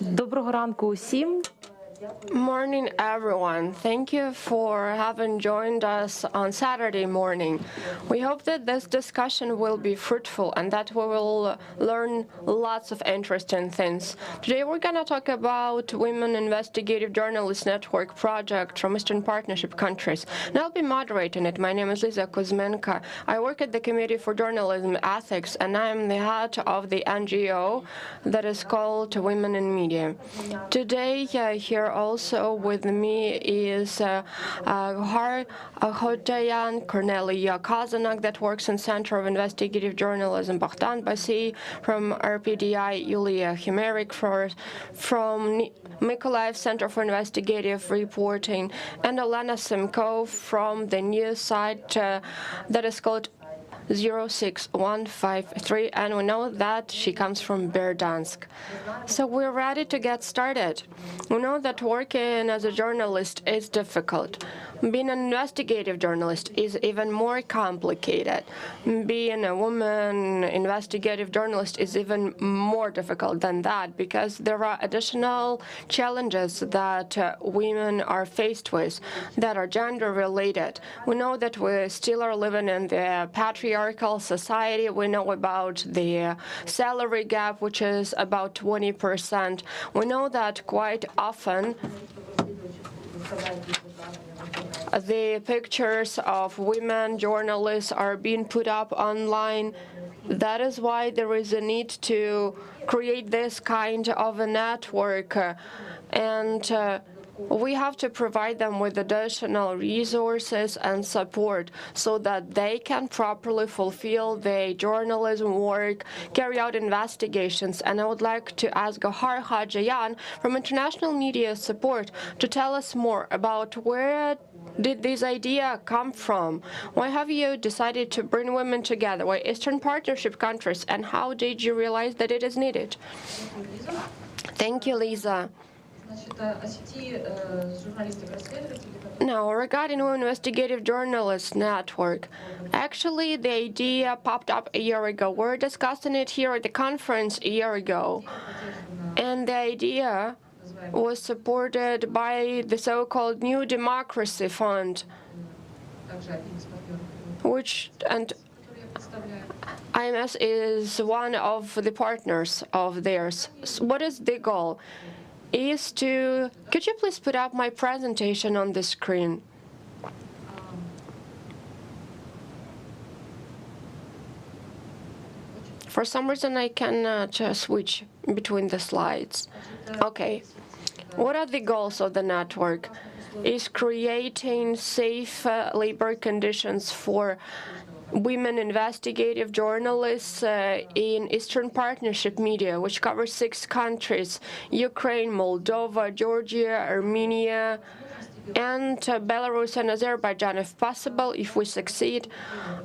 Доброго ранку усім. Morning, everyone. Thank you for having joined us on Saturday morning. We hope that this discussion will be fruitful and that we will learn lots of interesting things. Today we're going to talk about Women Investigative Journalists Network project from Eastern Partnership countries. And I'll be moderating it. My name is Lisa Kuzmenka. I work at the Committee for Journalism Ethics, and I'm the head of the NGO that is called Women in Media. Today, here also with me is Hotayan Cornelia Kazanak, that works in Center of Investigative Journalism, Bogdan Basi from RPDI, Yulia Himerik from Mykolaiv Center for Investigative Reporting, and Olena Simko from the news site that is called 06153, and we know that she comes from Berdansk. So we're ready to get started. We know that working as a journalist is difficult. Being an investigative journalist is even more complicated. Being a woman investigative journalist is even more difficult than that, because there are additional challenges that women are faced with that are gender-related. We know that we still are living in the patriarchal society. We know about the salary gap, which is about 20%. We know that quite often the pictures of women journalists are being put up online. That is why there is a need to create this kind of a network, and we have to provide them with additional resources and support so that they can properly fulfill their journalism work, carry out investigations. And I would like to ask Gahar Hajayan from International Media Support to tell us more about where did this idea come from? Why have you decided to bring women together? Why Eastern Partnership countries? And how did you realize that it is needed? Thank you, Lisa. Now, regarding Women Investigative Journalists Network, actually the idea popped up a year ago. We're discussing it here at the conference a year ago. And the idea was supported by the so-called New Democracy Fund, and IMS is one of the partners of theirs. What is the goal? Could you please put up my presentation on the screen? For some reason, I cannot switch between the slides. Okay. What are the goals of the network? Is creating safe labor conditions for women investigative journalists in Eastern Partnership media, which covers 6 countries: Ukraine, Moldova, Georgia, Armenia, and Belarus and Azerbaijan, if possible, if we succeed.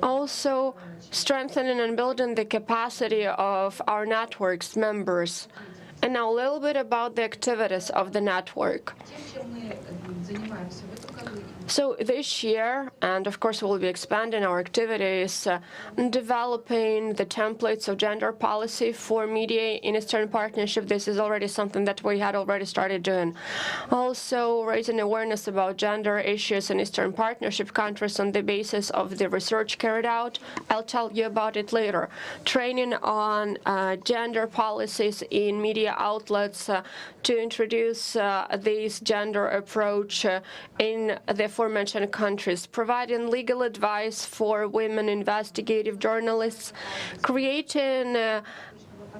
Also, strengthening and building the capacity of our network's members. And now a little bit about the activities of the network. So this year, and of course we'll be expanding our activities, developing the templates of gender policy for media in Eastern Partnership. This is already something that we had already started doing. Also raising awareness about gender issues in Eastern Partnership countries on the basis of the research carried out. I'll tell you about it later. Training on gender policies in media outlets to introduce this gender approach in the aforementioned countries, providing legal advice for women investigative journalists, creating a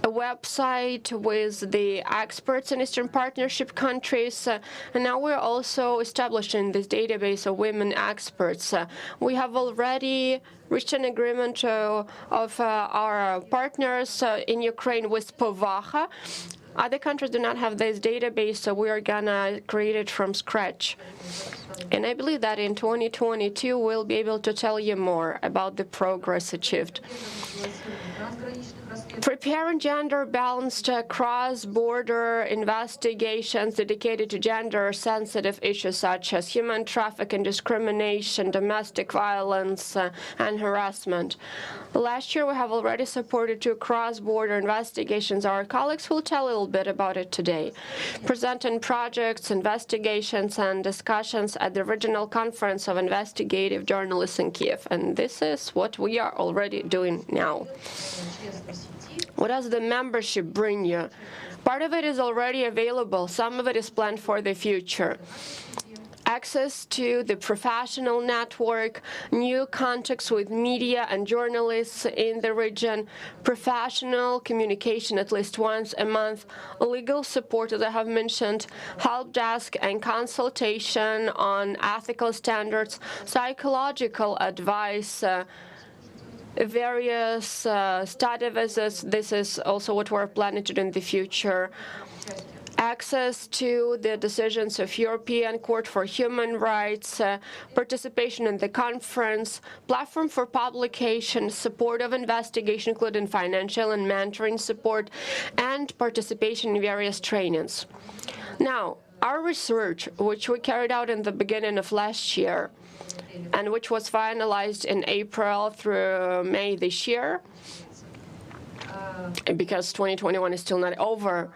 website with the experts in Eastern Partnership countries, and now we're also establishing this database of women experts. We have already reached an agreement of our partners in Ukraine with Povaha. Other countries do not have this database, so we are gonna create it from scratch. And I believe that in 2022, we'll be able to tell you more about the progress achieved. preparing gender-balanced cross-border investigations dedicated to gender-sensitive issues such as human trafficking, discrimination, domestic violence, and harassment. Last year, we have already supported 2 cross-border investigations. Our colleagues will tell a little bit about it today, presenting projects, investigations, and discussions at the Regional Conference of Investigative Journalists in Kiev. And this is what we are already doing now. What does the membership bring you? Part of it is already available. Some of it is planned for the future. Access to the professional network, new contacts with media and journalists in the region, professional communication at least once a month, legal support, as I have mentioned, help desk and consultation on ethical standards, psychological advice, various study visits. This is also what we're planning to do in the future. Access to the decisions of European Court for Human Rights, participation in the conference, platform for publication, support of investigation, including financial and mentoring support, and participation in various trainings. Now, our research, which we carried out in the beginning of last year, and which was finalized in April through May this year, because 2021 is still not over.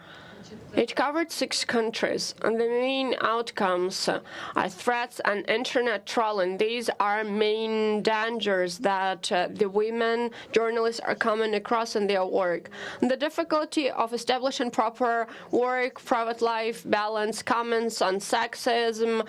It covered 6 countries, and the main outcomes are threats and internet trolling. These are main dangers that the women journalists are coming across in their work. The difficulty of establishing proper work-private life balance, comments on sexism,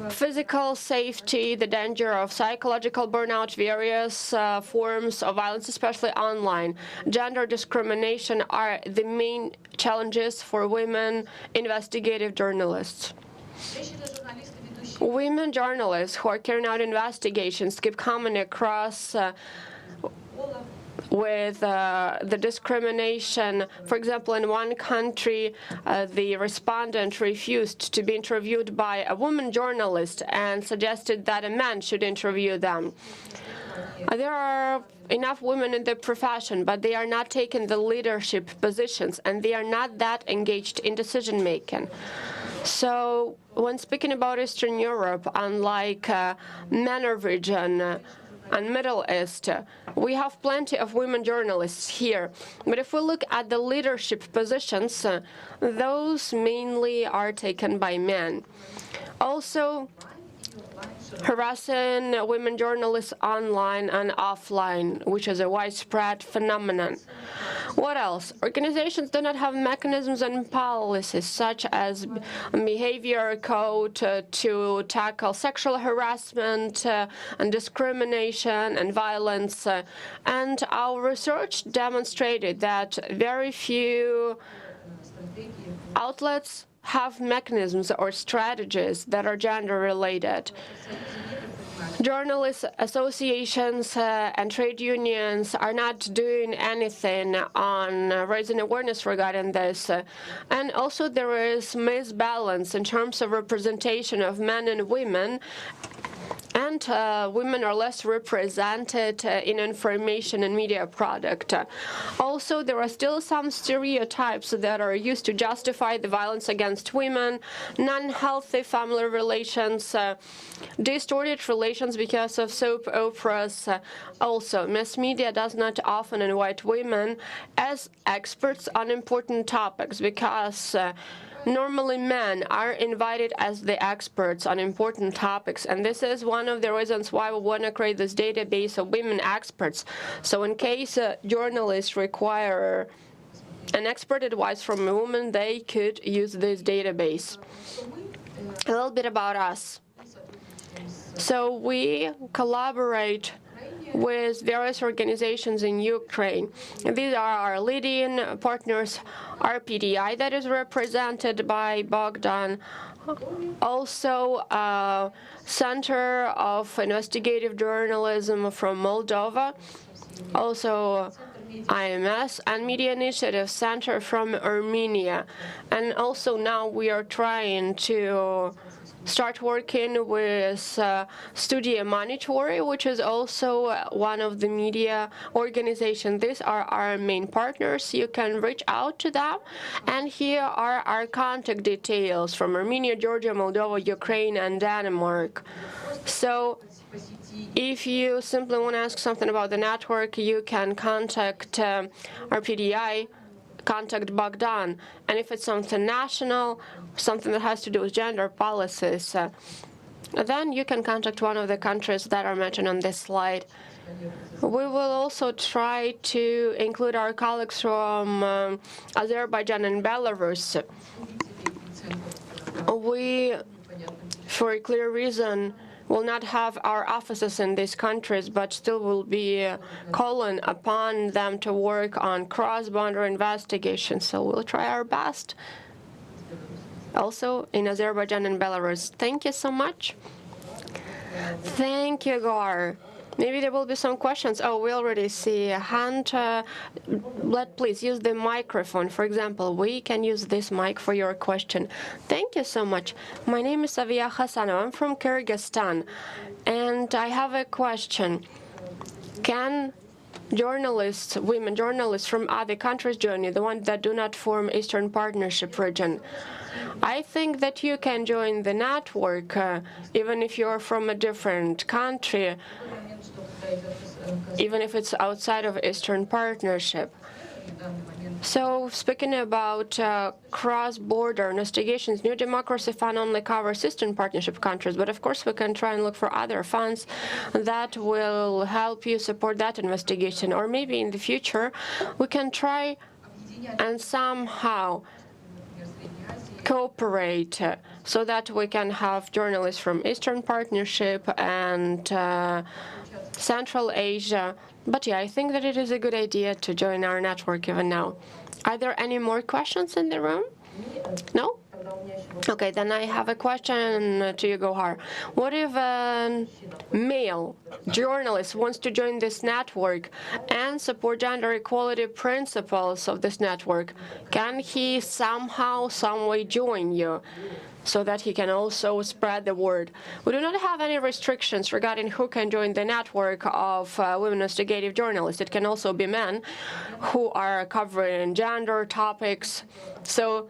physical safety, the danger of psychological burnout, various forms of violence, especially online. Gender discrimination are the main challenges for women investigative journalists. Women journalists who are carrying out investigations keep coming across with the discrimination. For example, in one country, the respondent refused to be interviewed by a woman journalist and suggested that a man should interview them. There are enough women in the profession, but they are not taking the leadership positions, and they are not that engaged in decision-making. So when speaking about Eastern Europe, unlike MENA region, and Middle East, we have plenty of women journalists here. But if we look at the leadership positions, those mainly are taken by men. Also, harassing women journalists online and offline, which is a widespread phenomenon. What else? Organizations do not have mechanisms and policies such as behavior code to tackle sexual harassment and discrimination and violence. And our research demonstrated that very few outlets have mechanisms or strategies that are gender-related. Journalist associations and trade unions are not doing anything on raising awareness regarding this. And also there is misbalance in terms of representation of men and women, and women are less represented in information and media product. Also, there are still some stereotypes that are used to justify the violence against women, non-healthy family relations, distorted relations because of soap operas. Also, mass media does not often invite women as experts on important topics because normally men are invited as the experts on important topics, and this is one of the reasons why we want to create this database of women experts. So in case journalists require an expert advice from a woman, they could use this database. A little bit about us. So we collaborate with various organizations in Ukraine. These are our leading partners, RPDI, that is represented by Bogdan. Also, Center of Investigative Journalism from Moldova. Also, IMS and Media Initiative Center from Armenia. And also now we are trying to start working with Studia Monitori, which is also one of the media organizations. These are our main partners. You can reach out to them. And here are our contact details from Armenia, Georgia, Moldova, Ukraine, and Denmark. So if you simply want to ask something about the network, you can contact RPDI, contact Bogdan. And if it's something national, something that has to do with gender policies, then you can contact one of the countries that are mentioned on this slide. We will also try to include our colleagues from Azerbaijan and Belarus. We, for a clear reason, will not have our offices in these countries, but still will be calling upon them to work on cross-border investigations. So we'll try our best. Also in Azerbaijan and Belarus. Thank you so much. Thank you, Gar. Maybe there will be some questions. Oh, we already see a hand. Please use the microphone. For example, we can use this mic for your question. Thank you so much. My name is Avia Hasanov. I'm from Kyrgyzstan. And I have a question. Can journalists, women journalists from other countries join you, the ones that do not form Eastern Partnership region? I think that you can join the network, even if you're from a different country, even if it's outside of Eastern Partnership. So, speaking about cross-border investigations, New Democracy Fund only covers Eastern Partnership countries, but of course we can try and look for other funds that will help you support that investigation. Or maybe in the future we can try and somehow cooperate so that we can have journalists from Eastern Partnership and Central Asia. But yeah, I think that it is a good idea to join our network even now. Are there any more questions in the room? No? Okay, then I have a question to you, Gohar. What if a male journalist wants to join this network and support gender equality principles of this network? Can he somehow, some way join you so that he can also spread the word? We do not have any restrictions regarding who can join the network of women investigative journalists. It can also be men who are covering gender topics. So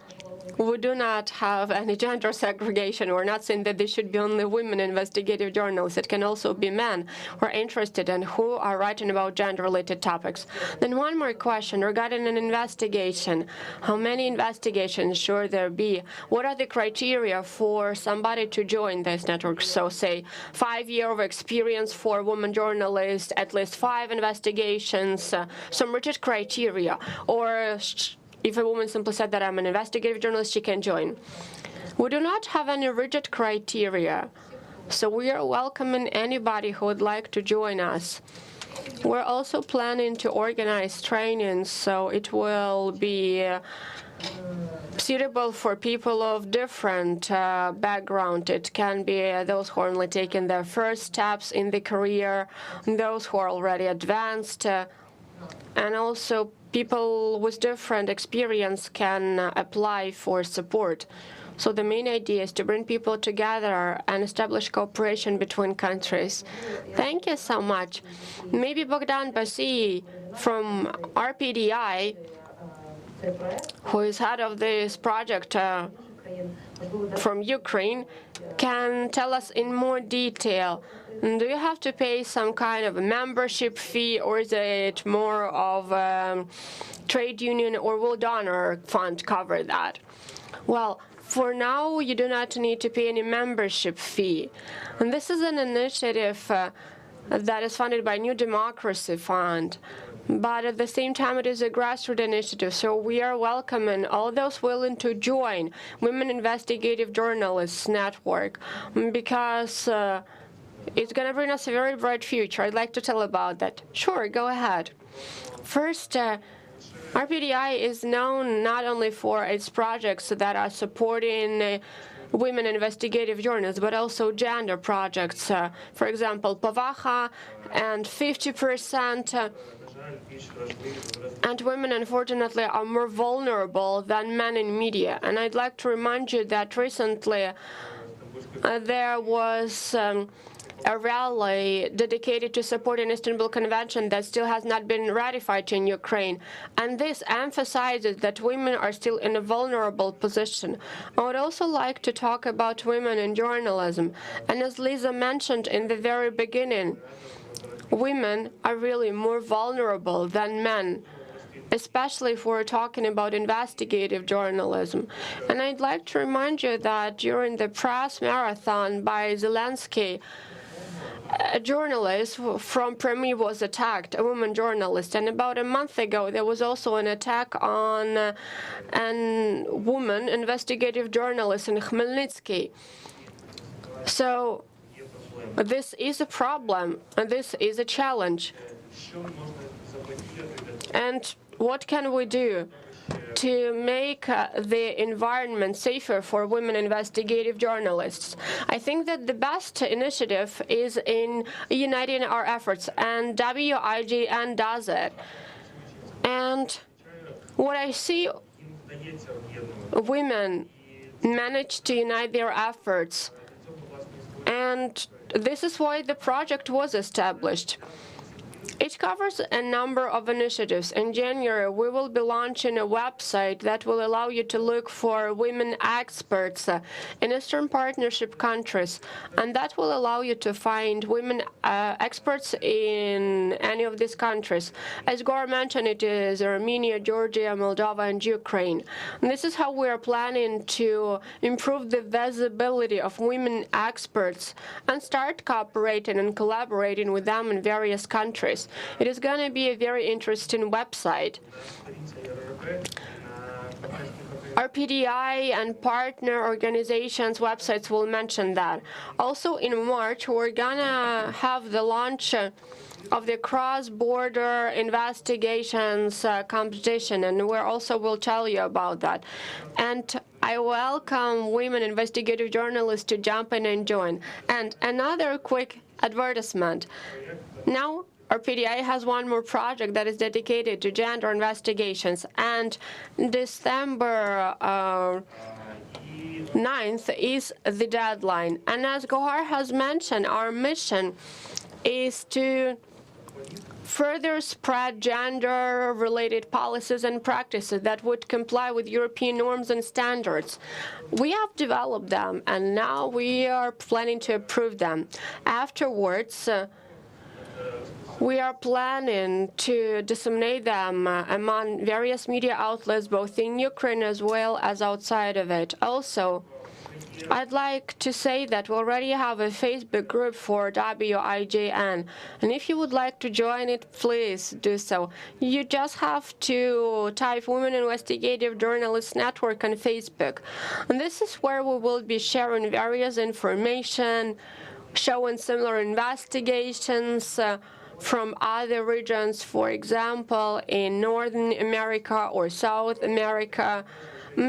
we do not have any gender segregation. We're not saying that there should be only women investigative journalists. It can also be men who are interested and who are writing about gender-related topics. Then one more question regarding an investigation. How many investigations should there be? What are the criteria for somebody to join this network? So say 5 years of experience for women journalists, at least 5 investigations, some rigid criteria, or if a woman simply said that I'm an investigative journalist, she can join. We do not have any rigid criteria, so we are welcoming anybody who would like to join us. We're also planning to organize trainings, so it will be suitable for people of different background. It can be those who are only taking their first steps in the career, those who are already advanced, and also people with different experience can apply for support. So the main idea is to bring people together and establish cooperation between countries. Thank you so much. Maybe Bogdan Basii from RPDI, who is head of this project from Ukraine, can tell us in more detail. Do you have to pay some kind of a membership fee, or is it more of a trade union, or will donor fund cover that? Well, for now, you do not need to pay any membership fee. And this is an initiative that is funded by New Democracy Fund. But at the same time, it is a grassroots initiative, so we are welcoming all those willing to join Women Investigative Journalists Network, because it's going to bring us a very bright future. I'd like to tell about that. Sure, go ahead. First, RPDI is known not only for its projects that are supporting women investigative journalists, but also gender projects. For example, Pavaha and 50% And women, unfortunately, are more vulnerable than men in media. And I'd like to remind you that recently there was a rally dedicated to supporting Istanbul Convention that still has not been ratified in Ukraine. And this emphasizes that women are still in a vulnerable position. I would also like to talk about women in journalism. And as Lisa mentioned in the very beginning, women are really more vulnerable than men, especially if we're talking about investigative journalism. And I'd like to remind you that during the press marathon by Zelensky, a journalist from Primy was attacked, a woman journalist. And about a month ago, there was also an attack on a woman investigative journalist in Khmelnytsky. So this is a problem, and this is a challenge. And what can we do to make the environment safer for women investigative journalists? I think that the best initiative is in uniting our efforts, and WIJN does it. And what I see, women manage to unite their efforts, and this is why the project was established. It covers a number of initiatives. In January, we will be launching a website that will allow you to look for women experts in Eastern Partnership countries, and that will allow you to find women experts in any of these countries. As Gore mentioned, it is Armenia, Georgia, Moldova, and Ukraine. And this is how we are planning to improve the visibility of women experts and start cooperating and collaborating with them in various countries. It is going to be a very interesting website. RPDI and partner organizations' websites will mention that. Also in March, we're going to have the launch of the cross-border investigations competition, and we also will tell you about that. And I welcome women investigative journalists to jump in and join. And another quick advertisement. Now, RPDI has one more project that is dedicated to gender investigations, and December 9th is the deadline. And as Gohar has mentioned, our mission is to further spread gender-related policies and practices that would comply with European norms and standards. We have developed them, and now we are planning to approve them. Afterwards, we are planning to disseminate them among various media outlets, both in Ukraine as well as outside of it. Also, I'd like to say that we already have a Facebook group for WIJN, and if you would like to join it, please do so. You just have to type Women Investigative Journalists Network on Facebook. And this is where we will be sharing various information, showing similar investigations from other regions, for example, in Northern America or South America,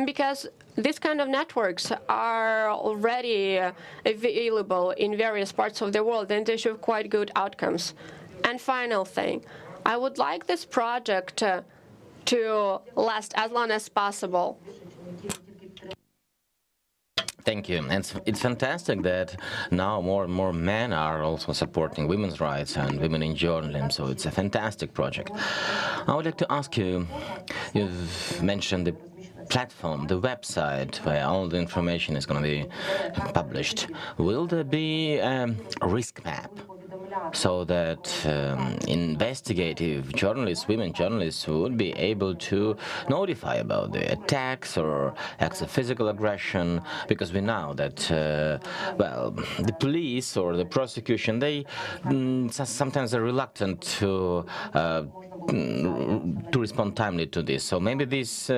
because these kind of networks are already available in various parts of the world, and they show quite good outcomes. And final thing, I would like this project to last as long as possible. Thank you. And it's fantastic that now more and more men are also supporting women's rights and women in journalism, so it's a fantastic project. I would like to ask you, you've mentioned the platform, the website where all the information is going to be published. Will there be a risk map so that investigative journalists, women journalists, would be able to notify about the attacks or acts of physical aggression? Because we know that, well, the police or the prosecution, they sometimes are reluctant to respond timely to this. So maybe this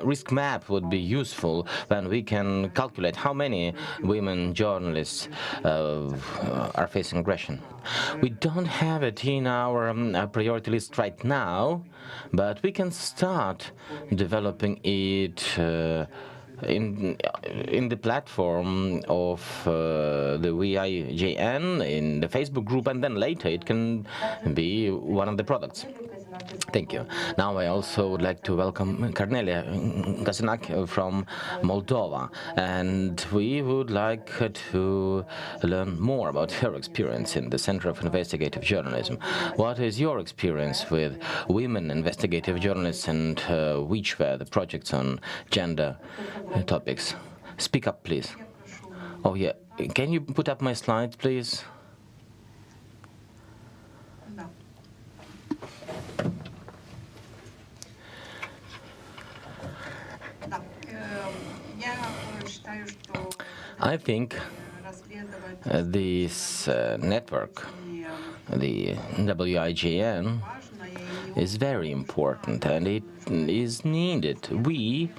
risk map would be useful when we can calculate how many women journalists are facing aggression. We don't have it in our priority list right now, but we can start developing it in the platform of the WIJN, in the Facebook group, and then later it can be one of the products. Thank you. Now I also would like to welcome Cornelia Kasinak from Moldova, and we would like to learn more about her experience in the Center of Investigative Journalism. What is your experience with women investigative journalists, and which were the projects on gender topics? Speak up, please. Oh, yeah. Can you put up my slides, please? I think this network, the WIJN, is very important, and it is needed. We,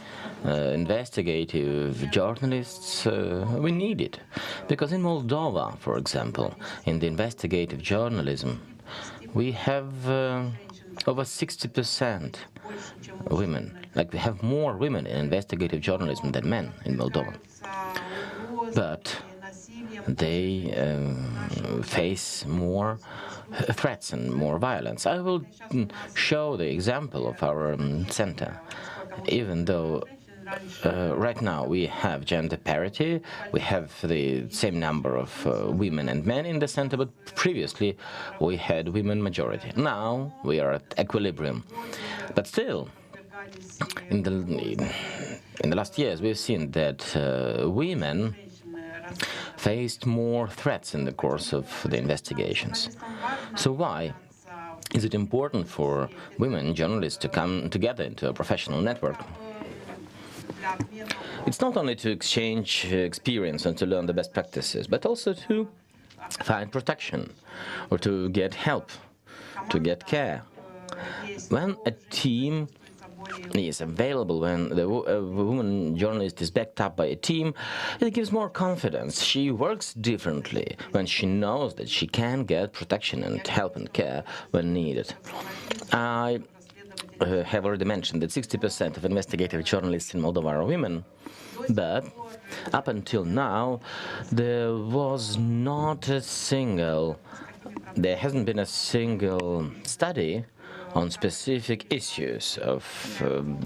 investigative journalists, we need it. Because in Moldova, for example, in the investigative journalism, we have over 60% women. Like, we have more women in investigative journalism than men in Moldova. But they face more threats and more violence. I will show the example of our center. Even though right now we have gender parity, we have the same number of women and men in the center, but previously we had women majority. Now we are at equilibrium. But still, in the last years, we've seen that women faced more threats in the course of the investigations. So why is it important for women journalists to come together into a professional network? It's not only to exchange experience and to learn the best practices, but also to find protection or to get help, to get care. When a team is available, when the woman journalist is backed up by a team, it gives more confidence. She works differently when she knows that she can get protection and help and care when needed. I have already mentioned that 60% of investigative journalists in Moldova are women, but up until now there hasn't been a single study on specific issues of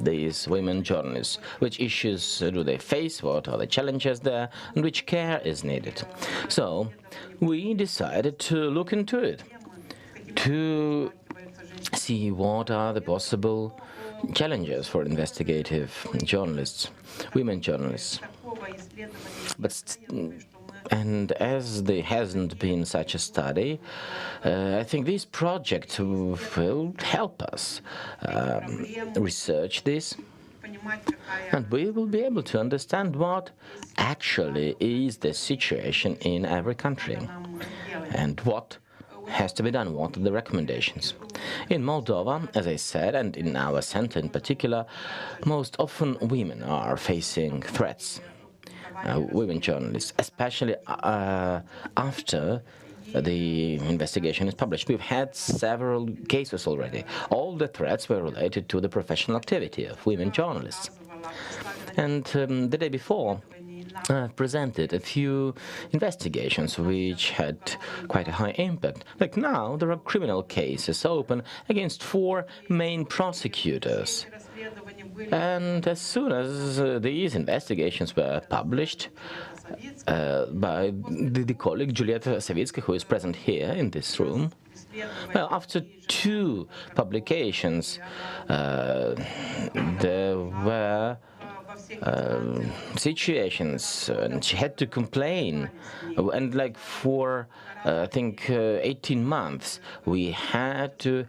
these women journalists. Which issues do they face, what are the challenges there, and which care is needed. So we decided to look into it, to see what are the possible challenges for investigative journalists, women journalists. And as there hasn't been such a study, I think this project will help us research this, and we will be able to understand what actually is the situation in every country and what has to be done, what are the recommendations. In Moldova, as I said, and in our center in particular, most often women are facing threats. Women journalists, especially after the investigation is published. We've had several cases already. All the threats were related to the professional activity of women journalists. And the day before, I presented a few investigations which had quite a high impact. Like now, there are criminal cases open against 4 main prosecutors. And as soon as these investigations were published by the colleague Julieta Savitska, who is present here in this room, well, after 2 publications, there were situations, and she had to complain, and like for I think 18 months we had to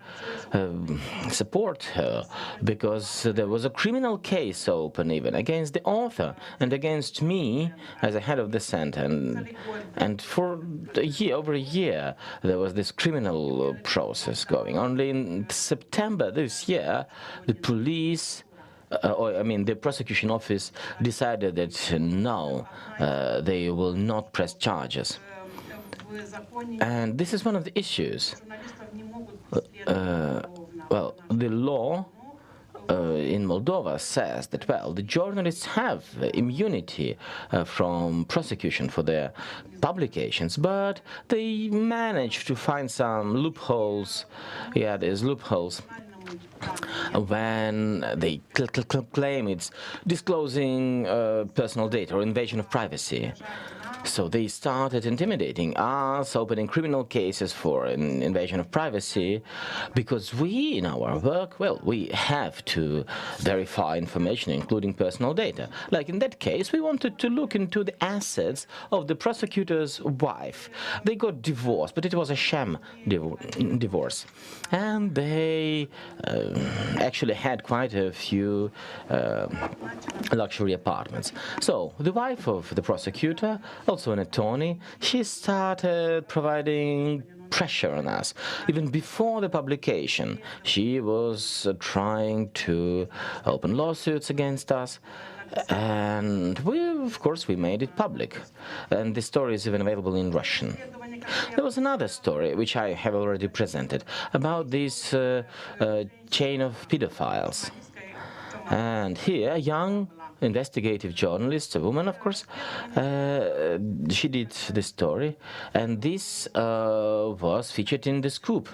support her, because there was a criminal case open even against the author and against me as a head of the center, and for over a year there was this criminal process going. Only in September this year the police the prosecution office decided that no, they will not press charges. And this is one of the issues. Well, the law in Moldova says that, well, the journalists have immunity from prosecution for their publications, but they managed to find some loopholes. Yeah, there's loopholes. when they claim it's disclosing personal data or invasion of privacy. So they started intimidating us, opening criminal cases for an invasion of privacy, because we, in our work, well, we have to verify information, including personal data. Like in that case, we wanted to look into the assets of the prosecutor's wife. They got divorced, but it was a sham divorce. And they actually had quite a few luxury apartments. So the wife of the prosecutor, also an attorney, she started providing pressure on us. Even before the publication, she was trying to open lawsuits against us. And of course, we made it public. And the story is even available in Russian. There was another story, which I have already presented, about this chain of pedophiles. And here, a young investigative journalist, a woman, of course, she did the story, and this was featured in The Scoop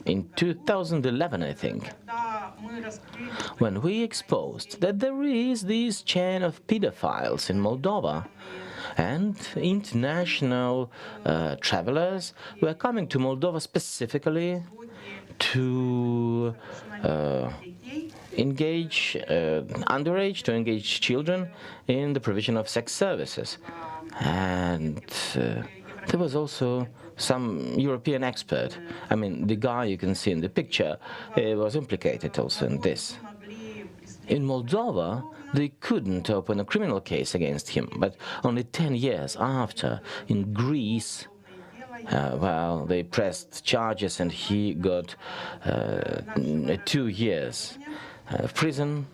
in 2011, I think, when we exposed that there is this chain of pedophiles in Moldova, and international travelers were coming to Moldova specifically to engage underage, to engage children in the provision of sex services. And there was also some European expert. I mean, the guy you can see in the picture was implicated also in this. In Moldova, they couldn't open a criminal case against him, but only 10 years after, in Greece, well, they pressed charges and he got 2 years of prison.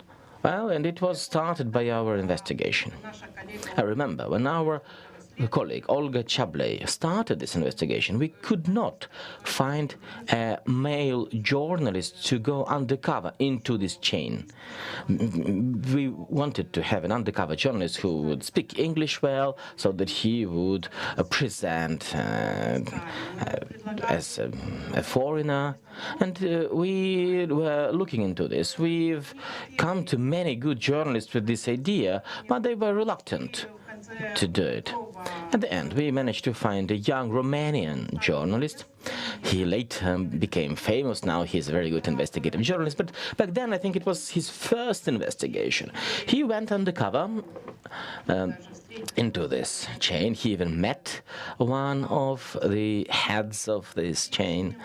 Well, and it was started by our investigation. I remember when our colleague Olga Chabley started this investigation, we could not find a male journalist to go undercover into this chain. We wanted to have an undercover journalist who would speak English well, so that he would present as a foreigner. And we were looking into this. We've come to many good journalists with this idea, but they were reluctant to do it. At the end, we managed to find a young Romanian journalist. He later became famous. Now he's a very good investigative journalist, but back then I think it was his first investigation. He went undercover into this chain. He even met one of the heads of this chain.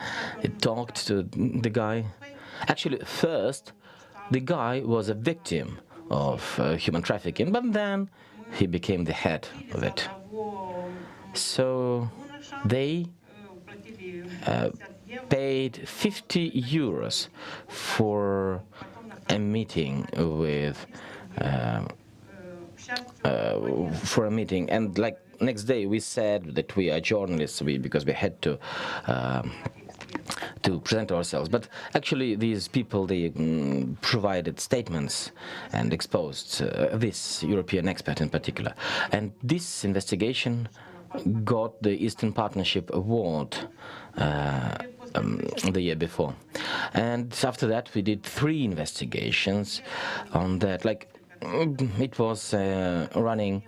He talked to the guy. Actually, first, the guy was a victim of human trafficking, but then he became the head of it. So they paid 50 euros for a meeting with and like next day we said that we are journalists because we had to present ourselves, but actually these people, they provided statements and exposed this European expert in particular. And this investigation got the Eastern Partnership Award the year before. And after that we did 3 investigations on that. Like it was running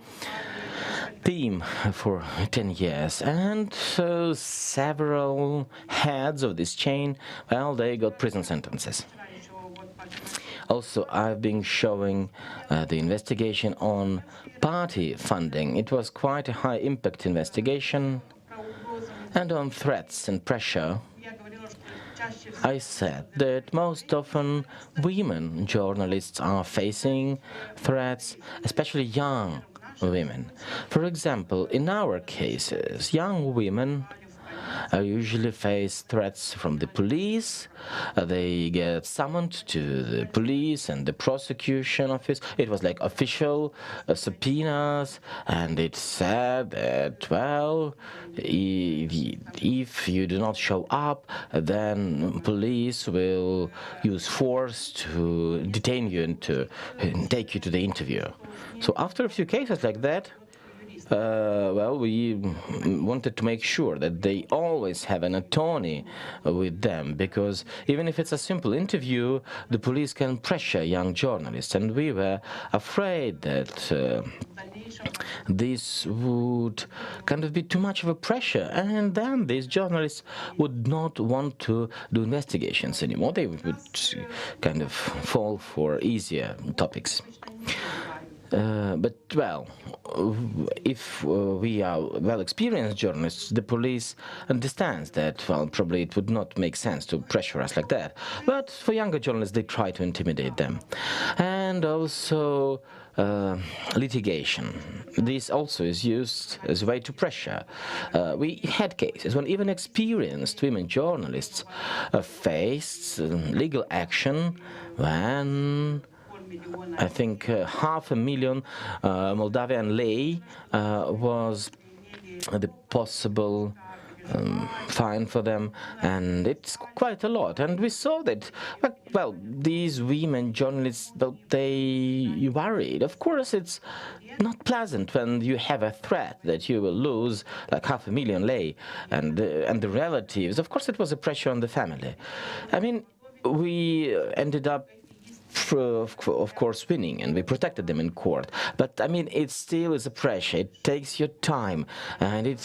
theme for 10 years, and several heads of this chain, well, they got prison sentences. Also, I've been showing the investigation on party funding. It was quite a high-impact investigation. And on threats and pressure, I said that most often women journalists are facing threats, especially young women. For example, in our cases, young women usually face threats from the police. They get summoned to the police and the prosecution office. It was like official subpoenas, and it said that, well, if you do not show up, then police will use force to detain you and to take you to the interview. So after a few cases like that, well, we wanted to make sure that they always have an attorney with them, because even if it's a simple interview, the police can pressure young journalists, and we were afraid that this would kind of be too much of a pressure, and then these journalists would not want to do investigations anymore. They would kind of fall for easier topics. But, well, if we are well-experienced journalists, the police understands that, well, probably it would not make sense to pressure us like that. But for younger journalists, they try to intimidate them. And also litigation. This also is used as a way to pressure. We had cases when even experienced women journalists faced legal action when I think 500,000 Moldavian lei was the possible fine for them, and it's quite a lot. And we saw that, well, these women journalists, they worried. Of course, it's not pleasant when you have a threat that you will lose like 500,000 lei, and the relatives. Of course, it was a pressure on the family. I mean, we ended up of course winning, and we protected them in court, but I mean it still is a pressure. It takes your time, and it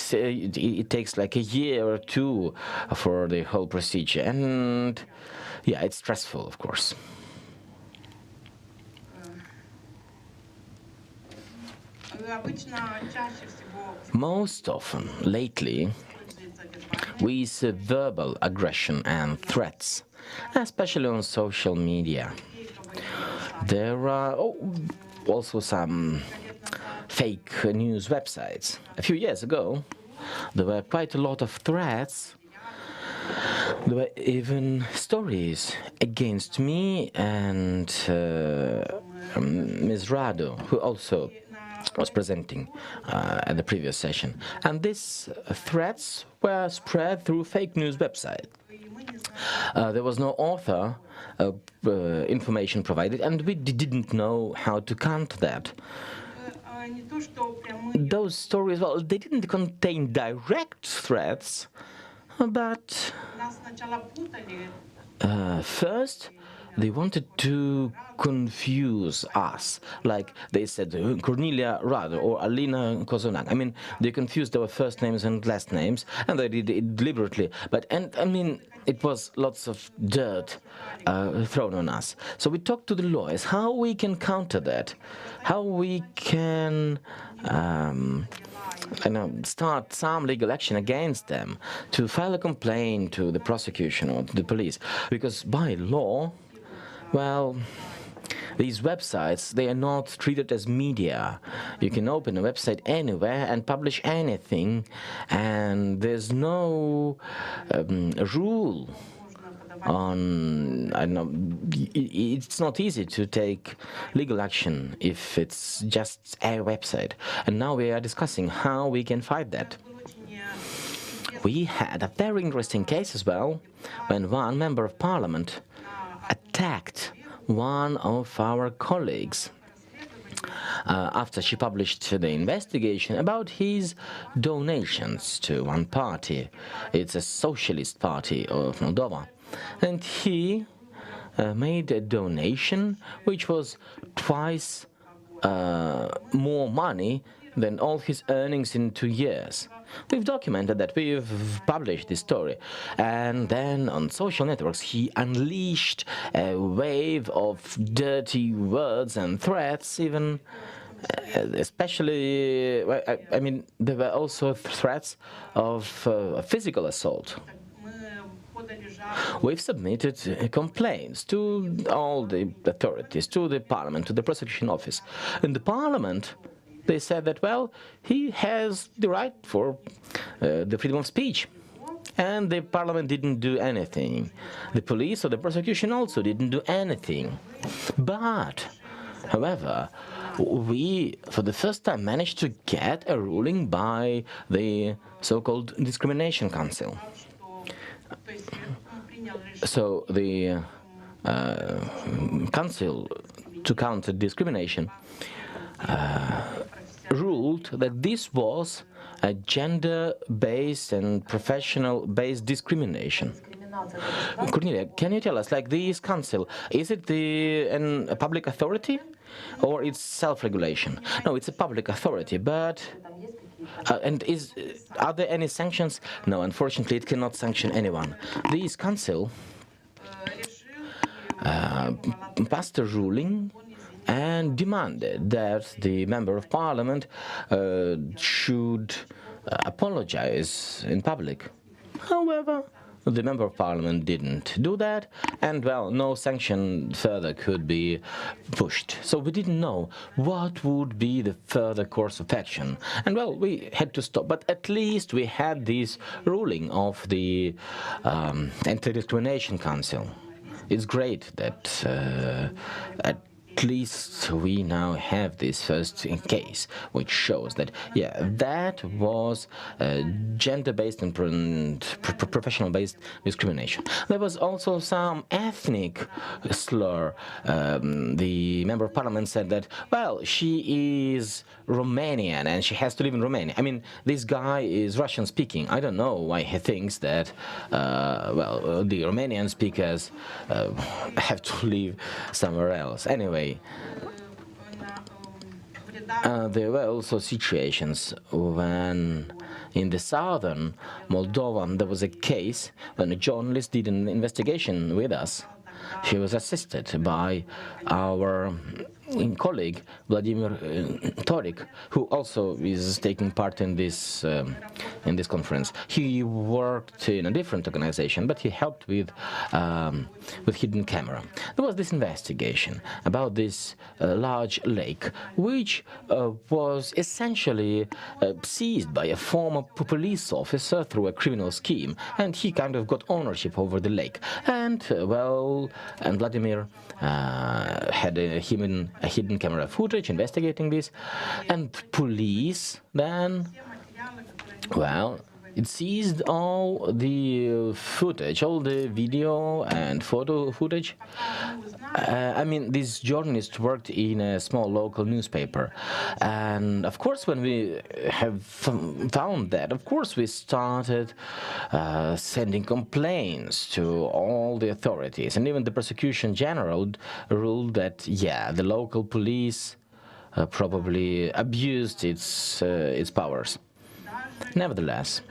takes like a year or two for the whole procedure, and yeah, it's stressful, of course. Most often lately we see verbal aggression and threats, especially on social media. There are also some fake news websites. A few years ago, there were quite a lot of threats. There were even stories against me and Ms. Rado, who also was presenting at the previous session. And these threats were spread through fake news websites. There was no author information provided, and we didn't know how to counter that. Those stories, well, they didn't contain direct threats, but first they wanted to confuse us. Like they said, Cornelia Rado or Alina Kozonak. I mean, they confused our first names and last names, and they did it deliberately. And I mean, it was lots of dirt thrown on us. So we talked to the lawyers how we can counter that, how we can start some legal action against them, to file a complaint to the prosecution or to the police. Because by law, well, these websites, they are not treated as media. You can open a website anywhere and publish anything, and there's no rule on, I don't know, it's not easy to take legal action if it's just a website. And now we are discussing how we can fight that. We had a very interesting case as well, when one member of parliament attacked one of our colleagues after she published the investigation about his donations to one party. It's a socialist party of Moldova. And he made a donation which was twice more money than all his earnings in 2 years. We've documented that, we've published this story. And then on social networks, he unleashed a wave of dirty words and threats, even especially, I mean, there were also threats of physical assault. We've submitted complaints to all the authorities, to the parliament, to the prosecution office. In the parliament, they said that, well, he has the right for the freedom of speech. And the parliament didn't do anything. The police or the prosecution also didn't do anything. But, however, we, for the first time, managed to get a ruling by the so-called Discrimination Council. So the Council to Counter Discrimination ruled ruled that this was a gender-based and professional-based discrimination. Cornelia, can you tell us, like this council, is it a public authority or it's self-regulation? No, it's a public authority, but and are there any sanctions? No, unfortunately, it cannot sanction anyone. This council passed a ruling and demanded that the member of parliament should apologize in public. However, the member of parliament didn't do that, and well, no sanction further could be pushed. So we didn't know what would be the further course of action. And well, we had to stop. But at least we had this ruling of the Anti-Discrimination Council. It's great that at least we now have this first case, which shows that, yeah, that was gender-based and professional-based discrimination. There was also some ethnic slur. The member of parliament said that, well, she is Romanian and she has to live in Romania. I mean, this guy is Russian-speaking. I don't know why he thinks that, well, the Romanian speakers have to live somewhere else. Anyway, there were also situations when in the southern Moldova there was a case when a journalist did an investigation with us. She was assisted by our colleague Vladimir Torik, who also is taking part in this conference. He worked in a different organization, but he helped with hidden camera. There was this investigation about this large lake, which was essentially seized by a former police officer through a criminal scheme, and he kind of got ownership over the lake. And well, and Vladimir had a hidden camera footage investigating this, and police then, well, it seized all the footage, all the video and photo footage. I mean, this journalist worked in a small local newspaper, and of course when we have found that, of course we started sending complaints to all the authorities, and even the prosecution general ruled that, yeah, the local police probably abused its powers. Nevertheless,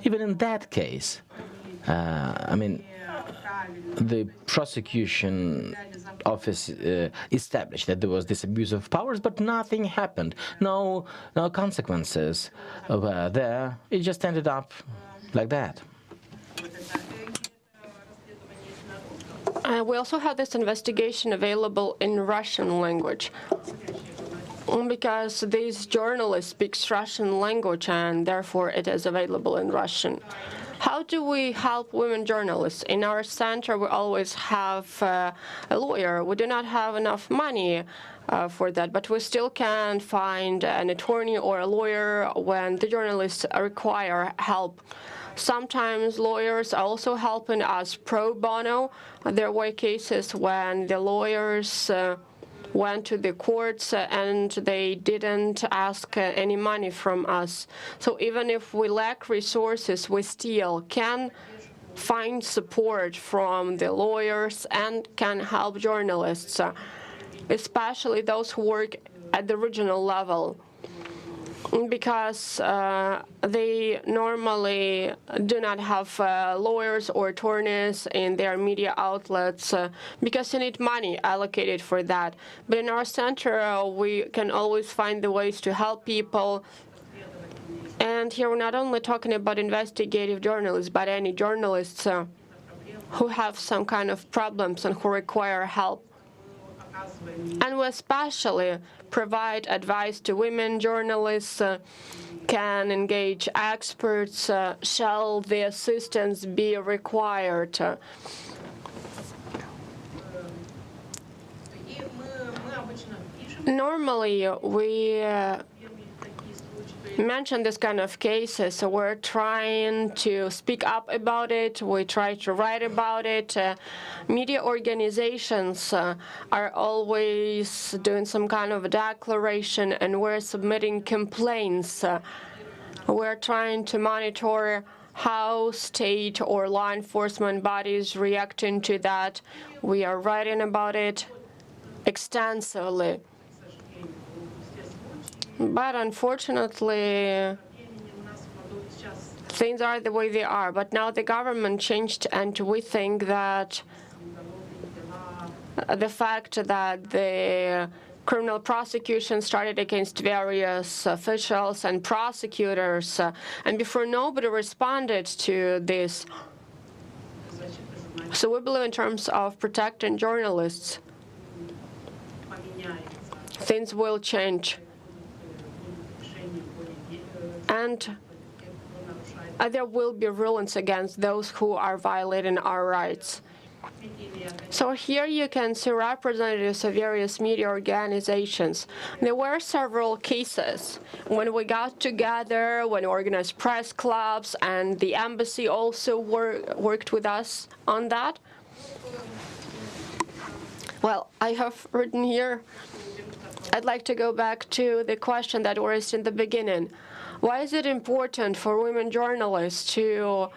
even in that case, I mean, the prosecution office established that there was this abuse of powers, but nothing happened. No consequences were there. It just ended up like that. We also have this investigation available in Russian language, because this journalist speaks Russian language and therefore it is available in Russian. How do we help women journalists? In our center, we always have a lawyer. We do not have enough money for that, but we still can find an attorney or a lawyer when the journalists require help. Sometimes lawyers are also helping us pro bono. There were cases when the lawyers went to the courts and they didn't ask any money from us. So even if we lack resources, we still can find support from the lawyers and can help journalists, especially those who work at the regional level, because they normally do not have lawyers or attorneys in their media outlets, because they need money allocated for that. But in our center, we can always find the ways to help people. And here we're not only talking about investigative journalists, but any journalists who have some kind of problems and who require help. And we especially provide advice to women journalists, can engage experts, shall the assistance be required. Normally, we mention this kind of cases. So we're trying to speak up about it. We try to write about it. Media organizations are always doing some kind of a declaration, and we're submitting complaints. We're trying to monitor how state or law enforcement bodies reacting to that. We are writing about it extensively. But unfortunately, things are the way they are. But now the government changed, and we think that the fact that the criminal prosecution started against various officials and prosecutors, and before nobody responded to this. So we believe in terms of protecting journalists, things will change. And there will be rulings against those who are violating our rights. So here you can see representatives of various media organizations. There were several cases when we got together, when we organized press clubs, and the embassy also worked with us on that. Well, I have written here, I'd like to go back to the question that was raised in the beginning. Why is it important for women journalists to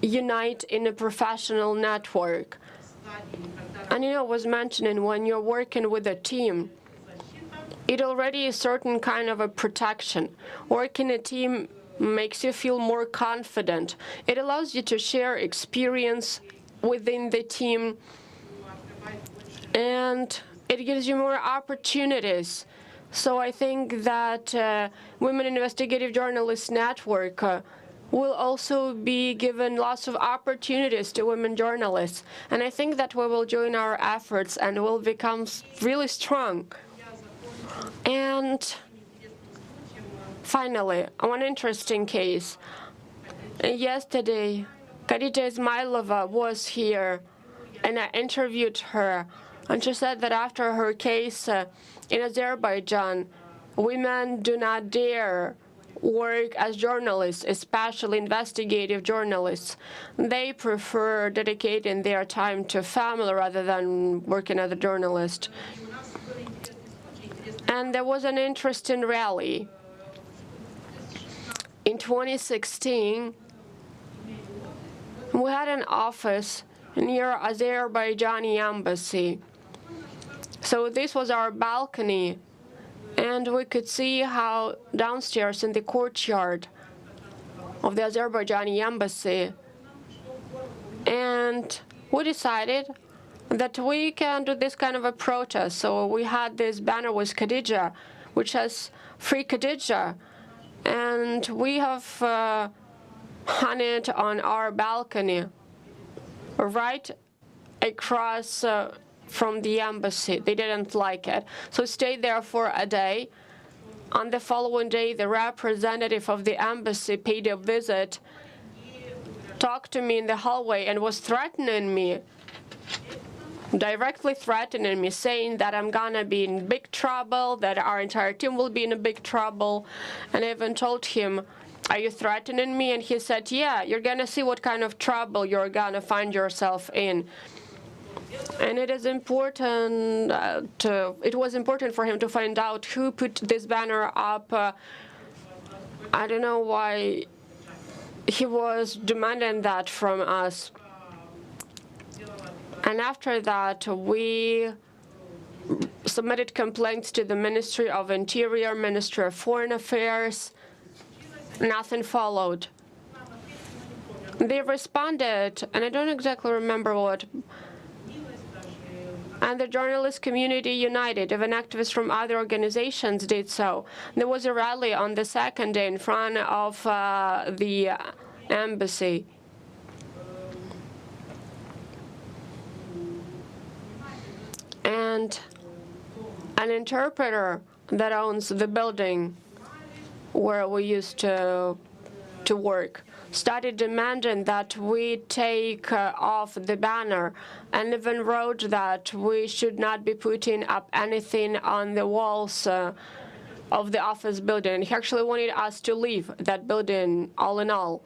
unite in a professional network? And I was mentioning, when you're working with a team, it already is certain kind of a protection. Working a team makes you feel more confident. It allows you to share experience within the team, and it gives you more opportunities. So I think that Women Investigative Journalists Network will also be given lots of opportunities to women journalists. And I think that we will join our efforts and will become really strong. And finally, one interesting case. Yesterday, Karita Izmailova was here, and I interviewed her. And she said that after her case in Azerbaijan, women do not dare work as journalists, especially investigative journalists. They prefer dedicating their time to family rather than working as a journalist. And there was an interesting rally. In 2016, we had an office near Azerbaijani embassy. So this was our balcony, and we could see how downstairs in the courtyard of the Azerbaijani embassy. And we decided that we can do this kind of a protest. So we had this banner with Khadija, which says "Free Khadija," and we have hung it on our balcony, right across from the embassy. They didn't like it. So we stayed there for a day. On the following day, the representative of the embassy paid a visit, talked to me in the hallway, and was threatening me, directly threatening me, saying that I'm gonna be in big trouble, that our entire team will be in big trouble. And I even told him, "Are you threatening me?" And he said, "Yeah, you're gonna see what kind of trouble you're gonna find yourself in." And it is important it was important for him to find out who put this banner up. I don't know why he was demanding that from us. And after that, we submitted complaints to the Ministry of Interior, Ministry of Foreign Affairs. Nothing followed. They responded, and I don't exactly remember what. And the journalist community united. Even activists from other organizations did so. There was a rally on the second day in front of the embassy. And an interpreter that owns the building where we used to work started demanding that we take off the banner, and even wrote that we should not be putting up anything on the walls of the office building. He actually wanted us to leave that building all in all.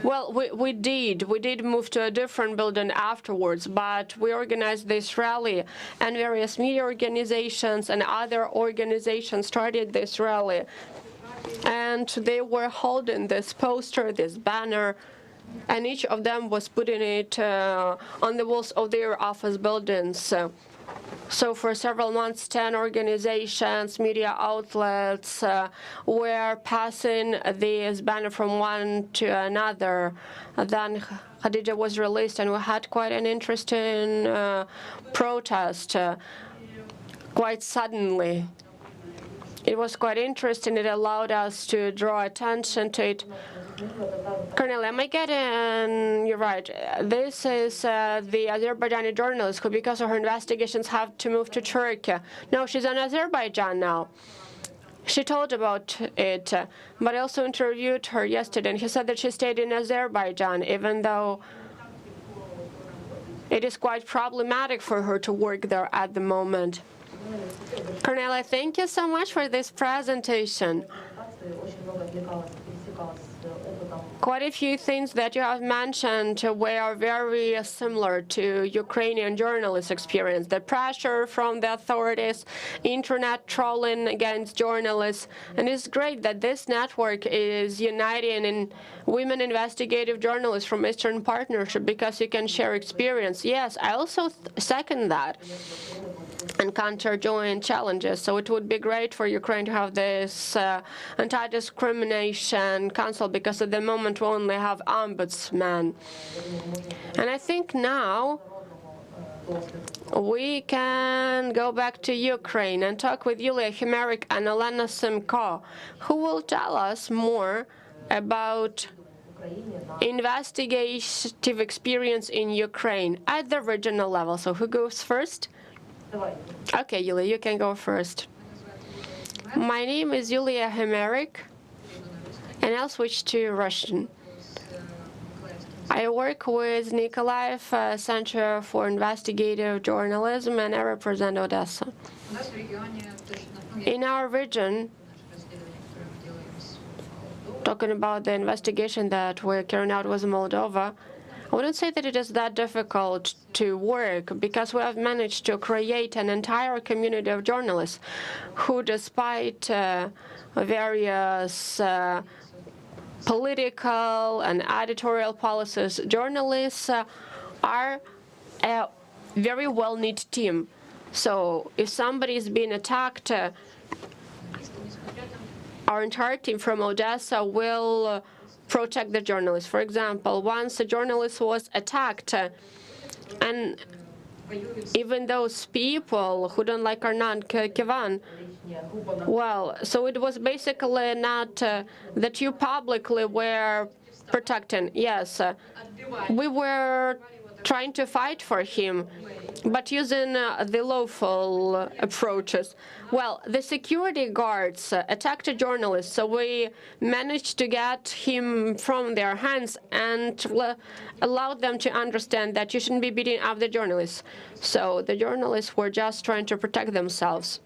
Well, we did move to a different building afterwards, but we organized this rally, and various media organizations and other organizations started this rally. And they were holding this poster, this banner, and each of them was putting it on the walls of their office buildings. So for several months, 10 organizations, media outlets were passing this banner from one to another. Then Khadija was released, and we had quite an interesting protest quite suddenly. It was quite interesting. It allowed us to draw attention to it. Colonel, am I getting you right? This is the Azerbaijani journalist who, because of her investigations, have to move to Turkey. No, she's in Azerbaijan now. She told about it, but I also interviewed her yesterday, and she said that she stayed in Azerbaijan, even though it is quite problematic for her to work there at the moment. Cornelia, thank you so much for this presentation. Quite a few things that you have mentioned were very similar to Ukrainian journalists' experience. The pressure from the authorities, internet trolling against journalists. And it's great that this network is uniting in women investigative journalists from Eastern Partnership, because you can share experience. Yes, I also second that. And counter joint challenges. So it would be great for Ukraine to have this anti-discrimination council, because at the moment we only have ombudsman. And I think now we can go back to Ukraine and talk with Yulia Hemerik and Elena Simko, who will tell us more about investigative experience in Ukraine at the regional level. So who goes first? Okay, Yulia, you can go first. My name is Yulia Hemerik, and I'll switch to Russian. I work with Nikolaev Center for Investigative Journalism, and I represent Odessa. In our region, talking about the investigation that we're carrying out with Moldova, I wouldn't say that it is that difficult to work, because we have managed to create an entire community of journalists who, despite various political and editorial policies, journalists are a very well-knit team. So if somebody is being attacked, our entire team from Odessa will protect the journalists. For example, once a journalist was attacked, and even those people who don't like Arnan Kevan, well, so it was basically not that you publicly were protecting. Yes, we were trying to fight for him, but using the lawful approaches. Well, the security guards attacked a journalist, so we managed to get him from their hands and allowed them to understand that you shouldn't be beating up the journalists. So the journalists were just trying to protect themselves.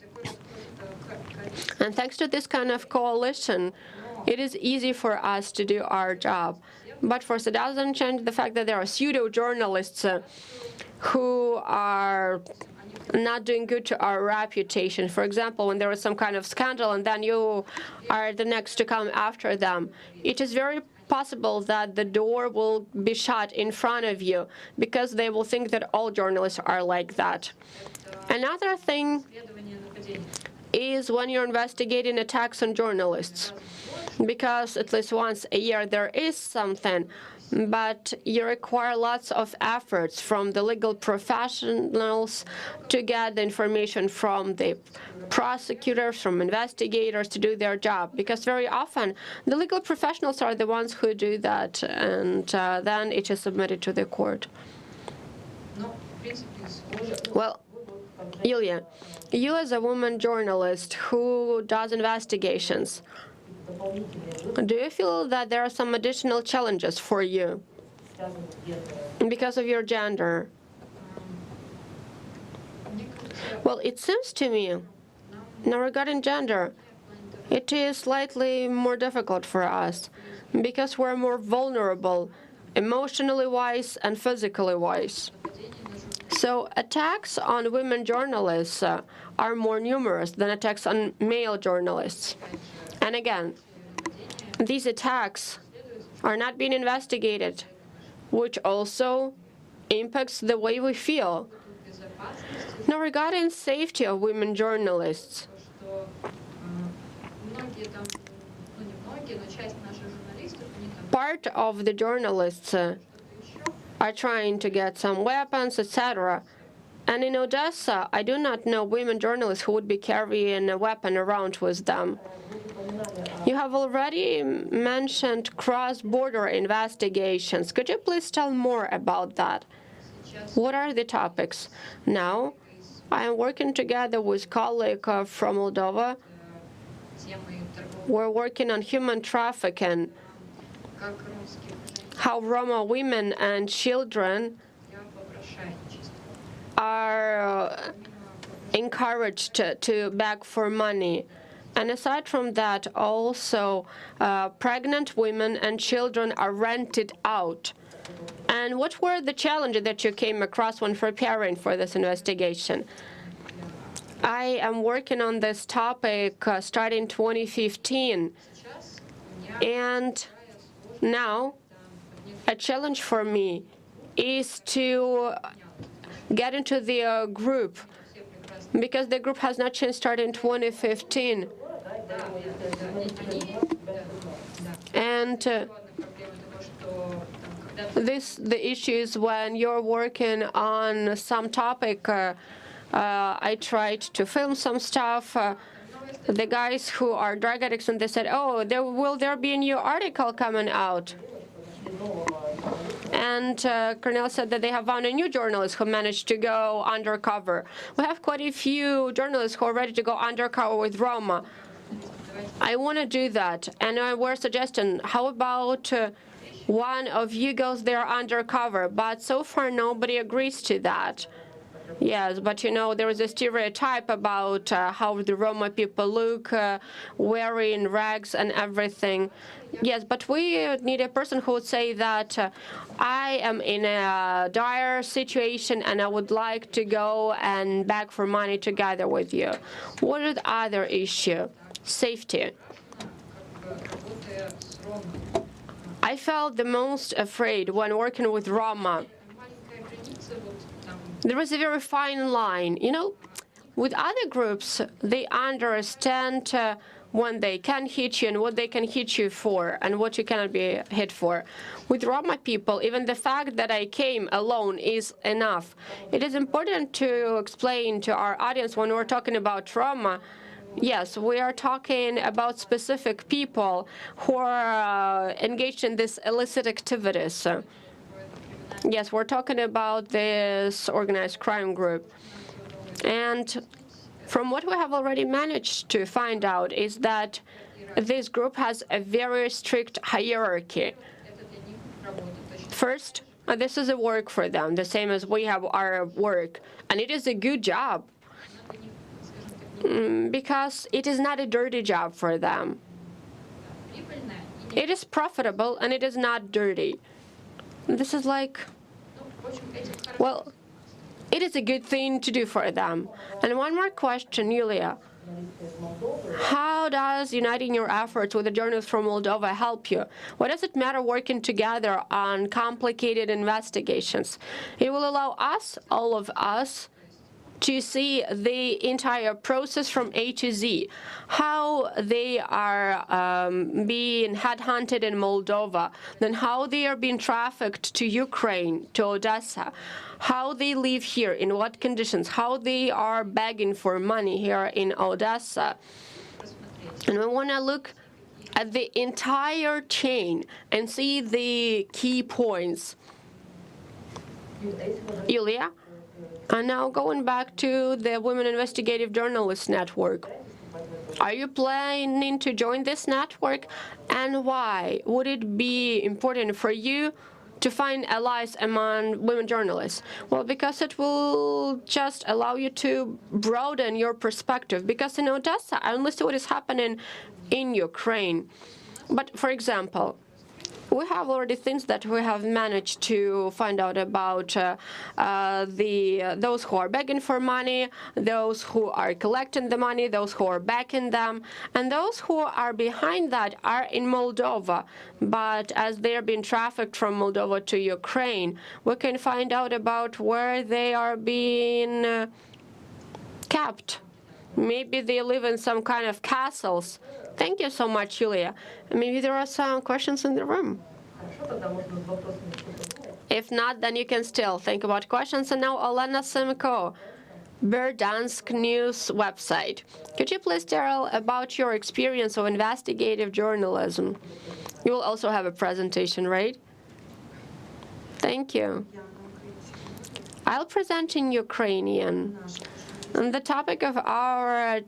And thanks to this kind of coalition, it is easy for us to do our job. But of course, it doesn't change the fact that there are pseudo-journalists who are not doing good to our reputation. For example, when there is some kind of scandal and then you are the next to come after them, it is very possible that the door will be shut in front of you, because they will think that all journalists are like that. Another thing is when you're investigating attacks on journalists, because at least once a year there is something, but you require lots of efforts from the legal professionals to get the information from the prosecutors, from investigators to do their job, because very often the legal professionals are the ones who do that, and then it is submitted to the court. Well, Yulia, you as a woman journalist who does investigations, do you feel that there are some additional challenges for you because of your gender? Well, it seems to me Now, regarding gender, it is slightly more difficult for us because we're more vulnerable, emotionally wise and physically wise. So attacks on women journalists are more numerous than attacks on male journalists. And again, these attacks are not being investigated, which also impacts the way we feel. Now, regarding safety of women journalists, part of the journalists are trying to get some weapons, etc. And in Odessa, I do not know women journalists who would be carrying a weapon around with them. You have already mentioned cross-border investigations. Could you please tell more about that? What are the topics? Now, I am working together with a colleague from Moldova. We're working on human trafficking, how Roma women and children are encouraged to beg for money. And aside from that, also pregnant women and children are rented out. And what were the challenges that you came across when preparing for this investigation? I am working on this topic starting 2015. And now, a challenge for me is to get into the group, because the group has not changed starting 2015. And the issue is when you're working on some topic. I tried to film some stuff. The guys who are drug addicts, and they said, "Oh, will there be a new article coming out?" And Cornell said that they have found a new journalist who managed to go undercover. We have quite a few journalists who are ready to go undercover with Roma. I want to do that. And we're suggesting, how about one of you goes there undercover? But so far, nobody agrees to that. Yes, but you know, there is a stereotype about how the Roma people look, wearing rags and everything. Yes, but we need a person who would say that I am in a dire situation and I would like to go and beg for money together with you. What is the other issue? Safety. I felt the most afraid when working with Roma. There is a very fine line. You know, with other groups, they understand when they can hit you and what they can hit you for and what you cannot be hit for. With Roma people, even the fact that I came alone is enough. It is important to explain to our audience when we're talking about Roma. Yes, we are talking about specific people who are engaged in these illicit activities. Yes, we're talking about this organized crime group. And from what we have already managed to find out is that this group has a very strict hierarchy. First, this is a work for them, the same as we have our work. And it is a good job, because it is not a dirty job for them. It is profitable and it is not dirty. This is like, well, it is a good thing to do for them. And one more question, Yulia. How does uniting your efforts with the journalists from Moldova help you? What does it matter working together on complicated investigations? It will allow us, all of us, to see the entire process from A to Z, how they are being headhunted in Moldova, then how they are being trafficked to Ukraine, to Odessa, how they live here, in what conditions, how they are begging for money here in Odessa. And we want to look at the entire chain and see the key points. Yulia? And now going back to the Women Investigative Journalists Network. Are you planning to join this network? And why? Would it be important for you to find allies among women journalists? Well, because it will just allow you to broaden your perspective. Because in Odessa, I only see what is happening in Ukraine. But, for example, we have already things that we have managed to find out about those who are begging for money, those who are collecting the money, those who are backing them, and those who are behind that are in Moldova. But as they are being trafficked from Moldova to Ukraine, we can find out about where they are being kept. Maybe they live in some kind of castles. Thank you so much, Yulia. Maybe there are some questions in the room. If not, then you can still think about questions. And now, Olena Simko, Berdansk News website. Could you please tell about your experience of investigative journalism? You will also have a presentation, right? Thank you. I'll present in Ukrainian. And the topic of our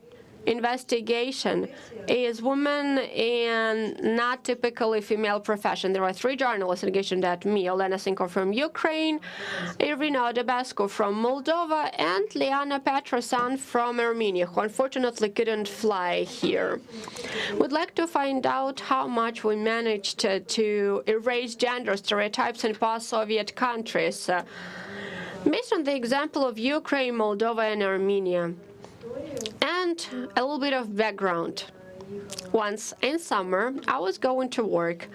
investigation is women in not typically female profession. There are 3 journalists engaged in that: me, Olena Sinko from Ukraine, Irina Odebescu from Moldova, and Liana Petrosan from Armenia, who unfortunately couldn't fly here. We'd like to find out how much we managed to erase gender stereotypes in post-Soviet countries, based on the example of Ukraine, Moldova, and Armenia. And a little bit of background. Once in summer, I was going to work,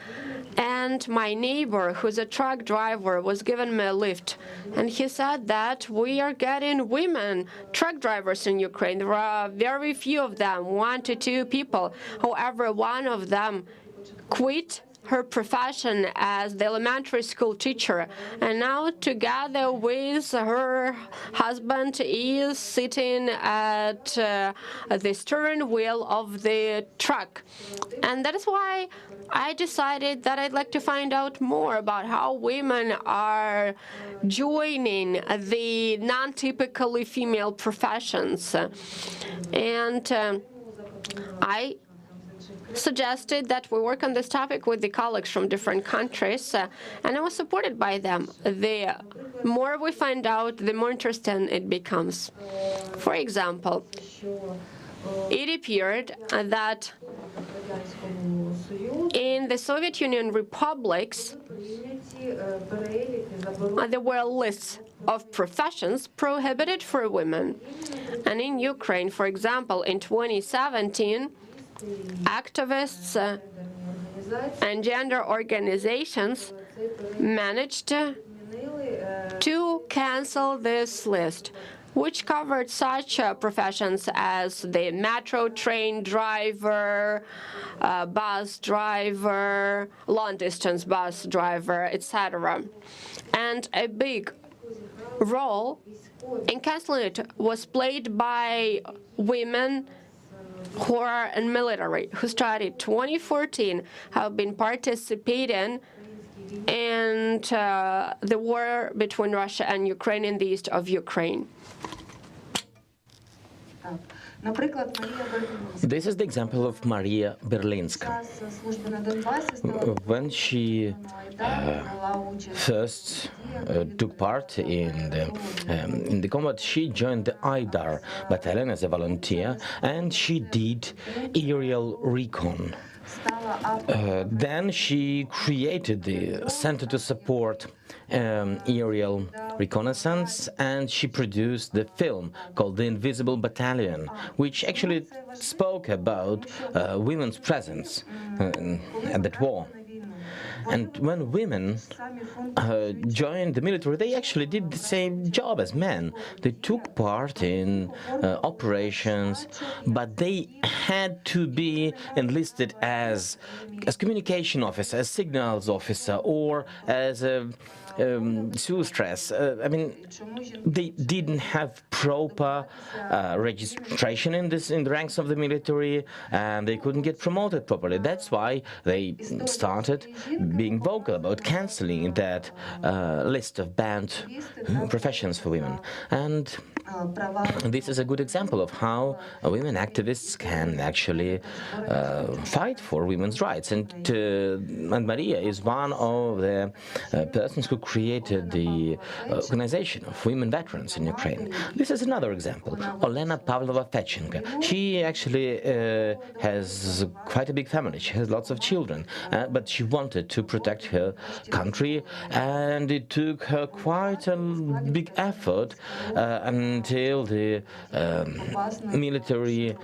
and my neighbor, who's a truck driver, was giving me a lift. And he said that we are getting women truck drivers in Ukraine. There are very few of them, 1 to 2 people. However, one of them quit her profession as the elementary school teacher, and now together with her husband is sitting at the steering wheel of the truck. And that is why I decided that I'd like to find out more about how women are joining the non-typically female professions. And I suggested that we work on this topic with the colleagues from different countries, and I was supported by them. The more we find out, the more interesting it becomes. For example, it appeared that in the Soviet Union republics, there were lists of professions prohibited for women. And in Ukraine, for example, in 2017, activists and gender organizations managed to cancel this list, which covered such professions as the metro train driver, bus driver, long-distance bus driver, etc. And a big role in canceling it was played by women who are in military, who started 2014, have been participating in the war between Russia and Ukraine in the east of Ukraine. This is the example of Maria Berlinska. When she first took part in the combat, she joined the IDAR battalion as a volunteer, and she did aerial recon. Then she created the Center to Support Aerial Reconnaissance, and she produced the film called The Invisible Battalion, which actually spoke about women's presence at that war. And when women joined the military, they actually did the same job as men. They took part in operations, but they had to be enlisted as communication officer, as signals officer, or as a Misuse. I mean, they didn't have proper registration in the ranks of the military, and they couldn't get promoted properly. That's why they started being vocal about canceling that list of banned professions for women. And this is a good example of how women activists can actually fight for women's rights. And Maria is one of the persons who created the organization of women veterans in Ukraine. This is another example. Olena Pavlova-Fechenko. She actually has quite a big family. She has lots of children, but she wanted to protect her country, and it took her quite a big effort until the military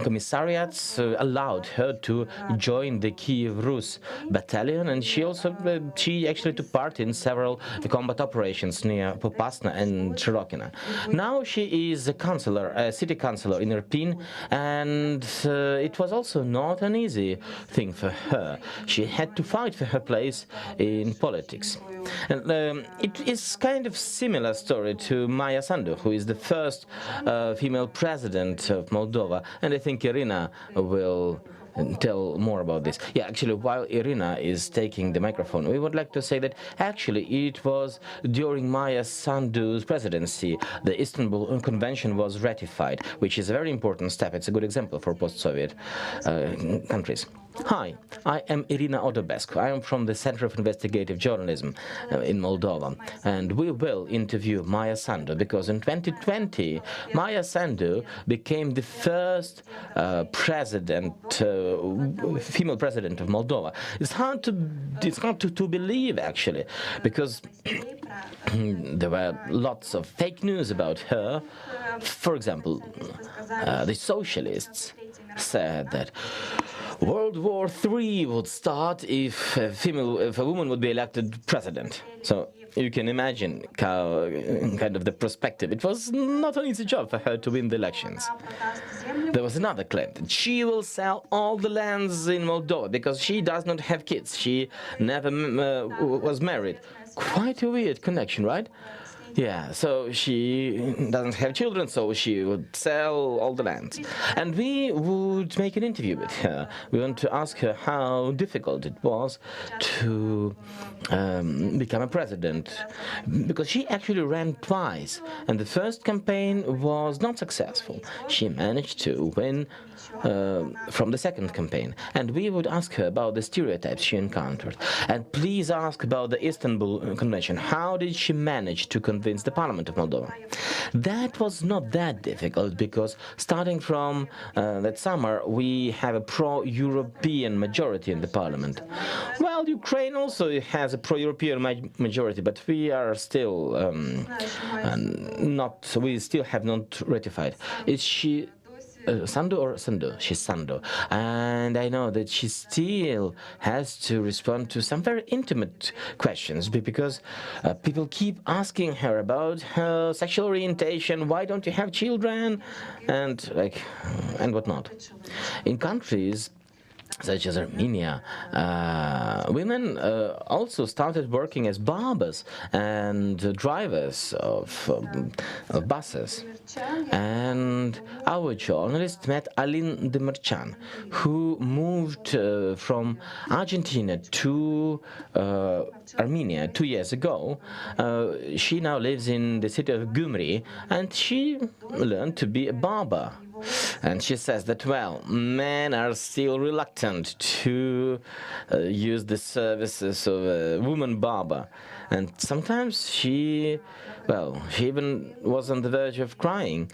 commissariats allowed her to join the Kiev Rus battalion, and she actually took part in several combat operations near Popasna and Shirokina. Now she is a city councillor in Irpin, and it was also not an easy thing for her. She had to fight for her place in politics. And it is kind of similar story to Maya Sandu, who is the first female president of Moldova, and I think Irina will tell more about this. Yeah, actually, while Irina is taking the microphone, we would like to say that actually it was during Maya Sandu's presidency the Istanbul Convention was ratified, which is a very important step. It's a good example for post-Soviet countries. Hi, I am Irina Odobescu. I am from the Center of Investigative Journalism in Moldova, and we will interview Maya Sandu because in 2020 Maya Sandu became the first female president of Moldova. It's hard to believe actually, because there were lots of fake news about her. For example, the socialists said that World War III would start if a woman would be elected president. So you can imagine kind of the perspective. It was not an easy job for her to win the elections. There was another claim that she will sell all the lands in Moldova because she does not have kids. She never was married. Quite a weird connection, right? Yeah, so she doesn't have children, so she would sell all the land. And we would make an interview with her. We want to ask her how difficult it was to become a president, because she actually ran twice, and the first campaign was not successful. She managed to win from the second campaign, and we would ask her about the stereotypes she encountered. And please ask about the Istanbul Convention. How did she manage to convince the Parliament of Moldova? That was not that difficult, because starting from that summer we have a pro-European majority in the Parliament. Well, Ukraine also has a pro-European majority, but we are still we still have not ratified. Is she Sandu or Sandu? She's Sandu. And I know that she still has to respond to some very intimate questions, because people keep asking her about her sexual orientation, why don't you have children, and whatnot. In countries such as Armenia, women also started working as barbers and drivers of buses. And our journalist met Alin Demircan, who moved from Argentina to Armenia 2 years ago. She now lives in the city of Gyumri, and she learned to be a barber. And she says that, well, men are still reluctant to use the services of a woman barber. And sometimes she even was on the verge of crying.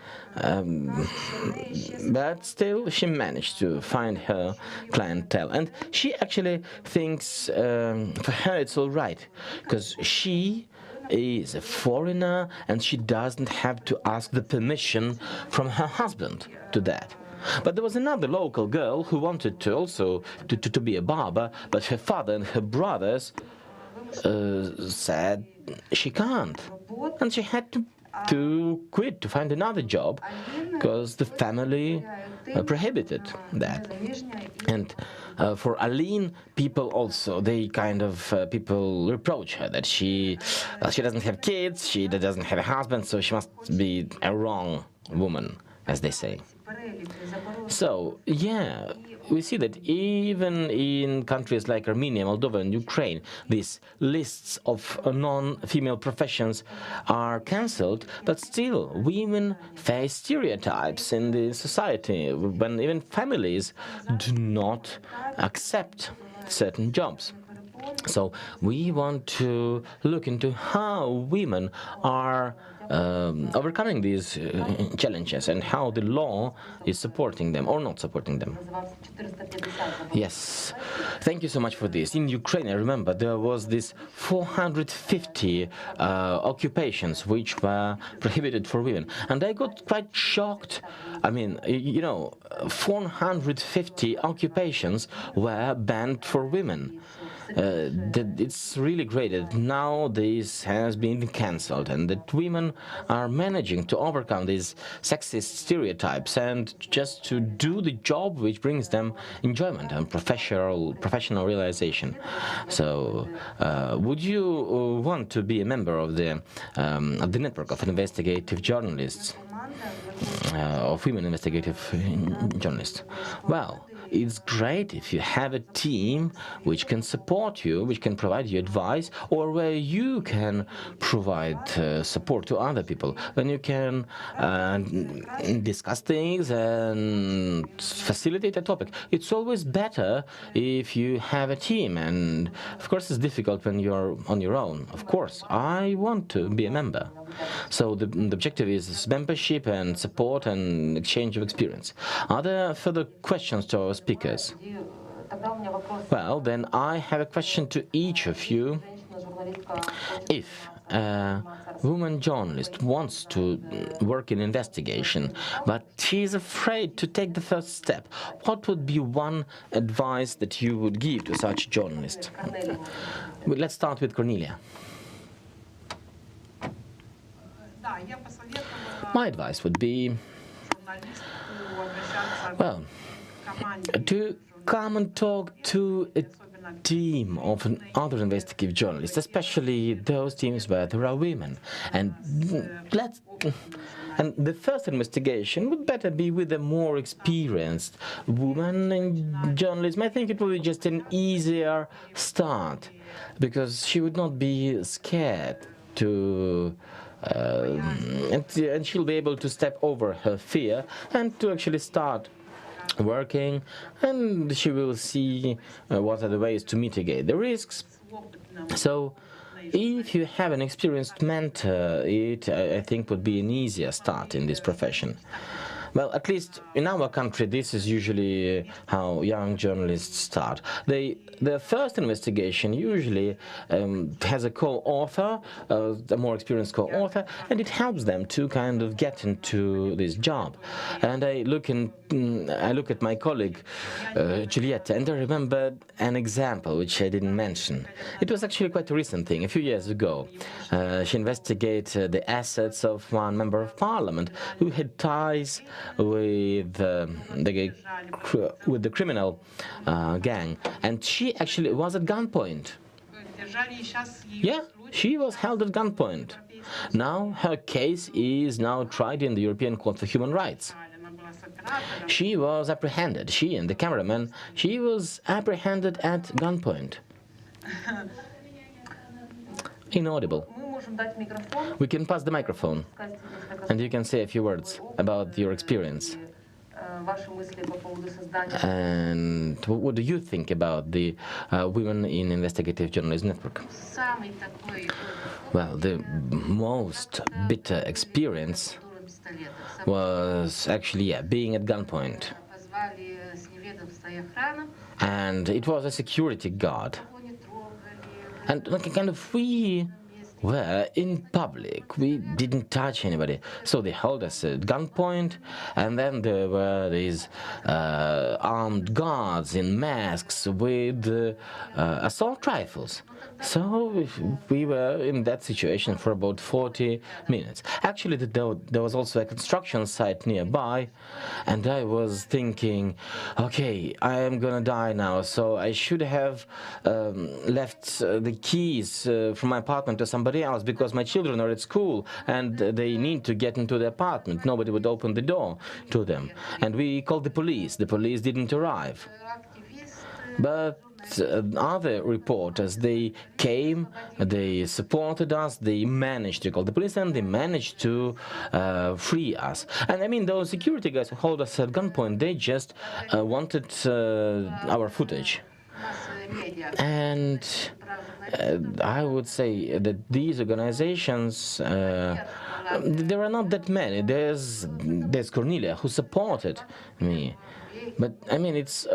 But still, she managed to find her clientele. And she actually thinks for her it's all right, because she is a foreigner and she doesn't have to ask the permission from her husband to that. But there was another local girl who wanted to also to be a barber, but her father and her brothers said she can't, and she had to quit to find another job because the family prohibited that. And for Aline, people reproach her that she doesn't have kids, she doesn't have a husband, so she must be a wrong woman, as they say. So, yeah, we see that even in countries like Armenia, Moldova, and Ukraine, these lists of non-female professions are cancelled, but still women face stereotypes in the society when even families do not accept certain jobs. So we want to look into how women are overcoming these challenges and how the law is supporting them or not supporting them. Yes, thank you so much for this. In Ukraine, I remember there was this 450 occupations which were prohibited for women, and I got quite shocked. I mean, 450 occupations were banned for women. It's really great that now this has been cancelled and that women are managing to overcome these sexist stereotypes and just to do the job which brings them enjoyment and professional realization. So, would you want to be a member of the network of investigative journalists, of women investigative journalists? Well, it's great if you have a team which can support you, which can provide you advice, or where you can provide support to other people. Then you can discuss things and facilitate a topic. It's always better if you have a team, and of course it's difficult when you're on your own. Of course, I want to be a member. So the objective is membership and support and exchange of experience. Are there further questions to our speakers? Well, then I have a question to each of you. If a woman journalist wants to work in investigation, but she is afraid to take the first step, what would be one advice that you would give to such a journalist? Well, let's start with Cornelia. My advice would be, well, to come and talk to a team of other investigative journalists, especially those teams where there are women. And the first investigation would better be with a more experienced woman in journalism. I think it will be just an easier start, because she would not be scared to and she'll be able to step over her fear and to actually start working, and she will see what are the ways to mitigate the risks. So if you have an experienced mentor, it, I think, would be an easier start in this profession. Well, at least in our country, this is usually how young journalists start. Their first investigation usually has a co-author, a more experienced co-author, and it helps them to kind of get into this job. And I look at my colleague Julieta, and I remember an example which I didn't mention. It was actually quite a recent thing. A few years ago, she investigated the assets of one member of parliament who had ties with the criminal gang, and she actually was at gunpoint. Yeah, she was held at gunpoint. Now her case is now tried in the European Court for Human Rights. She was apprehended, she and the cameraman, she was apprehended at gunpoint. Inaudible. We can pass the microphone, and you can say a few words about your experience. And what do you think about the Women in Investigative Journalism Network? Well, the most bitter experience was actually, being at gunpoint. And it was a security guard. And we were in public, we didn't touch anybody. So they held us at gunpoint, and then there were these armed guards in masks with assault rifles. So we were in that situation for about 40 minutes. Actually, there was also a construction site nearby, and I was thinking, okay, I am gonna die now, so I should have left the keys from my apartment to somebody somebody else because my children are at school and they need to get into the apartment. Nobody would open the door to them. And we called the police. The police didn't arrive. But other reporters, they came, they supported us, they managed to call the police, and they managed to free us. And I mean, those security guys who hold us at gunpoint, they just wanted our footage. And I would say that these organizations, there are not that many. There's Cornelia, who supported me. But, I mean, it's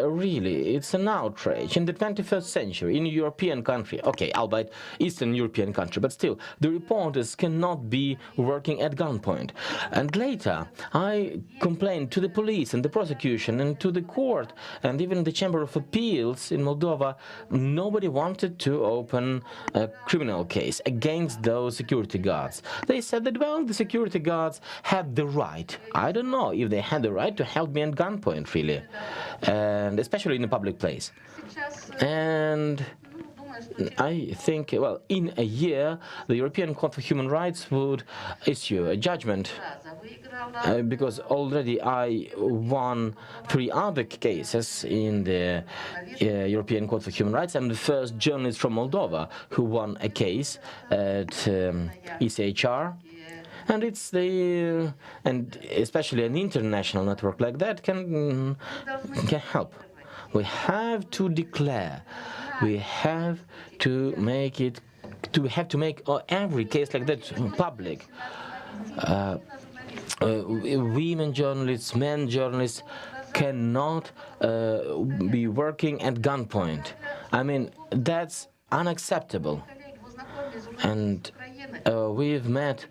an outrage. In the 21st century, in a European country, okay, albeit Eastern European country, but still, the reporters cannot be working at gunpoint. And later, I complained to the police and the prosecution and to the court and even the Chamber of Appeals in Moldova. Nobody wanted to open a criminal case against those security guards. They said that, well, the security guards had the right. I don't know if they had the right to hold me at gunpoint, really. And especially in a public place. And I think, well, in a year, the European Court for Human Rights would issue a judgment because already I won 3 other cases in the European Court for Human Rights. I'm the first journalist from Moldova who won a case at ECHR. And it's and especially an international network like that can help. We have to declare, we have to make every case like that public. Women journalists, men journalists cannot be working at gunpoint. I mean, that's unacceptable. And we've met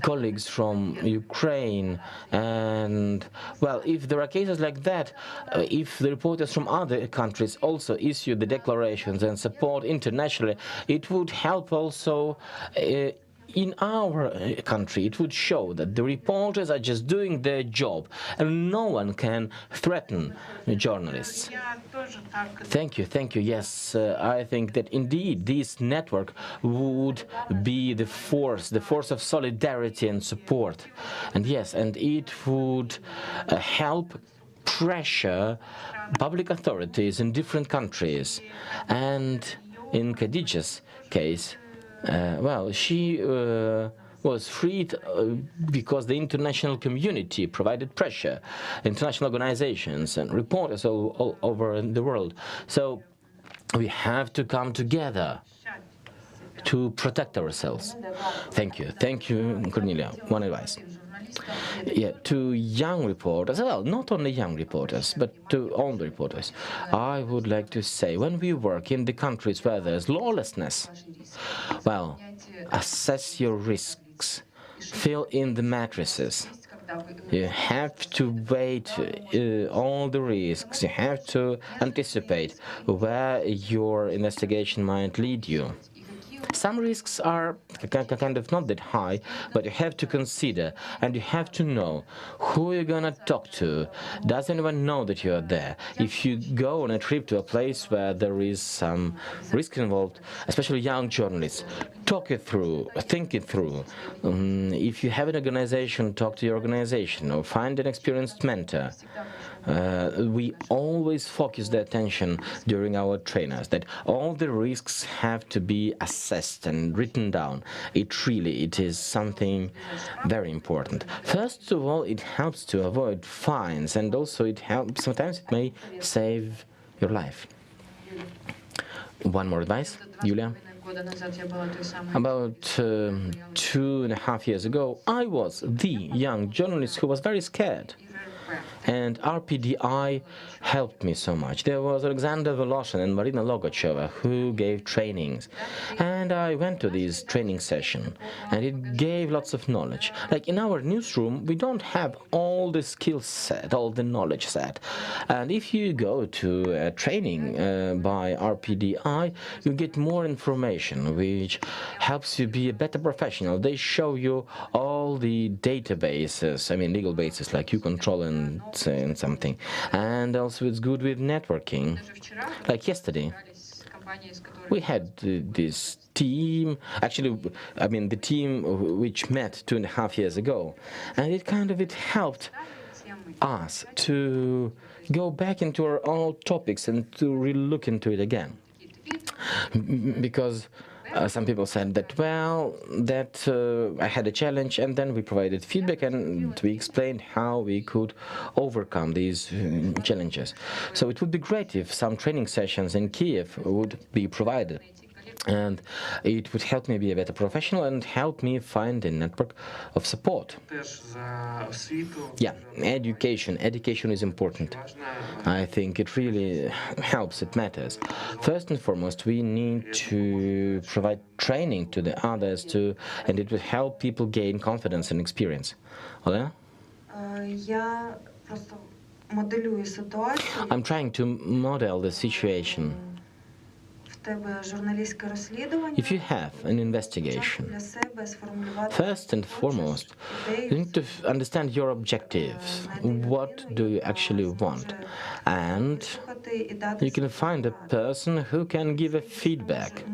colleagues from Ukraine, and, well, if there are cases like that, if the reporters from other countries also issue the declarations and support internationally, it would help also in our country. It would show that the reporters are just doing their job and no one can threaten journalists. Thank you, thank you. Yes, I think that indeed this network would be the force of solidarity and support. And yes, and it would help pressure public authorities in different countries. And in Khadija's case, well, she was freed because the international community provided pressure, international organizations and reporters all over the world. So we have to come together to protect ourselves. Thank you, Cornelia. One advice. Yeah, to young reporters, well, not only young reporters, but to all the reporters, I would like to say, when we work in the countries where there's lawlessness, well, assess your risks, fill in the matrices. You have to weigh all the risks, you have to anticipate where your investigation might lead you. Some risks are kind of not that high, but you have to consider, and you have to know who you're gonna talk to. Does anyone know that you are there? If you go on a trip to a place where there is some risk involved, especially young journalists, talk it through, think it through. If you have an organization, talk to your organization or find an experienced mentor. We always focus the attention during our trainers that all the risks have to be assessed and written down. It is something very important. First of all, it helps to avoid fines, and also it helps, sometimes it may save your life. One more advice, Julia? About 2.5 years ago, I was the young journalist who was very scared. And RPDI helped me so much. There was Alexander Voloshin and Marina Logacheva who gave trainings. And I went to this training session, and it gave lots of knowledge. Like in our newsroom, we don't have all the skill set, all the knowledge set. And if you go to a training by RPDI, you get more information, which helps you be a better professional. They show you all the databases, I mean legal bases like U-Control and something. And also it's good with networking. Like yesterday, we had this team, actually, I mean, the team which met 2.5 years ago, and it helped us to go back into our old topics and to really look into it again. Because some people said that, well, that I had a challenge, and then we provided feedback and we explained how we could overcome these challenges. So it would be great if some training sessions in Kiev would be provided. And it would help me be a better professional and help me find a network of support. Yeah, education. Education is important. I think it really helps, it matters. First and foremost, we need to provide training to the others too, and it will help people gain confidence and experience. Olena? I'm trying to model the situation. If you have an investigation, first and foremost, you need to understand your objectives. What do you actually want? And you can find a person who can give a feedback.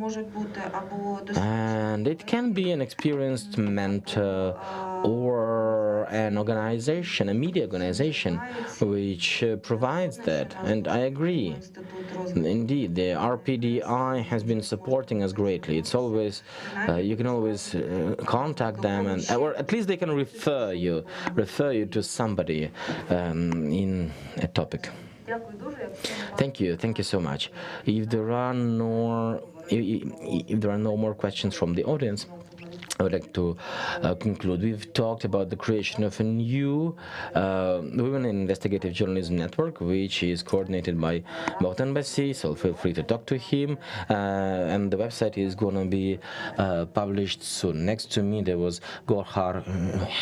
And it can be an experienced mentor or an organization, a media organization, which provides that. And I agree. Indeed, the RPDI has been supporting us greatly. It's always, you can always contact them, or at least they can refer you to somebody in a topic. Thank you so much. If there are no more questions from the audience, I would like to conclude. We've talked about the creation of a new Women in Investigative Journalism network, which is coordinated by Bogdan Basi, so feel free to talk to him. And the website is going to be published soon. Next to me, there was Gorhar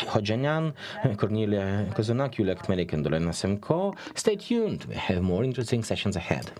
Hodjanyan, Cornelia Kozunak, Yulia Kmelik, and Dolena Semko. Stay tuned. We have more interesting sessions ahead.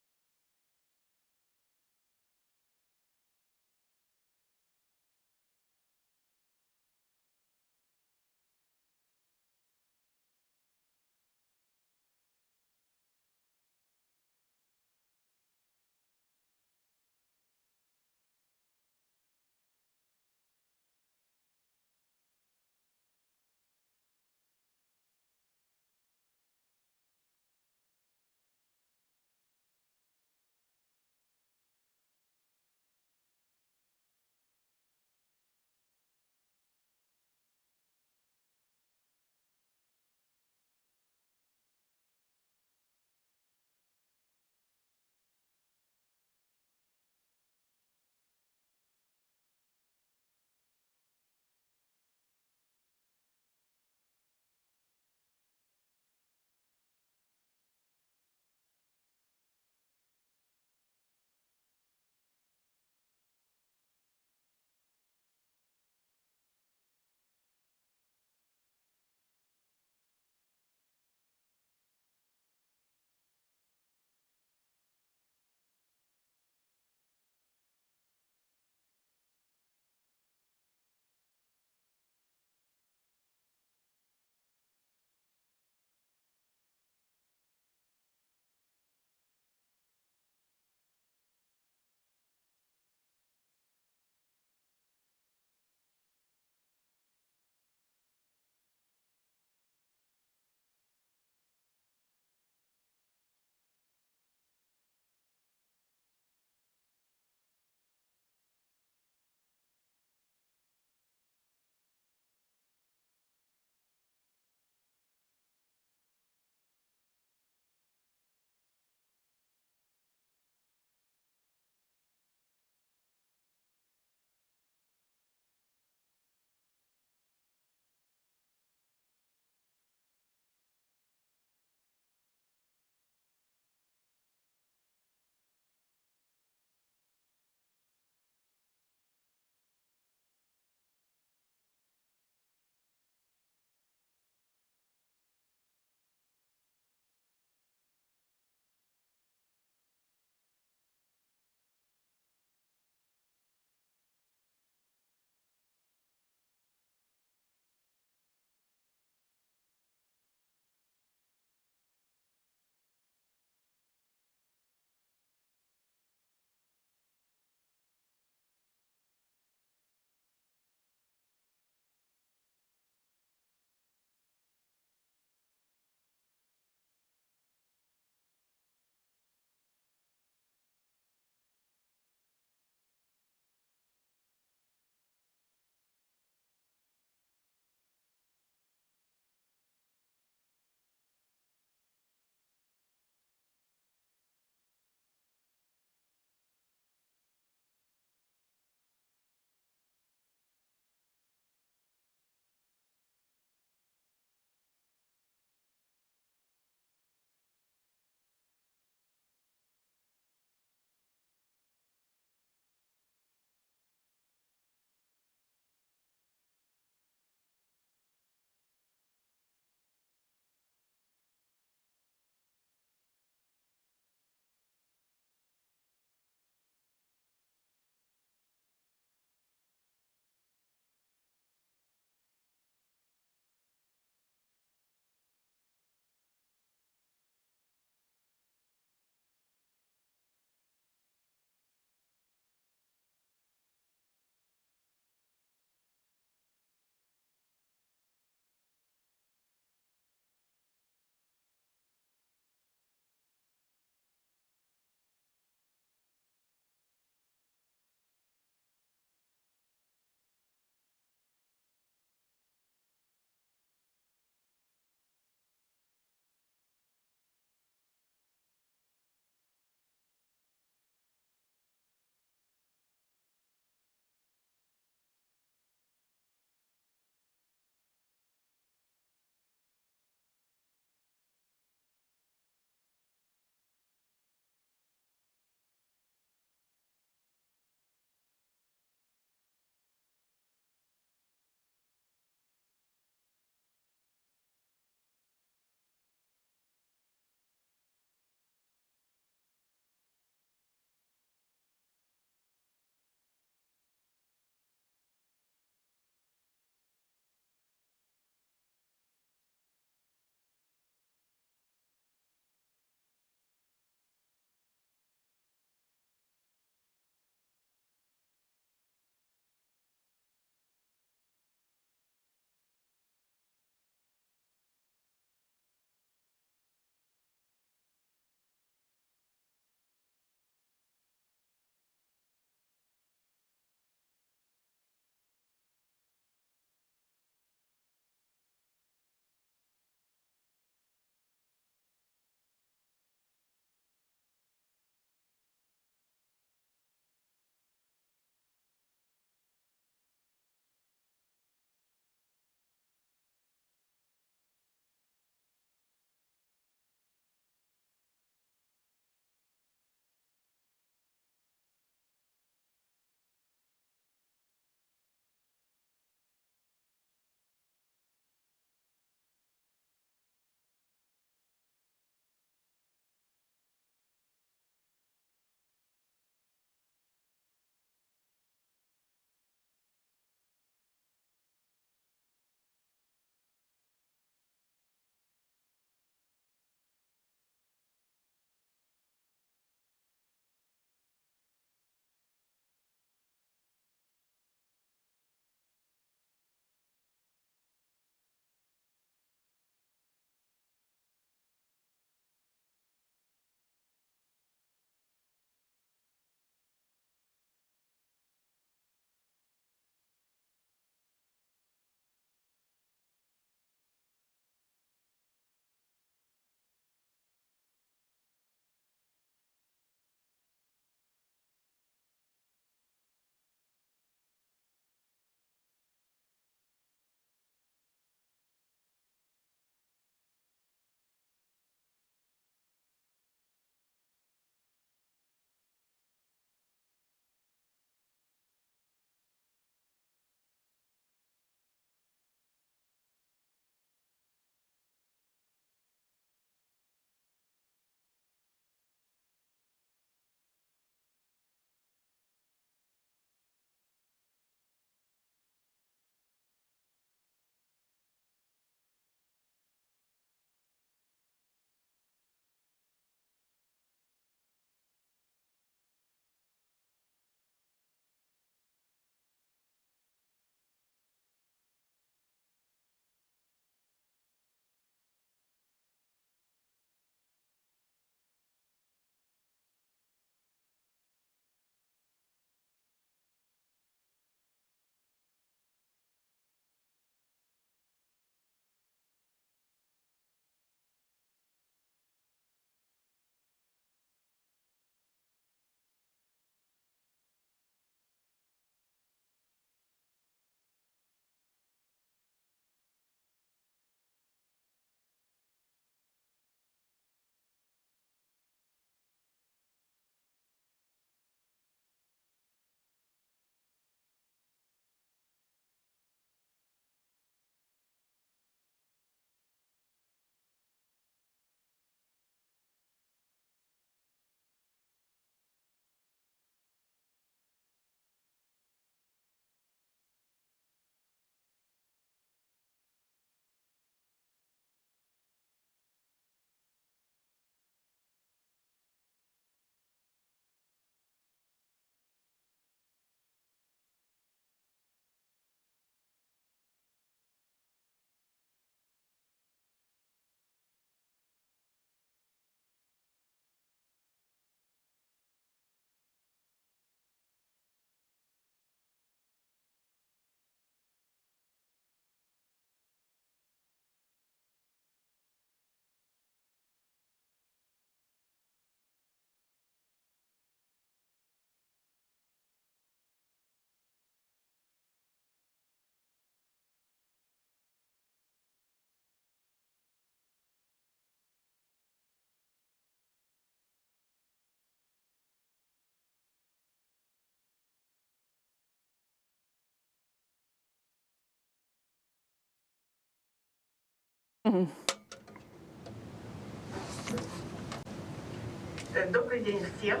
Добрый день всем.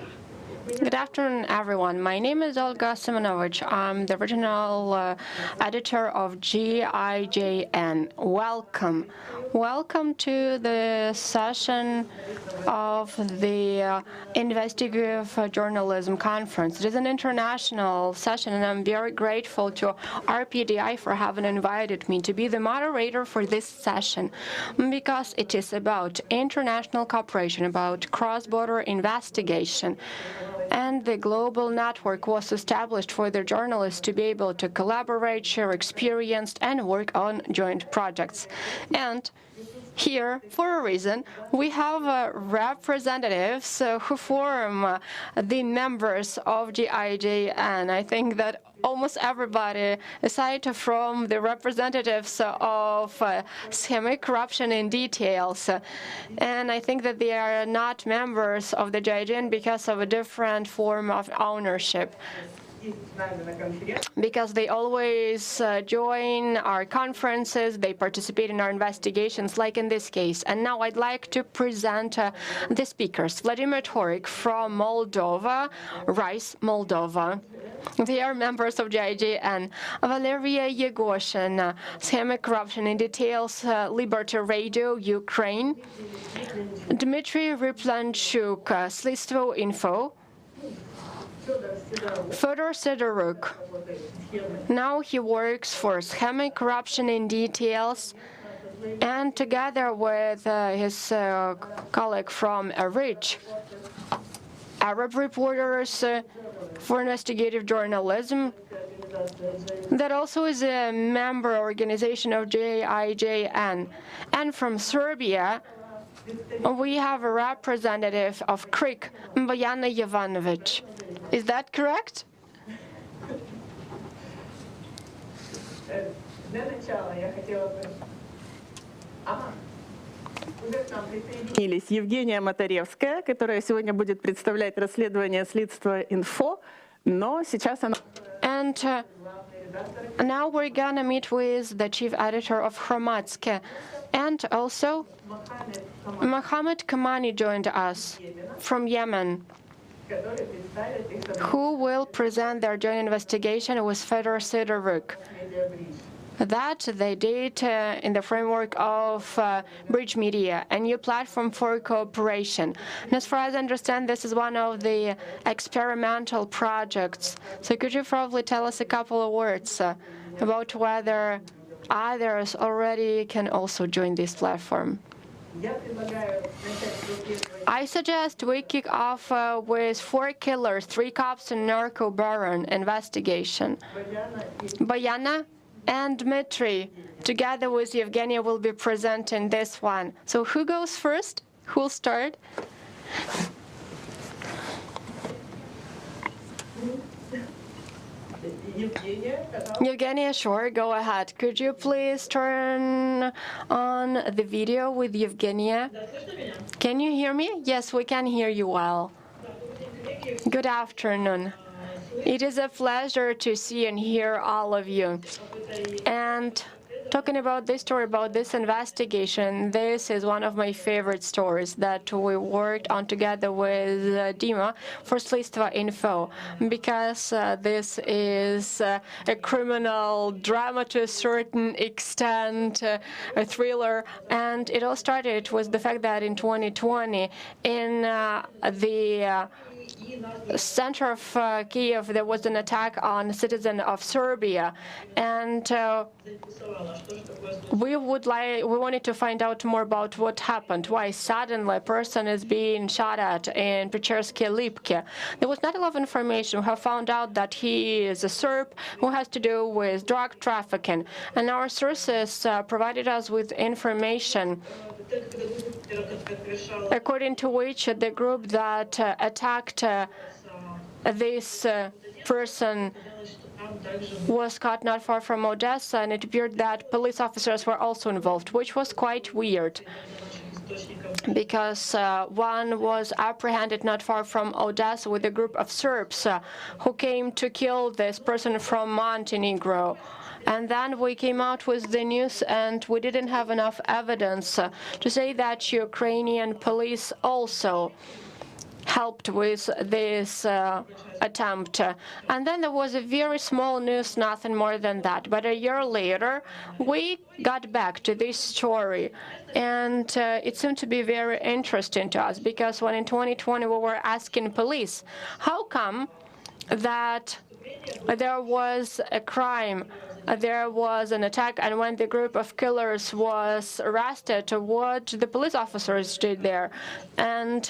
Good afternoon, everyone. My name is Olga Simonovich. I'm the regional editor of WIJN. Welcome. Welcome to the session of the Investigative Journalism Conference. It is an international session, and I'm very grateful to RPDI for having invited me to be the moderator for this session, because it is about international cooperation, about cross-border investigation. And the global network was established for the journalists to be able to collaborate, share experience, and work on joint projects. And here, for a reason, we have representatives who form the members of the WIJN. I think that almost everybody, aside from the representatives of schematic corruption in details, and I think that they are not members of the WIJN because of a different form of ownership, because they always join our conferences, they participate in our investigations, like in this case. And now I'd like to present the speakers. Vladimir Torik from Moldova, Rice, Moldova. They are members of WIJN. Valeria Yegoshin, Schematic Corruption in Details, Liberty Radio, Ukraine. Dmitry Ryplanchuk, Slistvo Info. Fyodor Sidoruk. Now he works for Schematic Corruption in Details, and together with his colleague from RICH, Arab Reporters for Investigative Journalism, that also is a member organization of WIJN. And from Serbia, we have a representative of CRIC, Bojana Jovanovic. Is that correct? Евгения Моторевская, которая сегодня будет представлять расследование Следство Инфо, но сейчас она... And now we're gonna meet with the chief editor of Hromadske. And also, Mohammed Kamani joined us from Yemen, who will present their joint investigation with Fyodor Sidoruk. That they did in the framework of Bridge Media, a new platform for cooperation. And as far as I understand, this is one of the experimental projects. So could you probably tell us a couple of words about whether others already can also join this platform? I suggest we kick off with 4 killers, 3 cops, and narco baron investigation. Bojana and Dmitry, together with Evgenia, will be presenting this one. So who goes first? Who'll start? Evgenia, sure, go ahead. Could you please turn on the video with Evgenia? Can you hear me? Yes, we can hear you well. Good afternoon. It is a pleasure to see and hear all of you. And talking about this story, about this investigation, this is one of my favorite stories that we worked on together with Dima for Slistvo Info, because this is a criminal drama to a certain extent, a thriller, and it all started with the fact that in 2020, in the center of Kiev, there was an attack on a citizen of Serbia, and we wanted to find out more about what happened, why suddenly a person is being shot at in Pechersky Lipki. There was not a lot of information. We have found out that he is a Serb who has to do with drug trafficking, and our sources provided us with information according to which the group that attacked this person was caught not far from Odessa, and it appeared that police officers were also involved, which was quite weird. because one was apprehended not far from Odessa with a group of Serbs who came to kill this person from Montenegro. And then we came out with the news, and we didn't have enough evidence to say that Ukrainian police also helped with this attempt. And then there was a very small news, nothing more than that. But a year later, we got back to this story, and it seemed to be very interesting to us, because when in 2020 we were asking police, how come that there was a crime, there was an attack, and when the group of killers was arrested, what the police officers did there? And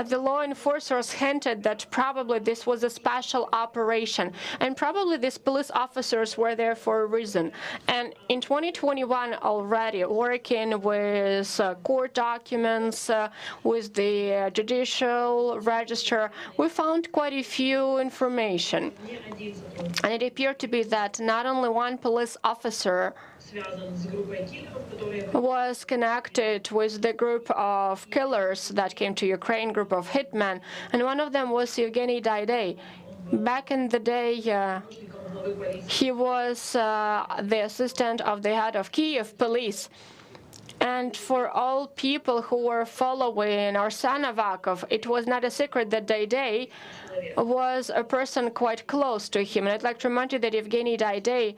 the law enforcers hinted that probably this was a special operation, and probably these police officers were there for a reason. And in 2021 already, working with court documents, with the judicial register, we found quite a few information. And it appeared to be that not only one police officer was connected with the group of killers that came to Ukraine, group of hitmen, and one of them was Evgeny Daidai. Back in the day, he was the assistant of the head of Kyiv police. And for all people who were following Arsen Avakov, it was not a secret that Daidai was a person quite close to him. And I'd like to remind you that Evgeny Daidai,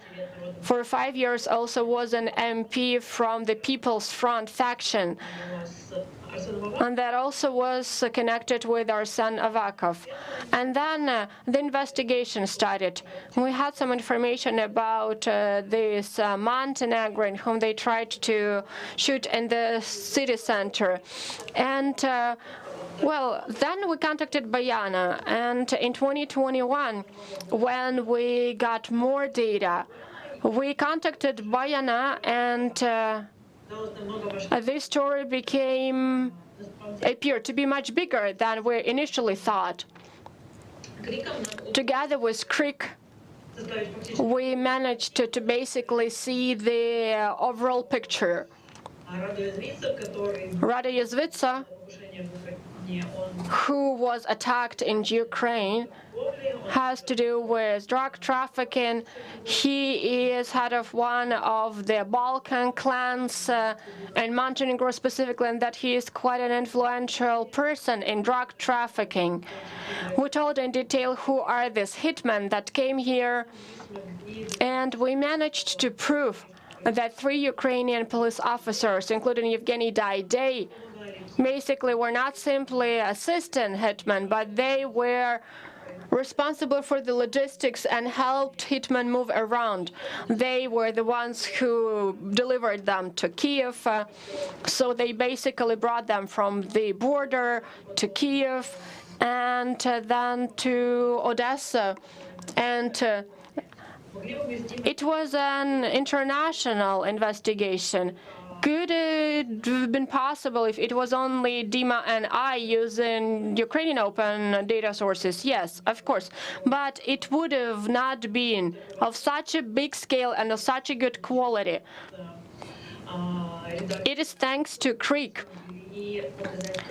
for 5 years, also was an MP from the People's Front faction, and that also was connected with Arsen Avakov. And then the investigation started. We had some information about this Montenegrin whom they tried to shoot in the city center. And well, then we contacted Bojana, and in 2021, when we got more data, we contacted Bojana, and this story appeared to be much bigger than we initially thought. Together with Krik, we managed to basically see the overall picture. Rada Yazvitsa, who was attacked in Ukraine, has to do with drug trafficking. He is head of one of the Balkan clans in Montenegro specifically, and that he is quite an influential person in drug trafficking. We told in detail who are these hitmen that came here, and we managed to prove that 3 Ukrainian police officers, including Evgeny Daidai, basically were not simply assistant hitmen, but they were responsible for the logistics and helped hitmen move around. They were the ones who delivered them to Kyiv, so they basically brought them from the border to Kyiv and then to Odessa. And it was an international investigation. Could it have been possible if it was only Dima and I using Ukrainian open data sources? Yes, of course. But it would have not been of such a big scale and of such a good quality. It is thanks to Krik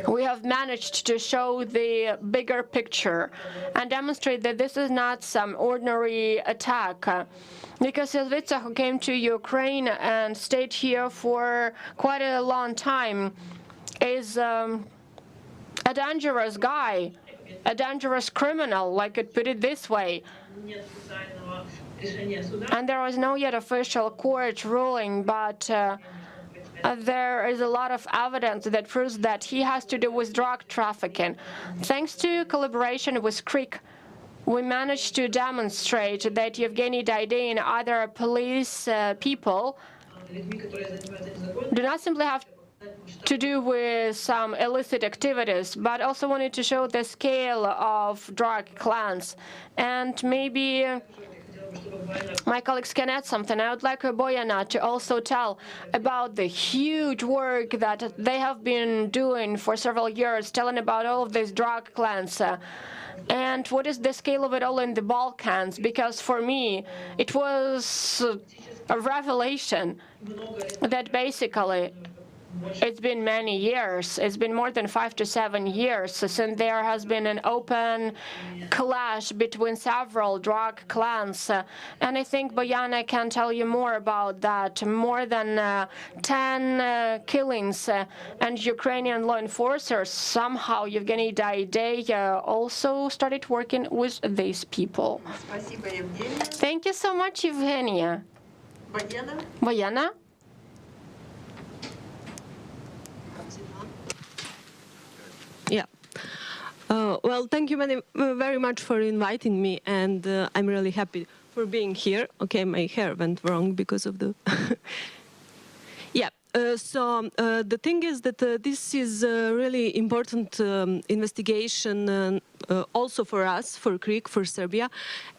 we have managed to show the bigger picture and demonstrate that this is not some ordinary attack. Because Yazvitsa, who came to Ukraine and stayed here for quite a long time, is a dangerous guy, a dangerous criminal, I could put it this way. And there is no yet official court ruling, but there is a lot of evidence that proves that he has to do with drug trafficking. Thanks to collaboration with Krik, we managed to demonstrate that Evgeny Daidai and other police people do not simply have to do with some illicit activities, but also wanted to show the scale of drug clans and maybe my colleagues can add something, I would like WIJN to also tell about the huge work that they have been doing for several years, telling about all of these drug clans. And what is the scale of it all in the Balkans? Because for me, it was a revelation that basically it's been many years. It's been more than 5 to 7 years since there has been an open clash between several drug clans. And I think WIJN can tell you more about that. More than 10 killings. And Ukrainian law enforcers, somehow, Yevgeny Daidai also started working with these people. Thank you so much, Evgenia. WIJN? Yeah. Well, thank you very much for inviting me, and I'm really happy for being here. Okay, my hair went wrong because of the... Yeah. So the thing is that this is a really important investigation also for us, for Greek, for Serbia.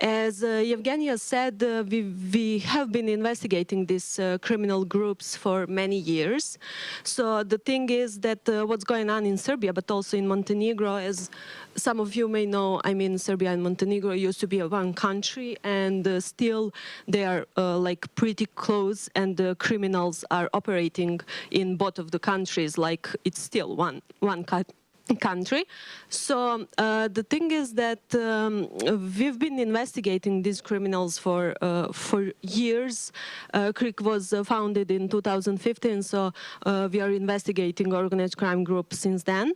As Yevgenia said, we have been investigating these criminal groups for many years. So the thing is that what's going on in Serbia, but also in Montenegro, as some of you may know, I mean, Serbia and Montenegro used to be one country, and still they are like pretty close, and the criminals are operating in both of the countries, like it's still one country. So the thing is that we've been investigating these criminals for years. CRIC was founded in 2015, so we are investigating organized crime groups since then.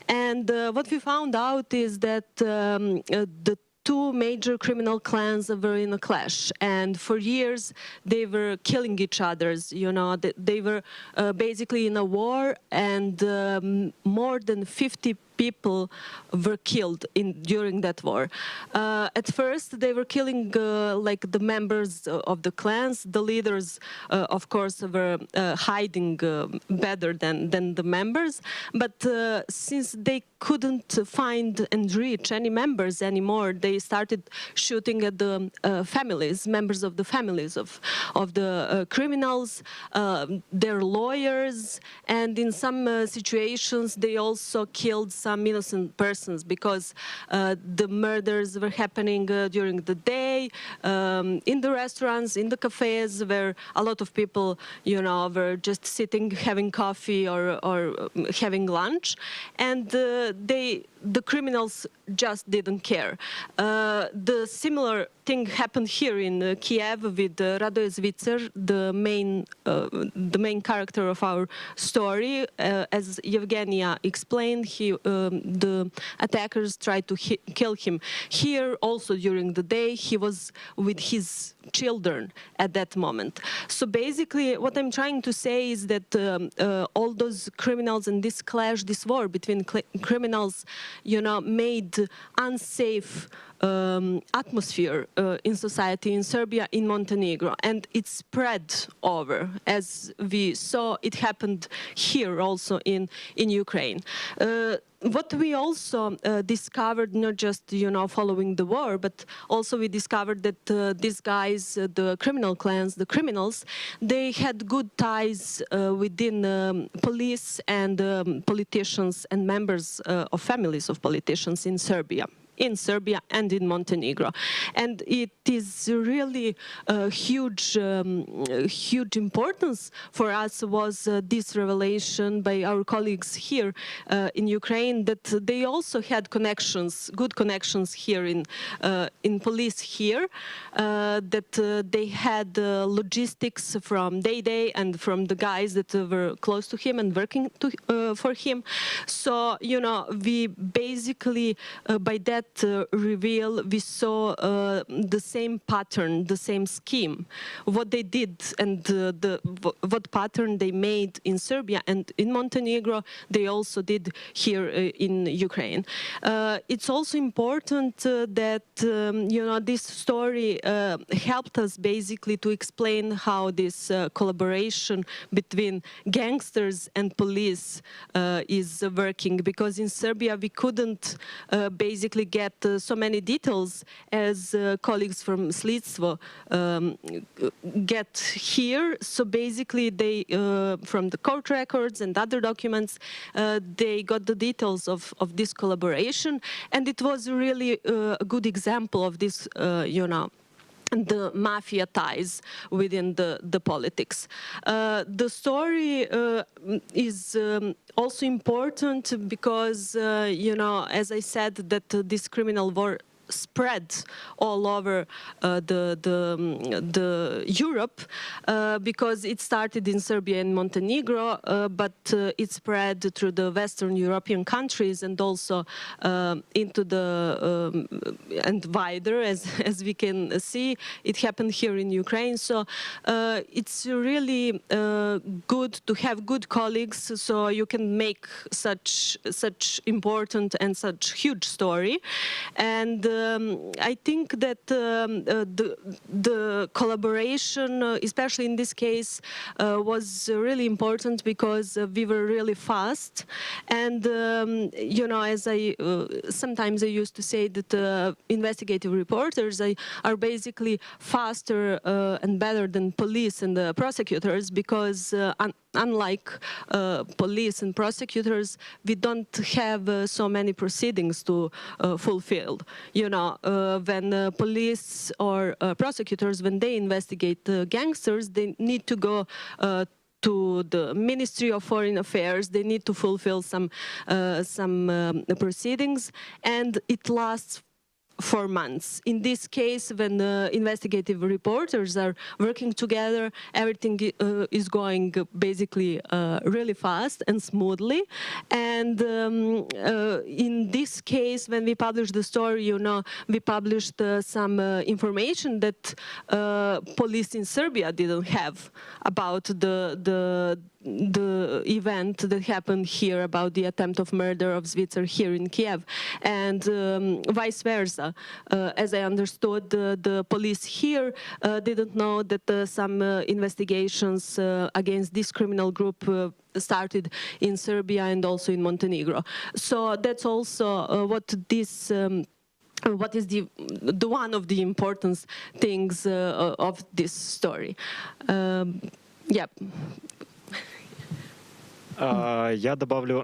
And what we found out is that the two major criminal clans were in a clash, and for years they were killing each other. You know, they were basically in a war, and more than 50 people were killed during that war. At first, they were killing like the members of the clans. The leaders, of course, were hiding better than the members. But since they couldn't find and reach any members anymore, they started shooting at the families, members of the families of the criminals, their lawyers, and in some situations they also killed some innocent persons, because the murders were happening during the day, in the restaurants, in the cafes, where a lot of people, you know, were just sitting, having coffee or having lunch, and the criminals just didn't care. The similar thing happened here in Kiev with Radoje Zvicer, the main character of our story. As Yevgenia explained, the attackers tried to kill him. Here, also during the day, he was with his children at that moment. So basically, what I'm trying to say is that all those criminals and this clash, this war between criminals, you know, made unsafe atmosphere in society in Serbia, in Montenegro, and it spread over. As we saw, it happened here also in Ukraine. What we also discovered, not just, you know, following the war, but also we discovered that these guys, the criminal clans, the criminals, they had good ties within police and politicians and members of families of politicians in Serbia and in Montenegro. And it is really a huge importance for us was this revelation by our colleagues here in Ukraine, that they also had connections, good connections here in police here, that they had logistics from Daidai and from the guys that were close to him and working for him. So, you know, we basically, by that reveal, we saw the same pattern, the same scheme, what they did, and what pattern they made in Serbia and in Montenegro, they also did here in Ukraine. It's also important that, you know, this story helped us basically to explain how this collaboration between gangsters and police is working, because in Serbia we couldn't basically get so many details as colleagues from Slidstvo get here. So basically, they from the court records and other documents, they got the details of this collaboration, and it was really a good example of this, the mafia ties within the politics. The story is also important because, as I said, that this criminal war spread all over the Europe because it started in Serbia and Montenegro, but it spread through the Western European countries and also into the and wider, as we can see. It happened here in Ukraine. So it's really good to have good colleagues, so you can make such important and such huge story. And I think that the collaboration, especially in this case, was really important because we were really fast. And, as sometimes I used to say that investigative reporters are basically faster and better than police and the prosecutors because unlike police and prosecutors, we don't have so many proceedings to fulfill. When police or prosecutors, when they investigate gangsters, they need to go to the Ministry of Foreign Affairs. They need to fulfill some proceedings, and it lasts 4 months. In this case, when investigative reporters are working together, everything is going basically really fast and smoothly. And in this case, when we published the story, we published some information that police in Serbia didn't have about the event that happened here, about the attempt of murder of Zvitser here in Kiev, and vice versa. As I understood, the police here didn't know that some investigations against this criminal group started in Serbia and also in Montenegro. So that's also what is the one of the important things of this story. Yeah. Я добавлю.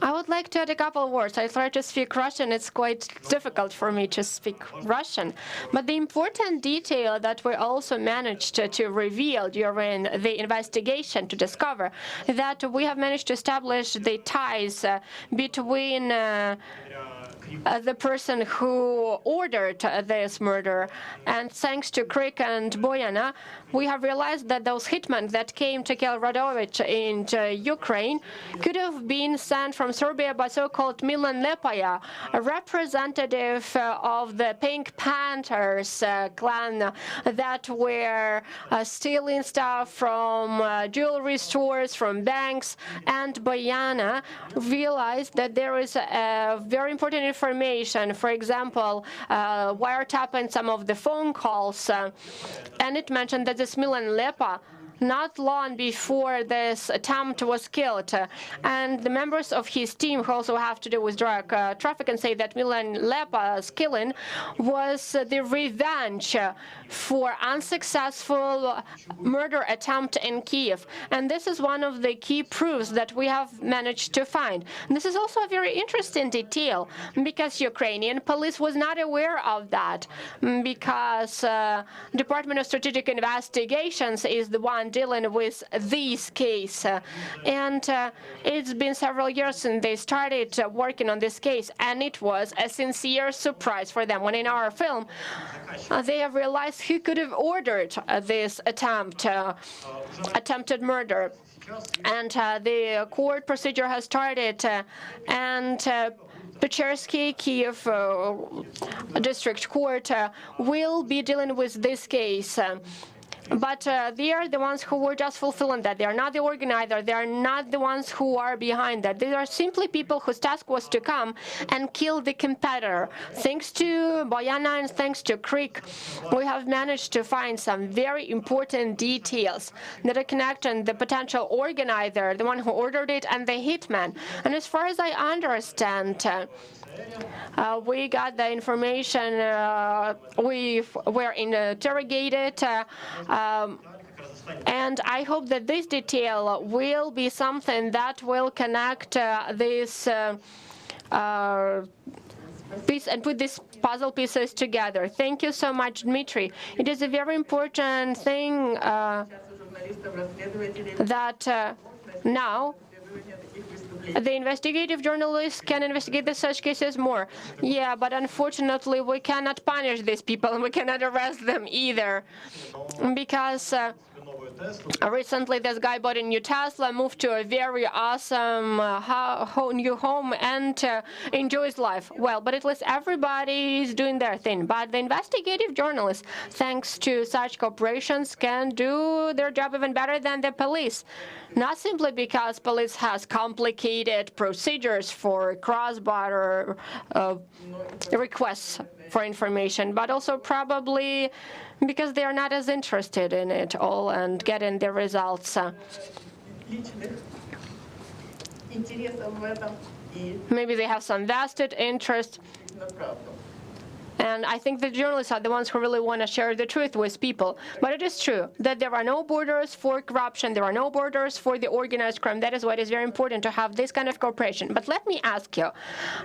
I would like to add a couple of words. I try to speak Russian. It's quite difficult for me to speak Russian. But the important detail that we also managed to reveal during the investigation, to discover, that we have managed to establish the ties between the person who ordered this murder. And thanks to Krik and Boyana, we have realized that those hitmen that came to kill Radovich in Ukraine could have been sent from Serbia by so-called Milan Lepaya, a representative of the Pink Panthers clan that were stealing stuff from jewelry stores, from banks. And Boyana realized that there is a very important information, for example, wiretapping some of the phone calls, and it mentioned that this Milan Lepa, not long before this attempt was killed, and the members of his team who also have to do with drug trafficking say that Milan Lepa's killing was the revenge for unsuccessful murder attempt in Kiev. And this is one of the key proofs that we have managed to find. And this is also a very interesting detail because Ukrainian police was not aware of that, because Department of Strategic Investigations is the one dealing with this case. And it's been several years since they started working on this case, and it was a sincere surprise for them when in our film they have realized who could have ordered this attempted murder. And the court procedure has started, and Pechersky Kiev District Court will be dealing with this case. But they are the ones who were just fulfilling that. They are not the organizer. They are not the ones who are behind that. They are simply people whose task was to come and kill the competitor. Thanks to WIJN and thanks to Creek, we have managed to find some very important details that are connecting the potential organizer, the one who ordered it, and the hitman. And as far as I understand, we got the information, we were interrogated, and I hope that this detail will be something that will connect this piece and put these puzzle pieces together. Thank you so much, Dmitry. It is a very important thing that now the investigative journalists can investigate such cases more. Yeah, but unfortunately, we cannot punish these people, and we cannot arrest them either, because recently this guy bought a new Tesla, moved to a very awesome new home, and enjoys life. Well, but at least everybody is doing their thing. But the investigative journalists, thanks to such corporations, can do their job even better than the police. Not simply because police has complicated procedures for cross-border requests for information, but also probably because they are not as interested in it all and getting the results. Maybe they have some vested interest. And I think the journalists are the ones who really want to share the truth with people. But it is true that there are no borders for corruption. There are no borders for the organized crime. That is why it is very important to have this kind of cooperation. But let me ask you,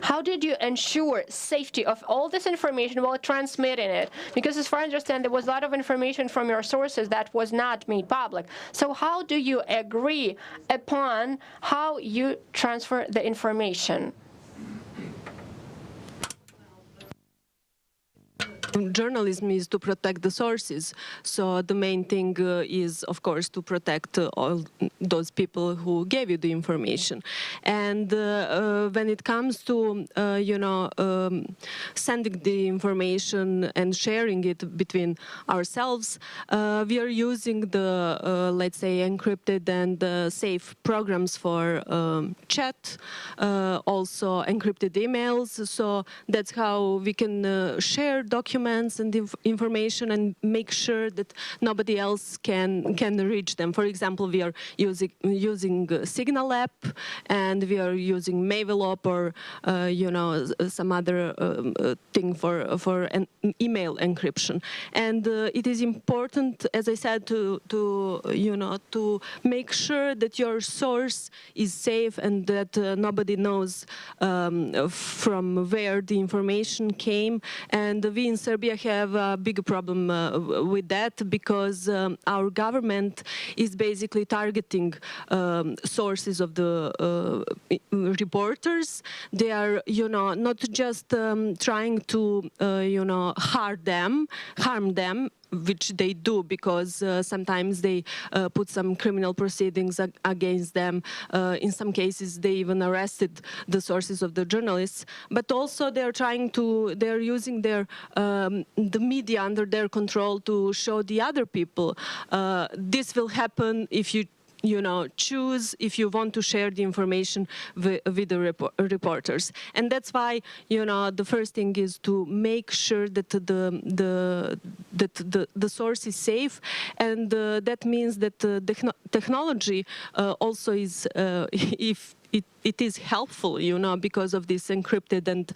how did you ensure safety of all this information while transmitting it? Because as far as I understand, there was a lot of information from your sources that was not made public. So how do you agree upon how you transfer the information? Journalism is to protect the sources, so the main thing is, of course, to protect all those people who gave you the information. And when it comes to, sending the information and sharing it between ourselves, we are using the, let's say, encrypted and safe programs for chat, also encrypted emails. So that's how we can share documents and information and make sure that nobody else can reach them. For example, we are using Signal app, and we are using Mavelop or some other thing for an email encryption. And it is important, as I said, to make sure that your source is safe and that nobody knows from where the information came. And we in Serbia have a big problem with that, because our government is basically targeting sources of the reporters. They are, not just trying to, harm them, which they do, because sometimes they put some criminal proceedings against them. In some cases, they even arrested the sources of the journalists. But also, they're using the media under their control to show the other people. This will happen if you choose if you want to share the information with the reporters. And that's why, the first thing is to make sure that the source is safe, and that means that the technology also is, if it is helpful, because of this encrypted and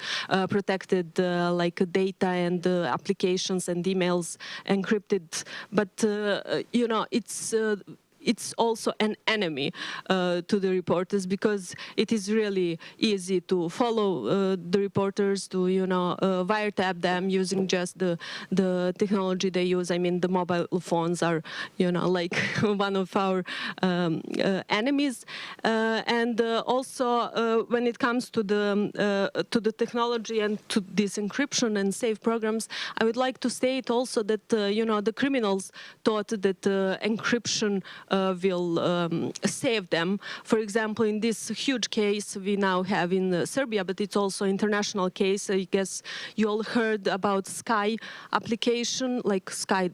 protected data and applications and emails encrypted. But, it's also an enemy to the reporters, because it is really easy to follow the reporters, to wiretap them using just the technology they use. I mean, the mobile phones are like one of our enemies. And also when it comes to the technology and to this encryption and safe programs, I would like to state also that the criminals thought that encryption will save them. For example, in this huge case we now have in Serbia, but it's also international case. I guess you all heard about Sky application, like Sky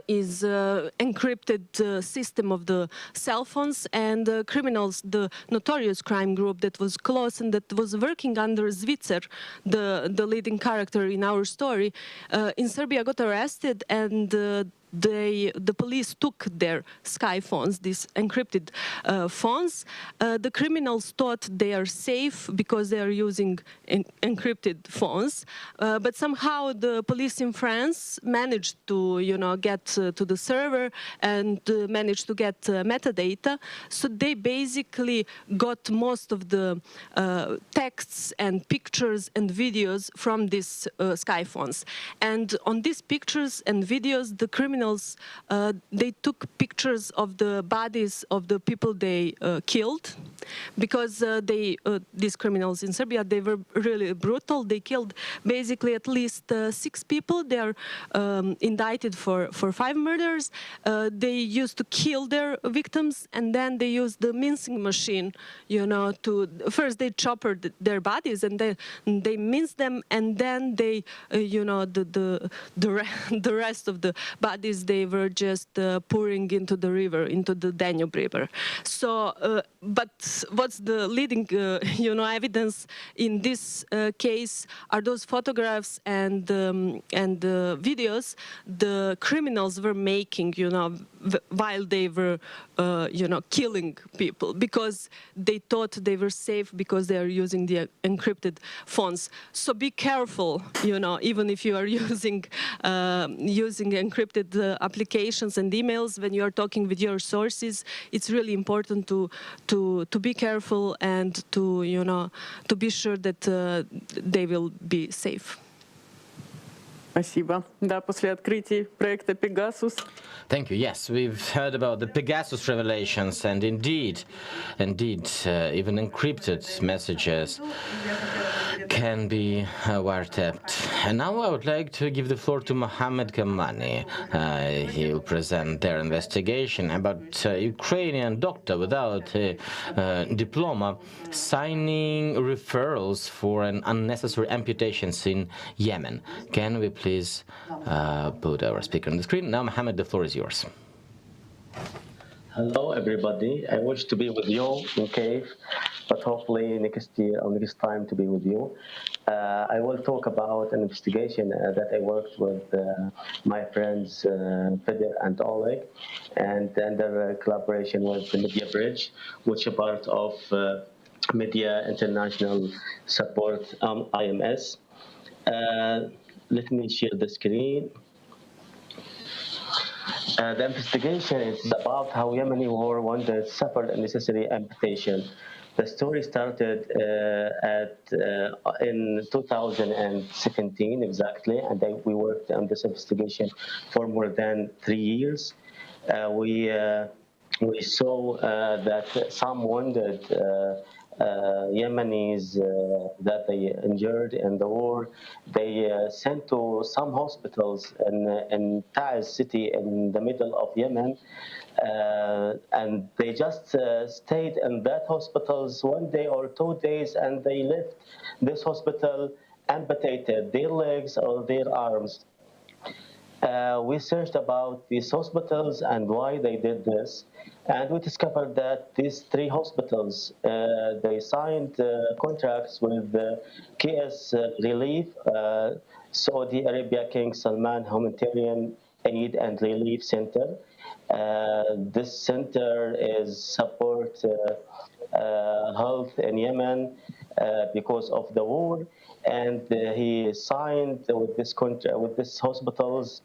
is encrypted system of the cell phones, and criminals, the notorious crime group that was close and that was working under Zvitser, the leading character in our story, in Serbia got arrested, and the police took their Sky phones, these encrypted phones. The criminals thought they are safe because they are using encrypted phones, but somehow the police in France managed to, get to the server and managed to get metadata. So they basically got most of the texts and pictures and videos from these Sky phones. And on these pictures and videos, the criminals they took pictures of the bodies of the people they killed, because these criminals in Serbia, they were really brutal. They killed basically at least 6 people. They are indicted for 5 murders. They used to kill their victims, and then they used the mincing machine, to first they choppered their bodies, and then they minced them, and then they, the rest of the bodies they were just pouring into the river, into the Danube River. So, but what's the leading, evidence in this case are those photographs and videos the criminals were making, while they were, killing people, because they thought they were safe because they are using the encrypted phones. So be careful, even if you are using encrypted applications and emails when you are talking with your sources. It's really important to be careful and to be sure that they will be safe. Спасибо. Да, после открытия проекта Pegasus. Thank you. Yes, we've heard about the Pegasus revelations, and indeed, even encrypted messages can be wiretapped. And now I would like to give the floor to Mohammed Kamani. He will present their investigation about a Ukrainian doctor without a diploma signing referrals for an unnecessary amputations in Yemen. Can we please put our speaker on the screen? Now, Mohammed, the floor is yours. Hello, everybody. I wish to be with you in Kiev, but hopefully next year or next time to be with you. I will talk about an investigation that I worked with my friends Fedor and Oleg, and under collaboration with the Media Bridge, which is part of Media International Support IMS. Let me share the screen. The investigation is about how Yemeni war wounded suffered unnecessary amputation. The story started in 2017 exactly, and we worked on this investigation for more than 3 years. We saw that some wounded Yemenis that they injured in the war, they sent to some hospitals in Taiz city in the middle of Yemen, and they just stayed in that hospitals 1 day or 2 days, and they left this hospital amputated their legs or their arms. We searched about these hospitals and why they did this, and we discovered that these 3 hospitals, they signed contracts with KS Relief, Saudi Arabia King Salman Humanitarian Aid and Relief Center. This center is support health in Yemen because of the war, and he signed with this with these hospitals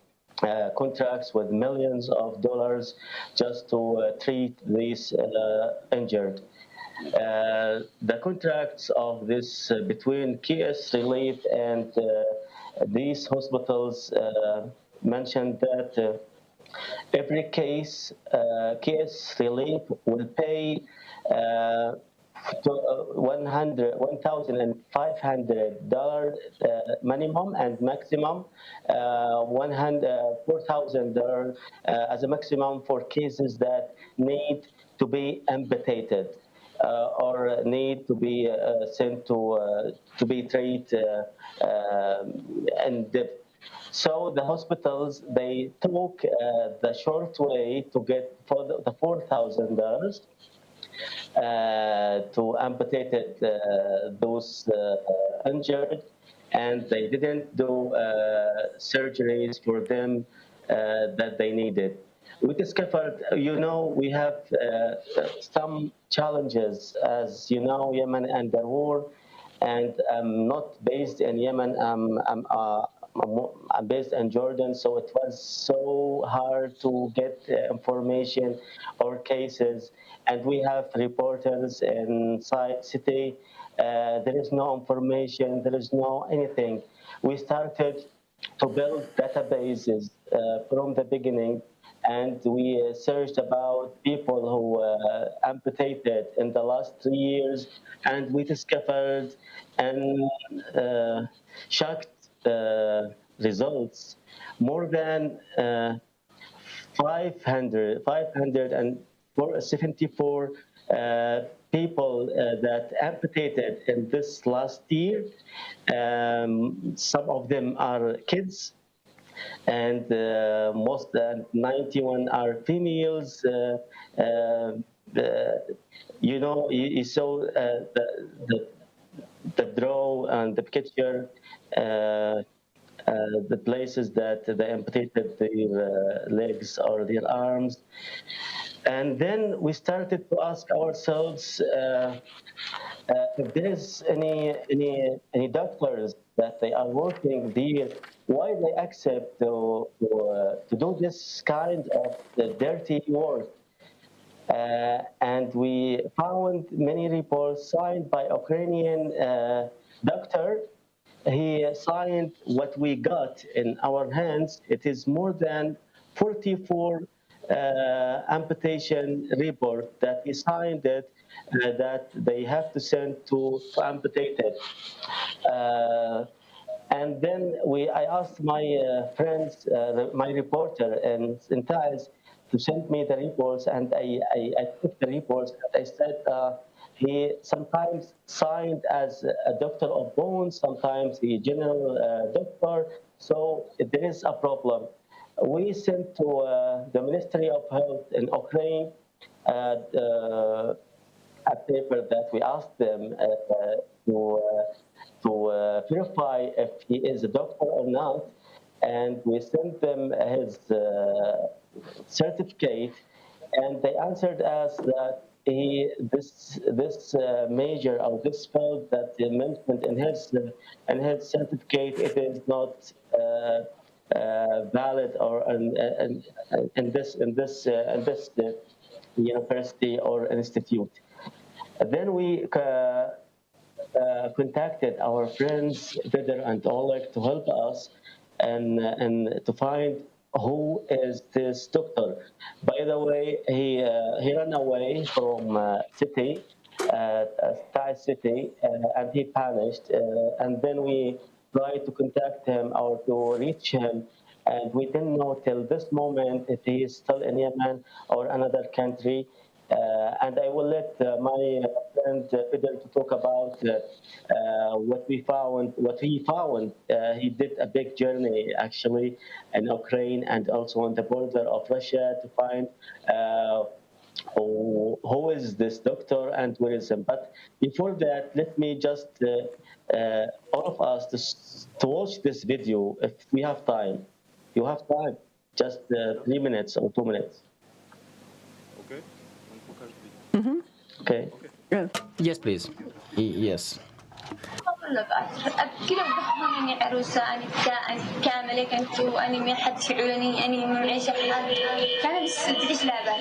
contracts with millions of dollars just to treat these injured. The contracts of this between KS Relief and these hospitals mentioned that every case KS Relief will pay $1,500 minimum and maximum $4,000 as a maximum for cases that need to be amputated or need to be sent to be treated in depth. So the hospitals, they took the short way to get for the $4,000 to amputate those injured, and they didn't do surgeries for them that they needed. We discovered, we have some challenges. As you know, Yemen under war, and I'm not based in Yemen. I'm based in Jordan, so it was so hard to get information or cases. And we have reporters inside city. There is no information. There is no anything. We started to build databases from the beginning, and we searched about people who amputated in the last 3 years, and we discovered and shocked results. More than 574 people that amputated in this last year. Some of them are kids, and most 91 are females. You saw the draw and the picture, the places that they amputated their legs or their arms. And then we started to ask ourselves if there is any doctors that they are working there, why they accept to do this kind of dirty work. And we found many reports signed by Ukrainian doctor. He signed what we got in our hands. It is more than 44 amputation report that he signed it, that they have to send to amputate it. And then I asked my friends, my reporter in Thais, to send me the reports, and I took the reports, and I said he sometimes signed as a doctor of bones, sometimes a general doctor, so there is a problem. We sent to the Ministry of Health in Ukraine a paper that we asked them to verify if he is a doctor or not, and we sent them his certificate, and they answered us that this major or this field that they mentioned in his certificate, it is not valid or in this university or institute. Then we contacted our friends Vidar and Oleg to help us and to find who is this doctor. By the way, he ran away from city, Thai city, and he vanished. And then we tried to contact him or to reach him, and we didn't know till this moment if he is still in Yemen or another country. And I will let my friend Fidel to talk about what he found. He did a big journey actually in Ukraine and also on the border of Russia to find who is this doctor and where is him. But before that, let me just all of us to watch this video if we have time. You have time, just 3 minutes or 2 minutes. Okay. Yeah. Yes, please. Yes. كده بضحوني عروسة أنا كاملة كنت وأنا ما حد يعولني أنا معيشة حالي كان بس تعيش لعبة.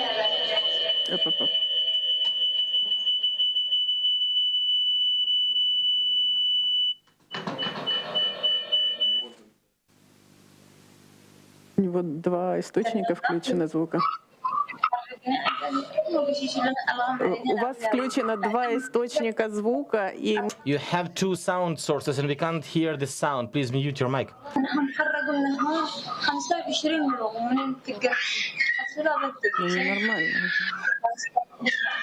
У него 2 источника включено звука. У вас включено 2 источника звука, и You have 2 sound sources and we can't hear the sound. Please mute your mic. нормально.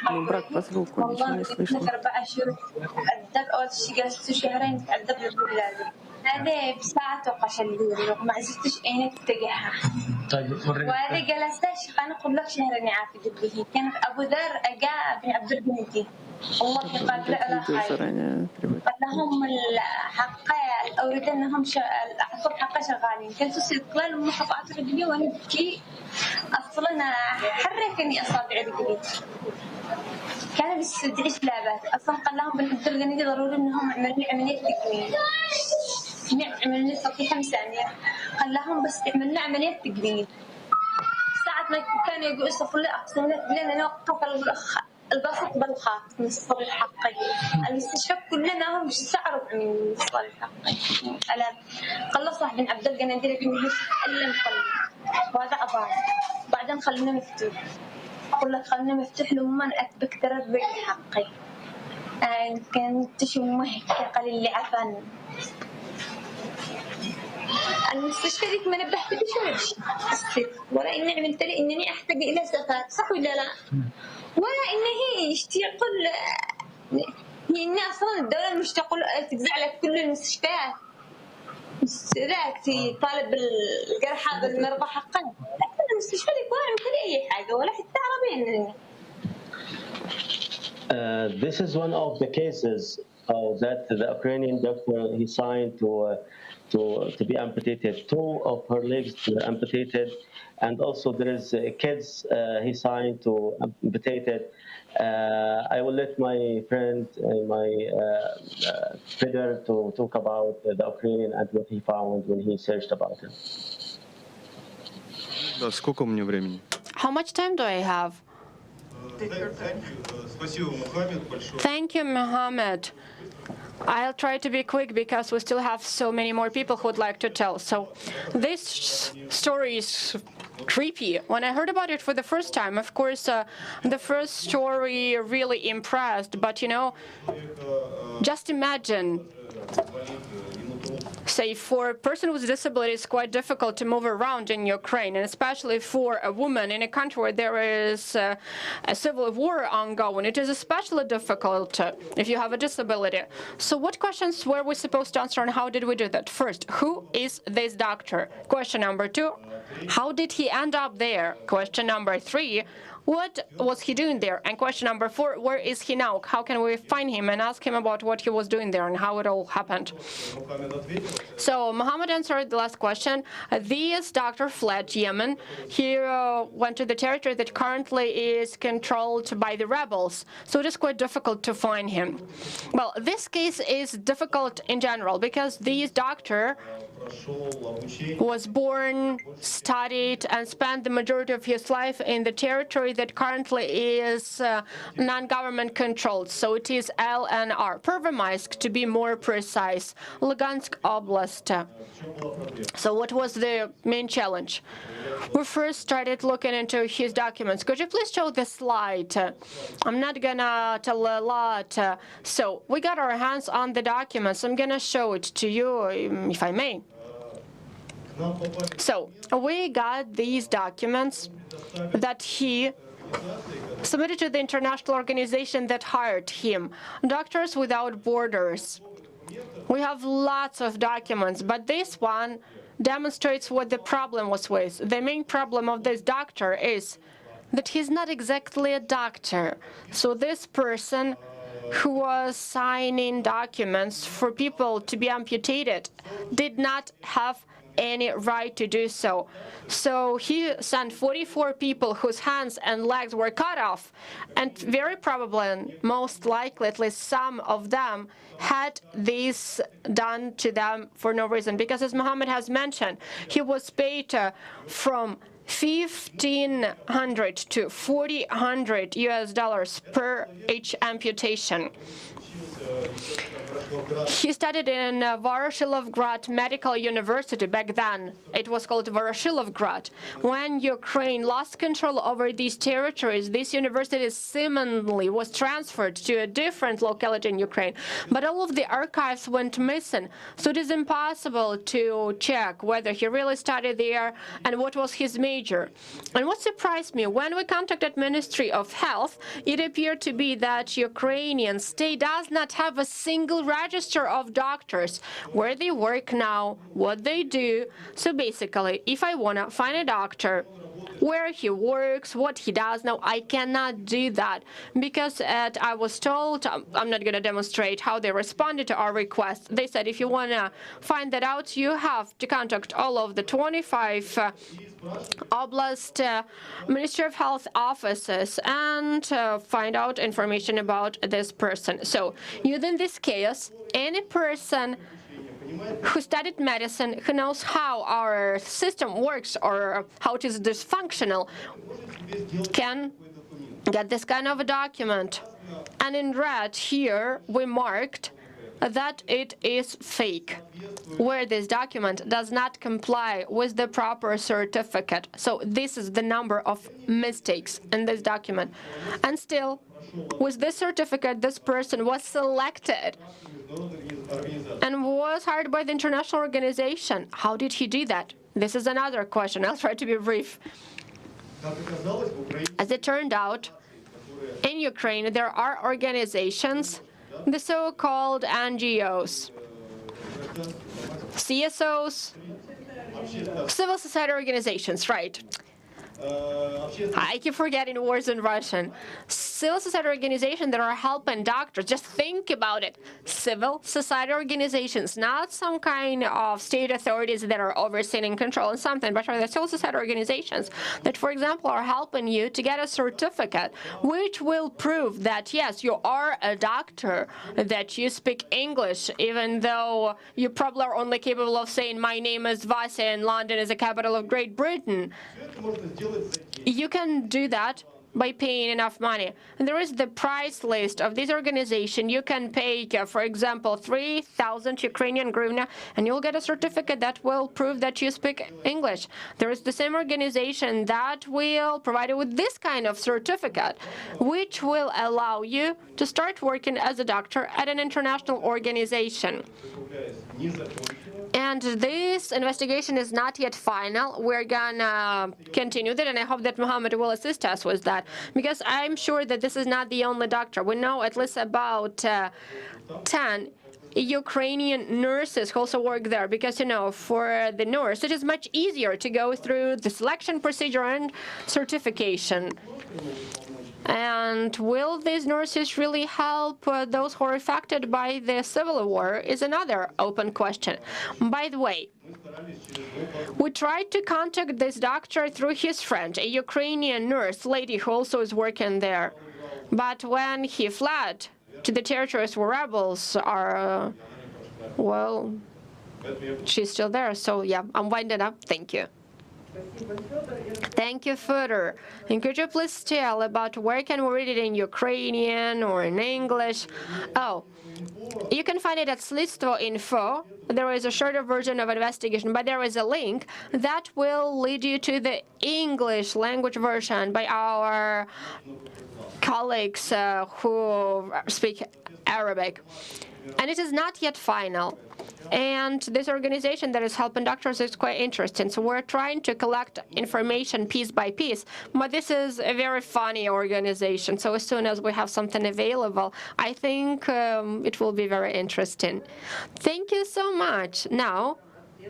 Ну, брак по звуку, ничего не слышно. هذا بساعة وقش اللوري وما عزتش أين تتجهها. وهذا جلستش خلنا نقول لك شهر نعاف جديه كان أبو ذر أجا بن عبد البنتي الله يقدر على خير. قال لهم الحق أريد أنهم أحطوا حق شغالين كنت استقلال وما حطعت رجلي وأنا بكي أصلا حركني أصابع رجلي. كان بس تعيش لعبات أصلا قال لهم بالحد الغني ضروري إنهم يعملوا لي عملية تجميل عملوا لي صفيحة مسامير قال لهم بس تعمل لنا عملية تجميل ساعة ما كانوا يقولوا يصفوا لي أقسم لنا أنا وقف البسط بالخاط من الصفر الحقي المستشفى كلنا هم مش سعروا من الصفر الحقي ألم خلص واحد بن عبد القناديل إنه ألم قلبي وهذا أبار بعدين خلونا مفتوح أقول لك خلنا مفتوح لما أتبك ترى الرجل حقي كانت تشمه قليل اللي عفن المستشفى ذيك ما نبهت بشويش ولا إني عملت لي إنني أحتاج إلى زكاة صح ولا لا ولا إن هي تقول هي إن أصلا الدولة مش تقول تجزع لك كل المستشفيات ذاك طالب الجرحى بالمرضى حقا لكن المستشفى ذيك ما عملت لي أي حاجة ولا حتى عربين. This is one of the cases that the Ukrainian doctor he signed to be amputated. 2 of her legs were amputated, and also there is kids he signed to amputated. I will let my friend, my brother, to talk about the Ukrainian and what he found when he searched about him. Да, сколько у меня времени? How much time do I have? Thank you, Mohammed. I'll try to be quick because we still have so many more people who would like to tell. So this story is creepy. When I heard about it for the first time, of course, the first story really impressed. But, you know, just imagine, say, for a person with disability, it's quite difficult to move around in Ukraine, and especially for a woman in a country where there is a civil war ongoing. It is especially difficult if you have a disability. So what questions were we supposed to answer, and how did we do that? First, who is this doctor? Question number 2, how did he end up there? Question number 3, what was he doing there? And question number 4, where is he now? How can we find him and ask him about what he was doing there and how it all happened? So Mohammed answered the last question. This doctor fled Yemen. He went to the territory that currently is controlled by the rebels. So it is quite difficult to find him. Well, this case is difficult in general because this doctor was born, studied, and spent the majority of his life in the territory that currently is non-government controlled. So it is LNR, Pervomaisk, to be more precise, Lugansk Oblast. So what was the main challenge? We first started looking into his documents. Could you please show the slide? I'm not gonna tell a lot. So we got our hands on the documents. I'm gonna show it to you, if I may. So we got these documents that he submitted to the international organization that hired him, Doctors Without Borders. We have lots of documents, but this one demonstrates what the problem was with. The main problem of this doctor is that he's not exactly a doctor. So this person who was signing documents for people to be amputated did not have any right to do so. So he sent 44 people whose hands and legs were cut off, and very probably, and most likely, at least some of them had this done to them for no reason. Because as Mohammed has mentioned, he was paid from $1,500 to $4,000 US per each amputation. He studied in Voroshilovgrad Medical University. Back then, it was called Voroshilovgrad. When Ukraine lost control over these territories, this university seemingly was transferred to a different locality in Ukraine. But all of the archives went missing, so it is impossible to check whether he really studied there and what was his major. And what surprised me, when we contacted Ministry of Health, it appeared to be that Ukrainian state does not not have a single register of doctors, where they work now, what they do. So basically, if I want to find a doctor, where he works, what he does now, I cannot do that because I was told, I'm not going to demonstrate how they responded to our request. They said if you want to find that out, you have to contact all of the 25 Oblast Ministry of Health offices and find out information about this person. So in this case, any person who studied medicine, who knows how our system works or how it is dysfunctional, can get this kind of a document. And in red here, we marked that it is fake, where this document does not comply with the proper certificate. So this is the number of mistakes in this document. And still, with this certificate, this person was selected and was hired by the international organization. How did he do that? This is another question. I'll try to be brief. As it turned out, in Ukraine, there are organizations, the so-called NGOs, CSOs, civil society organizations, right? I keep forgetting words in Russian. Civil society organizations that are helping doctors. Just think about it. Civil society organizations, not some kind of state authorities that are overseeing and controlling something, but are the civil society organizations that, for example, are helping you to get a certificate which will prove that, yes, you are a doctor, that you speak English, even though you probably are only capable of saying, my name is Vasya and London is the capital of Great Britain. You can do that by paying enough money. And there is the price list of this organization. You can pay, for example, 3,000 Ukrainian hryvnia, and you'll get a certificate that will prove that you speak English. There is the same organization that will provide you with this kind of certificate, which will allow you to start working as a doctor at an international organization. And this investigation is not yet final. We're gonna continue that, and I hope that Mohammed will assist us with that, because I'm sure that this is not the only doctor. We know at least about 10 Ukrainian nurses who also work there, because, you know, for the nurse, it is much easier to go through the selection procedure and certification. And will these nurses really help those who are affected by the civil war is another open question. By the way, we tried to contact this doctor through his friend, a Ukrainian nurse lady who also is working there. But when he fled to the territories where rebels are, well, she's still there. So, yeah, I'm winding up. Thank you. Thank you, Fodor. And could you please tell about where can we read it in Ukrainian or in English? Oh, you can find it at Slidstvo Info. There is a shorter version of investigation, but there is a link that will lead you to the English language version by our colleagues who speak Arabic. And it is not yet final. And this organization that is helping doctors is quite interesting. So we're trying to collect information piece by piece. But this is a very funny organization. So as soon as we have something available, I think it will be very interesting. Thank you so much. Now,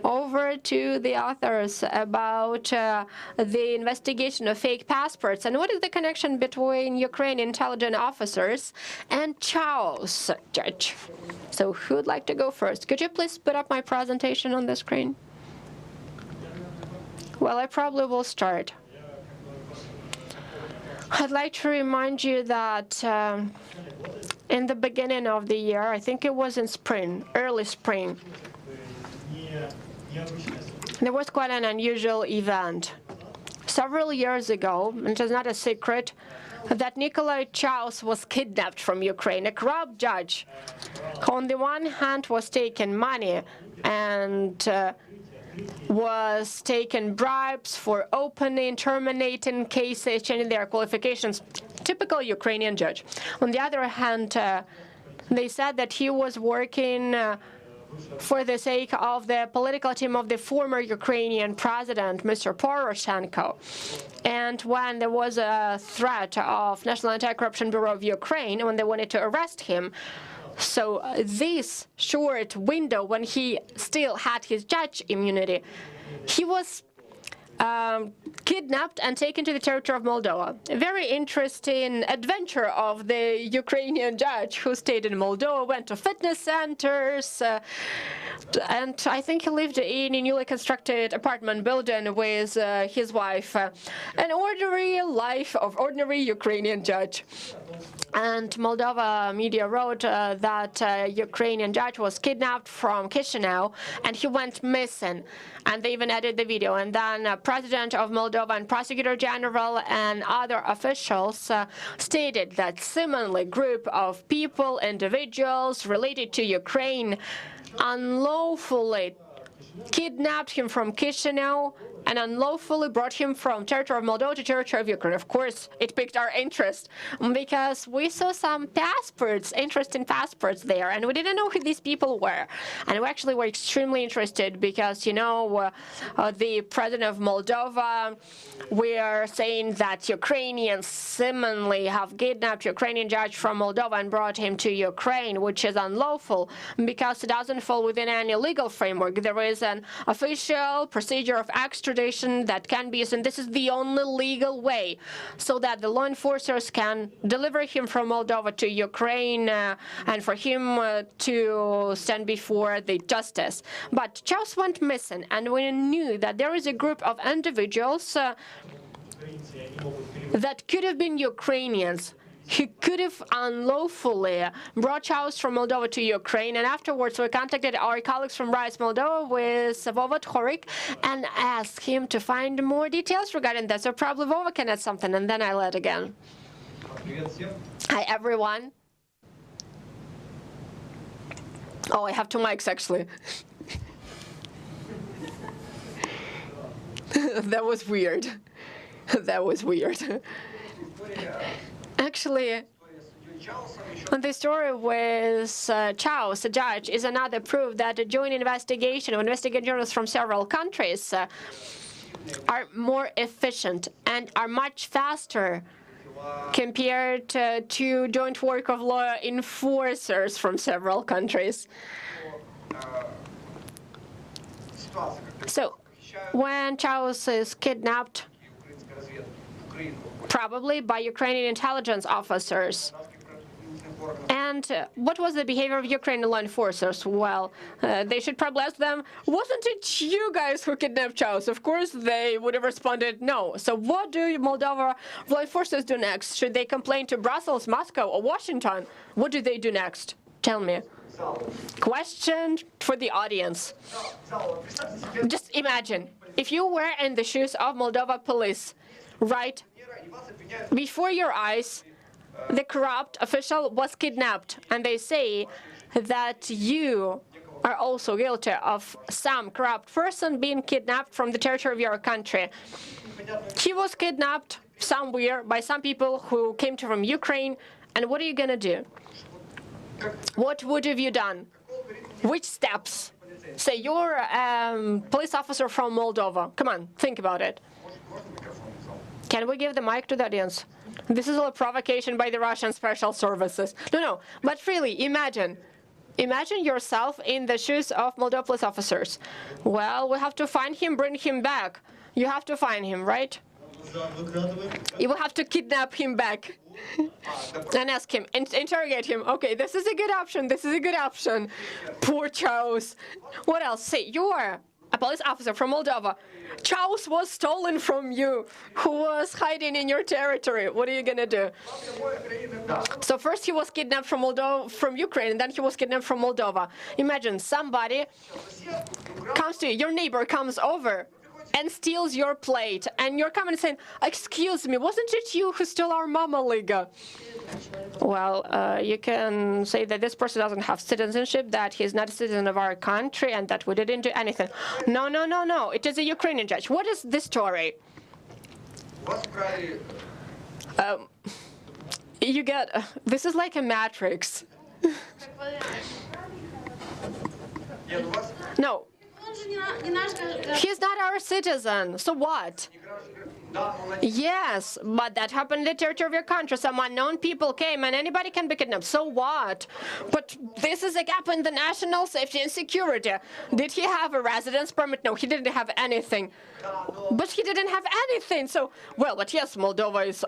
over to the authors about the investigation of fake passports and what is the connection between Ukrainian intelligence officers and Chaos Judge. So who would like to go first? Could you please put up my presentation on the screen? Well, I probably will start. I'd like to remind you that in the beginning of the year, I think it was in spring, early spring, there was quite an unusual event. Several years ago, and it is not a secret, that Nikolai Chaus was kidnapped from Ukraine, a corrupt judge who on the one hand was taking money and was taking bribes for opening, terminating cases, changing their qualifications. Typical Ukrainian judge. On the other hand, they said that he was working for the sake of the political team of the former Ukrainian president, Mr. Poroshenko. And when there was a threat of National Anti-Corruption Bureau of Ukraine, when they wanted to arrest him, So this short window when he still had his judge immunity, he was kidnapped and taken to the territory of Moldova. A very interesting adventure of the Ukrainian judge who stayed in Moldova, went to fitness centers, and I think he lived in a newly constructed apartment building with his wife. An ordinary life of ordinary Ukrainian judge. And Moldova media wrote that Ukrainian judge was kidnapped from Chisinau and he went missing. And they even added the video. And then President of Moldova and Prosecutor General and other officials stated that seemingly group of people, individuals related to Ukraine unlawfully kidnapped him from Chisinau and unlawfully brought him from territory of Moldova to territory of Ukraine. Of course, it piqued our interest because we saw some passports, interesting passports there, and we didn't know who these people were. And we actually were extremely interested because, you know, the president of Moldova, we are saying that Ukrainians seemingly have kidnapped Ukrainian judge from Moldova and brought him to Ukraine, which is unlawful because it doesn't fall within any legal framework. There is an official procedure of extradition that can be used, and this is the only legal way, so that the law enforcers can deliver him from Moldova to Ukraine and for him to stand before the justice. But Charles went missing, and we knew that there is a group of individuals that could have been Ukrainians. He could have unlawfully brought Charles from Moldova to Ukraine, and afterwards we contacted our colleagues from Rise Moldova with Vova Tchorik and asked him to find more details regarding that. So probably Vova can add something, and then I'll add again. Hi, everyone. Oh, I have two mics, actually. That was weird. That was weird. Actually, the story with Charles, the judge, is another proof that a joint investigation of investigative journalists from several countries are more efficient and are much faster compared to joint work of law enforcers from several countries. So, when Charles is kidnapped, probably by Ukrainian intelligence officers. And what was the behavior of Ukrainian law enforcers? Well, they should probably ask them, wasn't it you guys who kidnapped Charles? Of course, they would have responded no. So what do Moldova law enforcers do next? Should they complain to Brussels, Moscow, or Washington? What do they do next? Tell me. Question for the audience. Just imagine, if you were in the shoes of Moldova police, right before your eyes, the corrupt official was kidnapped, and they say that you are also guilty of some corrupt person being kidnapped from the territory of your country. He was kidnapped somewhere by some people who came from Ukraine, and what are you going to do? What would have you done? Which steps? Say you're a police officer from Moldova. Come on, think about it. Can we give the mic to the audience? This is a provocation by the Russian special services. No, but really, imagine yourself in the shoes of Moldova police officers. Well, we have to find him, bring him back. You have to find him, right? You will have to kidnap him back and ask him, interrogate him. Okay, this is a good option. This is a good option. Poor Charles. What else? Say, you're a police officer from Moldova. Charles was stolen from you, who was hiding in your territory. What are you gonna do? So first he was kidnapped from Ukraine, and then he was kidnapped from Moldova. Imagine somebody comes to you, your neighbor comes over and steals your plate, and you're coming and saying, excuse me, wasn't it you who stole our Mama Liga? Well, you can say that this person doesn't have citizenship, that he's not a citizen of our country, and that we didn't do anything. No. It is a Ukrainian judge. What is the story? You get... this is like a matrix. No. He's not our citizen. So what? Yes, but that happened in the territory of your country. Some unknown people came, and anybody can be kidnapped. So what? But this is a gap in the national safety and security. Did he have a residence permit? No, he didn't have anything. But he didn't have anything. So, well, but yes, Moldova is,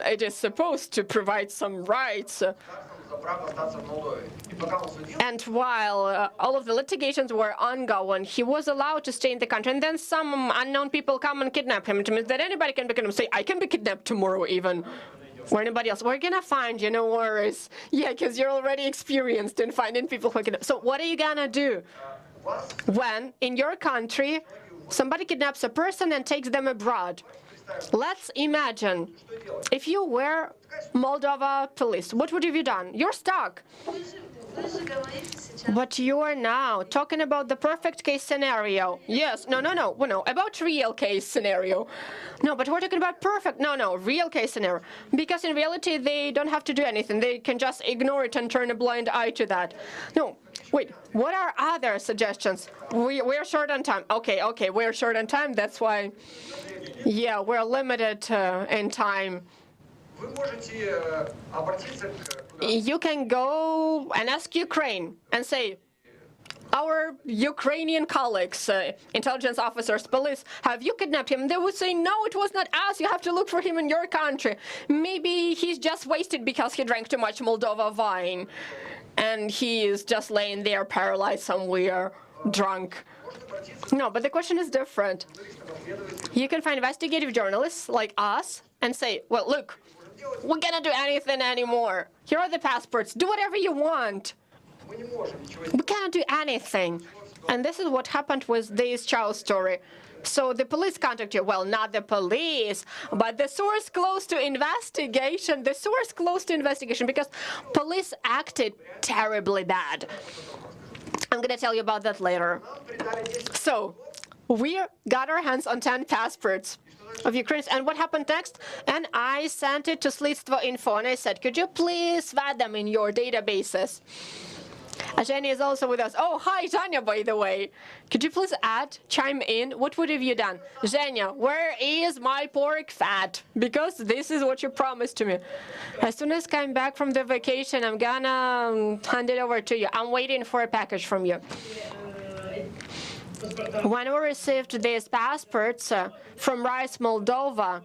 it is supposed to provide some rights. And while all of the litigations were ongoing, he was allowed to stay in the country. And then some unknown people come and kidnap him. It means that anybody can be kidnapped. Say, I can be kidnapped tomorrow even. Or anybody else. We're going to find you, no worries. Yeah, because you're already experienced in finding people who kidnap. So what are you going to do when, in your country, somebody kidnaps a person and takes them abroad? Let's imagine if you were Moldova police, what would you have done? You're stuck. But you are now talking about the perfect case scenario. Yes, no, about real case scenario. No, but we're talking about perfect, real case scenario. Because in reality, they don't have to do anything. They can just ignore it and turn a blind eye to that. No, wait, what are other suggestions? We're short on time. Okay, we're short on time. That's why, yeah, we're limited in time. You can go and ask Ukraine and say, our Ukrainian colleagues, intelligence officers, police, have you kidnapped him? They would say, no, it was not us. You have to look for him in your country. Maybe he's just wasted because he drank too much Moldova wine. And he is just laying there paralyzed somewhere, drunk. No, but the question is different. You can find investigative journalists like us and say, well, look, we cannot do anything anymore. Here are the passports. Do whatever you want. We cannot do anything. And this is what happened with this child story. So the police contact you. Well, not the police, but the source close to investigation. The source close to investigation, because police acted terribly bad. I'm going to tell you about that later. So we got our hands on 10 passports of Ukrainians. And what happened next? And I sent it to Slidstvo Info, and I said, could you please add them in your databases? Zhenya is also with us. Oh, hi, Zhenya, by the way. Could you please chime in? What would have you done? Zhenya, where is my pork fat? Because this is what you promised to me. As soon as I come back from the vacation, I'm gonna hand it over to you. I'm waiting for a package from you. When we received these passports from Rice, Moldova,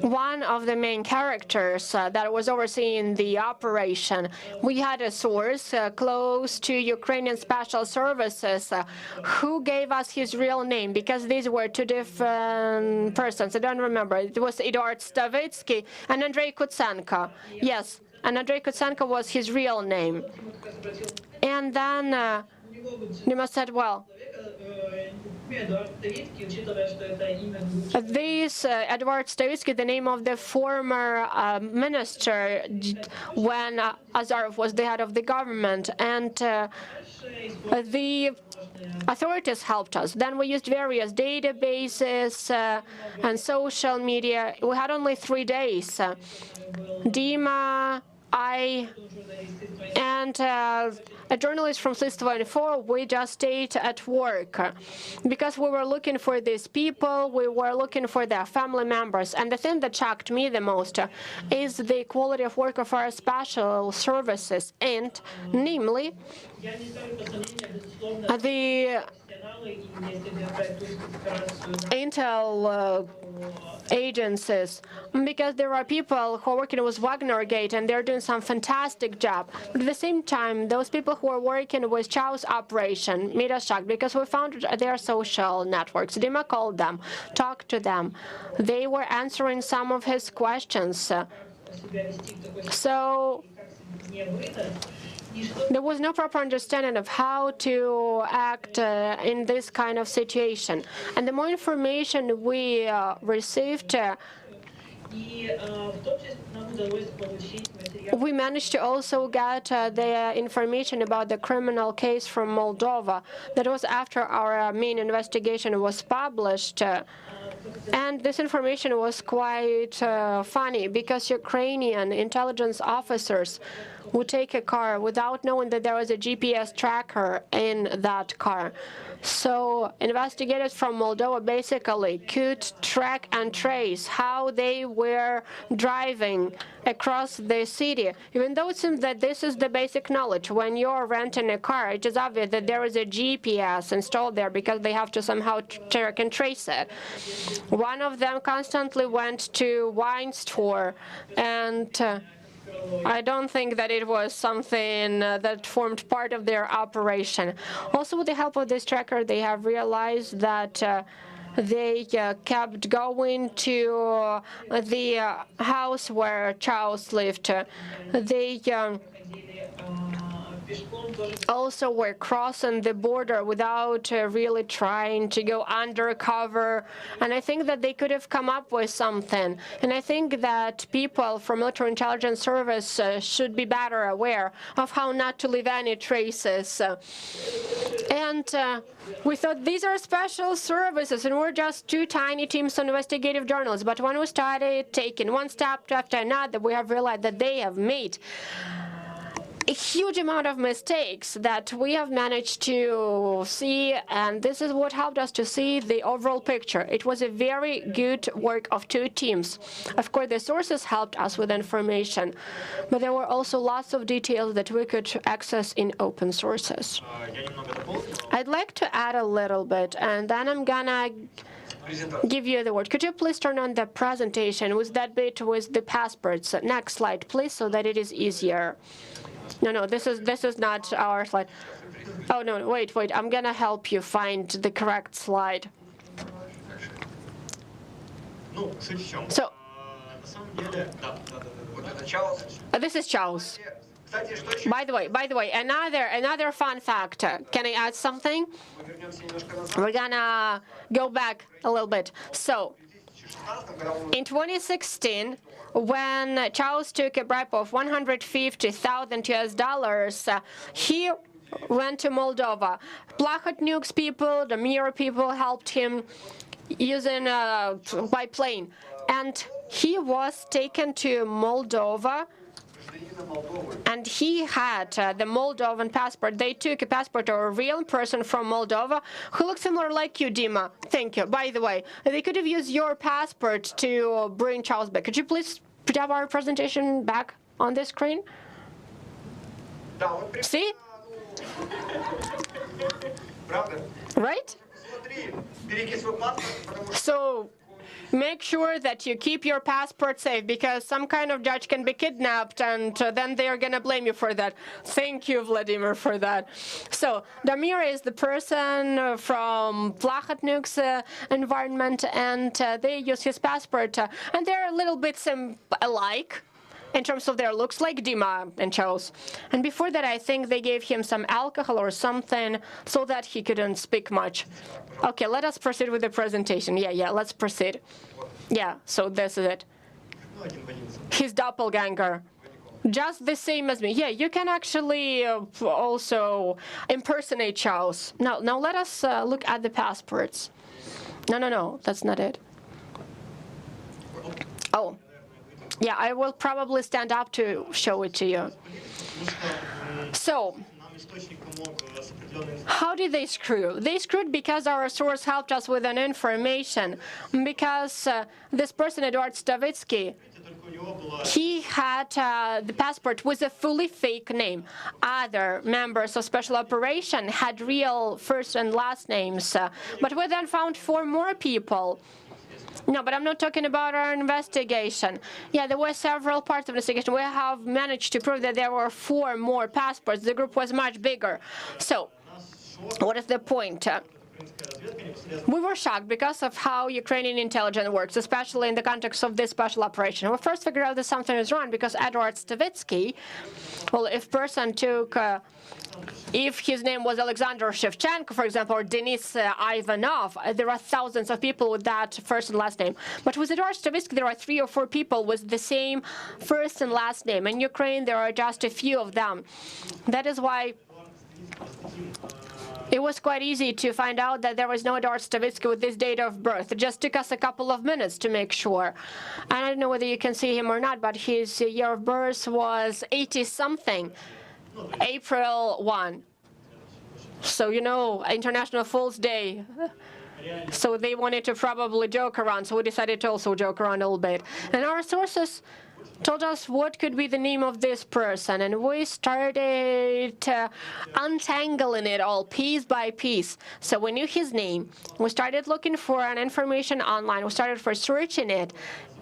one of the main characters that was overseeing the operation, we had a source close to Ukrainian Special Services who gave us his real name, because these were two different persons. I don't remember. It was Eduard Stavitsky and Andrei Kutsenko. Yes, and Andrei Kutsenko was his real name. And then Nima said, well, this Eduard Stavitsky, the name of the former minister when Azarov was the head of the government, and the authorities helped us. Then we used various databases and social media. We had only 3 days. Dima, I, and a journalist from Slidstvo Info, we just stayed at work because we were looking for these people, we were looking for their family members. And the thing that shocked me the most is the quality of work of our special services, and namely the intel agencies, because there are people who are working with Wagnergate and they're doing some fantastic job. But at the same time, those people who are working with Chow's operation made us shocked, because we found their social networks. Dima called them, talked to them. They were answering some of his questions. So there was no proper understanding of how to act in this kind of situation. And the more information we received, we managed to also get the information about the criminal case from Moldova. That was after our main investigation was published. And this information was quite funny because Ukrainian intelligence officers would take a car without knowing that there was a GPS tracker in that car. So investigators from Moldova basically could track and trace how they were driving across the city. Even though it seems that this is the basic knowledge, when you're renting a car, it is obvious that there is a GPS installed there because they have to somehow track and trace it. One of them constantly went to wine store, and I don't think that it was something that formed part of their operation. Also, with the help of this tracker, they have realized that they kept going to the house where Charles lived. They also were crossing the border without really trying to go undercover. And I think that they could have come up with something. And I think that people from military intelligence service should be better aware of how not to leave any traces. And we thought these are special services, and we're just two tiny teams of investigative journalists. But when we started taking one step after another, we have realized that they have made a huge amount of mistakes that we have managed to see, and this is what helped us to see the overall picture. It was a very good work of two teams. Of course, the sources helped us with information, but there were also lots of details that we could access in open sources. I'd like to add a little bit, and then I'm gonna give you the word. Could you please turn on the presentation with that bit with the passports? Next slide, please, so that it is easier. No, this is not our slide. Oh, no, wait, I'm gonna help you find the correct slide. So, this is Charles. By the way, another fun fact. Can I add something? We're gonna go back a little bit. So, in 2016, when Charles took a bribe of $150,000, he went to Moldova. Plakhatnyuk's people, the Mir people helped him using by plane, and he was taken to Moldova. And he had the Moldovan passport. They took a passport of a real person from Moldova who looks similar like you, Dima. Thank you. By the way, they could have used your passport to bring Charles back. Could you please put up our presentation back on the screen? See? Right? So, make sure that you keep your passport safe, because some kind of judge can be kidnapped, and then they're going to blame you for that. Thank you, Vladimir, for that. So Damir is the person from Plakhatnyuk's environment, and they use his passport, and they're a little bit alike in terms of their looks, like Dima and Charles. And before that, I think they gave him some alcohol or something so that he couldn't speak much. Okay, let us proceed with the presentation. Yeah, let's proceed. Yeah, so this is it. His doppelganger. Just the same as me. Yeah, you can actually also impersonate Charles. Now let us look at the passports. No, that's not it. Oh. Yeah, I will probably stand up to show it to you. So, how did they screw? They screwed because our source helped us with an information. Because this person, Eduard Stavitsky, he had the passport with a fully fake name. Other members of Special Operation had real first and last names. But we then found 4 more people. No, but I'm not talking about our investigation. Yeah, there were several parts of the investigation. We have managed to prove that there were 4 more passports. The group was much bigger. So, what is the point? We were shocked because of how Ukrainian intelligence works, especially in the context of this special operation. We first figured out that something is wrong because Eduard Stavitsky, well, if person took, if his name was Alexander Shevchenko, for example, or Denis Ivanov, there are thousands of people with that first and last name. But with Eduard Stavitsky, there are 3 or 4 people with the same first and last name. In Ukraine, there are just a few of them. That is why it was quite easy to find out that there was no Eduard Stavitsky with this date of birth. It just took us a couple of minutes to make sure. And I don't know whether you can see him or not, but his year of birth was 80-something, April 1. So, you know, International Fool's Day. So they wanted to probably joke around, so we decided to also joke around a little bit. And our sources told us what could be the name of this person, and we started untangling it all piece by piece. So we knew his name. We started looking for an information online. We started for searching it,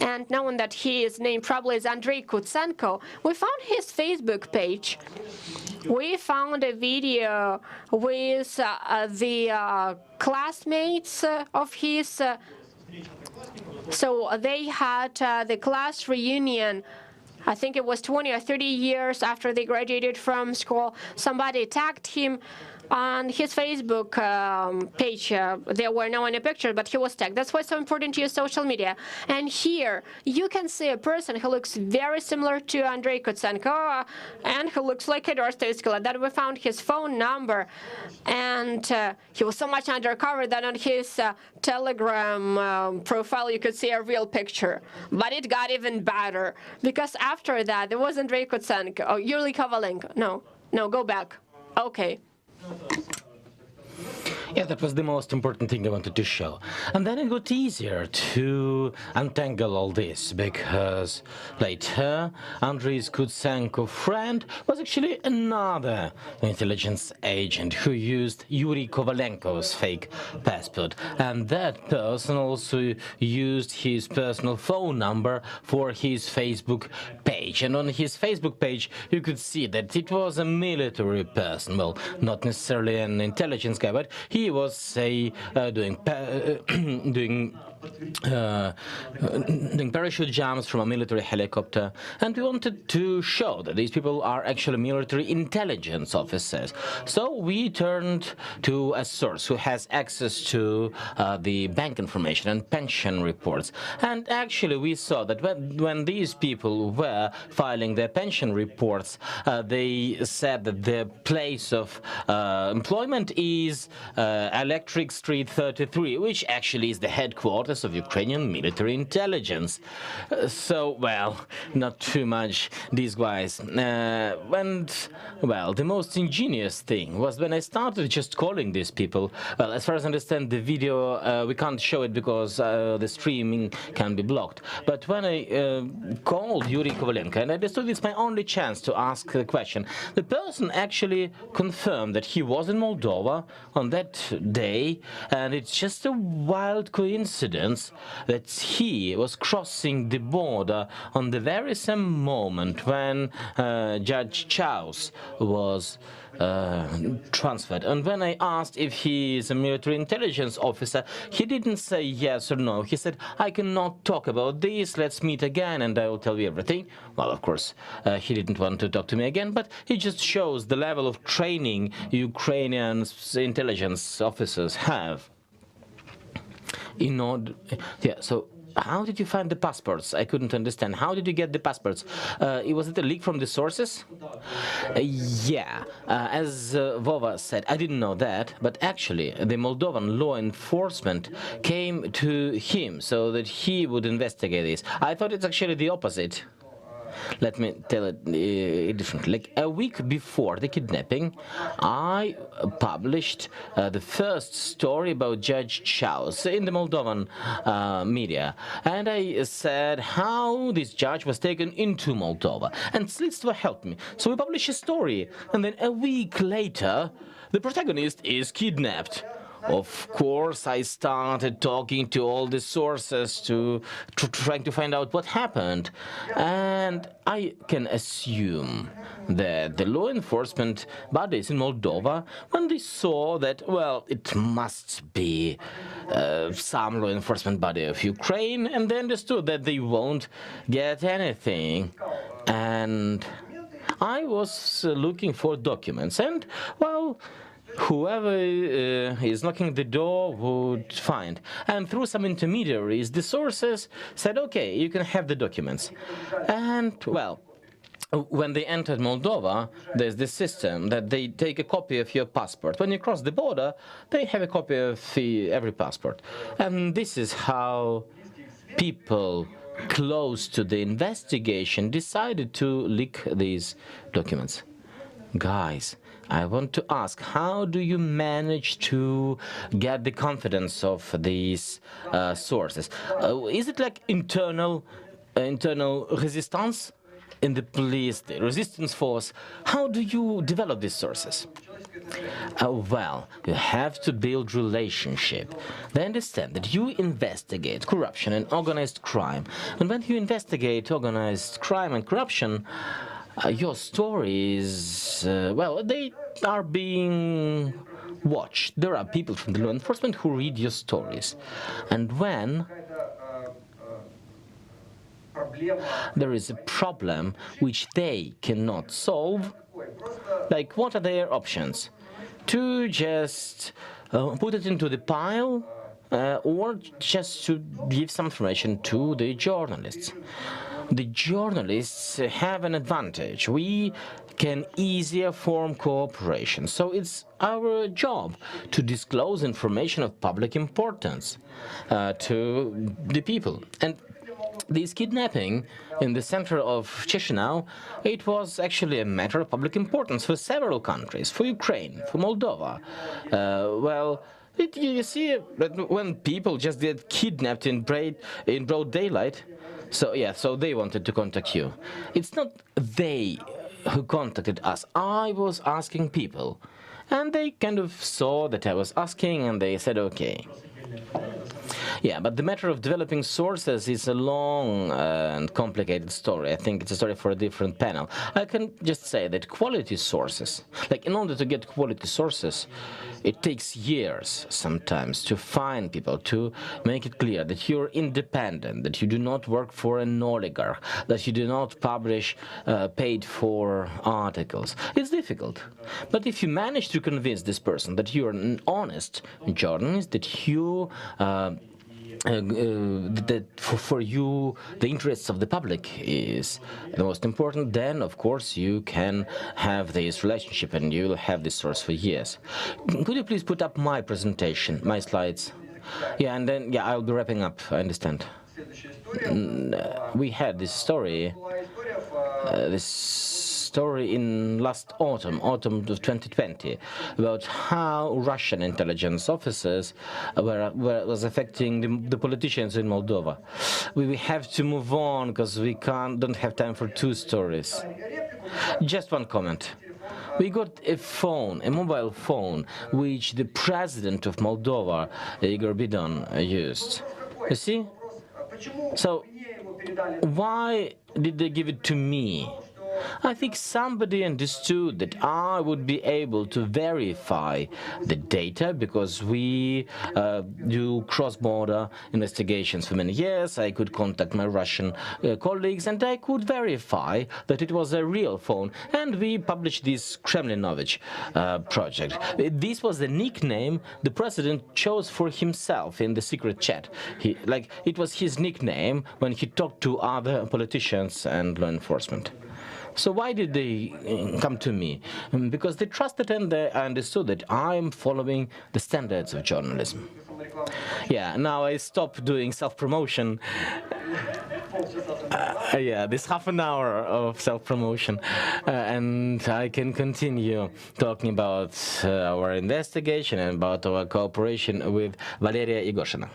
and knowing that his name probably is Andrei Kutsenko, we found his Facebook page. We found a video with the classmates of his. So they had the class reunion. I think it was 20 or 30 years after they graduated from school. Somebody tagged him on his Facebook page. There were no any pictures, but he was tagged. That's why it's so important to use social media. And here you can see a person who looks very similar to Andrei Kutsenko and who looks like Eduard Stavitsky. That we found his phone number, and he was so much undercover that on his Telegram profile you could see a real picture. But it got even better, because after that there was Andrei Kutsenko. Oh, Yuri Kovalenko. No, go back. Okay. Yeah, that was the most important thing I wanted to show. And then it got easier to untangle all this, because later Andrei Kutsenko's friend was actually another intelligence agent who used Yuri Kovalenko's fake passport. And that person also used his personal phone number for his Facebook page. And on his Facebook page, you could see that it was a military person. Well, not necessarily an intelligence guy, but he was, say, doing parachute jumps from a military helicopter, and we wanted to show that these people are actually military intelligence officers. So we turned to a source who has access to the bank information and pension reports. And actually we saw that when these people were filing their pension reports, they said that their place of employment is Electric Street 33, which actually is the headquarters of Ukrainian military intelligence. So, well, not too much these guys. And, well, the most ingenious thing was when I started just calling these people. Well, as far as I understand, the video, we can't show it because the streaming can be blocked. But when I called Yuri Kovalenko, and I understood it's my only chance to ask the question, the person actually confirmed that he was in Moldova on that day, and it's just a wild coincidence that he was crossing the border on the very same moment when Judge Chaus was transferred. And when I asked if he is a military intelligence officer, he didn't say yes or no. He said, I cannot talk about this, let's meet again and I will tell you everything. Well, of course, he didn't want to talk to me again, but it just shows the level of training Ukrainian intelligence officers have. In order, yeah, so how did you find the passports? I couldn't understand. How did you get the passports? Was it a leak from the sources? Yeah, as Vova said, I didn't know that, but actually the Moldovan law enforcement came to him so that he would investigate this. I thought it's actually the opposite. Let me tell it differently. Like a week before the kidnapping, I published the first story about Judge Chaus in the Moldovan media. And I said how this judge was taken into Moldova. And Slitstvo helped me. So we published a story. And then a week later, the protagonist is kidnapped. Of course, I started talking to all the sources trying to find out what happened. And I can assume that the law enforcement bodies in Moldova, when they saw that, well, it must be some law enforcement body of Ukraine, and they understood that they won't get anything. And I was looking for documents, and, well, whoever is knocking at the door would find. And through some intermediaries, the sources said, okay, you can have the documents. And, well, when they entered Moldova, there's this system that they take a copy of your passport. When you cross the border, they have a copy of every passport. And this is how people close to the investigation decided to leak these documents. Guys, I want to ask, how do you manage to get the confidence of these sources? Is it like internal resistance in the police, the resistance force? How do you develop these sources? Well, you have to build relationship. They understand that you investigate corruption and organized crime. And when you investigate organized crime and corruption, your stories, well, they are being watched. There are people from the law enforcement who read your stories. And when there is a problem which they cannot solve, like, what are their options? To just put it into the pile, or just to give some information to the journalists. The journalists have an advantage. We can easier form cooperation. So it's our job to disclose information of public importance to the people. And this kidnapping in the center of Chisinau, it was actually a matter of public importance for several countries, for Ukraine, for Moldova. Well, you see that when people just get kidnapped in broad daylight, so they wanted to contact you. It's not they who contacted us. I was asking people, and they kind of saw that I was asking, and they said, okay. Yeah, but the matter of developing sources is a long and complicated story. I think it's a story for a different panel. I can just say that quality sources, like in order to get quality sources, it takes years sometimes to find people, to make it clear that you're independent, that you do not work for an oligarch, that you do not publish paid-for articles. It's difficult. But if you manage to convince this person that you're an honest journalist, that you that for you the interests of the public is the most important, then of course you can have this relationship and you will have this source for years. Could you please put up my presentation, my slides? Yeah, and then I'll be wrapping up. I understand. We had this story in last autumn of 2020, about how Russian intelligence officers was affecting the politicians in Moldova. We have to move on because we don't have time for two stories. Just one comment. We got a mobile phone, which the president of Moldova, Igor Bidon, used. You see? So why did they give it to me? I think somebody understood that I would be able to verify the data because we do cross-border investigations for many years. I could contact my Russian colleagues and I could verify that it was a real phone. And we published this Kremlinovich project. This was the nickname the president chose for himself in the secret chat. It was his nickname when he talked to other politicians and law enforcement. So why did they come to me? Because they trusted and they understood that I'm following the standards of journalism. Yeah, now I stop doing self-promotion. Yeah, this half an hour of self-promotion, and I can continue talking about our investigation and about our cooperation with Valeria Igoshina.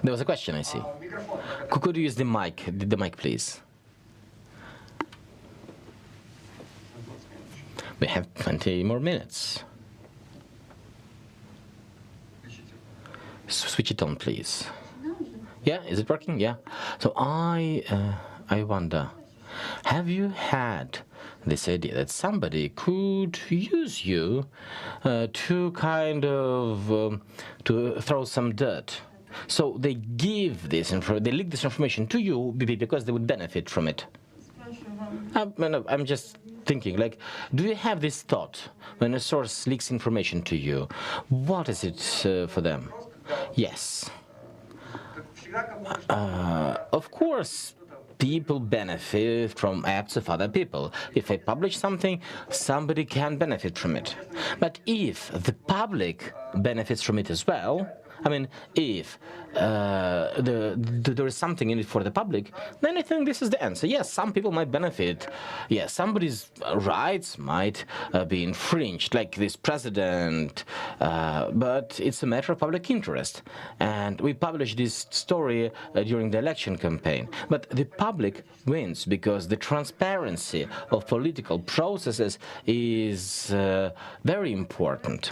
There was a question, I see. Could you use the mic, please? We have 20 more minutes. Switch it on, please. Yeah, is it working? Yeah. So I wonder, have you had this idea that somebody could use you to kind of to throw some dirt? So they give this they leak this information to you because they would benefit from it. I'm just thinking, like, do you have this thought when a source leaks information to you? What is it for them? Yes. Of course, people benefit from acts of other people. If I publish something, somebody can benefit from it. But if the public benefits from it as well, I mean, if there is something in it for the public, then I think this is the answer. Yes, some people might benefit. Yes, somebody's rights might be infringed, like this president, but it's a matter of public interest. And we published this story during the election campaign. But the public wins because the transparency of political processes is very important.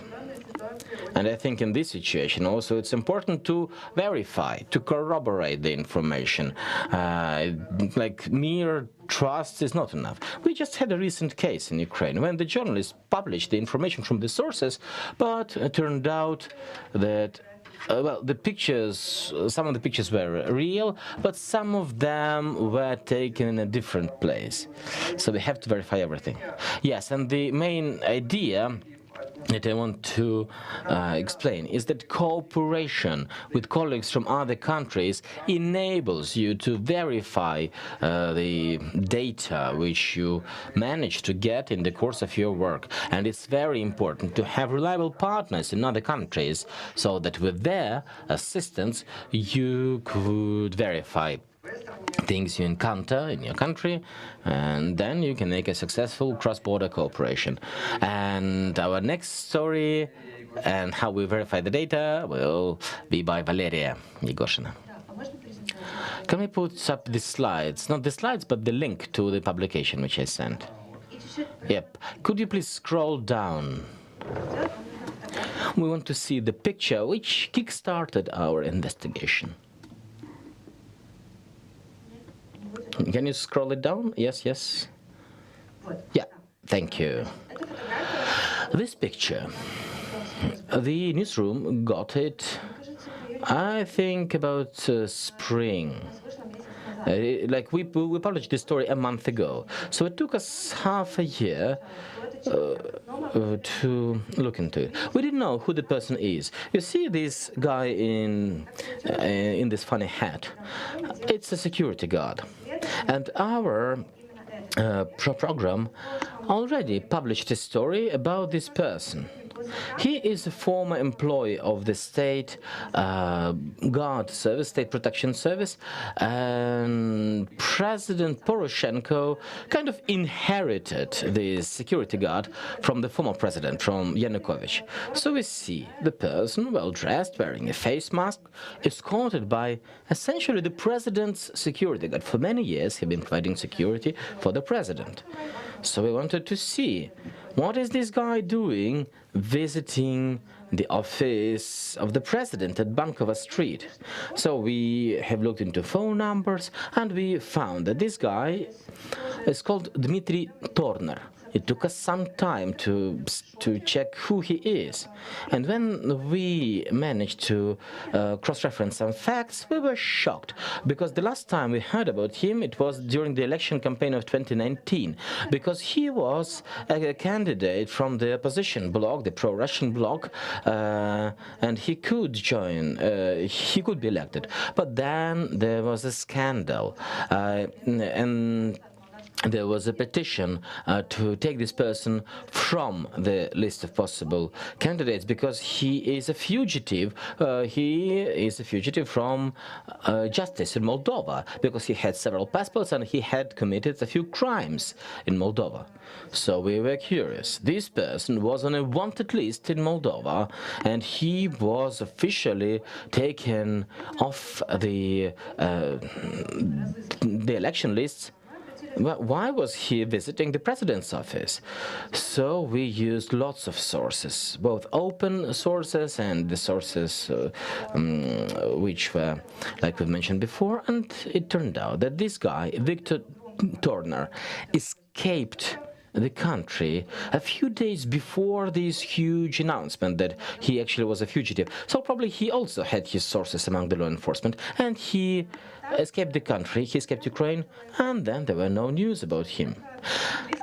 And I think in this situation also it's important to verify, to corroborate the information. Like mere trust is not enough. We just had a recent case in Ukraine when the journalists published the information from the sources, but it turned out that well, the pictures, some of the pictures were real, but some of them were taken in a different place. So we have to verify everything. Yes, and the main idea that I want to explain is that cooperation with colleagues from other countries enables you to verify the data which you manage to get in the course of your work. And it's very important to have reliable partners in other countries so that with their assistance you could verify things you encounter in your country, and then you can make a successful cross-border cooperation. And our next story and how we verify the data will be by Valeria Yegoshina. Can we put up the slides? Not the slides, but the link to the publication which I sent. Yep. Could you please scroll down? We want to see the picture which kick-started our investigation. Can you scroll it down? Yes, yes. Yeah, thank you. This picture, the newsroom got it, I think, about spring. Like we published this story a month ago, so it took us half a year to look into it. We didn't know who the person is. You see this guy in this funny hat. It's a security guard, and our program already published a story about this person. He is a former employee of the state guard service, state protection service, and President Poroshenko kind of inherited the security guard from the former president, from Yanukovych. So we see the person, well-dressed, wearing a face mask, escorted by essentially the president's security guard. For many years, he's been providing security for the president. So we wanted to see, what is this guy doing visiting the office of the president at Bankova Street? So we have looked into phone numbers, and we found that this guy is called Dmitry Torner. It took us some time to check who he is. And when we managed to cross-reference some facts, we were shocked, because the last time we heard about him, it was during the election campaign of 2019, because he was a candidate from the opposition bloc, the pro-Russian bloc, and he could join, he could be elected. But then there was a scandal, and there was a petition to take this person from the list of possible candidates because he is a fugitive. He is a fugitive from justice in Moldova because he had several passports and he had committed a few crimes in Moldova. So we were curious. This person was on a wanted list in Moldova, and he was officially taken off the election lists. Well, why was he visiting the president's office? So we used lots of sources, both open sources and the sources which were, like we've mentioned before, and it turned out that this guy, Viktor Torner, escaped the country a few days before this huge announcement that he actually was a fugitive. So probably he also had his sources among the law enforcement, and he escaped the country, he escaped Ukraine, and then there were no news about him.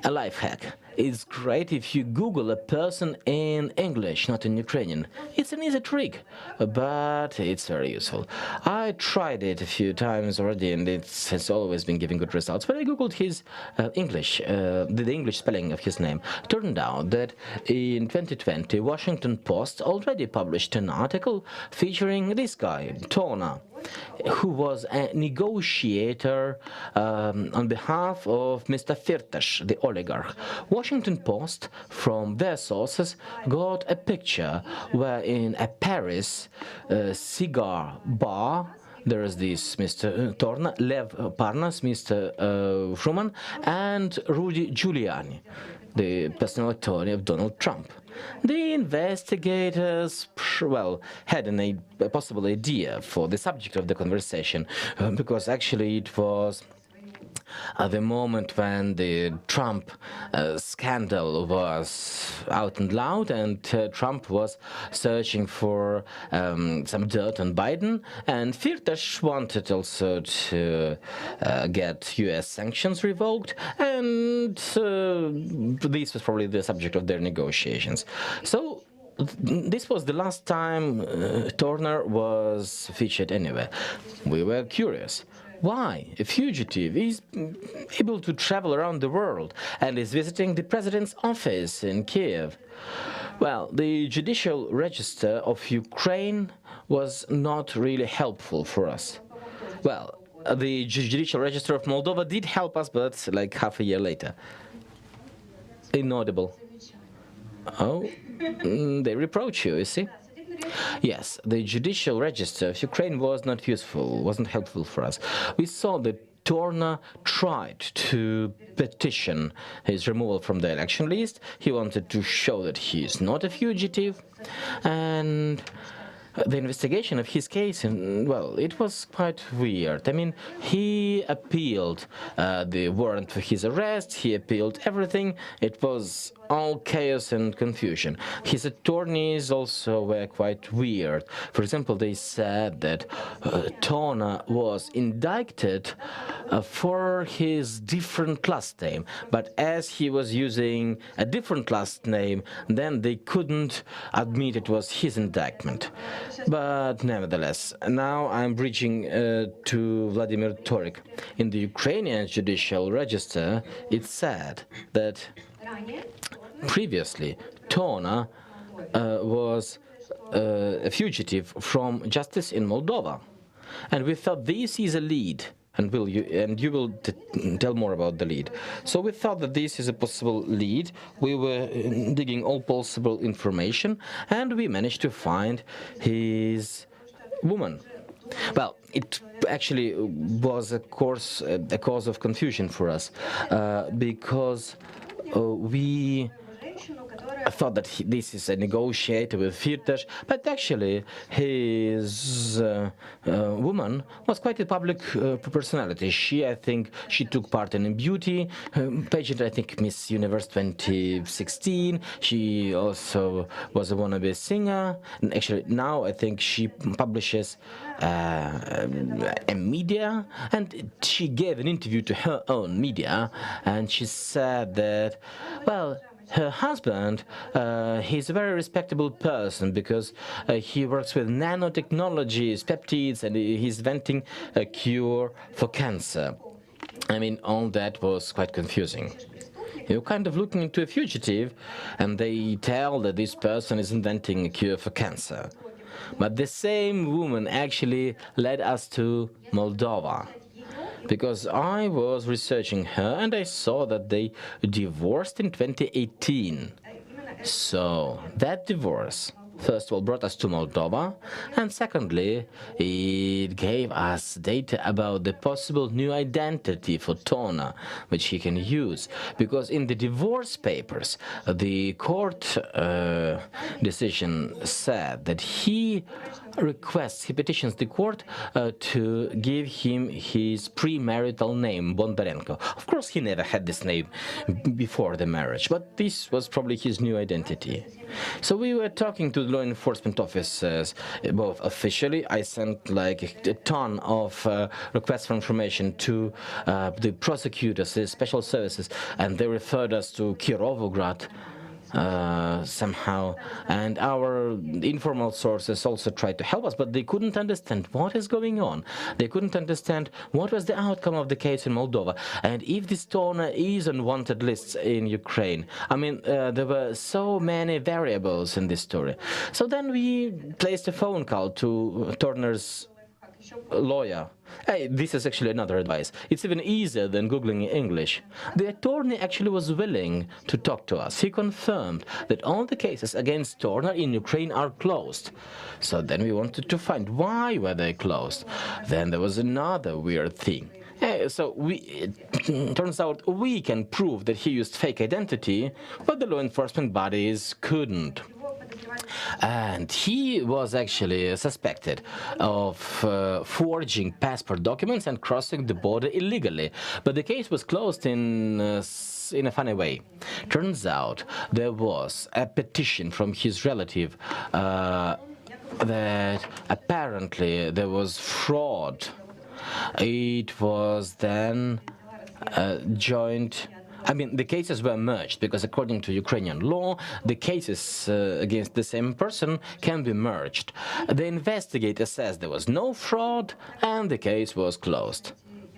A life hack. it's great if you Google a person in English, not in Ukrainian. It's an easy trick, but it's very useful. I tried it a few times already, and it has always been giving good results. When I Googled his the English spelling of his name, turned out that in 2020, Washington Post already published an article featuring this guy, Tona, who was a negotiator on behalf of Mr. Firtash, the oligarch. Washington Post, from their sources, got a picture where in a Paris cigar bar there is this Mr. Torna, Lev Parnas, Mr. Schuman, and Rudy Giuliani, the personal attorney of Donald Trump. The investigators, well, had a possible idea for the subject of the conversation, because actually it was at the moment when the Trump scandal was out and loud, and Trump was searching for some dirt on Biden, and Firtash wanted also to get US sanctions revoked, and this was probably the subject of their negotiations. So this was the last time Turner was featured anywhere. We were curious. Why a fugitive is able to travel around the world and is visiting the president's office in Kiev? Well, the judicial register of Ukraine was not really helpful for us. Well, the judicial register of Moldova did help us, but like half a year later. Inaudible. Oh, they reproach you see? Yes, the judicial register of Ukraine was not useful, wasn't helpful for us. We saw that Torna tried to petition his removal from the election list. He wanted to show that he is not a fugitive, and the investigation of his case, well, it was quite weird. I mean, he appealed the warrant for his arrest, he appealed everything. It was all chaos and confusion. His attorneys also were quite weird. For example, they said that Tona was indicted for his different last name, but as he was using a different last name, then they couldn't admit it was his indictment. But nevertheless, now I'm bridging to Vladimir Torik. In the Ukrainian judicial register, it said that previously Tona was a fugitive from justice in Moldova, and we thought this is a lead, and you will tell more about the lead. So we thought that this is a possible lead. We were digging all possible information, and we managed to find his woman. Well, it actually was a cause of confusion for us, because we thought that this is a negotiator with Firtash, but actually his woman was quite a public personality. I think she took part in a beauty pageant, I think Miss Universe 2016. She also was a wannabe singer, and actually now I think she publishes a media, and she gave an interview to her own media, and she said that, well, her husband, he's a very respectable person because he works with nanotechnologies, peptides, and he's inventing a cure for cancer. I mean, all that was quite confusing. You're kind of looking into a fugitive, and they tell that this person is inventing a cure for cancer. But the same woman actually led us to Moldova, because I was researching her and I saw that they divorced in 2018. So that divorce, first of all, brought us to Moldova, and secondly, it gave us data about the possible new identity for Tona, which he can use. Because in the divorce papers, the court decision said that he he petitions the court to give him his premarital name, Bondarenko. Of course, he never had this name before the marriage, but this was probably his new identity. So we were talking to the law enforcement officers, both officially. I sent like a ton of requests for information to the prosecutors, the special services, and they referred us to Kirovograd. Somehow, and our informal sources also tried to help us, but they couldn't understand what is going on. They couldn't understand what was the outcome of the case in Moldova, and if this Torner is on wanted lists in Ukraine. I mean, there were so many variables in this story. So then we placed a phone call to Torner's lawyer. Hey, this is actually another advice. It's even easier than Googling English. The attorney actually was willing to talk to us. He confirmed that all the cases against Torner in Ukraine are closed. So then we wanted to find why were they closed. Then there was another weird thing. So it turns out we can prove that he used fake identity, but the law enforcement bodies couldn't. And he was actually suspected of forging passport documents and crossing the border illegally. But the case was closed in a funny way. Turns out there was a petition from his relative that apparently there was fraud. It was then joint. I mean, the cases were merged because according to Ukrainian law, the cases against the same person can be merged. The investigator says there was no fraud and the case was closed.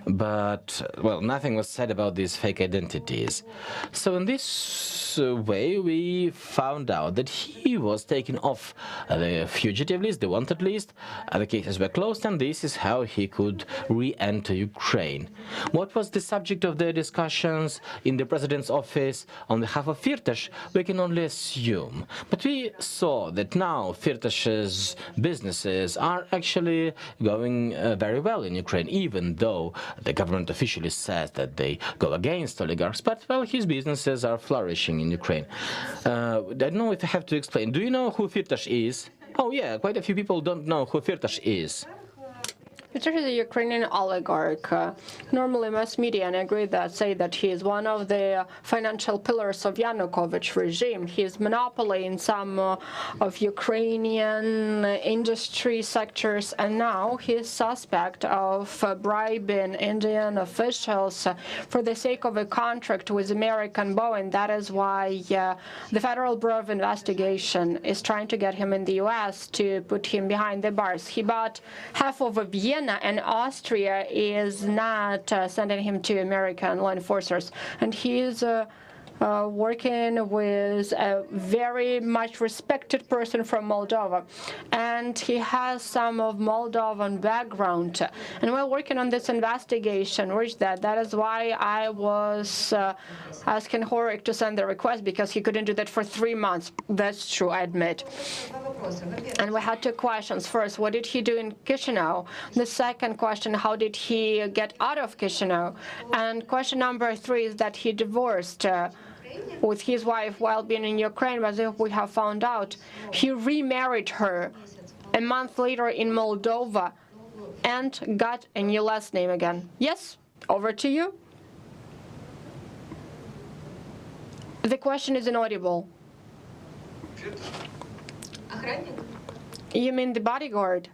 But, well, nothing was said about these fake identities. So in this way, we found out that he was taken off the fugitive list, the wanted list, the cases were closed, and this is how he could re-enter Ukraine. What was the subject of the discussions in the president's office on behalf of Firtash? We can only assume. But we saw that now Firtash's businesses are actually going very well in Ukraine, even though the government officially says that they go against oligarchs, but, well, his businesses are flourishing in Ukraine. I don't know if I have to explain. Do you know who Firtash is? Oh, yeah, quite a few people don't know who Firtash is. Firtash is a Ukrainian oligarch. Normally, mass media, and I agree that, say that he is one of the financial pillars of Yanukovych regime. His monopoly in some of Ukrainian industry sectors, and now he is suspect of bribing Indian officials for the sake of a contract with American Boeing. That is why the Federal Bureau of Investigation is trying to get him in the U.S. to put him behind the bars. He bought half of a Vienna, and Austria is not sending him to American law enforcers. And he is working with a very much respected person from Moldova. And he has some of Moldovan background. And we're working on this investigation, that is why I was asking Horik to send the request, because he couldn't do that for 3 months. That's true, I admit. And we had 2 questions. First, what did he do in Chisinau? The second question, how did he get out of Chisinau? And question number 3 is that he divorced with his wife while being in Ukraine, but as we have found out, he remarried her a month later in Moldova and got a new last name again. Yes, over to you. The question is inaudible. You mean the bodyguard?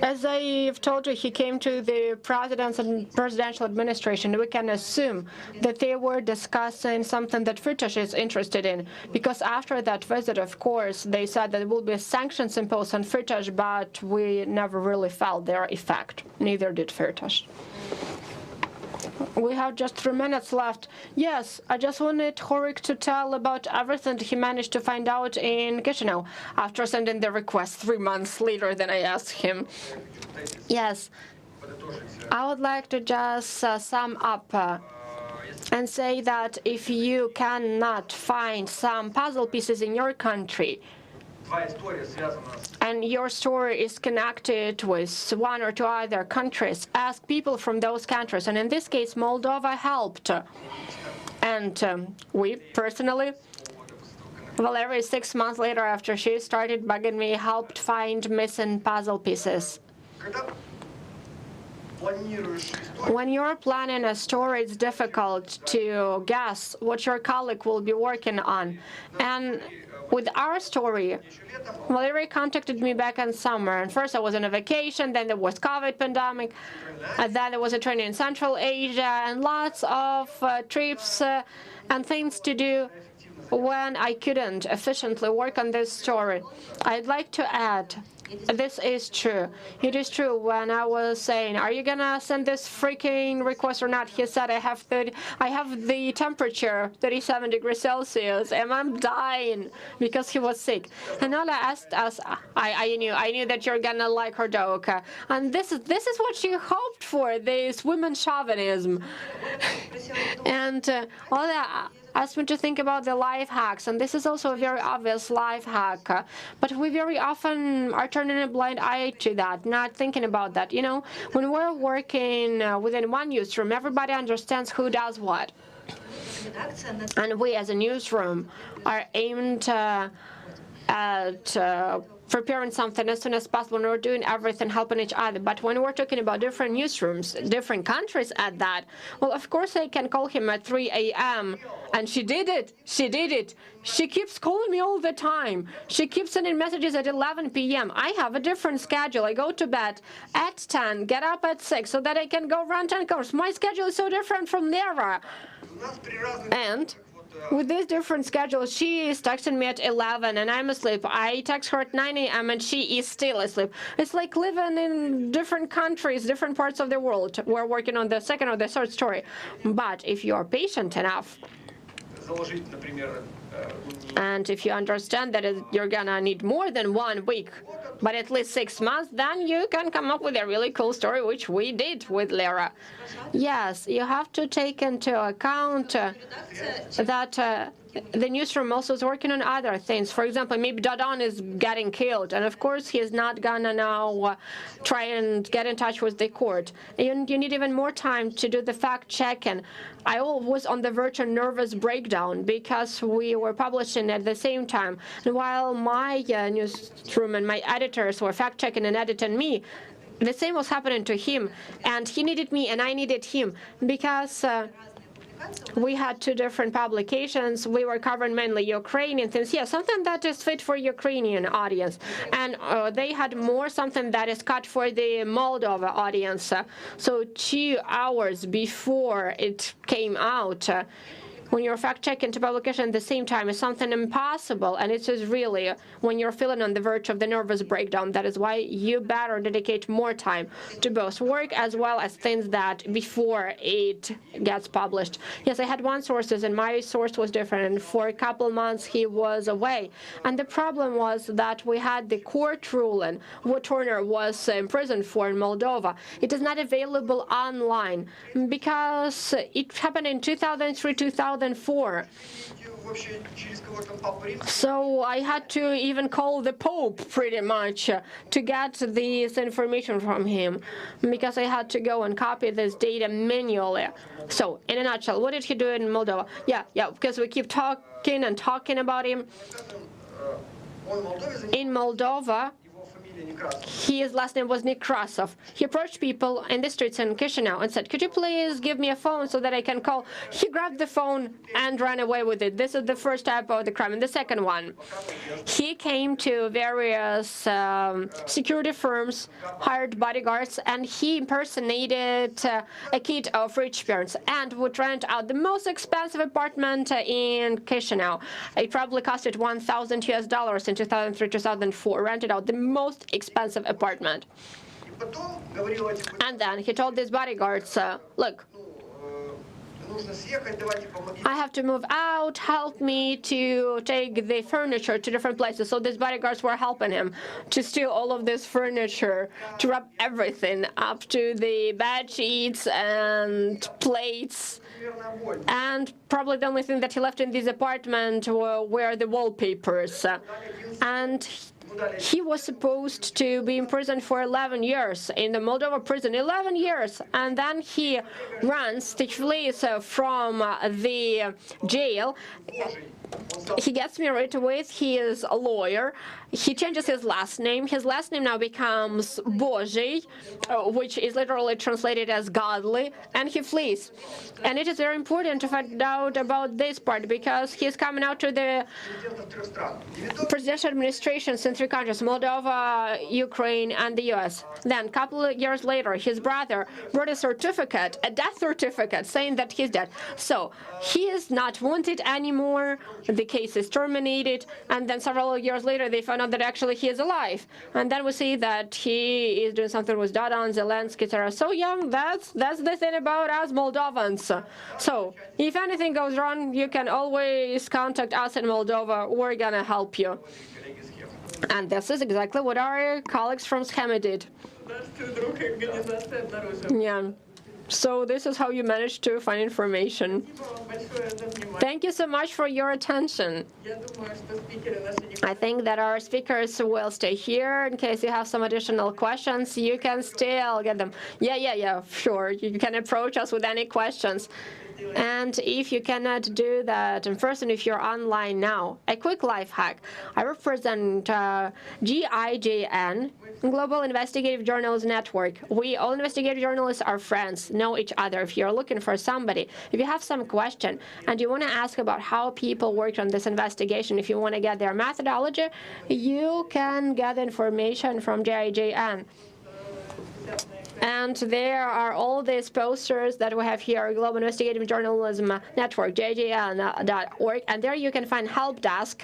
As I've told you, he came to the presidential administration. We can assume that they were discussing something that Firtash is interested in, because after that visit, of course, they said that there will be sanctions imposed on Firtash, but we never really felt their effect. Neither did Firtash. We have just 3 minutes left. Yes, I just wanted Horik to tell about everything he managed to find out in Chisinau after sending the request 3 months later than I asked him. Yes, I would like to just sum up and say that if you cannot find some puzzle pieces in your country, and your story is connected with 1 or 2 other countries, ask people from those countries. And in this case, Moldova helped. And we personally Valerie, 6 months later after she started bugging me, helped find missing puzzle pieces. When you're planning a story, it's difficult to guess what your colleague will be working on. And with our story, Valerie contacted me back in summer. And first I was on a vacation, then there was COVID pandemic, and then there was a training in Central Asia, and lots of trips and things to do when I couldn't efficiently work on this story. I'd like to add, this is true. It is true. When I was saying, are you gonna send this freaking request or not? He said, I have the temperature, 37 degrees Celsius, and I'm dying because he was sick. And Ola asked us, I knew that you're gonna like her joke. And this is what she hoped for, this women's chauvinism. And Ola asked me to think about the life hacks, and this is also a very obvious life hack. But we very often are turning a blind eye to that, not thinking about that. You know, when we're working within one newsroom, everybody understands who does what. And we as a newsroom are aimed at preparing something as soon as possible, and we're doing everything, helping each other. But when we're talking about different newsrooms, different countries at that, well, of course I can call him at 3 a.m. And she did it. She did it. She keeps calling me all the time. She keeps sending messages at 11 p.m. I have a different schedule. I go to bed at 10, get up at 6, so that I can go run 10 cars. My schedule is so different from Lera. And with this different schedule, she is texting me at 11 and I'm asleep. I text her at 9 a.m. and she is still asleep. It's like living in different countries, different parts of the world. We're working on the second or the third story. But if you're patient enough, and if you understand that you're gonna need more than 1 week, but at least 6 months, then you can come up with a really cool story, which we did with Lera. Yes, you have to take into account that the newsroom also is working on other things. For example, maybe Dodon is getting killed, and of course he's not gonna now try and get in touch with the court. You need even more time to do the fact-checking. I was on the verge of nervous breakdown because we were publishing at the same time. And while my newsroom and my editors were fact-checking and editing me, the same was happening to him. And he needed me and I needed him because we had 2 different publications. We were covering mainly Ukrainian things. Yeah, something that is fit for Ukrainian audience. And they had more something that is cut for the Moldova audience. So 2 hours before it came out, when you're fact-checking to publication at the same time is something impossible, and it is really when you're feeling on the verge of the nervous breakdown. That is why you better dedicate more time to both work as well as things that before it gets published. Yes, I had one source, and my source was different, and for a couple months he was away. And the problem was that we had the court ruling what Turner was imprisoned for in Moldova. It is not available online because it happened in 2003-2004. So I had to even call the Pope pretty much to get this information from him because I had to go and copy this data manually. So in a nutshell, what did he do in Moldova? Yeah, because we keep talking and talking about him. In Moldova, his last name was Nekrasov. He approached people in the streets in Chisinau and said, could you please give me a phone so that I can call? He grabbed the phone and ran away with it. This is the first type of the crime. And the second one, he came to various security firms, hired bodyguards, and he impersonated a kid of rich parents and would rent out the most expensive apartment in Chisinau. It probably costed $1,000 in 2003-2004, rented out the most expensive apartment. And then he told these bodyguards, look, I have to move out, help me to take the furniture to different places. So these bodyguards were helping him to steal all of this furniture, to wrap everything up to the bed sheets and plates. And probably the only thing that he left in this apartment were the wallpapers. And he was supposed to be in prison for 11 years in the Moldova prison, 11 years, and then he runs, he flees from the jail. He gets married with his lawyer. He changes his last name. His last name now becomes Bozhy, which is literally translated as godly, and he flees. And it is very important to find out about this part because he's coming out to the presidential administrations in 3 countries, Moldova, Ukraine, and the US. Then, a couple of years later, his brother wrote a certificate, a death certificate, saying that he's dead. So, he is not wanted anymore. The case is terminated, and then several years later, they found out that actually he is alive. And then we see that he is doing something with Dadan, Zelensky, etc. So yeah, that's the thing about us Moldovans. So if anything goes wrong, you can always contact us in Moldova. We're gonna help you. And this is exactly what our colleagues from Schema did. Yeah. So this is how you manage to find information. Thank you so much for your attention. I think that our speakers will stay here in case you have some additional questions. You can still get them. Yeah, sure. You can approach us with any questions. And if you cannot do that in person, if you're online now, a quick life hack. I represent WIJN, Global Investigative Journalists Network. We, all investigative journalists, are friends, know each other. If you're looking for somebody, if you have some question and you want to ask about how people worked on this investigation, if you want to get their methodology, you can get information from WIJN. And there are all these posters that we have here, Global Investigative Journalism Network, JJN.org, and there you can find help desk.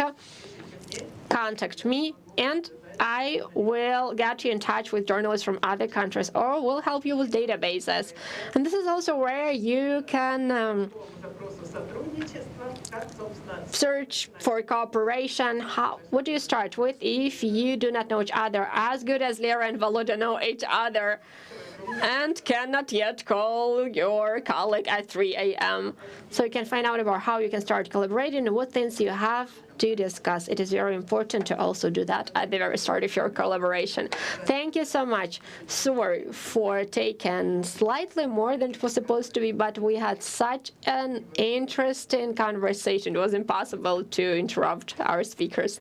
Contact me, and I will get you in touch with journalists from other countries, or will help you with databases. And this is also where you can search for cooperation. What do you start with if you do not know each other? As good as Lera and Volodya know each other and cannot yet call your colleague at 3 a.m. So you can find out about how you can start collaborating and what things you have to discuss. It is very important to also do that at the very start of your collaboration. Thank you so much. Sorry for taking slightly more than it was supposed to be, but we had such an interesting conversation. It was impossible to interrupt our speakers.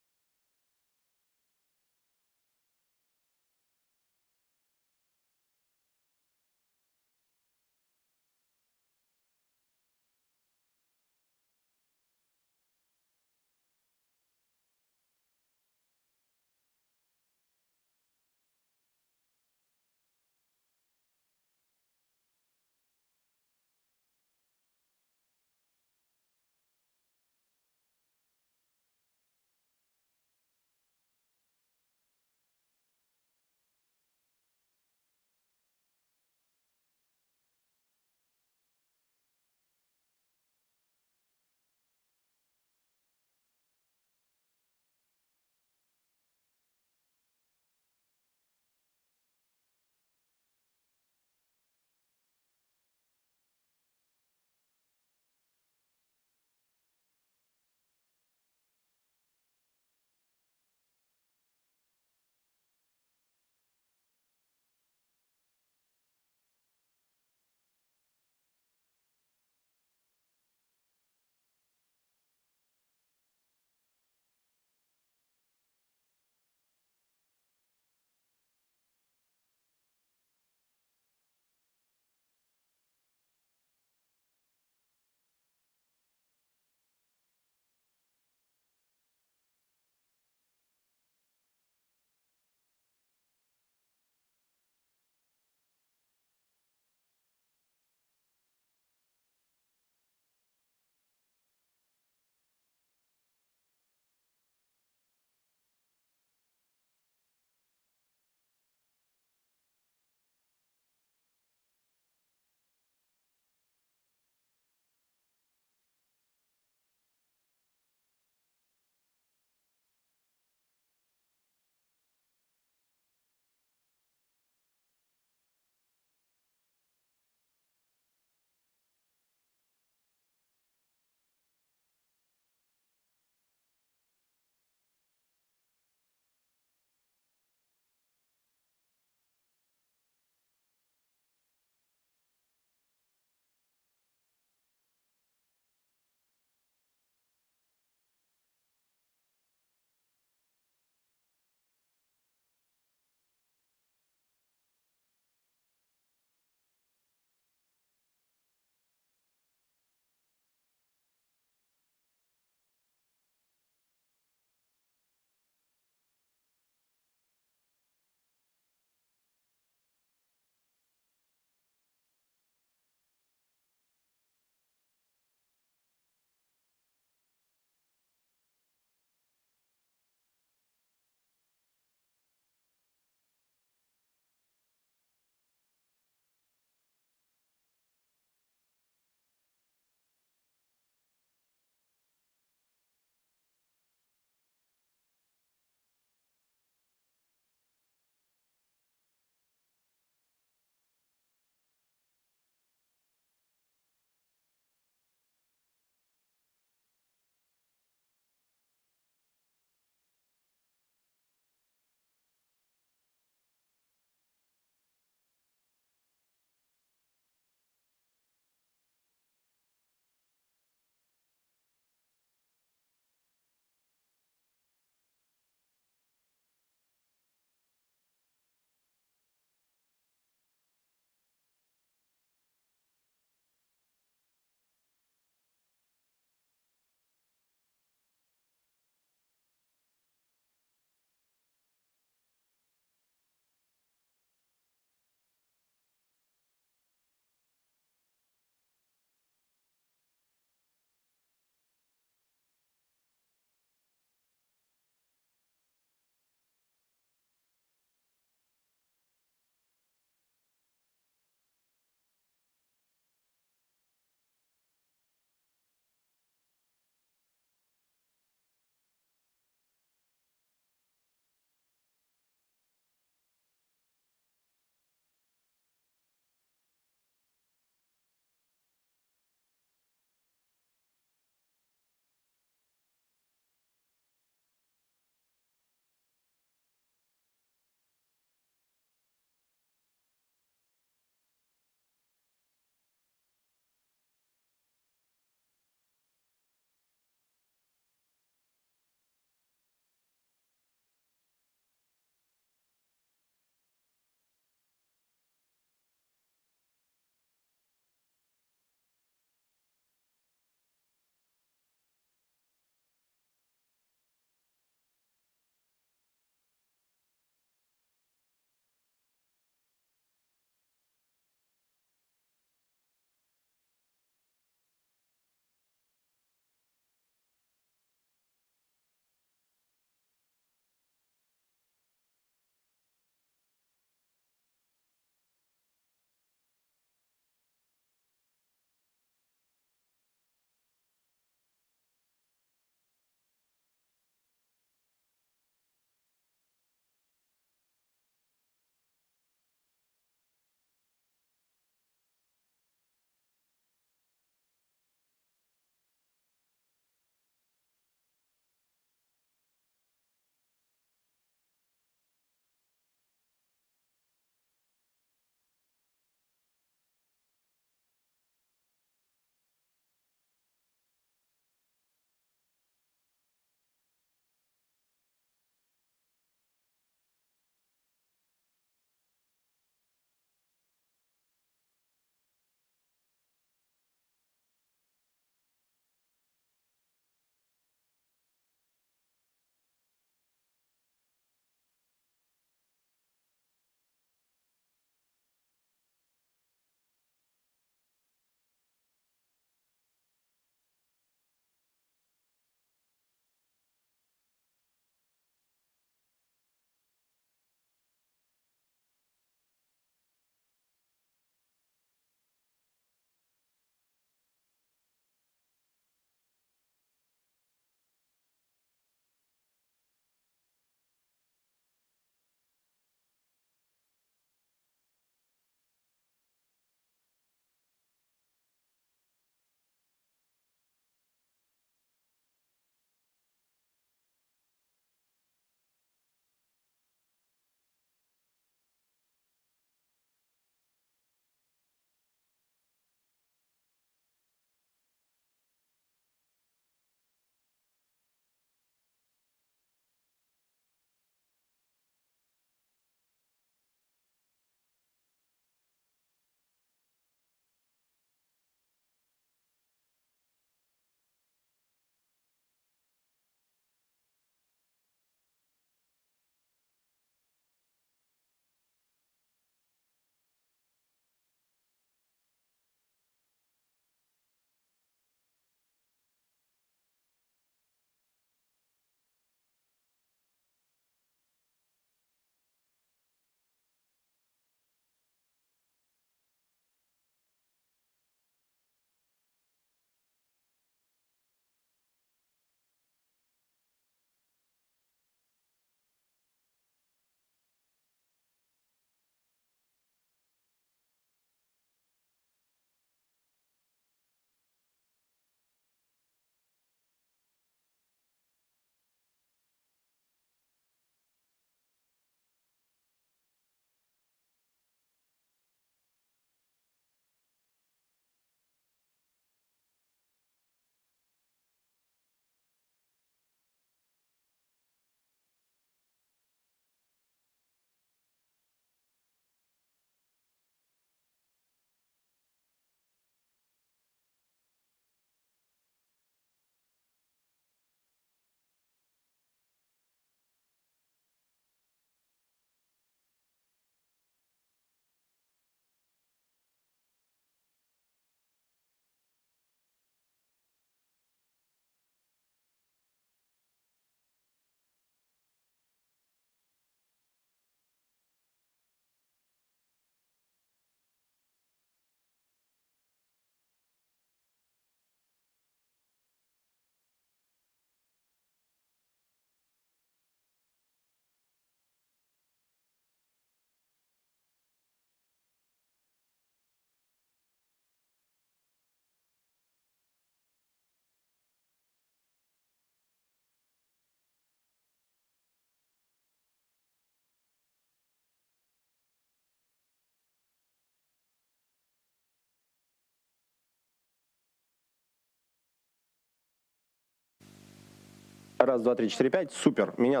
Раз, два, три, четыре, пять. Супер. Меня...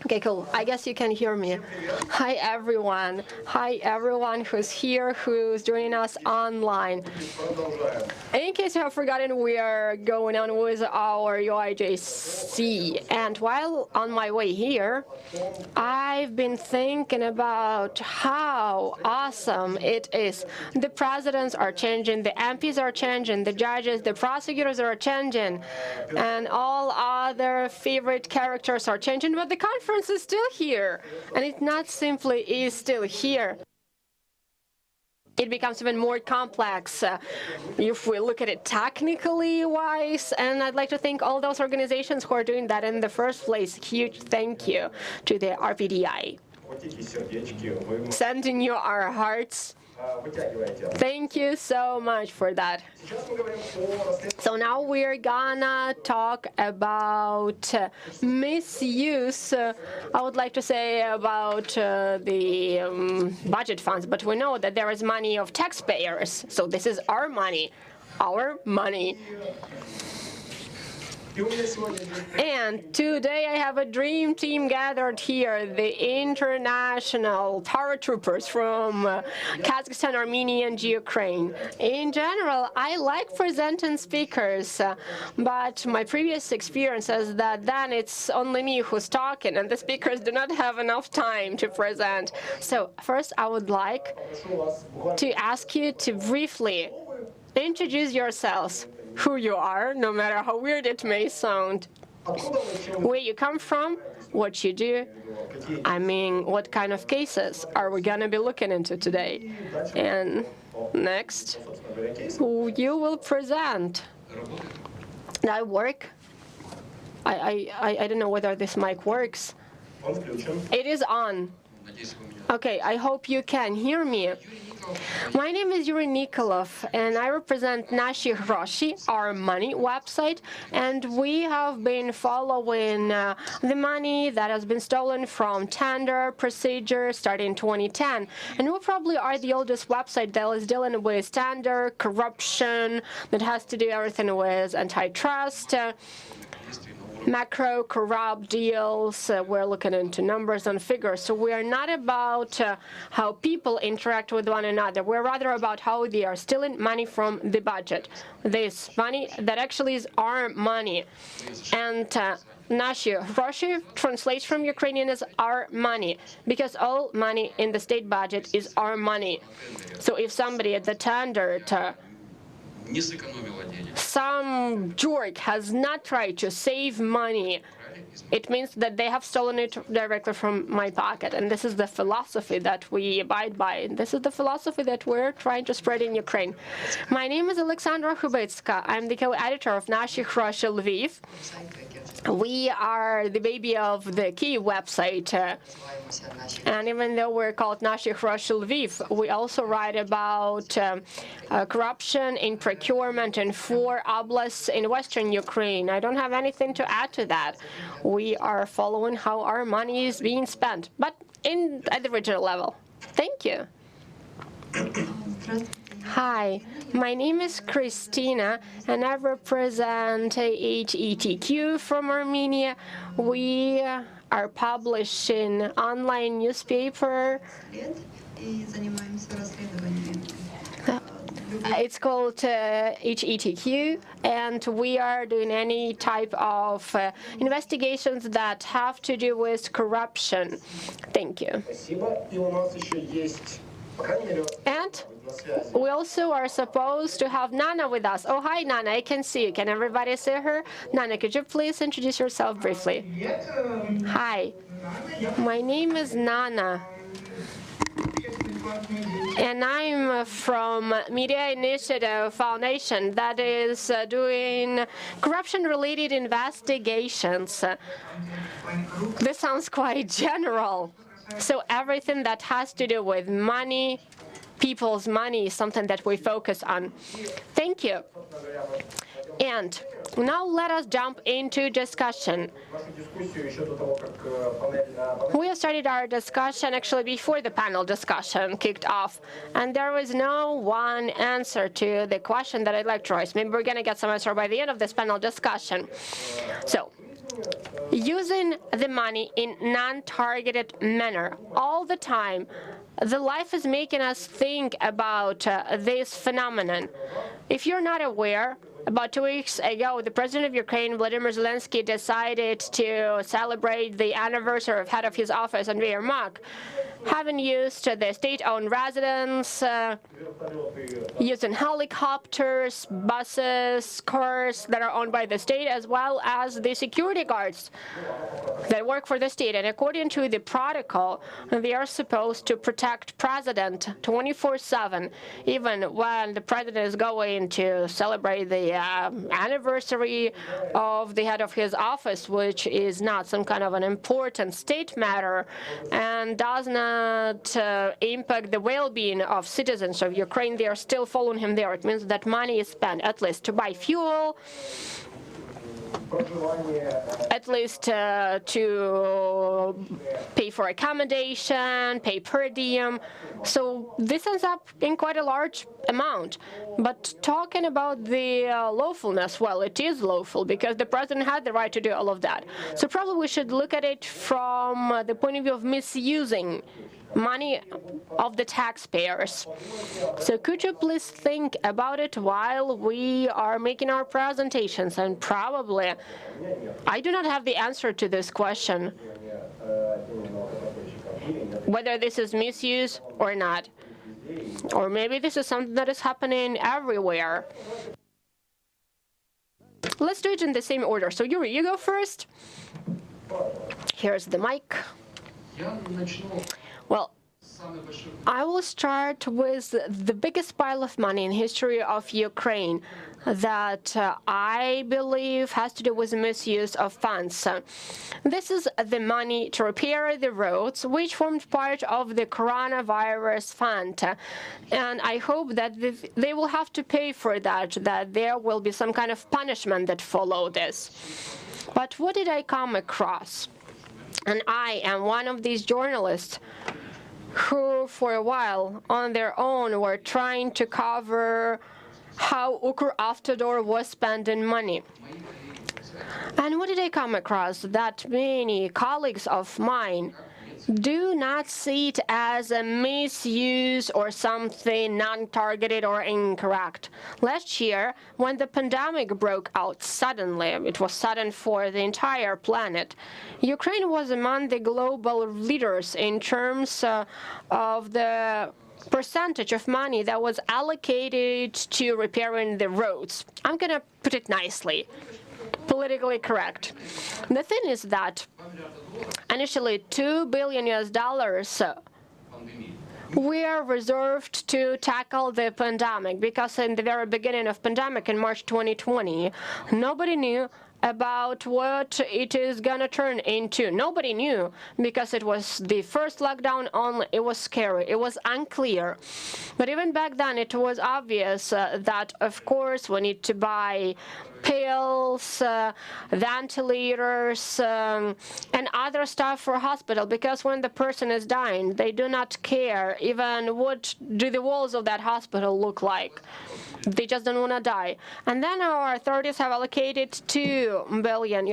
Okay, cool. I guess you can hear me. Hi, everyone. Hi, everyone who's here, who's joining us online. In case you have forgotten, we are going on with our WIJN. And while on my way here, I've been thinking about how awesome it is. The presidents are changing, the MPs are changing, the judges, the prosecutors are changing, and all other favorite characters are changing, but the conference is still here, and it not simply is still here. It becomes even more complex if we look at it technically wise, and I'd like to thank all those organizations who are doing that in the first place. Huge thank you to the RPDI. Sending you our hearts. Thank you so much for that. So now we're gonna talk about misuse. I would like to say about the budget funds, but we know that there is money of taxpayers. So this is our money, our money. And today I have a dream team gathered here, the international paratroopers from Kazakhstan, Armenia, and Ukraine. In general, I like presenting speakers, but my previous experience says that then it's only me who's talking, and the speakers do not have enough time to present. So first, I would like to ask you to briefly introduce yourselves. Who you are, no matter how weird it may sound, where you come from, what you do, I mean, what kind of cases are we going to be looking into today? And next, you will present. That work? I don't know whether this mic works. It is on. Okay, I hope you can hear me. My name is Yuri Nikolov, and I represent Nashi Hroshi, our money website, and we have been following the money that has been stolen from tender procedure starting in 2010. And we probably are the oldest website that is dealing with tender, corruption, that has to do everything with antitrust, macro corrupt deals. We're looking into numbers and figures. So we are not about how people interact with one another. We're rather about how they are stealing money from the budget. This money that actually is our money. And Nashi Hroshi translates from Ukrainian as our money, because all money in the state budget is our money. So if somebody at the tender some jerk has not tried to save money, it means that they have stolen it directly from my pocket. And this is the philosophy that we abide by. And this is the philosophy that we're trying to spread in Ukraine. My name is Alexandra Hubitska. I'm the co-editor of Nashi Hroshi Lviv. We are the baby of the Kyiv website. And even though we're called Nashi Hroshi Lviv, we also write about corruption in procurement in 4 oblasts in western Ukraine. I don't have anything to add to that. We are following how our money is being spent, but at the regional level. Thank you. Hi, my name is Christina, and I represent HETQ from Armenia. We are publishing online newspaper. It's called HETQ, and we are doing any type of investigations that have to do with corruption. Thank you. And we also are supposed to have Nana with us. Oh, hi, Nana. I can see you. Can everybody see her? Nana, could you please introduce yourself briefly? Hi. My name is Nana. And I'm from Media Initiative Foundation that is doing corruption-related investigations. This sounds quite general. So everything that has to do with money, people's money, is something that we focus on. Thank you. And now let us jump into discussion. We have started our discussion actually before the panel discussion kicked off, and there was no one answer to the question that I'd like to raise. Maybe we're going to get some answer by the end of this panel discussion. So, using the money in non-targeted manner all the time. The life is making us think about this phenomenon. If you're not aware, about 2 weeks ago, the president of Ukraine, Vladimir Zelensky, decided to celebrate the anniversary of head of his office, Andriy Yermak, having used the state-owned residence, using helicopters, buses, cars that are owned by the state, as well as the security guards that work for the state. And according to the protocol, they are supposed to protect president 24/7, even when the president is going to celebrate the anniversary of the head of his office, which is not some kind of an important state matter and does not impact the well-being of citizens of Ukraine. They are still following him there. It means that money is spent at least to buy fuel, at least to pay for accommodation, pay per diem. So this ends up in quite a large amount. But talking about the lawfulness, well, it is lawful because the president had the right to do all of that. So probably we should look at it from the point of view of misusing money of the taxpayers. So could you please think about it while we are making our presentations? And probably I do not have the answer to this question, whether this is misuse or not. Or maybe this is something that is happening everywhere. Let's do it in the same order. So Yuri, you go first. Here's the mic. Well, I will start with the biggest pile of money in history of Ukraine that I believe has to do with misuse of funds. This is the money to repair the roads, which formed part of the coronavirus fund. And I hope that they will have to pay for that there will be some kind of punishment that follow this. But what did I come across? And I am one of these journalists who, for a while, on their own, were trying to cover how Ukravtodor was spending money. And what did I come across? That many colleagues of mine do not see it as a misuse or something non-targeted or incorrect. Last year, when the pandemic broke out suddenly, it was sudden for the entire planet, Ukraine was among the global leaders in terms of the percentage of money that was allocated to repairing the roads. I'm going to put it nicely, politically correct. The thing is that initially $2 billion were reserved to tackle the pandemic, because in the very beginning of pandemic in March 2020, nobody knew about what it is going to turn into. Nobody knew, because it was the first lockdown only. It was scary. It was unclear. But even back then, it was obvious that, of course, we need to buy pills, ventilators, and other stuff for hospital, because when the person is dying, they do not care even what do the walls of that hospital look like. They just don't want to die. And then our authorities have allocated $2 billion.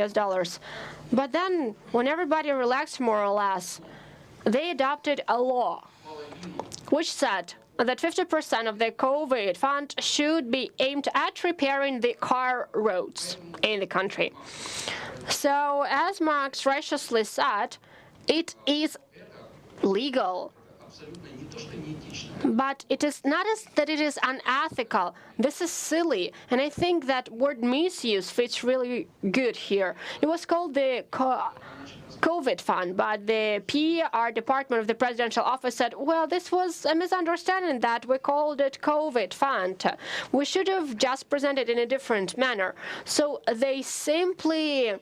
But then, when everybody relaxed more or less, they adopted a law which said that 50% of the COVID fund should be aimed at repairing the car roads in the country. So, as Marx righteously said, it is legal. But it is not that it is unethical. This is silly. And I think that word misuse fits really good here. It was called the COVID fund, but the PR department of the presidential office said, well, this was a misunderstanding that we called it COVID fund. We should have just presented it in a different manner. So they simply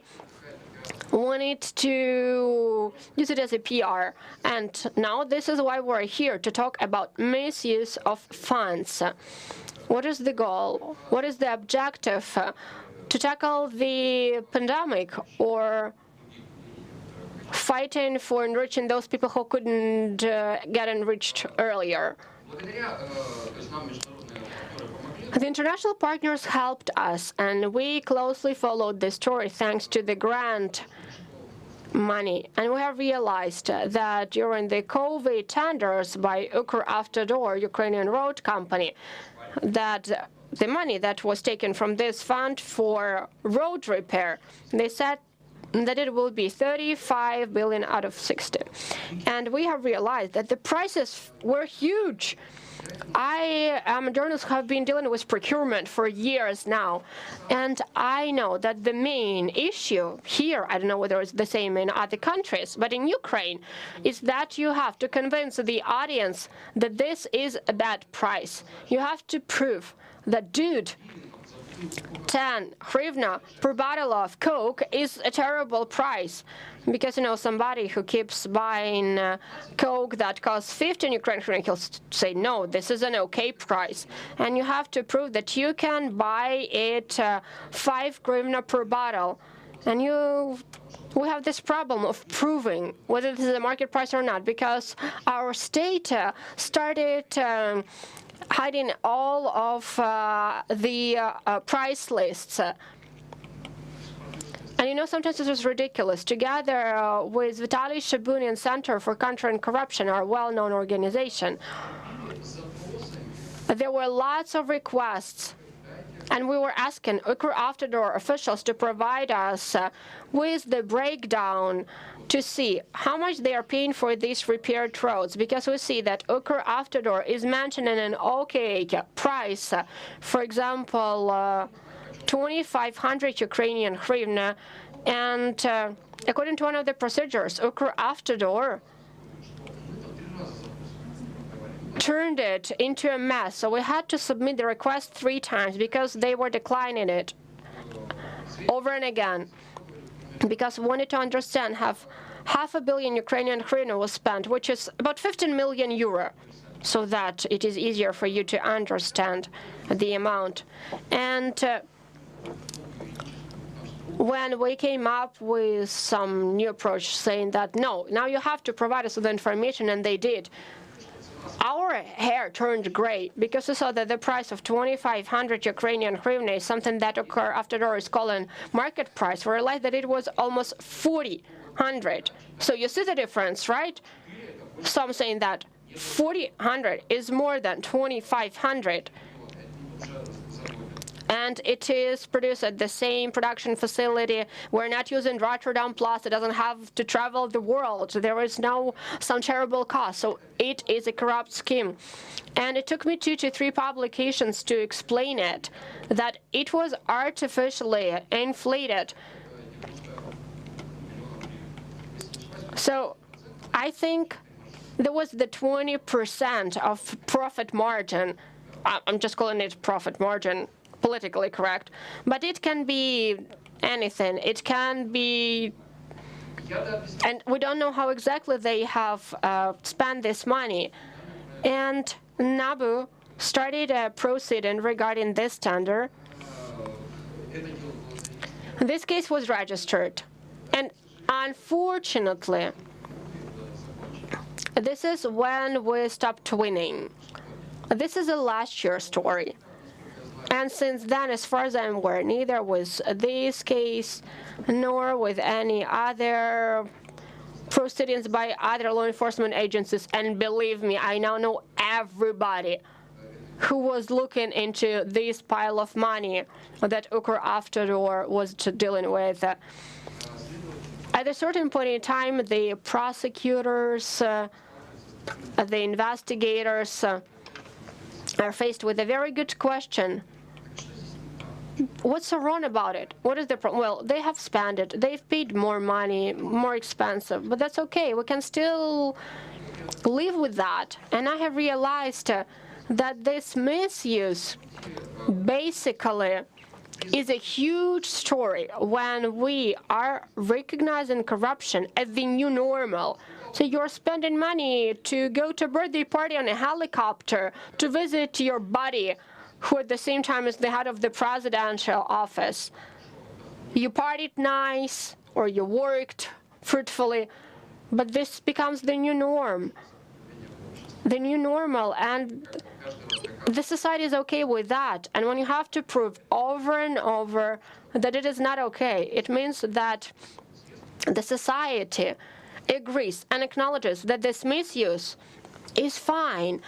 wanted to use it as a PR. And now this is why we're here, to talk about misuse of funds. What is the goal? What is the objective? To tackle the pandemic, or fighting for enriching those people who couldn't get enriched earlier? The international partners helped us, and we closely followed the story thanks to the grant money. And we have realized that during the COVID tenders by Ukravtodor, Ukrainian road company, that the money that was taken from this fund for road repair, they said that it will be 35 billion out of 60. And we have realized that the prices were huge. I am a journalist who have been dealing with procurement for years now, and I know that the main issue here, I don't know whether it's the same in other countries, but in Ukraine, is that you have to convince the audience that this is a bad price. You have to prove that, dude, 10 hryvnia per bottle of Coke is a terrible price. Because, you know, somebody who keeps buying Coke that costs 15 Ukrainian hryvnia, he'll say, no, this is an okay price. And you have to prove that you can buy it 5 hryvnia per bottle. And we have this problem of proving whether this is a market price or not, because our state started hiding all of the price lists. And you know, sometimes this is ridiculous. Together with Vitaly Shabunin Center for Countering Corruption, our well-known organization, there were lots of requests. And we were asking Ukravtodor officials to provide us with the breakdown to see how much they are paying for these repaired roads, because we see that Ukravtodor is mentioning an okay price, for example, 2,500 Ukrainian hryvnia, and according to one of the procedures, Ukravtodor turned it into a mess. So we had to submit the request 3 times because they were declining it over and again. Because we wanted to understand half a billion Ukrainian hryvnia was spent, which is about 15 million euro, so that it is easier for you to understand the amount. And when we came up with some new approach saying that, no, now you have to provide us with the information, and they did, our hair turned gray because we saw that the price of 2,500 Ukrainian hryvnia is something that Ukravtodor is calling market price. We realized that it was almost 4,000. So you see the difference, right? Some saying that 4,000 is more than 2,500. And it is produced at the same production facility. We're not using Rotterdam Plus. It doesn't have to travel the world. There is no some terrible cost. So it is a corrupt scheme. And it took me 2 to 3 publications to explain it, that it was artificially inflated. So I think there was the 20% of profit margin. I'm just calling it profit margin, politically correct, but it can be anything. It can be, and we don't know how exactly they have spent this money. And NABU started a proceeding regarding this tender. This case was registered, and unfortunately, this is when we stopped winning. This is a last year story. And since then, as far as I'm aware, neither with this case nor with any other proceedings by other law enforcement agencies. And believe me, I now know everybody who was looking into this pile of money that Ukravtodor was dealing with. At a certain point in time, the prosecutors, the investigators are faced with a very good question. What's so wrong about it? What is the problem? Well, they have spent it. They've paid more money, more expensive, but that's okay. We can still live with that. And I have realized that this misuse basically is a huge story when we are recognizing corruption as the new normal. So you're spending money to go to a birthday party on a helicopter, to visit your buddy, who at the same time is the head of the presidential office. You partied nice, or you worked fruitfully, but this becomes the new norm, the new normal, and the society is okay with that. And when you have to prove over and over that it is not okay, it means that the society agrees and acknowledges that this misuse is fine.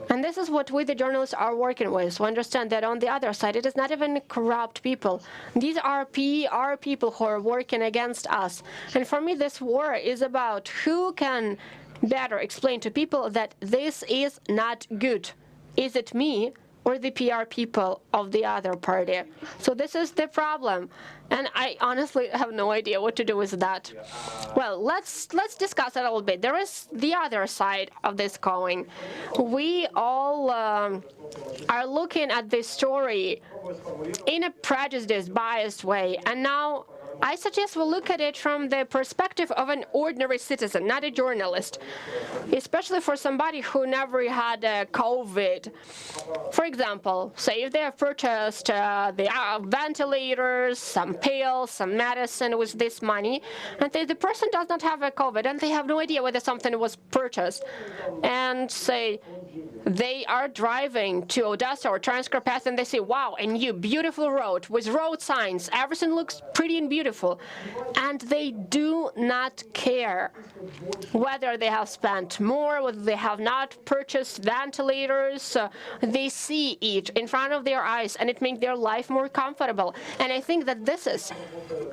And this is what we, the journalists, are working with. We understand that on the other side, it is not even corrupt people. These are PR people who are working against us. And for me, this war is about who can better explain to people that this is not good. Is it me or the PR people of the other party? So this is the problem. And I honestly have no idea what to do with that. Well, let's discuss it a little bit. There is the other side of this coin. We all are looking at this story in a prejudiced, biased way. And now I suggest we look at it from the perspective of an ordinary citizen, not a journalist, especially for somebody who never had COVID. For example, say if they have purchased the ventilators, some pills, some medicine with this money, and the person does not have a COVID, and they have no idea whether something was purchased, and say they are driving to Odessa or Transcarpathia, and they say, wow, a new beautiful road with road signs, everything looks pretty and beautiful, and they do not care whether they have spent more, whether they have not purchased ventilators. They see it in front of their eyes, and it makes their life more comfortable. And I think that this is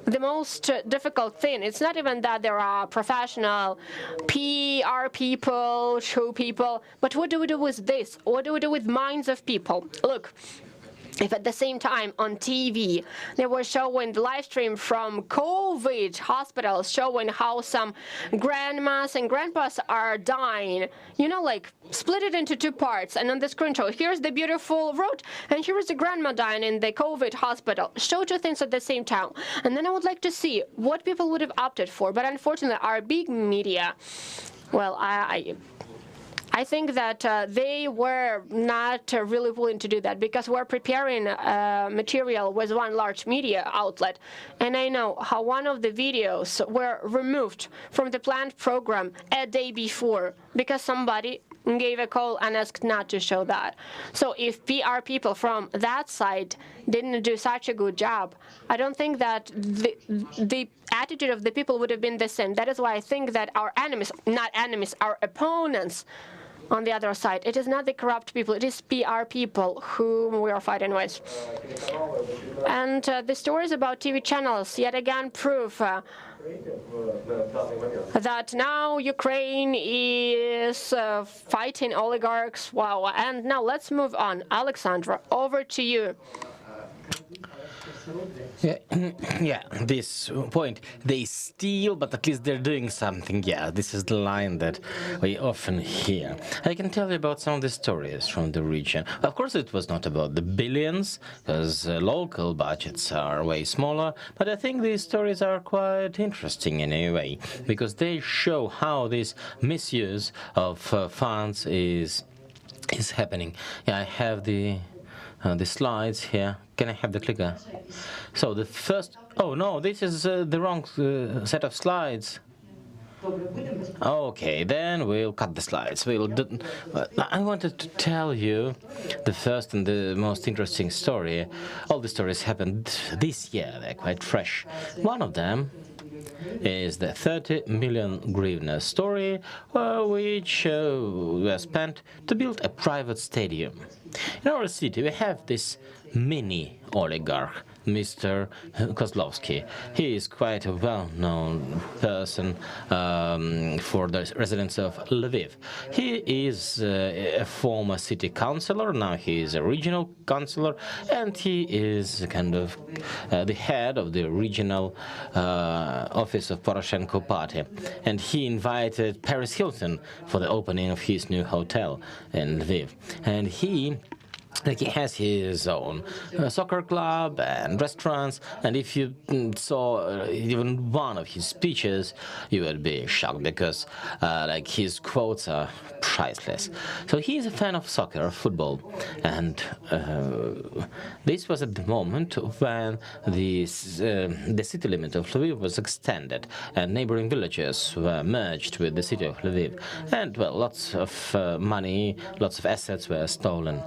the most difficult thing. It's not even that there are professional PR people, show people, but what do we do with this? What do we do with minds of people? Look, if at the same time on TV they were showing the live stream from COVID hospitals, showing how some grandmas and grandpas are dying, you know, like split it into two parts, and on the screen show, here's the beautiful road, and here is the grandma dying in the COVID hospital. Show two things at the same time. And then I would like to see what people would have opted for. But unfortunately, our big media, well, I think that they were not really willing to do that, because we're preparing material with one large media outlet. And I know how one of the videos were removed from the planned program a day before because somebody gave a call and asked not to show that. So if PR people from that side didn't do such a good job, I don't think that the attitude of the people would have been the same. That is why I think that our enemies, not enemies, our opponents on the other side, it is not the corrupt people, it is PR people whom we are fighting with. And the stories about TV channels yet again prove that now Ukraine is fighting oligarchs. Wow. And now let's move on. Alexandra, over to you. Yeah, this point, they steal, but at least they're doing something. Yeah, this is the line that we often hear. I can tell you about some of the stories from the region. Of course, it was not about the billions, because local budgets are way smaller, but I think these stories are quite interesting in a way, because they show how this misuse of funds is happening. Yeah, I have the slides here. Can I have the clicker? So the first... Oh, no, this is the wrong set of slides. Okay, then we'll cut the slides. I wanted to tell you the first and the most interesting story. All the stories happened this year. They're quite fresh. One of them is the 30 million hryvnia story, which was spent to build a private stadium. In our city, we have this mini oligarch, Mr. Kozlovsky. He is quite a well-known person for the residents of Lviv. He is a former city councillor, now he is a regional councillor, and he is kind of the head of the regional office of Poroshenko party. And he invited Paris Hilton for the opening of his new hotel in Lviv. And he has his own soccer club and restaurants, and if you saw even one of his speeches, you would be shocked, because his quotes are priceless. So he is a fan of soccer, football, and this was at the moment when the city limit of Lviv was extended, and neighboring villages were merged with the city of Lviv, and well, lots of money, lots of assets were stolen.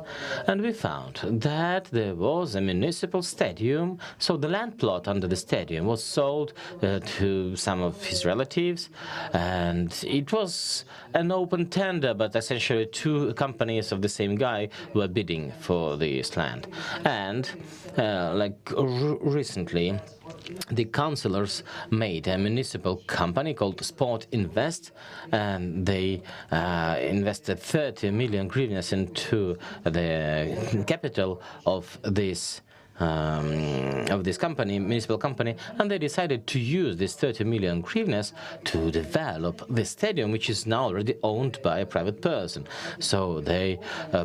And we found that there was a municipal stadium, so the land plot under the stadium was sold to some of his relatives, and it was an open tender, but essentially two companies of the same guy were bidding for this land. And recently, the councillors made a municipal company called Sport Invest, and they invested 30 million hryvnias into the capital of this company, municipal company, and they decided to use this 30 million hryvnias to develop the stadium, which is now already owned by a private person. So they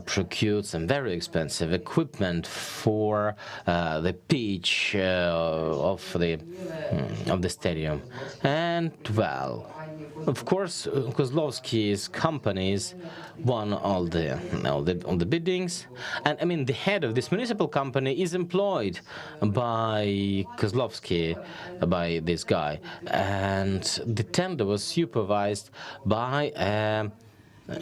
procured some very expensive equipment for the pitch of the stadium, and well, of course, Kozlovsky's companies won all the biddings, and I mean the head of this municipal company is employed by Kozlovsky, by this guy, and the tender was supervised by a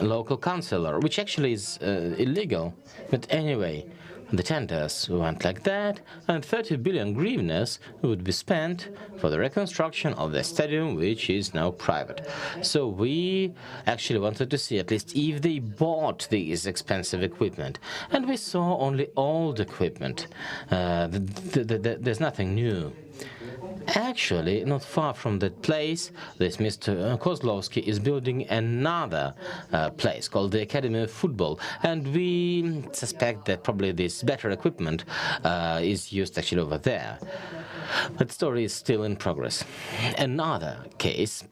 local councillor, which actually is illegal. But anyway, the tenders went like that, and 30 billion hryvnias would be spent for the reconstruction of the stadium, which is now private. So we actually wanted to see at least if they bought this expensive equipment, and we saw only old equipment. There's nothing new. Actually, not far from that place, this Mr. Kozlovsky is building another place called the Academy of Football, and we suspect that probably this better equipment is used actually over there. That story is still in progress. Another case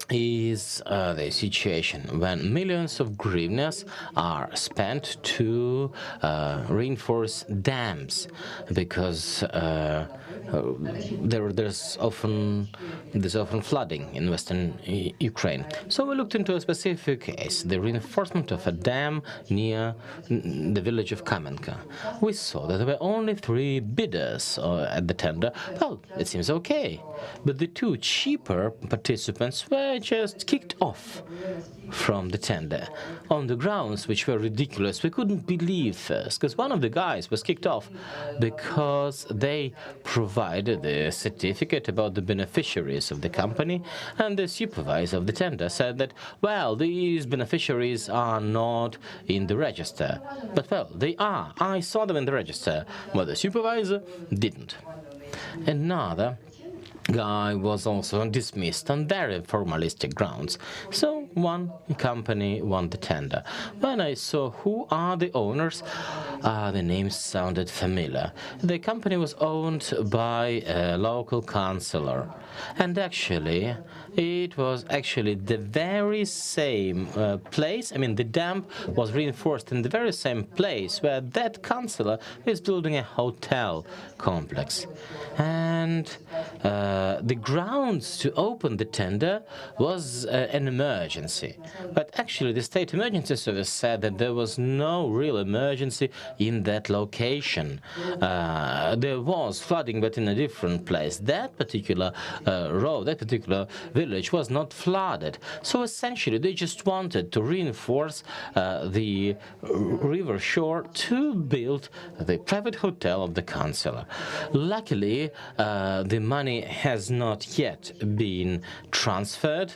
is the situation when millions of hryvnias are spent to reinforce dams, because there's often flooding in western Ukraine. So we looked into a specific case, the reinforcement of a dam near the village of Kamenka. We saw that there were only 3 bidders at the tender. Well, it seems okay, but the 2 cheaper participants were just kicked off from the tender on the grounds which were ridiculous. We couldn't believe first, because one of the guys was kicked off because they provided the certificate about the beneficiaries of the company, and the supervisor of the tender said that, well, these beneficiaries are not in the register. But, well, they are. I saw them in the register, but the supervisor didn't. Another guy was also dismissed on very formalistic grounds. So one company won the tender. When I saw who are the owners, the names sounded familiar. The company was owned by a local councillor, and actually it was actually the very same place. I mean, the dam was reinforced in the very same place where that councillor is building a hotel complex. And the grounds to open the tender was an emergency. But actually, the State Emergency Service said that there was no real emergency in that location. There was flooding, but in a different place. That particular road, that particular village was not flooded. So essentially, they just wanted to reinforce the river shore to build the private hotel of the councillor. Luckily, the money has not yet been transferred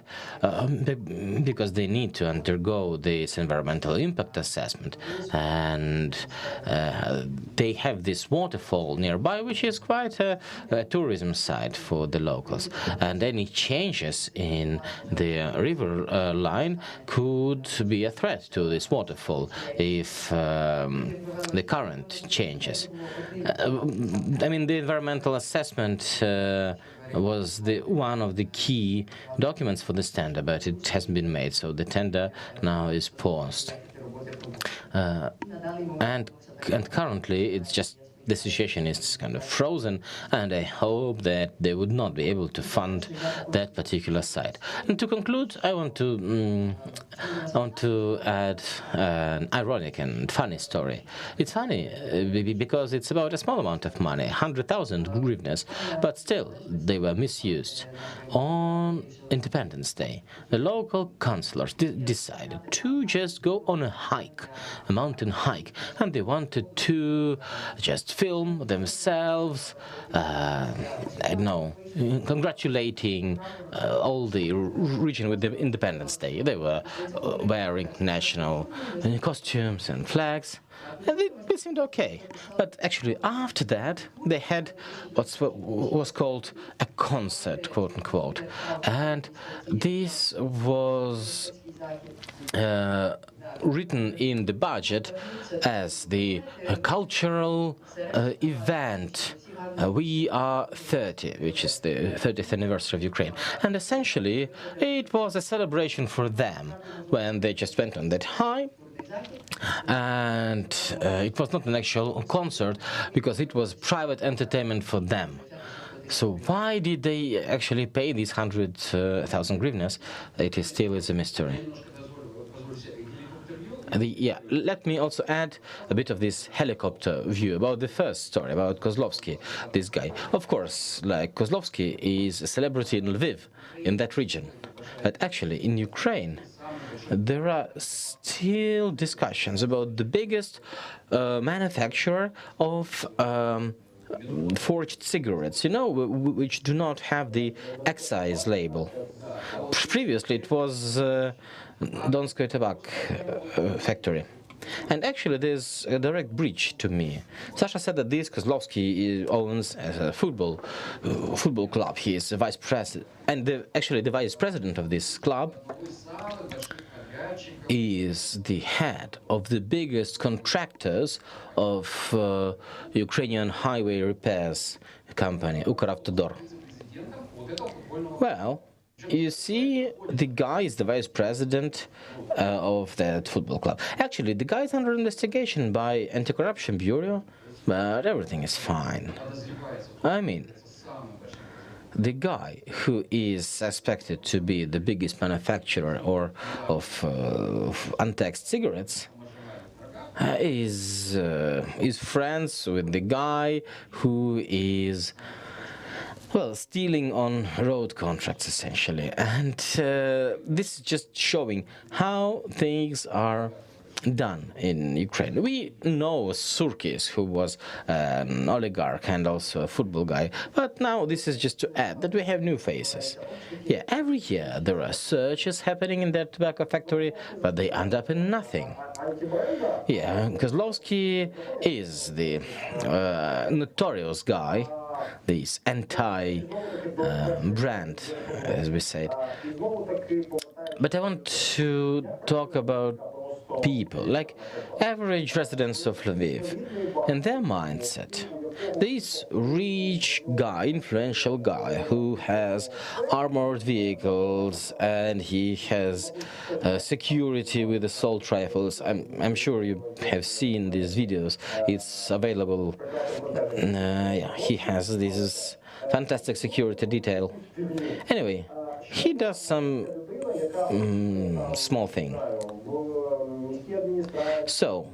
because they need to undergo this environmental impact assessment, and they have this waterfall nearby, which is quite a tourism site for the locals, and any changes in the river line could be a threat to this waterfall if the current changes. I mean, the environmental assessment was one of the key documents for this tender, but it hasn't been made, so the tender now is paused. And currently it's just the situation is kind of frozen, and I hope that they would not be able to fund that particular site. And to conclude, I want to add an ironic and funny story. It's funny because it's about a small amount of money, 100,000 hryvnias, but still they were misused. On Independence Day, the local councillors decided to just go on a hike, a mountain hike, and they wanted to just film themselves, I don't know, congratulating all the region with the Independence Day. They were wearing national costumes and flags, and it seemed okay. But actually, after that, they had what was called a concert, quote unquote, and this was written in the budget as the cultural event. We are 30, which is the 30th anniversary of Ukraine. And essentially, it was a celebration for them when they just went on that high. And it was not an actual concert because it was private entertainment for them. So why did they actually pay these 100,000 hryvnias? It still is a mystery. Let me also add a bit of this helicopter view about the first story, about Kozlovsky, this guy. Of course, like Kozlovsky is a celebrity in Lviv, in that region. But actually, in Ukraine, there are still discussions about the biggest manufacturer of forged cigarettes, you know, which do not have the excise label. Previously, it was Donskoy Tabak factory. And actually, there's a direct breach to me. Sasha said that this Kozlovsky owns a football club. He is the vice president, and actually the vice president of this club is the head of the biggest contractors of Ukrainian highway repairs company, Ukravtodor. Well, you see, the guy is the vice president of that football club. Actually, the guy is under investigation by Anti-Corruption Bureau, but everything is fine. I mean, the guy who is suspected to be the biggest manufacturer of untaxed cigarettes is friends with the guy who is, well, stealing on road contracts, essentially. And this is just showing how things are done in Ukraine. We know Surkis, who was an oligarch and also a football guy, but now this is just to add that we have new faces. Yeah, every year there are searches happening in that tobacco factory, but they end up in nothing. Yeah, Kozlovsky is the notorious guy, this anti-brand, as we said. But I want to talk about people, like average residents of Lviv, and their mindset. This rich guy, influential guy, who has armored vehicles and he has security with assault rifles. I'm sure you have seen these videos. It's available. Yeah, he has this fantastic security detail. Anyway, he does some small thing. So,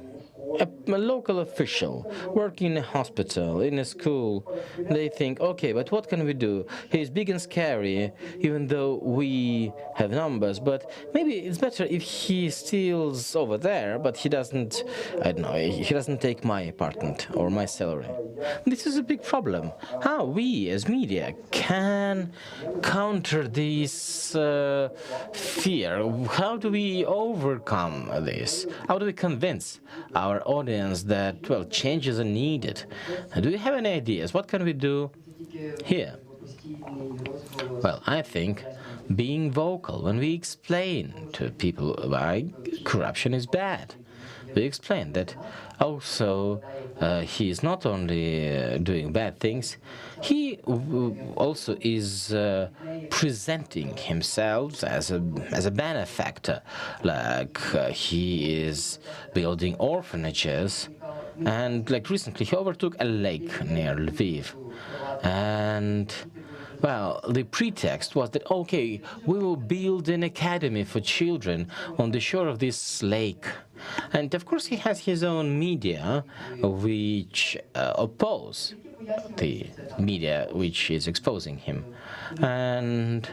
a local official working in a hospital, in a school, they think, okay, but what can we do? He's big and scary, even though we have numbers, but maybe it's better if he steals over there, but he doesn't, I don't know, he doesn't take my apartment or my salary. This is a big problem. How we, as media, can counter this fear? How do we overcome this? How do we convince our audience that, well, changes are needed? Do you have any ideas? What can we do here? Well, I think being vocal when we explain to people why corruption is bad. We explain that also he is not only doing bad things, he also is presenting himself as a benefactor, like he is building orphanages And like recently, he overtook a lake near Lviv. And well, the pretext was that, okay, we will build an academy for children on the shore of this lake. And of course, he has his own media, which oppose the media which is exposing him. And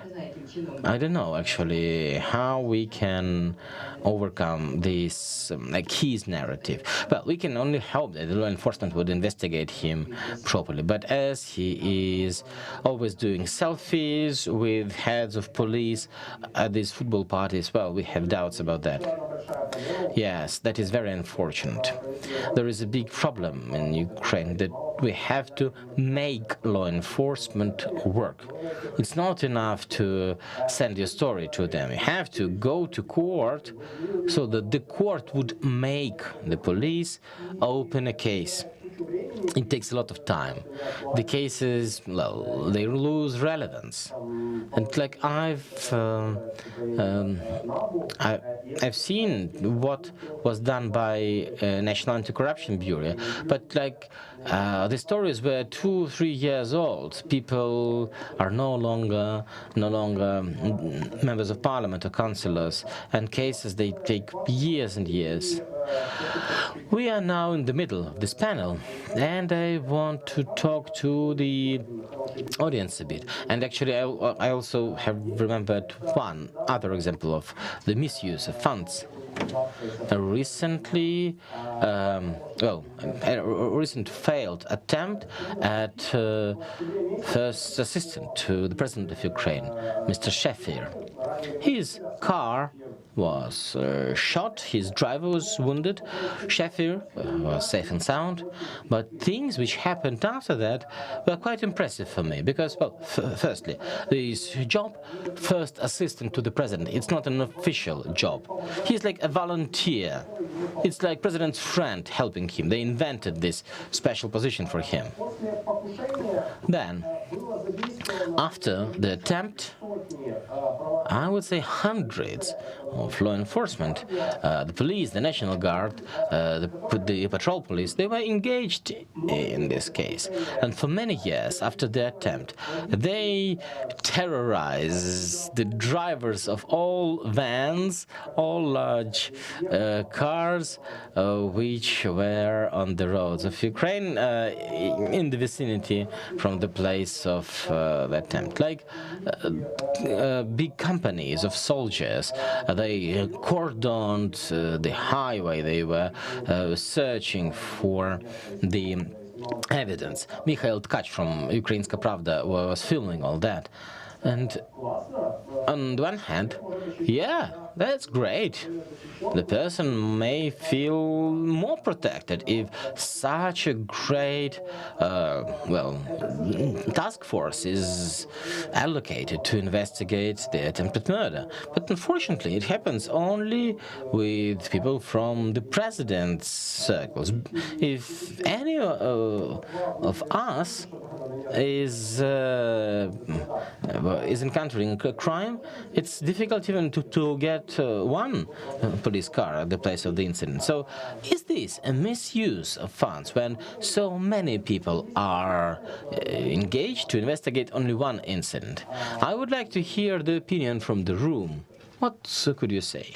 I don't know, actually, how we can overcome this, like his narrative. Well, we can only hope that the law enforcement would investigate him properly. But as he is always doing selfies with heads of police at these football parties, well, we have doubts about that. Yes, that is very unfortunate. There is a big problem in Ukraine that we have to make law enforcement work. It's not enough to send your story to them. You have to go to court so that the court would make the police open a case. It takes a lot of time. The cases, well, they lose relevance. And like I've seen what was done by National Anti-Corruption Bureau, but like the stories were 2-3 years old. People are no longer members of parliament or councillors, and cases they take years and years. We are now in the middle of this panel, and I want to talk to the audience a bit. And actually, I also have remembered one other example of the misuse of funds. Recently, a recent failed attempt at first assistant to the president of Ukraine, Mr. Shefir. His car was shot, his driver was wounded, Shefir was safe and sound, but things which happened after that were quite impressive for me, because, well, firstly, this job, first assistant to the president, it's not an official job. He's like a volunteer. It's like president's friend helping him. They invented this special position for him. Then, after the attempt, I would say hundreds of law enforcement, the police, the National Guard, the patrol police, they were engaged in this case. And for many years after the attempt, they terrorized the drivers of all vans, all large cars which were on the roads of Ukraine in the vicinity from the place of the attempt. Like big companies of soldiers, they cordoned the highway. They were searching for the evidence. Mikhail Tkach from Ukrainska Pravda was filming all that. And on the one hand, yeah, that's great. The person may feel more protected if such a great, task force is allocated to investigate the attempted murder. But unfortunately, it happens only with people from the president's circles. If any of us is encountering a crime, it's difficult even to get one police car at the place of the incident. So is this a misuse of funds when so many people are engaged to investigate only one incident? I would like to hear the opinion from the room. What could you say?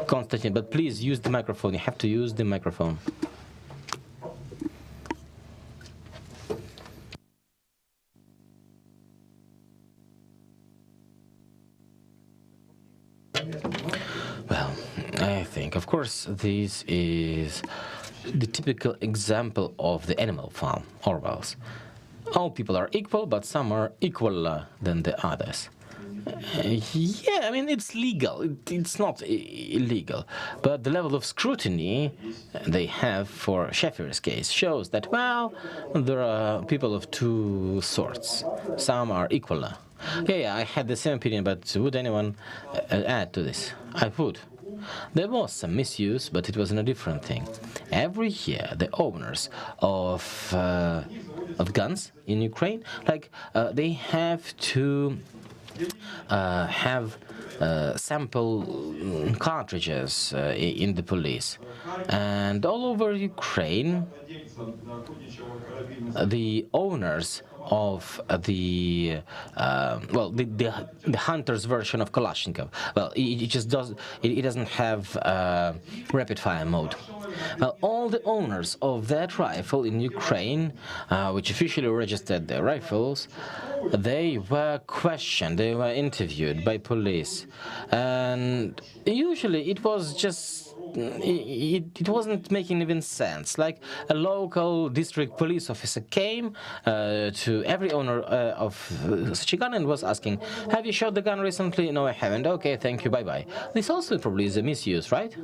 Konstantin, but please use the microphone. You have to use the microphone. Well, I think, of course, this is the typical example of the Animal Farm, Orwell's. All people are equal, but some are equaler than the others. Yeah, I mean, it's legal. It's not illegal. But the level of scrutiny they have for Shefir's case shows that, well, there are people of two sorts. Some are equaler. Yeah, I had the same opinion, but would anyone add to this? I would. There was some misuse, but it was in a different thing. Every year, the owners of guns in Ukraine, like, they have to have sample cartridges in the police. And all over Ukraine, the owners of the hunter's version of Kalashnikov. Well, it just doesn't have rapid fire mode. Well, all the owners of that rifle in Ukraine, which officially registered their rifles, they were questioned, they were interviewed by police, and usually it was just it wasn't making even sense. Like a local district police officer came to every owner of such a gun and was asking, "Have you shot the gun recently?" "No, I haven't." "Okay, thank you, bye-bye." This also probably is a misuse, right?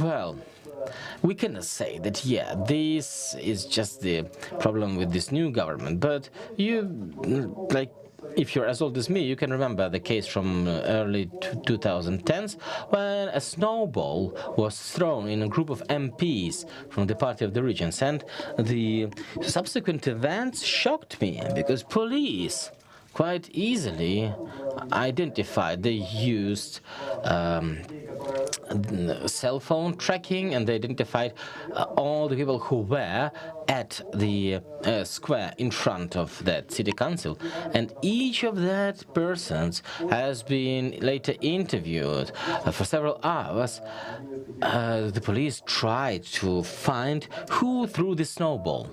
Well, we cannot say that, yeah, this is just the problem with this new government, but if you're as old as me, you can remember the case from early 2010s when a snowball was thrown in a group of MPs from the Party of the Regions, and the subsequent events shocked me because police quite easily identified. They used cell phone tracking, and they identified all the people who were at the square in front of that city council, and each of that persons has been later interviewed for several hours. The police tried to find who threw the snowball.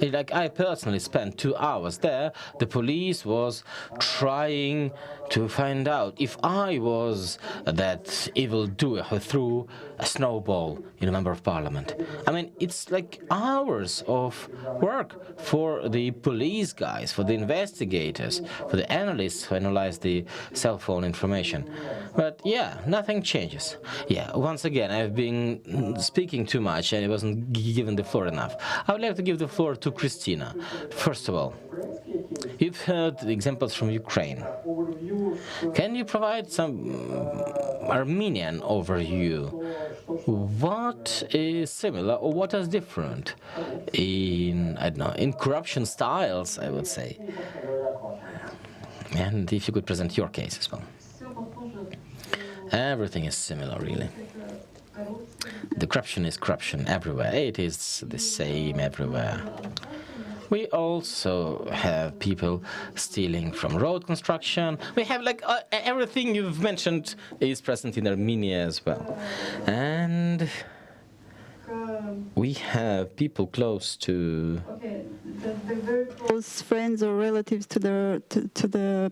Like, I personally spent 2 hours there. The police was trying to find out if I was that evildoer who threw a snowball in a member of parliament. I mean, it's like hours of work for the police guys, for the investigators, for the analysts who analyze the cell phone information. But yeah, nothing changes. Yeah, once again, I've been speaking too much and I wasn't given the floor enough. I would like to give the floor to Christina. First of all, you've heard the examples from Ukraine. Can you provide some Armenian overview? What is similar or what is different in, I don't know, in corruption styles, I would say? And if you could present your case as well. Everything is similar, really. The corruption is corruption everywhere. It is the same everywhere. We also have people stealing from road construction. We have like everything you've mentioned is present in Armenia as well. And we have people close to... The very close friends or relatives to the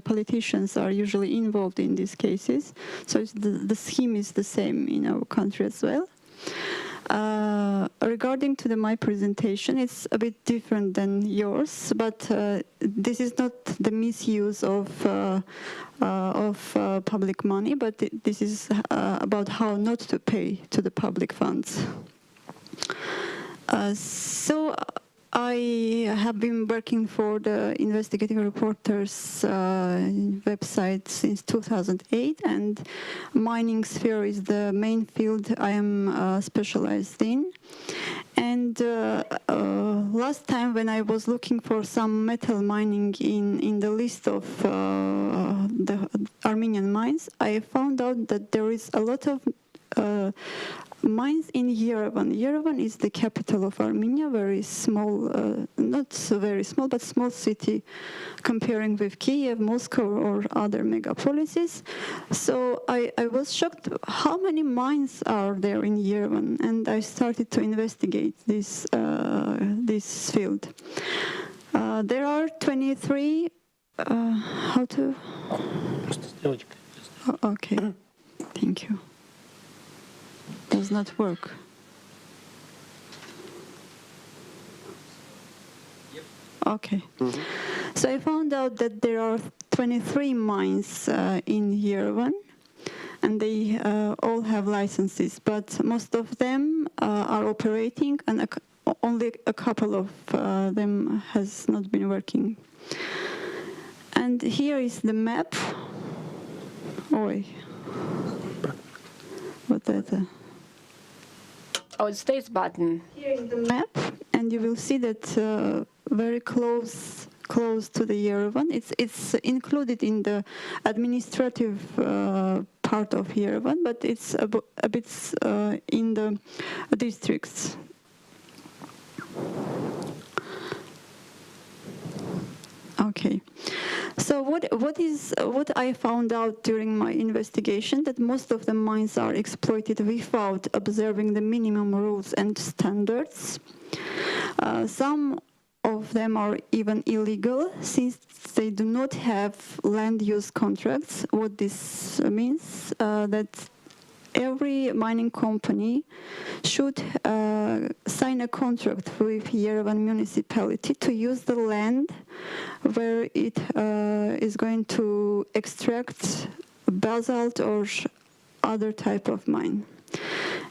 politicians are usually involved in these cases. So the scheme is the same in our country as well. Regarding to my presentation, it's a bit different than yours, but this is not the misuse of public money, but this is about how not to pay to the public funds. So I have been working for the Investigative Reporters website since 2008, and mining sphere is the main field I am specialized in. And last time when I was looking for some metal mining in the list of the Armenian mines, I found out that there is a lot of mines in Yerevan. Yerevan is the capital of Armenia, very small, not so very small, but small city comparing with Kiev, Moscow, or other megapolises. So I was shocked how many mines are there in Yerevan, and I started to investigate this field. There are 23. How to? Okay, thank you. Does not work. Okay. So I found out that there are 23 mines in Yerevan, and they all have licenses, but most of them are operating, and only a couple of them has not been working. And here is the map. Oi. What is that? Oh, it's button. Here is the map, and you will see that very close close to the Yerevan. It's included in the administrative part of Yerevan, but it's a bit in the districts. Okay, so what I found out during my investigation, that most of the mines are exploited without observing the minimum rules and standards. Some of them are even illegal since they do not have land use contracts. What this means that every mining company should sign a contract with Yerevan municipality to use the land where it is going to extract basalt or other type of mine.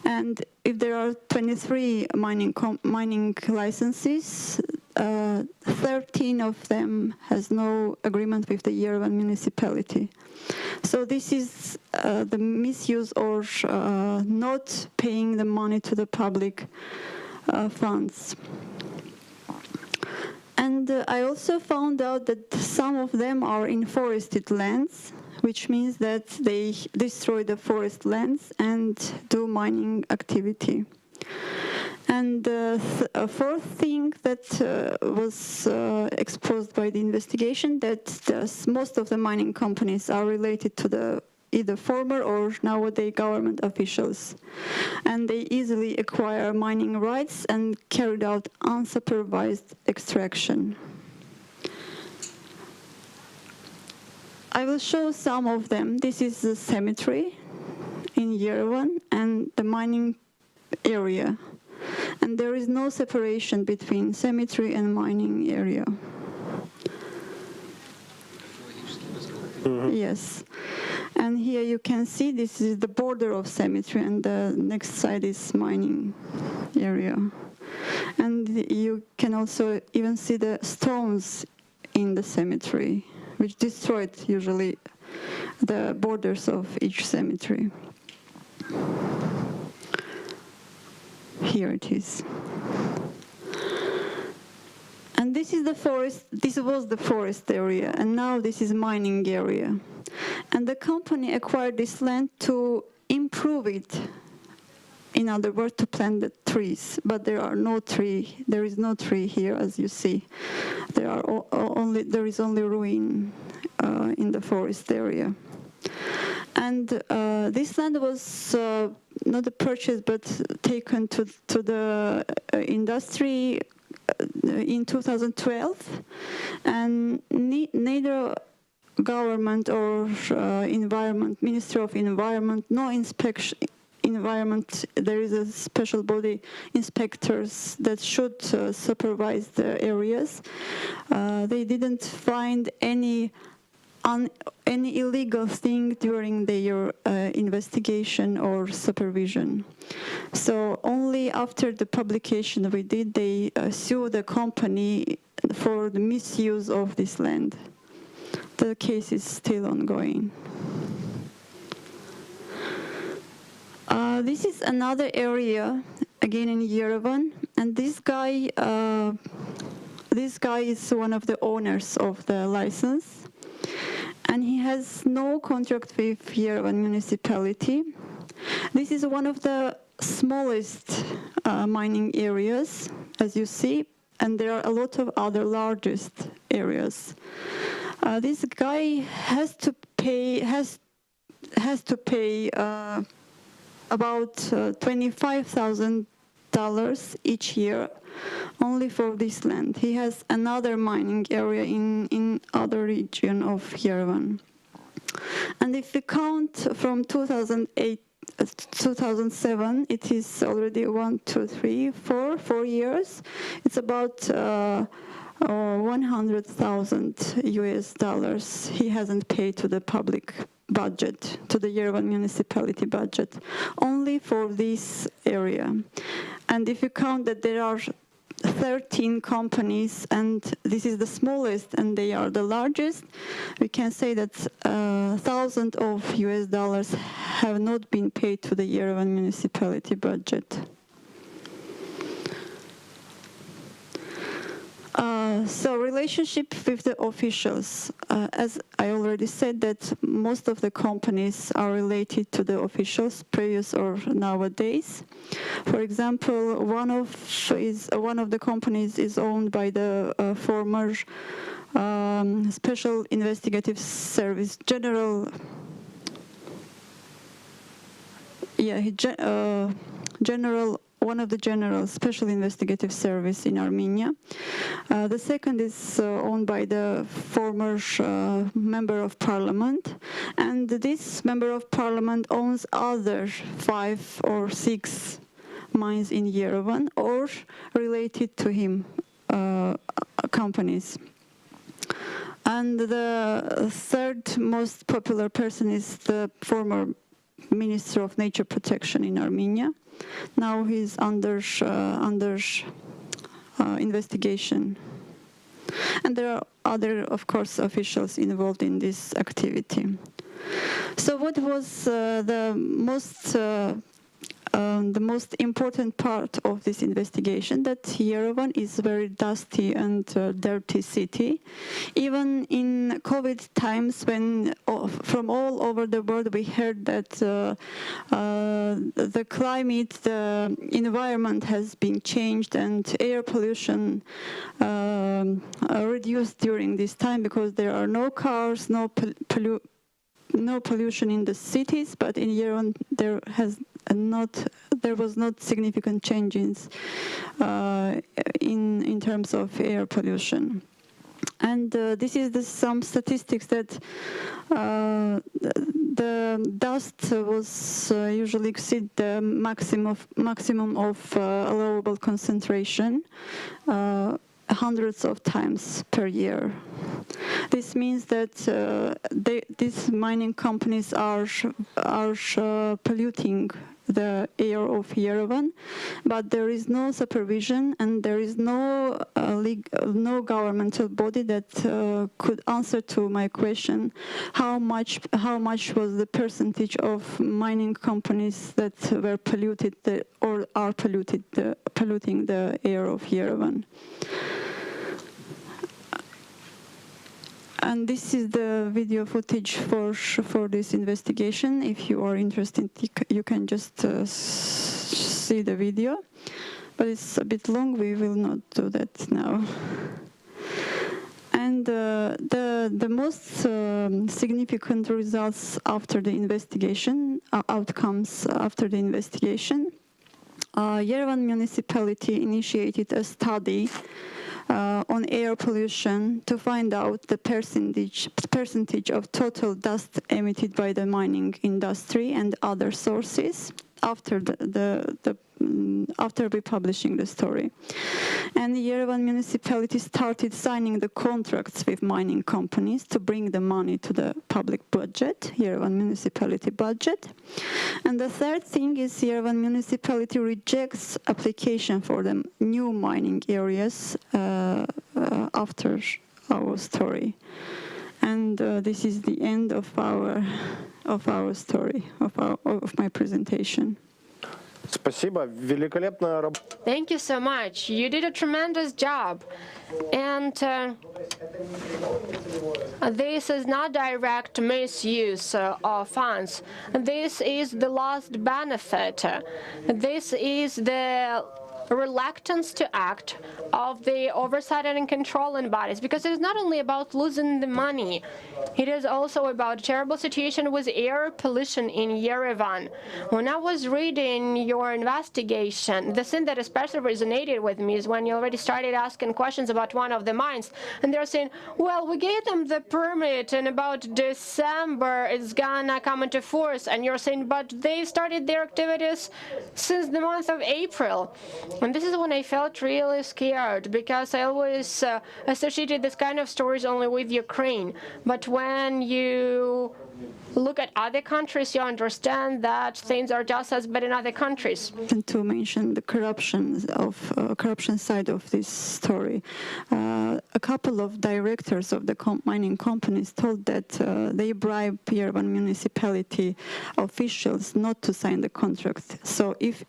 And if there are 23 mining licenses, 13 of them has no agreement with the Yerevan municipality. So this is the misuse or not paying the money to the public funds. And I also found out that some of them are in forested lands, which means that they destroy the forest lands and do mining activity. And a fourth thing that was exposed by the investigation, that most of the mining companies are related to the either former or nowadays government officials. And they easily acquire mining rights and carried out unsupervised extraction. I will show some of them. This is the cemetery in Yerevan and the mining area. And there is no separation between cemetery and mining area. Yes. And here you can see this is the border of cemetery, and the next side is mining area. And you can also even see the stones in the cemetery, which destroyed usually the borders of each cemetery. Here it is. And this is the forest, this was the forest area, and now this is mining area. And the company acquired this land to improve it. In other words, to plant the trees, but there are no tree. There is no tree here, as you see. There is only ruin in the forest area. And this land was not purchased, but taken to the industry in 2012, and neither government or Ministry of Environment, no inspection. Environment, there is a special body, inspectors, that should supervise the areas. They didn't find any illegal thing during their investigation or supervision. So only after the publication we did, they sue the company for the misuse of this land. The case is still ongoing. This is another area, again in Yerevan, and this guy is one of the owners of the license, and he has no contract with Yerevan municipality. This is one of the smallest mining areas, as you see, and there are a lot of other largest areas. This guy has to pay about $25,000 each year only for this land. He has another mining area in other region of Yerevan. And if we count from 2007, it is already 4 years. It's about 100,000 US dollars he hasn't paid to the public budget, to the Yerevan municipality budget, only for this area. And if you count that there are 13 companies, and this is the smallest and they are the largest, we can say that thousands of US dollars have not been paid to the Yerevan municipality budget. So relationship with the officials. As I already said, that most of the companies are related to the officials, previous or nowadays. For example, one of the companies is owned by the former Special Investigative Service General. One of the general Special Investigative Service in Armenia. The second is owned by the former member of parliament, and this member of parliament owns other 5 or 6 mines in Yerevan or related to him companies. And the third most popular person is the former Minister of Nature Protection in Armenia. Now he's under investigation. And there are other, of course, officials involved in this activity. So what was the most important part of this investigation, that Yerevan is a very dusty and dirty city. Even in COVID times, when from all over the world we heard that the climate, the environment has been changed and air pollution reduced during this time because there are no cars, no pollution in the cities, but in Yerevan there was not significant changes in terms of air pollution. And this is some statistics that the dust was usually exceed the maximum of allowable concentration hundreds of times per year. This means that these mining companies are polluting the air of Yerevan, but there is no supervision and there is no governmental body that could answer to my question: how much was the percentage of mining companies that were polluted or are polluting the air of Yerevan. And this is the video footage for this investigation. If you are interested, you can just see the video. But it's a bit long, we will not do that now. And the most significant results after the investigation, outcomes after the investigation, Yerevan municipality initiated a study on air pollution to find out the percentage of total dust emitted by the mining industry and other sources after after publishing the story. And the Yerevan municipality started signing the contracts with mining companies to bring the money to the public budget, Yerevan municipality budget. And the third thing is Yerevan municipality rejects application for the new mining areas after our story. And this is the end of our story, of my presentation. Спасибо, великолепная работа. Thank you so much. You did a tremendous job. And this is not direct misuse of funds. This is the last benefit. This is the reluctance to act of the oversight and controlling bodies, because it's not only about losing the money, it is also about a terrible situation with air pollution in Yerevan. When I was reading your investigation, the thing that especially resonated with me is when you already started asking questions about one of the mines, and they're saying, well, we gave them the permit and about December it's gonna come into force, and you're saying, but they started their activities since the month of April. And this is when I felt really scared, because I always associated this kind of stories only with Ukraine. But when you look at other countries, you understand that things are just as bad in other countries. And to mention the corruption side of this story, a couple of directors of the mining companies told that they bribe Yerevan municipality officials not to sign the contract. So if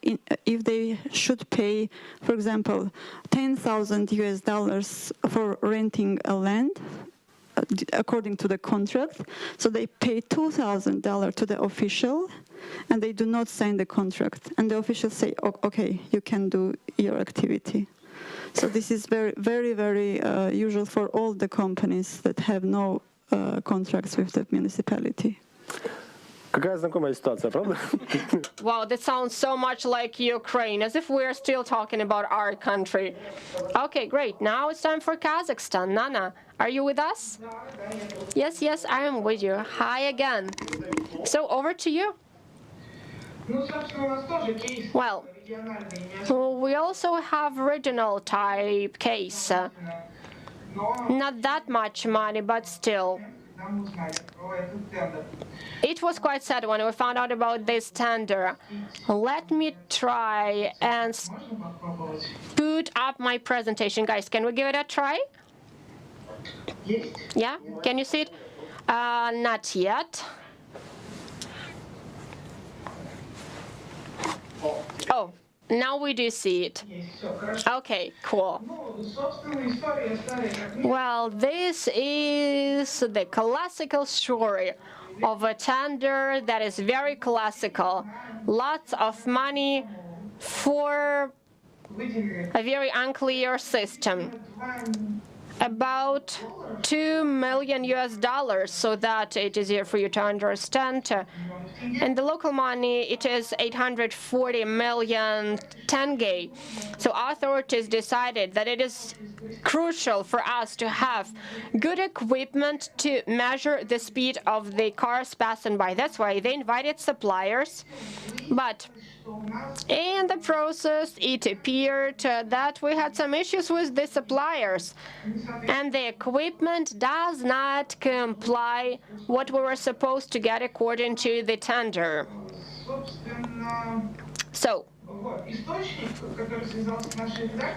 they should pay, for example, $10,000 for renting a land, according to the contract, so they pay $2,000 to the official, and they do not sign the contract. And the officials say, okay, you can do your activity. So this is very, very, very usual for all the companies that have no contracts with the municipality. Какая знакомая ситуация, правда? Wow, that sounds so much like Ukraine, as if we're still talking about our country. Okay, great. Now it's time for Kazakhstan. Nana, are you with us? Yes, yes, I am with you. Hi again. So over to you. Well, we also have regional type case. Not that much money, but still. It was quite sad when we found out about this tender. Let me try and put up my presentation. Guys, can we give it a try? Yeah? Can you see it? Not yet. Oh, now we do see it. Okay, cool. Well, this is the classical story of a tender that is very classical. Lots of money for a very unclear system. About $2 million, so that it is easier for you to understand. In the local money, it is 840 million tenge. So authorities decided that it is crucial for us to have good equipment to measure the speed of the cars passing by. That's why they invited suppliers. But in the process, it appeared that we had some issues with the suppliers, and the equipment does not comply what we were supposed to get according to the tender. So,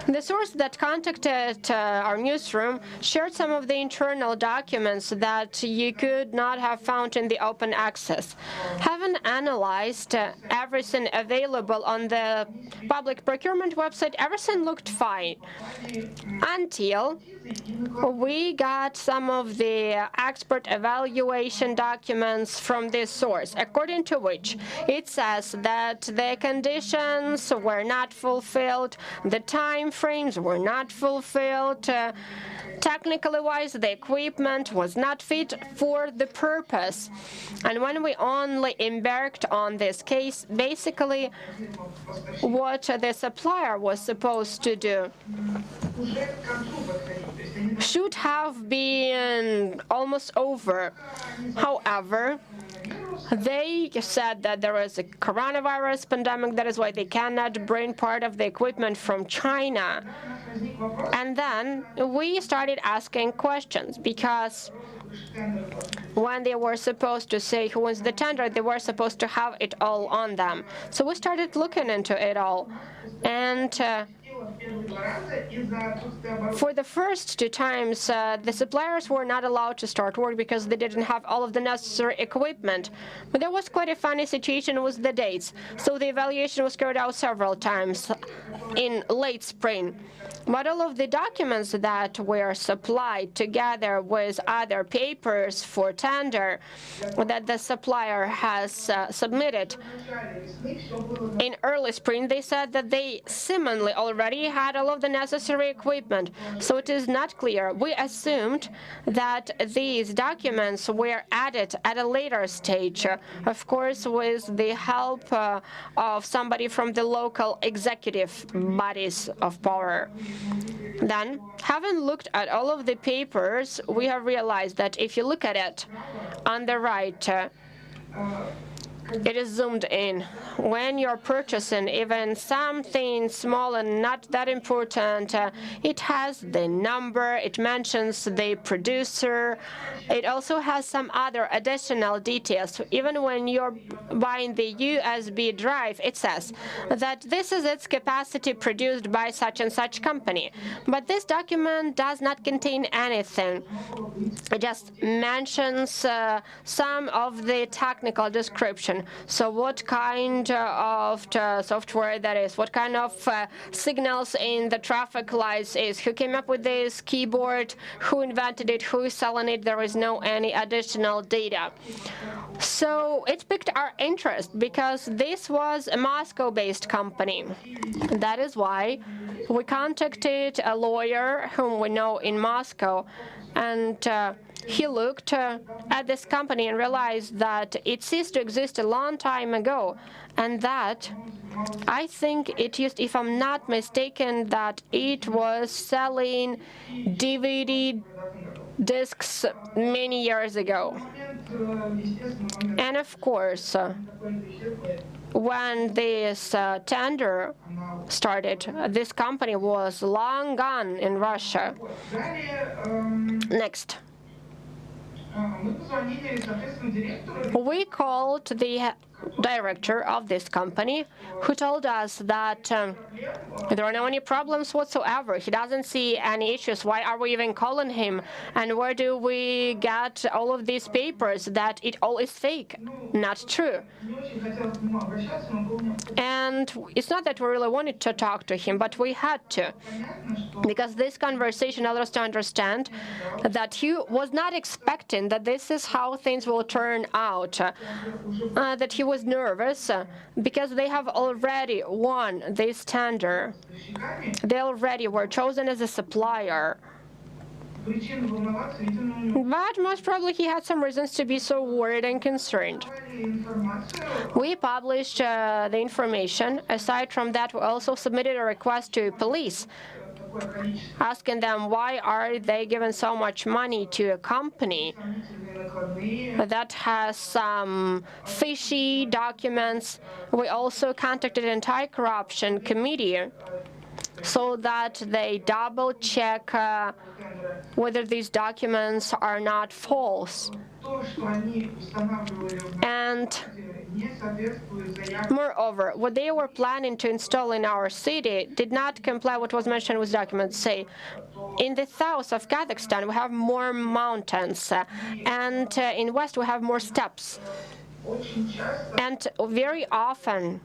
the source that contacted our newsroom shared some of the internal documents that you could not have found in the open access. Having analyzed everything available on the public procurement website, everything looked fine until we got some of the expert evaluation documents from this source, according to which it says that the conditions were not fulfilled, the time frames were not fulfilled, technically wise, the equipment was not fit for the purpose. And when we only embarked on this case, basically what the supplier was supposed to do should have been almost over. However, they said that there is a coronavirus pandemic, that is why they cannot bring part of the equipment from China. And then we started asking questions, because when they were supposed to say who wins the tender, they were supposed to have it all on them. So we started looking into it all. And for the first two times, the suppliers were not allowed to start work because they didn't have all of the necessary equipment. But there was quite a funny situation with the dates. So the evaluation was carried out several times in late spring. But all of the documents that were supplied together with other papers for tender that the supplier has submitted in early spring, they said that they seemingly already had all of the necessary equipment. So it is not clear. We assumed that these documents were added at a later stage, of course, with the help of somebody from the local executive bodies of power. Then, having looked at all of the papers, we have realized that if you look at it on the right, it is zoomed in. When you're purchasing even something small and not that important, it has the number, it mentions the producer, it also has some other additional details. Even when you're buying the USB drive, it says that this is its capacity produced by such and such company. But this document does not contain anything. It just mentions some of the technical description. So what kind of software that is, what kind of signals in the traffic lights is, who came up with this keyboard, who invented it, who is selling it. There is no any additional data. So it piqued our interest because this was a Moscow-based company. That is why we contacted a lawyer whom we know in Moscow, and he looked at this company and realized that it ceased to exist a long time ago, and that I think it used, if I'm not mistaken, that it was selling DVD discs many years ago. And of course, when this tender started, this company was long gone in Russia. Next. We called the director of this company, who told us that there are no any problems whatsoever. He doesn't see any issues. Why are we even calling him? And where do we get all of these papers that it all is fake? Not true. And it's not that we really wanted to talk to him, but we had to. Because this conversation allowed us to understand that he was not expecting that this is how things will turn out. That he was nervous because they have already won this tender. They already were chosen as a supplier. But most probably he had some reasons to be so worried and concerned. We published the information. Aside from that, we also submitted a request to police, asking them why are they giving so much money to a company that has some fishy documents. We also contacted an anti-corruption committee so that they double-check whether these documents are not false. And moreover, what they were planning to install in our city did not comply with what was mentioned with documents. Say, in the south of Kazakhstan, we have more mountains, and in west we have more steppes. And very often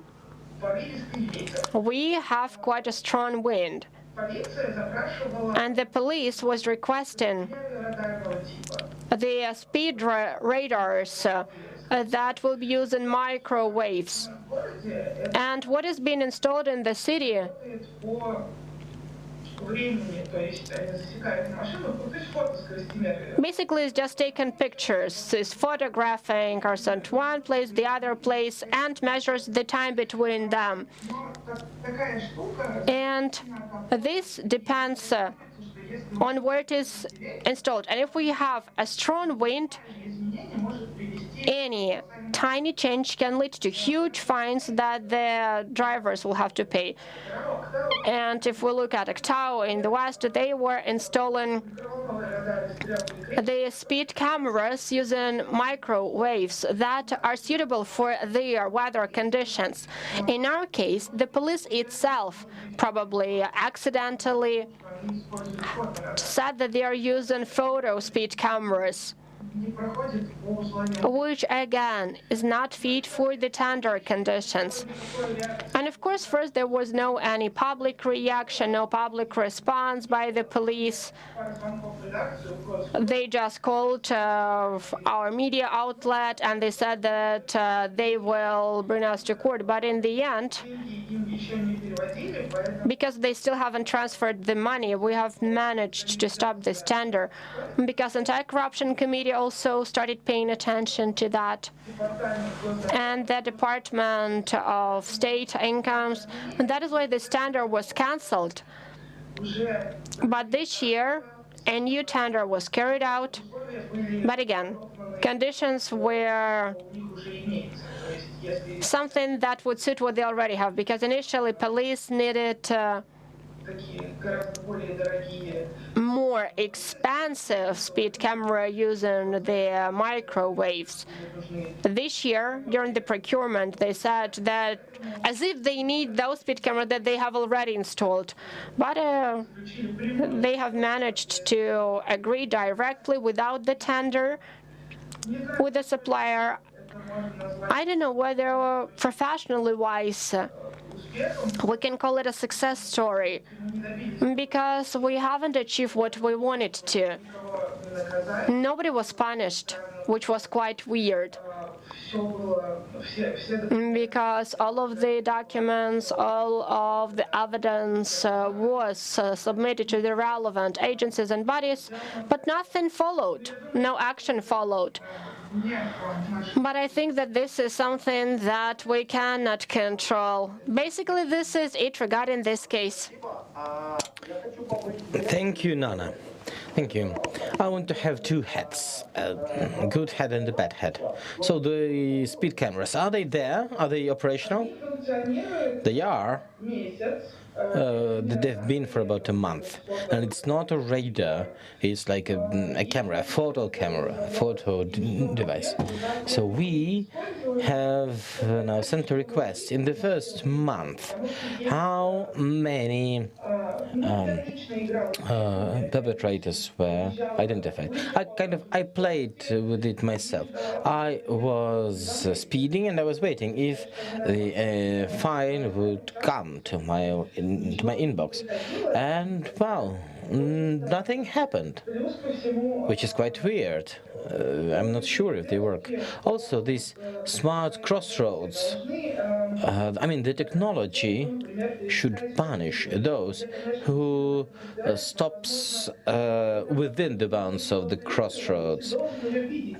we have quite a strong wind. And the police was requesting the speed radars that will be using microwaves. And what is being installed in the city basically is just taking pictures, is photographing cars at one place, the other place, and measures the time between them. And this depends on where it is installed. And if we have a strong wind, any tiny change can lead to huge fines that the drivers will have to pay. And if we look at Aktau in the west, they were installing the speed cameras using microwaves that are suitable for their weather conditions. In our case, the police itself probably accidentally said that they are using photo speed cameras, which again is not fit for the tender conditions. And of course, first there was no any public reaction, no public response by the police. They just called our media outlet and they said that they will bring us to court. But in the end, because they still haven't transferred the money, we have managed to stop this tender. Because Anti-Corruption Committee also started paying attention to that. And the Department of State Incomes, and that is why this tender was cancelled. But this year, a new tender was carried out. But again, conditions were something that would suit what they already have, because initially police needed more expensive speed camera using the microwaves. This year, during the procurement, they said that as if they need those speed cameras that they have already installed. But they have managed to agree directly without the tender with the supplier. I don't know whether professionally wise we can call it a success story, because we haven't achieved what we wanted to. Nobody was punished, which was quite weird, because all of the documents, all of the evidence was submitted to the relevant agencies and bodies, but nothing followed, no action followed. But I think that this is something that we cannot control. Basically, this is it regarding this case. Thank you, Nana. Thank you. I want to have two heads, a good head and a bad head. So the speed cameras, are they there? Are they operational? They are. They've been for about a month, and it's not a radar, it's like a camera, a photo camera, a photo device. So we have now sent a request. In the first month, how many perpetrators were identified? I played with it myself. I was speeding and I was waiting if the fine would come to my inbox, and well, nothing happened, which is quite weird. I'm not sure if they work. Also, these smart crossroads, the technology should punish those who stops within the bounds of the crossroads.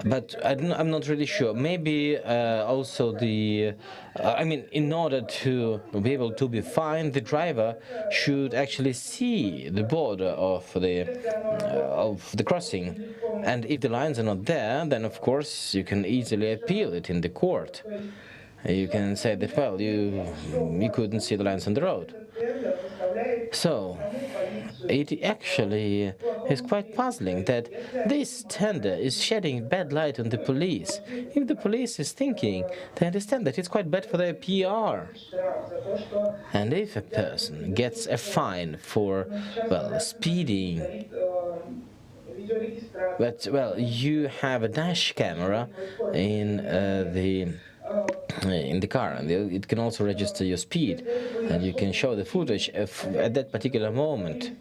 But I'm not really sure. Maybe also in order to be able to be fined, the driver should actually see the border of the crossing. And if the lines are not there, then of course you can easily appeal it in the court. You can say that, well, you couldn't see the lines on the road. So it actually is quite puzzling that this tender is shedding bad light on the police. If the police is thinking, they understand that it's quite bad for their PR. And if a person gets a fine for, well, speeding, but, well, you have a dash camera in the car, and it can also register your speed, and you can show the footage at that particular moment.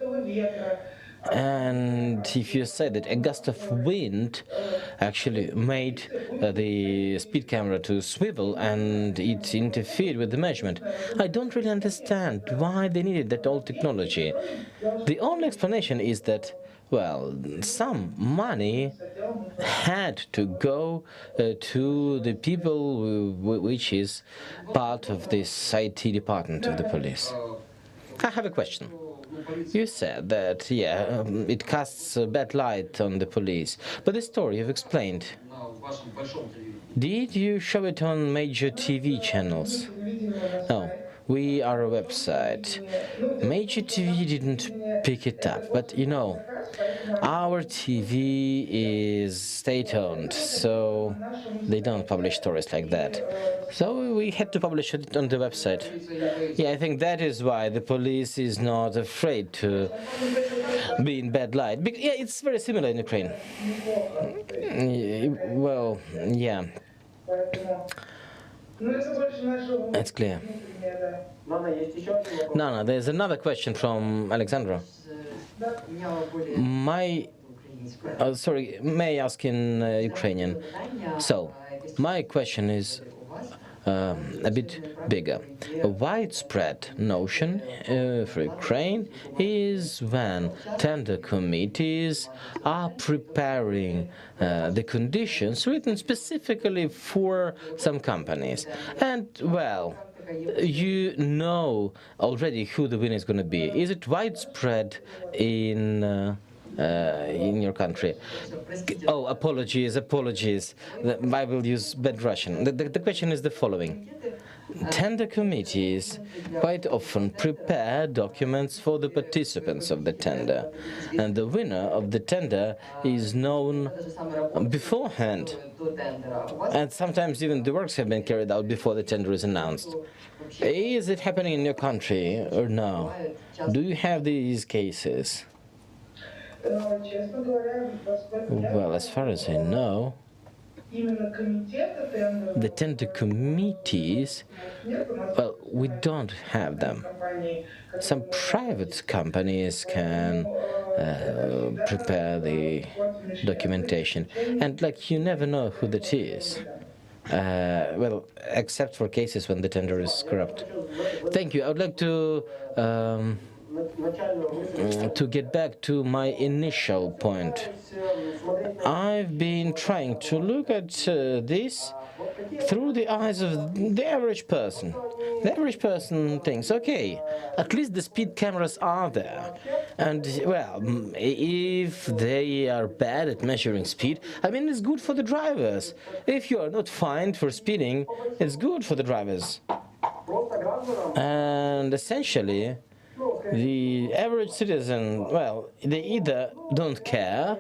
And if you say that a gust of wind actually made the speed camera to swivel and it interfered with the measurement, I don't really understand why they needed that old technology. The only explanation is that, well, some money had to go to the people which is part of this IT department of the police. I have a question. You said that, it casts a bad light on the police, but the story you've explained, did you show it on major TV channels? No. We are a website. Major TV didn't pick it up, but our TV is state-owned, so they don't publish stories like that. So we had to publish it on the website. I think that is why the police is not afraid to be in bad light. It's very similar in Ukraine. Well, yeah. It's clear. Nana, there's another question from Alexandra. May I ask in Ukrainian? So, my question is a bit bigger. A widespread notion for Ukraine is when tender committees are preparing the conditions written specifically for some companies. And, well, you know already who the winner is going to be. Is it widespread in in your country? Oh, apologies. I will use bad Russian. The question is the following. Tender committees quite often prepare documents for the participants of the tender, and the winner of the tender is known beforehand. And sometimes even the works have been carried out before the tender is announced. Is it happening in your country or no? Do you have these cases? Well, as far as I know, the tender committees, well, we don't have them. Some private companies can prepare the documentation, and like you never know who that is. Well, except for cases when the tender is corrupt. Thank you. I would like to get back to my initial point. I've been trying to look at this through the eyes of the average person. The average person thinks, okay, at least the speed cameras are there. And, well, if they are bad at measuring speed, I mean, it's good for the drivers. If you are not fined for speeding, it's good for the drivers. And essentially, the average citizen, well, they either don't care,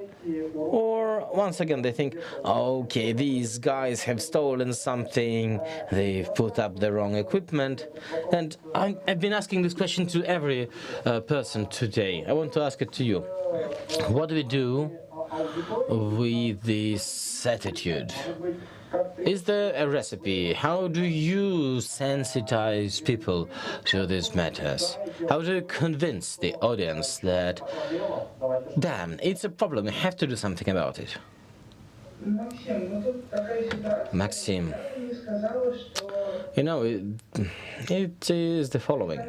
or once again they think, okay, these guys have stolen something, they've put up the wrong equipment. And I've been asking this question to every person today. I want to ask it to you. What do we do with this attitude? Is there a recipe? How do you sensitize people to these matters? How do you convince the audience that, damn, it's a problem, we have to do something about it? Maxim, you know, it is the following.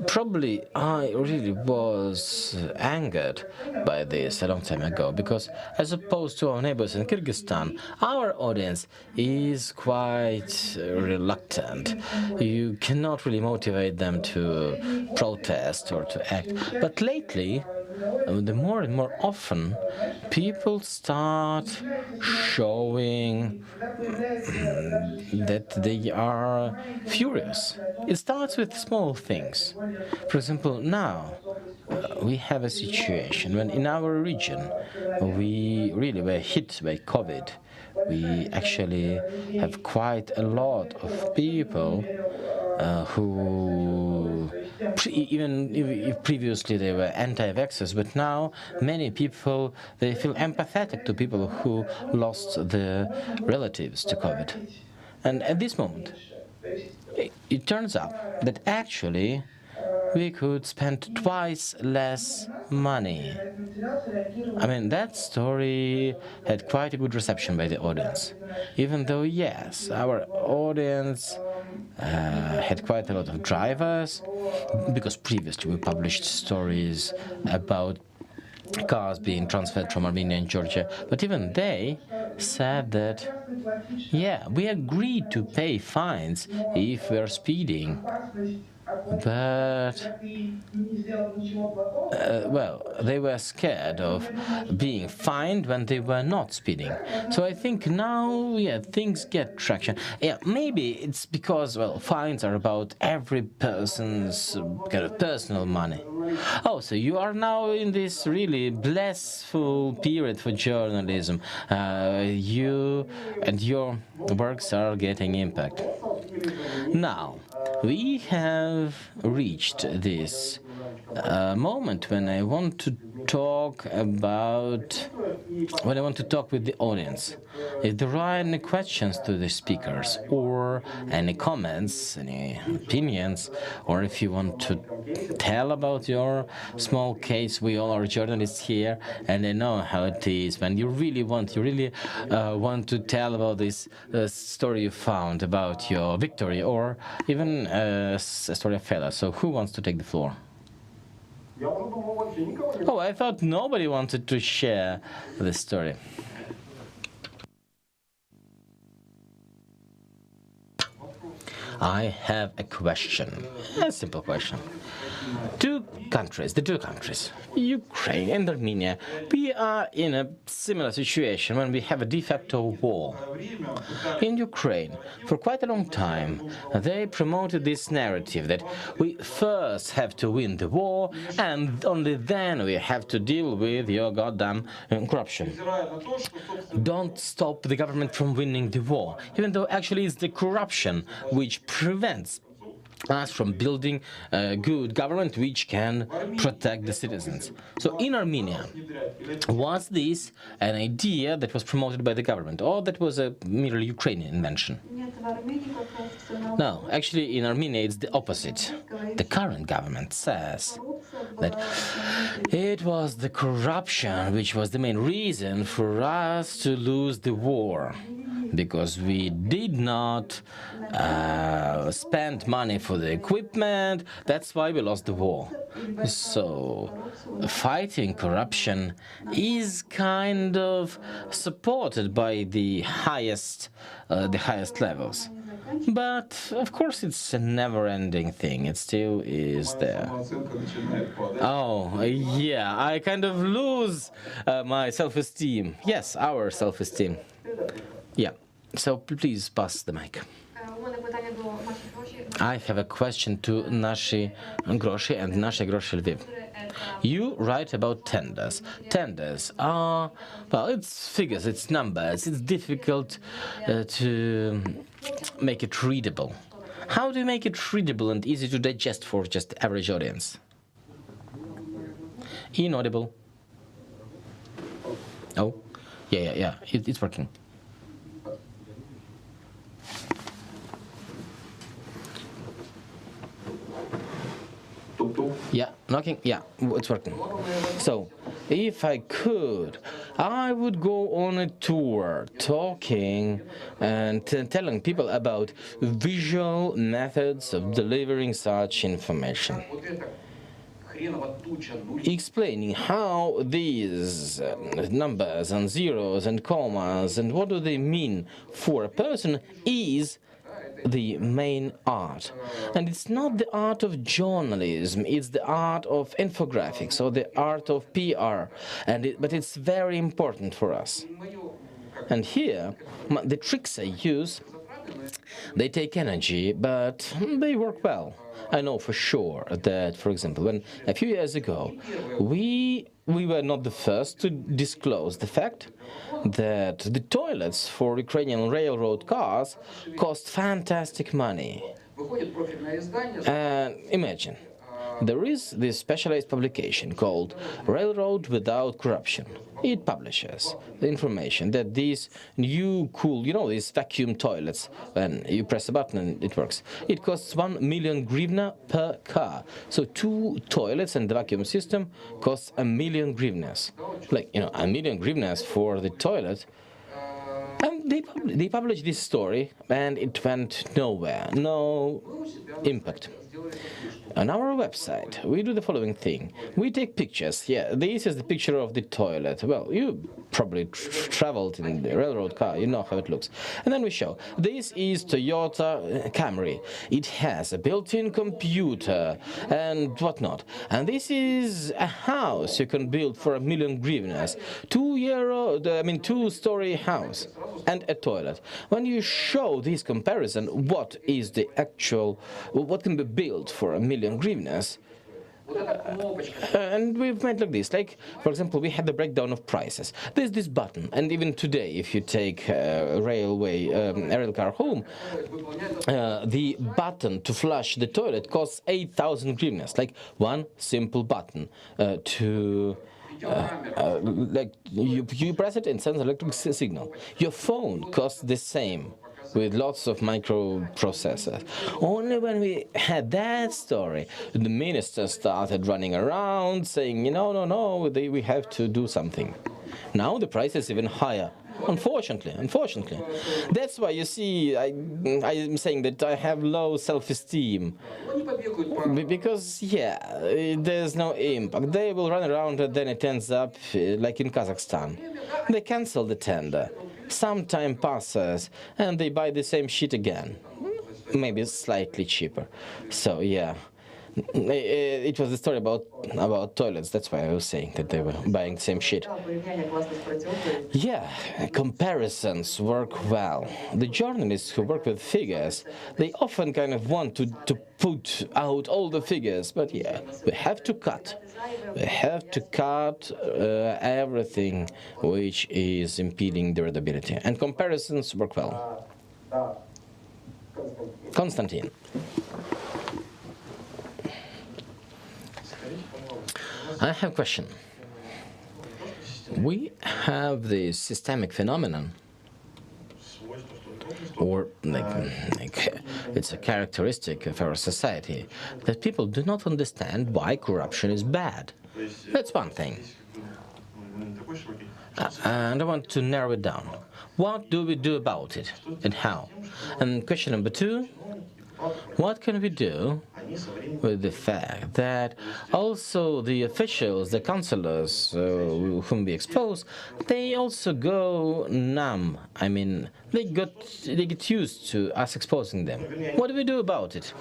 Probably I really was angered by this a long time ago, because as opposed to our neighbors in Kyrgyzstan, our audience is quite reluctant. You cannot really motivate them to protest or to act. But lately, the more and more often, people start showing that they are furious. It starts with small things. For example, now we have a situation when in our region we really were hit by COVID. We actually have quite a lot of people who, even if previously they were anti-vaxxers, but now many people, they feel empathetic to people who lost their relatives to COVID. And at this moment, it turns out that actually we could spend twice less money. I mean, that story had quite a good reception by the audience. Even though, yes, our audience had quite a lot of drivers, because previously we published stories about cars being transferred from Armenia and Georgia, but even they said that, yeah, we agreed to pay fines if we are speeding, but, well, they were scared of being fined when they were not speeding. So I think now, yeah, things get traction. Yeah, maybe it's because, well, fines are about every person's kind of personal money. Oh, so you are now in this really blissful period for journalism. You and your works are getting impact. Now, we have reached this moment when I want to talk with the audience. If there are any questions to the speakers, or any comments, any opinions, or if you want to tell about your small case, we all are journalists here, and I know how it is when you really want to tell about this story you found about your victory, or even a story of failure. So who wants to take the floor? Oh, I thought nobody wanted to share this story. I have a question, a simple question. The two countries, Ukraine and Armenia, we are in a similar situation when we have a de facto war. In Ukraine, for quite a long time, they promoted this narrative that we first have to win the war and only then we have to deal with your goddamn corruption. Don't stop the government from winning the war, even though actually it's the corruption which prevents us from building a good government which can protect the citizens. So in Armenia, was this an idea that was promoted by the government, or that was a merely Ukrainian invention? No, actually in Armenia it's the opposite. The current government says that it was the corruption which was the main reason for us to lose the war, because we did not spend money for the equipment. That's why we lost the war. So fighting corruption is kind of supported by the highest levels. But of course it's a never-ending thing. It still is there. Oh, yeah, I kind of lose my self-esteem. Yes, our self-esteem. Yeah, so please pass the mic. I have a question to Nashi Groshi and Nasze Groszy Lviv. You write about tenders. Tenders are, well, it's figures, it's numbers. It's difficult to make it readable. How do you make it readable and easy to digest for just the average audience? Inaudible. Oh, yeah, it's working. Yeah, knocking, yeah, it's working. So, if I could, I would go on a tour talking and telling people about visual methods of delivering such information. Explaining how these numbers and zeros and commas and what do they mean for a person is the main art. And it's not the art of journalism, it's the art of infographics or the art of PR, but it's very important for us. And here, the tricks I use, they take energy, but they work well. I know for sure that, for example, when a few years ago, we were not the first to disclose the fact that the toilets for Ukrainian railroad cars cost fantastic money. And imagine, there is this specialized publication called Railroad Without Corruption. It publishes the information that these new cool, these vacuum toilets, when you press a button and it works, it costs 1 million hryvnia per car. So 2 toilets and the vacuum system costs 1 million hryvnias. Like, 1 million hryvnias for the toilet. And they published this story and it went nowhere, no impact. On our website, we do the following thing. We take pictures. Yeah, this is the picture of the toilet. Well, you probably traveled in the railroad car. You know how it looks. And then we show. This is Toyota Camry. It has a built-in computer and whatnot. And this is a house you can build for 1 million hryvnias. 2-story house and a toilet. When you show this comparison, what is the actual, what can be built for 1 million hryvnias, and we've made like this. Like, for example, we had the breakdown of prices. There's this button, and even today, if you take a rail car home, the button to flush the toilet costs 8,000 hryvnias. Like one simple button like you press it and sends electric signal. Your phone costs the same, with lots of microprocessors. Only when we had that story, the minister started running around saying, no, we have to do something. Now the price is even higher. Unfortunately. That's why you see I'm saying that I have low self-esteem. Because, there's no impact. They will run around and then it ends up like in Kazakhstan. They cancel the tender. Some time passes and they buy the same shit again. maybe slightly cheaper. So yeah. It was the story about toilets. That's why I was saying that they were buying the same shit. Yeah, comparisons work well. The journalists who work with figures, they often kind of want to put out all the figures, but yeah, we have to cut. We have to cut everything which is impeding the readability. And comparisons work well. Konstantin. I have a question. We have this systemic phenomenon, or like it's a characteristic of our society, that people do not understand why corruption is bad. That's one thing. And I want to narrow it down. What do we do about it, and how? And question number two, what can we do with the fact that also the officials, the councillors whom we expose, they also go numb. I mean, they get used to us exposing them. What do we do about it?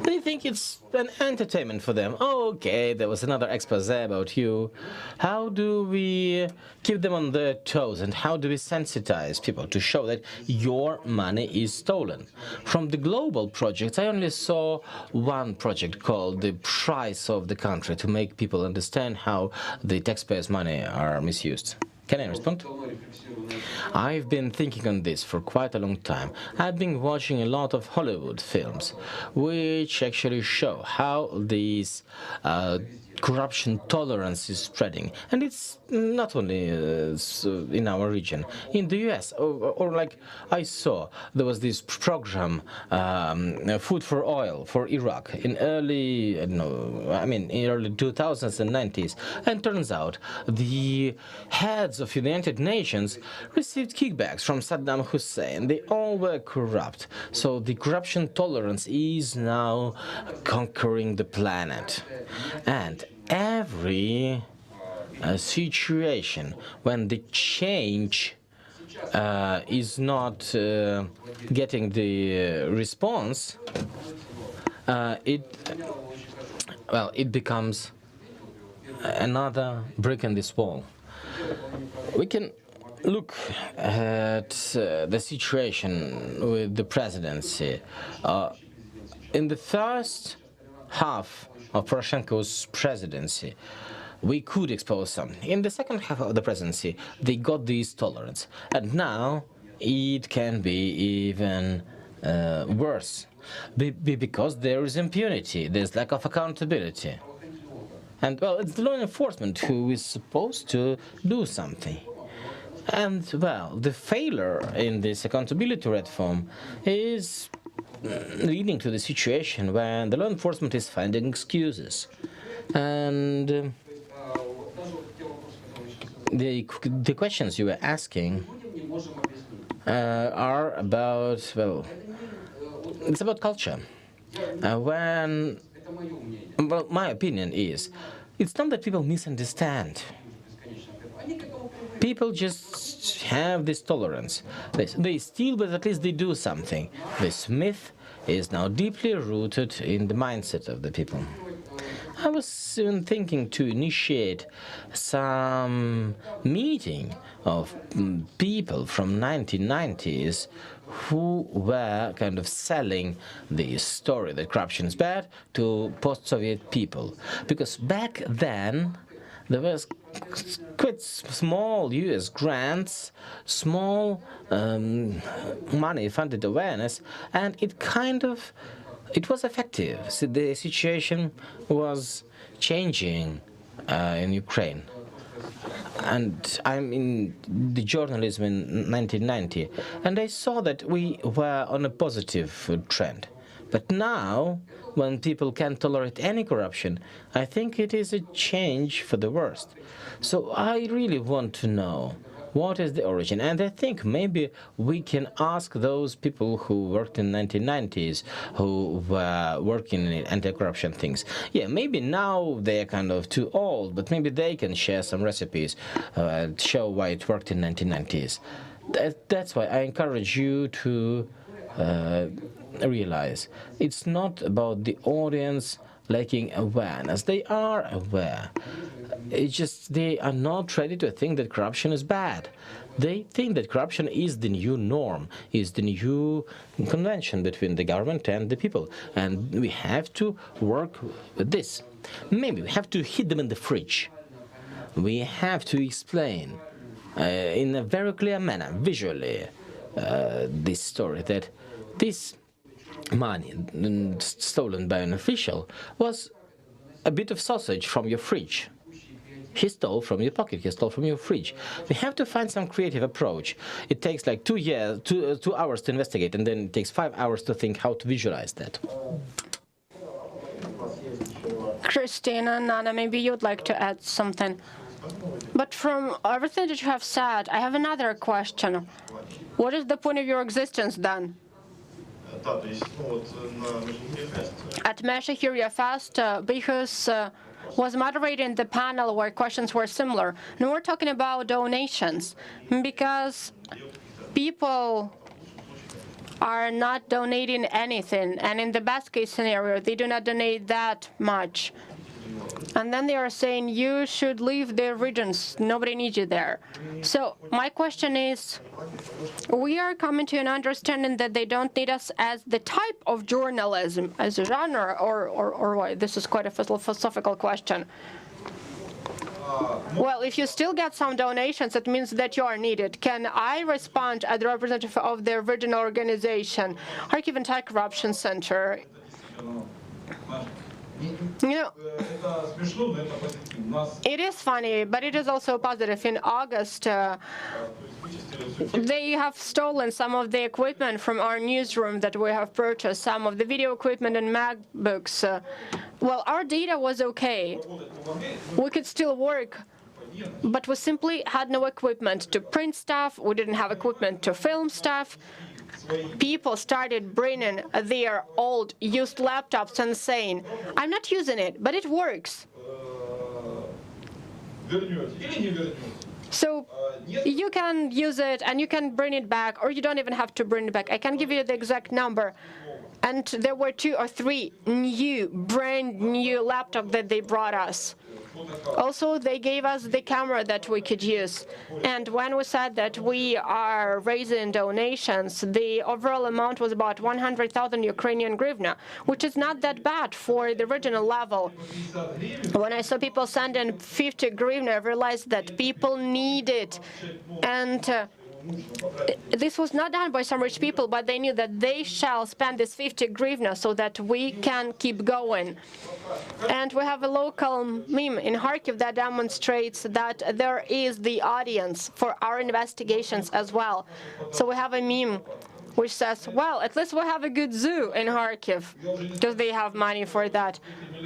They think it's an entertainment for them. Oh, okay, there was another expose about you. How do we keep them on their toes, and how do we sensitize people to show that your money is stolen? From the global projects, I only saw one project called The Price of the Country, to make people understand how the taxpayers' money are misused. Can I respond? I've been thinking on this for quite a long time. I've been watching a lot of Hollywood films, which actually show how these corruption tolerance is spreading. And it's not only in our region. In the US, or like I saw, there was this program, Food for Oil for Iraq, in early 2000s and 90s. And turns out the heads of United Nations received kickbacks from Saddam Hussein. They all were corrupt. So the corruption tolerance is now conquering the planet. And every situation when the change is not getting the response, it becomes another brick in this wall. We can look at the situation with the presidency. In the first half of Poroshenko's presidency, we could expose something. In the second half of the presidency, they got this tolerance. And now it can be even worse, because there is impunity, there's lack of accountability. And, well, it's the law enforcement who is supposed to do something. And, well, the failure in this accountability reform is leading to the situation where the law enforcement is finding excuses. And the questions you were asking are about, well, it's about culture. My opinion is, it's not that people misunderstand. People just have this tolerance. They steal, but at least they do something. This myth is now deeply rooted in the mindset of the people. I was even thinking to initiate some meeting of people from 1990s who were kind of selling the story that corruption is bad to post-Soviet people. Because back then, there was quite small US grants, small money-funded awareness, and it was effective. So the situation was changing in Ukraine. And I'm in the journalism in 1990, and I saw that we were on a positive trend. But now, when people can't tolerate any corruption, I think it is a change for the worst. So I really want to know what is the origin. And I think maybe we can ask those people who worked in the 1990s, who were working in anti-corruption things. Yeah, maybe now they're kind of too old, but maybe they can share some recipes and show why it worked in the 1990s. That's why I encourage you to realize. It's not about the audience lacking awareness. They are aware. It's just they are not ready to think that corruption is bad. They think that corruption is the new norm, is the new convention between the government and the people. And we have to work with this. Maybe we have to hit them in the fridge. We have to explain in a very clear manner, visually, this story, that this money stolen by an official was a bit of sausage from your fridge. He stole from your pocket, he stole from your fridge. We have to find some creative approach. It takes like 2 hours to investigate, and then it takes 5 hours to think how to visualize that. Christina, Nana, maybe you'd like to add something. But from everything that you have said, I have another question. What is the point of your existence then? At Mesha Fest, because was moderating the panel where questions were similar. And we're talking about donations, because people are not donating anything, and in the best case scenario, they do not donate that much. And then they are saying, you should leave the regions, nobody needs you there. So my question is, we are coming to an understanding that they don't need us as the type of journalism, as a genre, or what? This is quite a philosophical question. Well, if you still get some donations, it means that you are needed. Can I respond as the representative of the original organization, Kharkiv Anti-Corruption Center? You know, it is funny, but it is also positive. In August, they have stolen some of the equipment from our newsroom that we have purchased, some of the video equipment and MacBooks. Well, our data was okay. We could still work, but we simply had no equipment to print stuff. We didn't have equipment to film stuff. People started bringing their old, used laptops and saying, I'm not using it, but it works. So you can use it and you can bring it back, or you don't even have to bring it back. I can give you the exact number. And there were 2 or 3 brand new laptops that they brought us. Also, they gave us the camera that we could use. And when we said that we are raising donations, the overall amount was about 100,000 Ukrainian hryvnia, which is not that bad for the regional level. When I saw people sending 50 hryvnia, I realized that people need it. And this was not done by some rich people, but they knew that they shall spend this 50 hryvnia so that we can keep going. And we have a local meme in Kharkiv that demonstrates that there is the audience for our investigations as well. So we have a meme which says, well, at least we have a good zoo in Kharkiv, because they have money for that.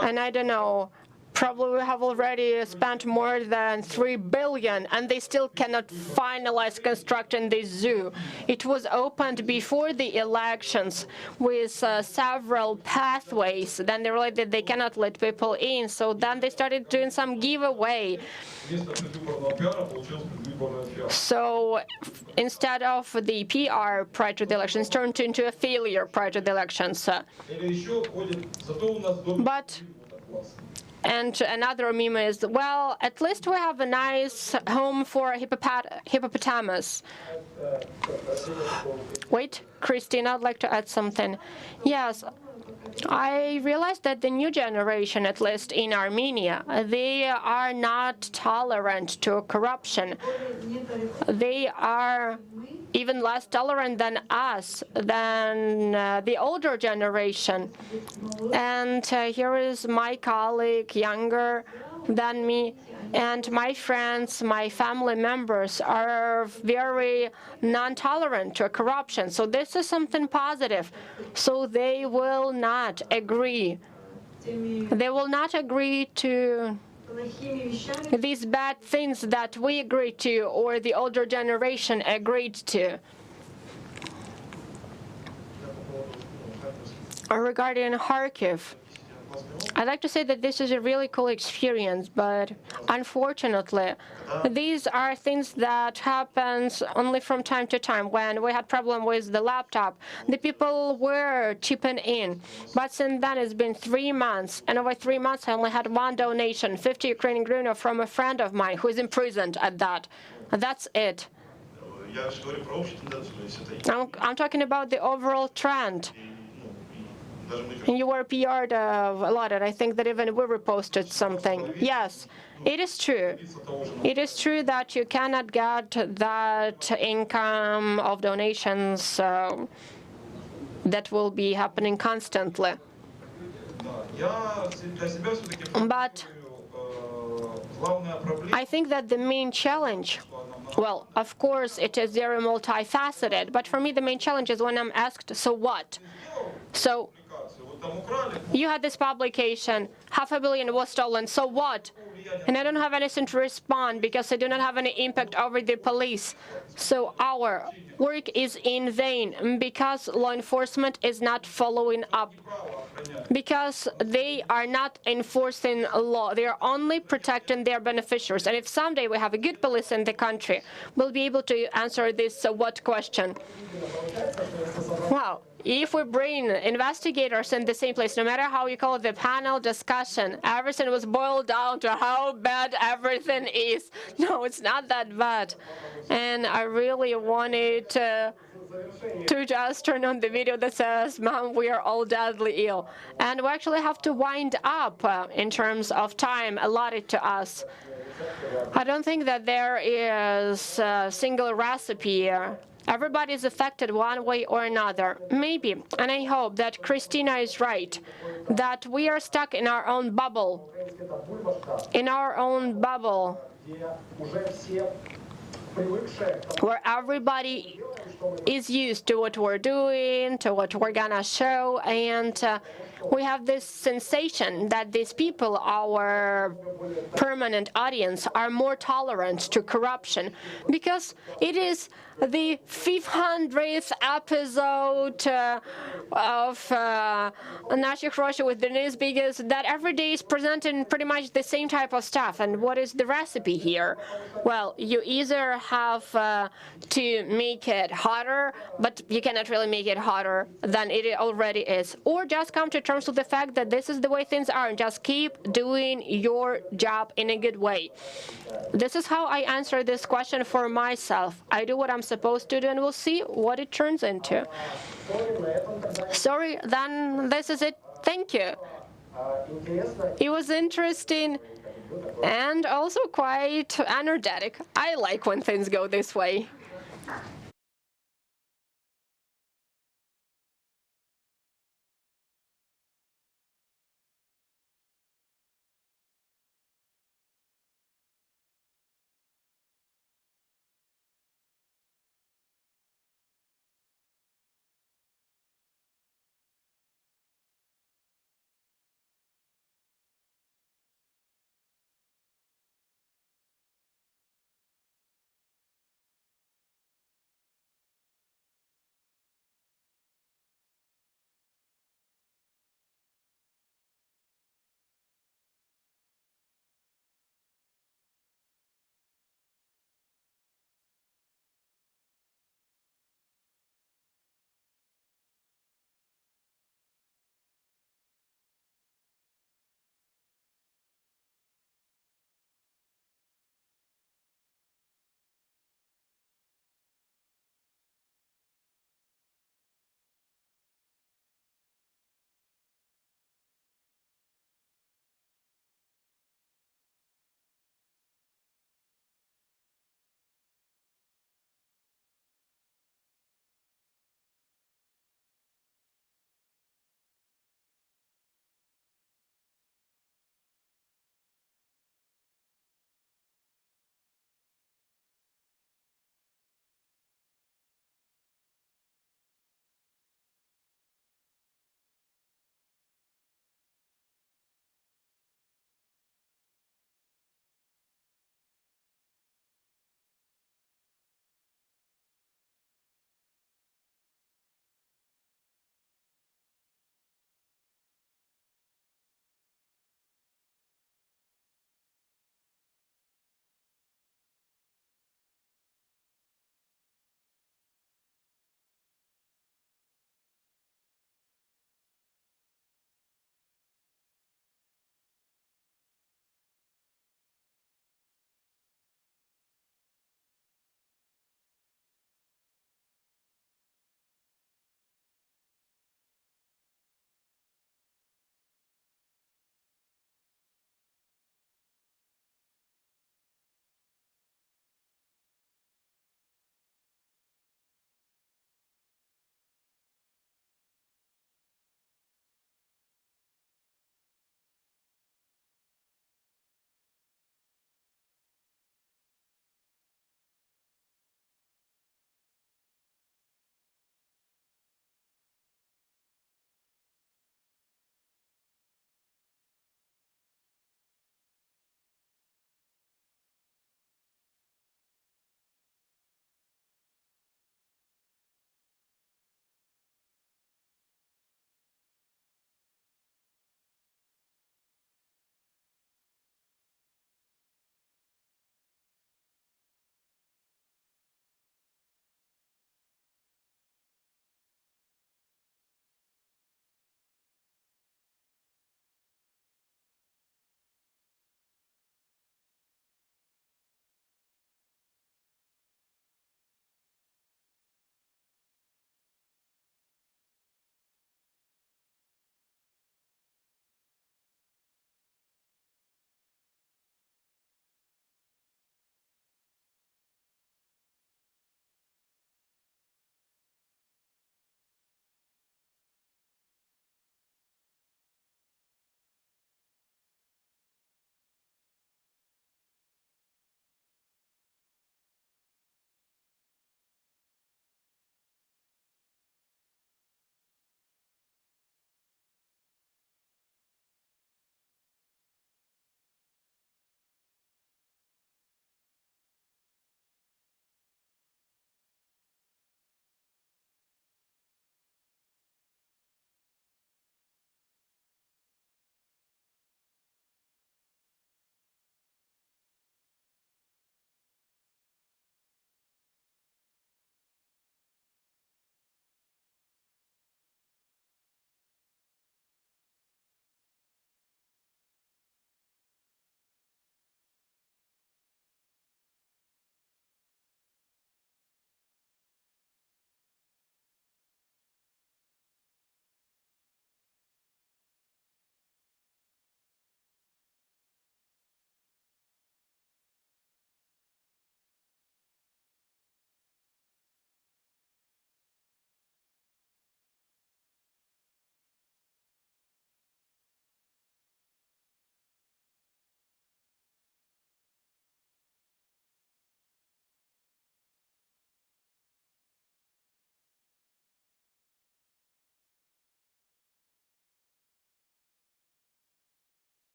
And I don't know, probably we have already spent more than 3 billion, and they still cannot finalize constructing this zoo. It was opened before the elections with several pathways. Then they realized that they cannot let people in, so then they started doing some giveaway. So instead of the PR prior to the elections, turned into a failure prior to the elections. And another meme is, well, at least we have a nice home for hippopotamus. Wait, Christina, I'd like to add something. Yes, I realized that the new generation, at least in Armenia, they are not tolerant to corruption. They are even less tolerant than us, than the older generation. And here is my colleague, younger than me, and my friends, my family members are very non-tolerant to corruption. So this is something positive. So they will not agree. They will not agree to these bad things that we agreed to or the older generation agreed to. Regarding Kharkiv, I'd like to say that this is a really cool experience, but unfortunately, these are things that happens only from time to time. When we had problem with the laptop, the people were chipping in. But since then, it's been 3 months, and over 3 months, I only had one donation, 50 Ukrainian hryvnia from a friend of mine who is imprisoned at that. That's it. I'm talking about the overall trend. And you were PR'd a lot, and I think that even we reposted something. Yes, it is true. It is true that you cannot get that income of donations that will be happening constantly. But I think that the main challenge, well, of course, it is very multifaceted, but for me the main challenge is when I'm asked, so what? So you had this publication, 500 million was stolen, so what? And I don't have anything to respond because I do not have any impact over the police. So our work is in vain because law enforcement is not following up. Because they are not enforcing law. They are only protecting their beneficiaries. And if someday we have a good police in the country, we'll be able to answer this what question. Wow. If we bring investigators in the same place, no matter how you call it, the panel discussion, everything was boiled down to how bad everything is. No, it's not that bad. And I really wanted to just turn on the video that says, "Mom, we are all deadly ill." And we actually have to wind up in terms of time allotted to us. I don't think that there is a single recipe. Everybody is affected one way or another. Maybe, and I hope that Christina is right, that we are stuck in our own bubble. In our own bubble, where everybody is used to what we're doing, to what we're gonna show, and we have this sensation that these people, our permanent audience, are more tolerant to corruption because it is the 500th episode of Наших Russia with Denise Biggers that every day is presenting pretty much the same type of stuff. And what is the recipe here? Well, you either have to make it hotter, but you cannot really make it hotter than it already is, or just come to terms with the fact that this is the way things are and just keep doing your job in a good way. This is how I answer this question for myself. I do what I'm supposed to do, and we'll see what it turns into. Sorry, then this is it. Thank you. It was interesting and also quite energetic. I like when things go this way.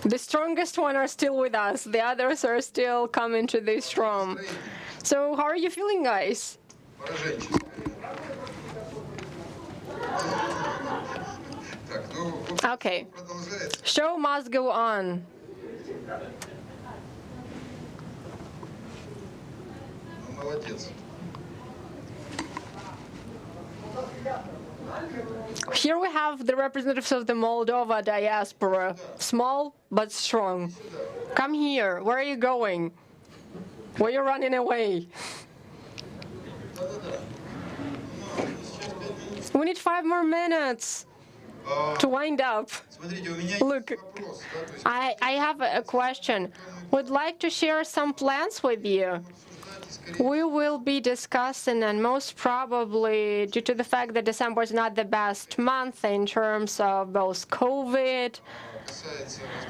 The strongest one are still with us. The others are still coming to this room. So how are you feeling, guys? Okay. Show must go on. Here we have the representatives of the Moldova diaspora. Small but strong. Come here. Where are you going? Why are you running away? We need 5 more minutes to wind up. Look, I have a question. Would like to share some plans with you. We will be discussing, and most probably due to the fact that December is not the best month in terms of both COVID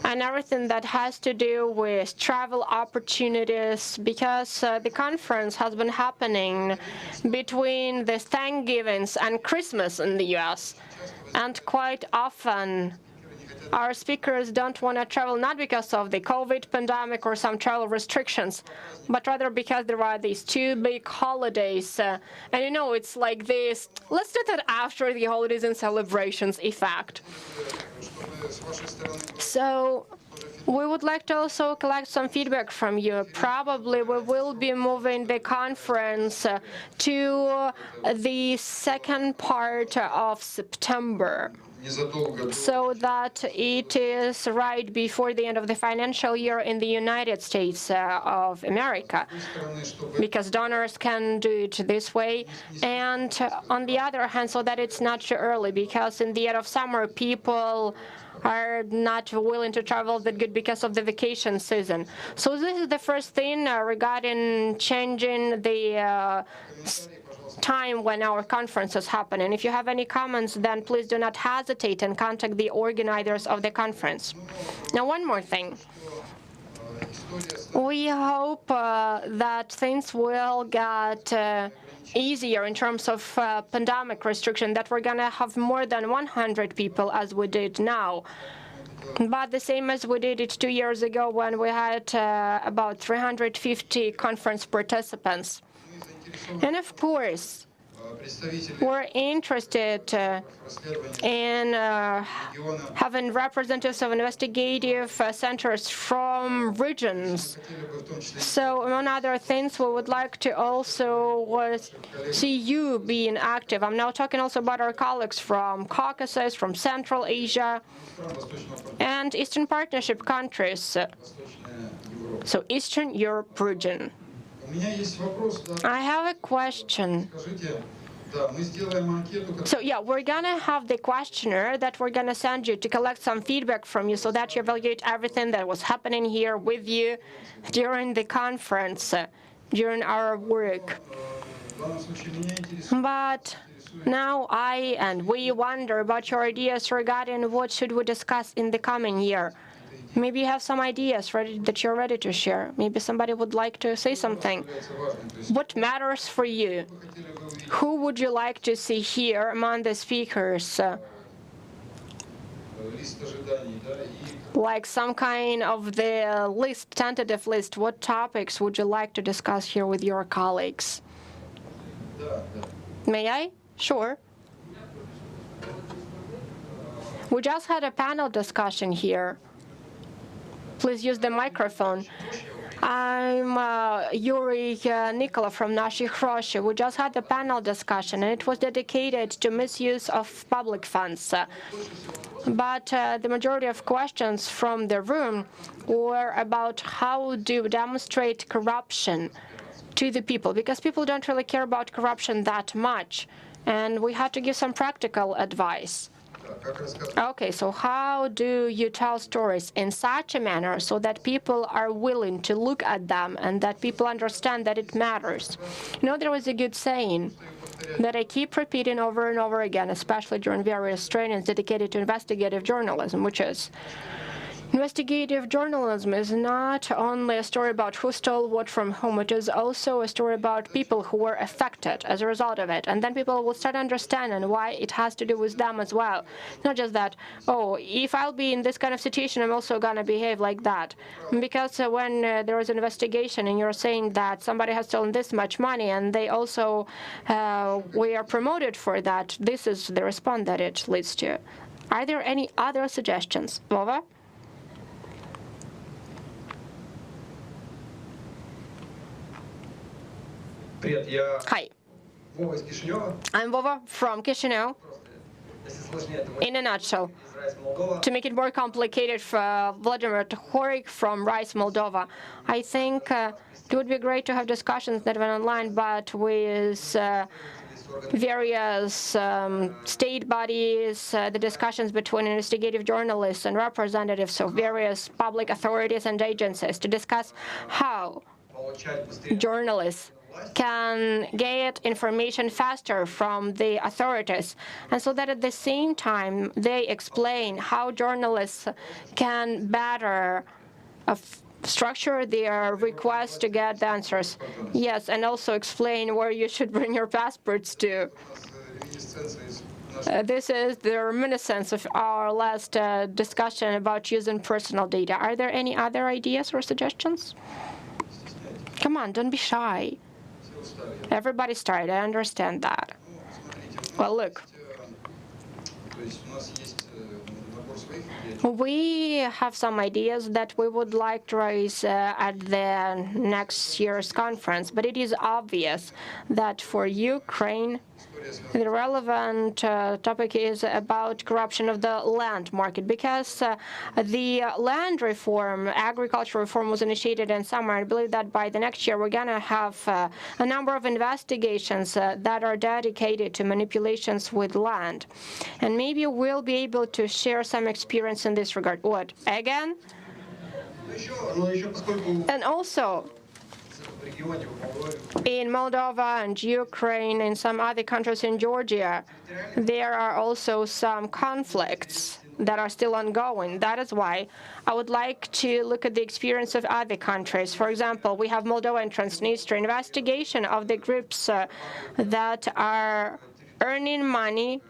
and everything that has to do with travel opportunities, because the conference has been happening between the Thanksgivings and Christmas in the US. And quite often, our speakers don't want to travel not because of the COVID pandemic or some travel restrictions, but rather because there are these 2 big holidays. And you know, it's like this, let's do that after the holidays and celebrations effect. So we would like to also collect some feedback from you. Probably we will be moving the conference to the second part of September, so that it is right before the end of the financial year in the United States of America, because donors can do it this way. And on the other hand, so that it's not too early, because in the end of summer, people are not willing to travel that good because of the vacation season. So this is the first thing regarding changing the time when our conference is happening. If you have any comments, then please do not hesitate and contact the organizers of the conference. Now, one more thing. We hope that things will get easier in terms of pandemic restriction, that we're going to have more than 100 people as we did now. But the same as we did it 2 years ago when we had about 350 conference participants. And of course, we're interested in having representatives of investigative centers from regions. So among other things, we would like to also see you being active. I'm now talking also about our colleagues from Caucasus, from Central Asia, and Eastern Partnership countries, so Eastern Europe region. I have a question. So yeah, we're gonna have the questionnaire that we're gonna send you to collect some feedback from you, so that you evaluate everything that was happening here with you during the conference, during our work. But now I and we wonder about your ideas regarding what should we discuss in the coming year. Maybe you have some ideas that you're ready to share. Maybe somebody would like to say something. What matters for you? Who would you like to see here among the speakers? Like some kind of the list, tentative list. What topics would you like to discuss here with your colleagues? May I? Sure. We just had a panel discussion here. Please use the microphone. I'm Yuri Nikola from Nashi Hroshi. We just had a panel discussion, and it was dedicated to misuse of public funds. But the majority of questions from the room were about how to demonstrate corruption to the people, because people don't really care about corruption that much, and we had to give some practical advice. Okay, so how do you tell stories in such a manner so that people are willing to look at them and that people understand that it matters? You know, there was a good saying that I keep repeating over and over again, especially during various trainings dedicated to investigative journalism, which is, Investigative journalism is not only a story about who stole what from whom, it is also a story about people who were affected as a result of it. And then people will start understanding why it has to do with them as well. Not just that, oh, if I'll be in this kind of situation, I'm also going to behave like that. Because when there is an investigation and you're saying that somebody has stolen this much money and they also we are promoted for that, this is the response that it leads to. Are there any other suggestions? Vova? Hi. I'm Vova from Chisinau. In a nutshell, to make it more complicated for Vladimir Tohorik from Rice, Moldova, I think it would be great to have discussions that went online, but with various state bodies, the discussions between investigative journalists and representatives of various public authorities and agencies to discuss how journalists can get information faster from the authorities, and so that at the same time they explain how journalists can better structure their requests to get the answers. Yes, and also explain where you should bring your passports to. This is the reminiscence of our last discussion about using personal data. Are there any other ideas or suggestions? Come on, don't be shy. Everybody started, I understand that. Well, look. We have some ideas that we would like to raise at the next year's conference, but it is obvious that for Ukraine, the relevant topic is about corruption of the land market, because the land reform, agricultural reform was initiated in summer. I believe that by the next year we're going to have a number of investigations that are dedicated to manipulations with land. And maybe we'll be able to share some experience in this regard. What? Again? And also, in Moldova and Ukraine and some other countries in Georgia, there are also some conflicts that are still ongoing. That is why I would like to look at the experience of other countries. For example, we have Moldova and Transnistria. Investigation of the groups that are earning money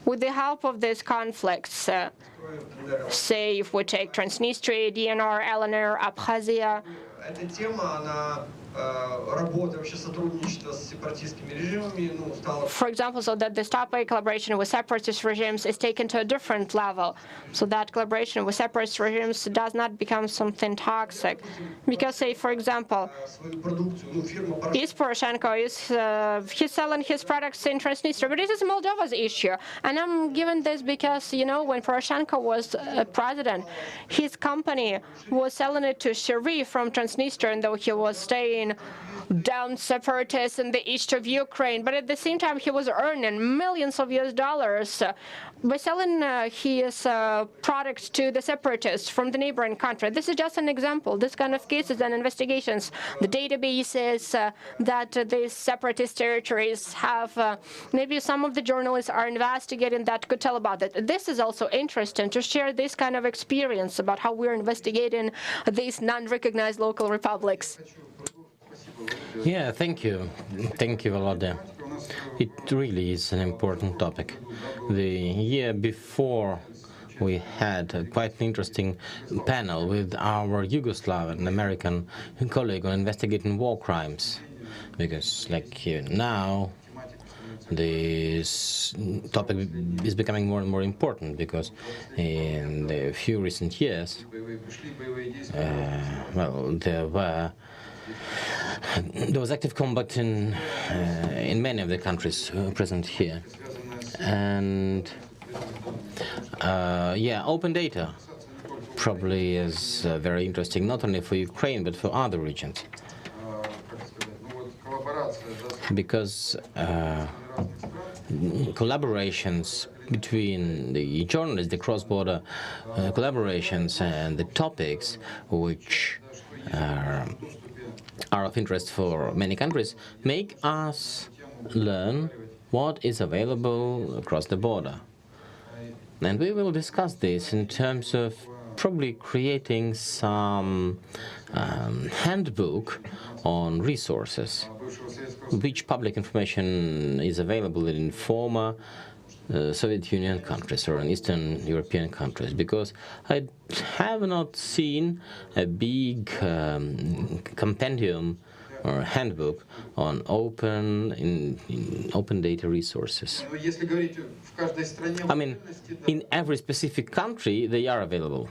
with the help of these conflicts. Say, if we take Transnistria, DNR, LNR, Abkhazia, for example, so that the stop-away collaboration with separatist regimes is taken to a different level, so that collaboration with separatist regimes does not become something toxic. Because, say, for example, is Poroshenko, he's selling his products in Transnistria, but this is Moldova's issue. And I'm giving this because, you know, when Poroshenko was president, his company was selling it to Sharif from Transnistria, and though he was staying down separatists in the east of Ukraine, but at the same time he was earning millions of US dollars by selling his products to the separatists from the neighboring country. This is just an example. This kind of cases and investigations, the databases that these separatist territories have, maybe some of the journalists are investigating that could tell about it. This is also interesting to share this kind of experience about how we're investigating these non-recognized local republics. Yeah, thank you. Thank you, Volodya. It really is an important topic. The year before, we had a quite interesting panel with our Yugoslav and American colleague on investigating war crimes. Because, like now, this topic is becoming more and more important, because in the few recent years, well, there was active combat in many of the countries present here. And yeah, open data probably is very interesting, not only for Ukraine, but for other regions. Because collaborations between the journalists, the cross-border collaborations, and the topics which are of interest for many countries make us learn what is available across the border. And we will discuss this in terms of probably creating some handbook on resources, which public information is available in former Soviet Union countries or in Eastern European countries, because I have not seen a big compendium or handbook on open data resources. I mean, in every specific country they are available.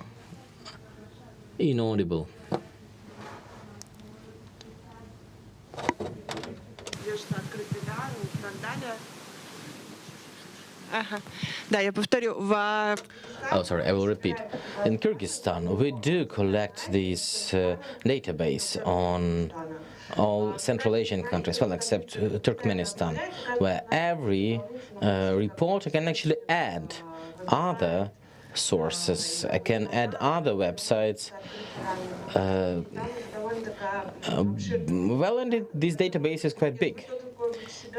Inaudible. Oh, sorry, I will repeat. In Kyrgyzstan, we do collect this database on all Central Asian countries, well, except Turkmenistan, where every reporter can actually add other sources, I can add other websites. Well, and this database is quite big.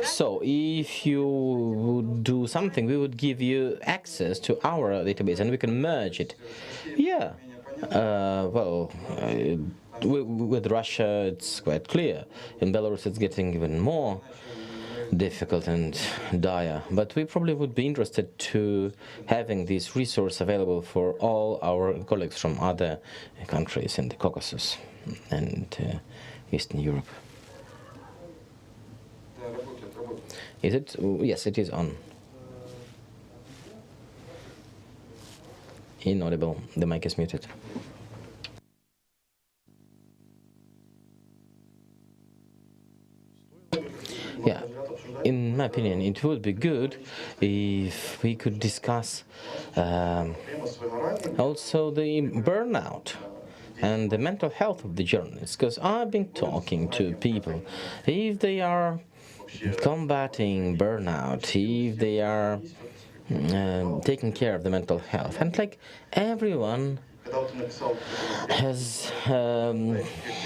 So if you would do something, we would give you access to our database and we can merge it. Yeah. With Russia, it's quite clear. In Belarus, it's getting even more difficult and dire. But we probably would be interested to having this resource available for all our colleagues from other countries in the Caucasus and Eastern Europe. Is it? Yes, it is on. Inaudible. The mic is muted. Yeah, in my opinion, it would be good if we could discuss also the burnout and the mental health of the journalists, because I've been talking to people. If they are combating burnout, if they are taking care of the mental health, and like everyone has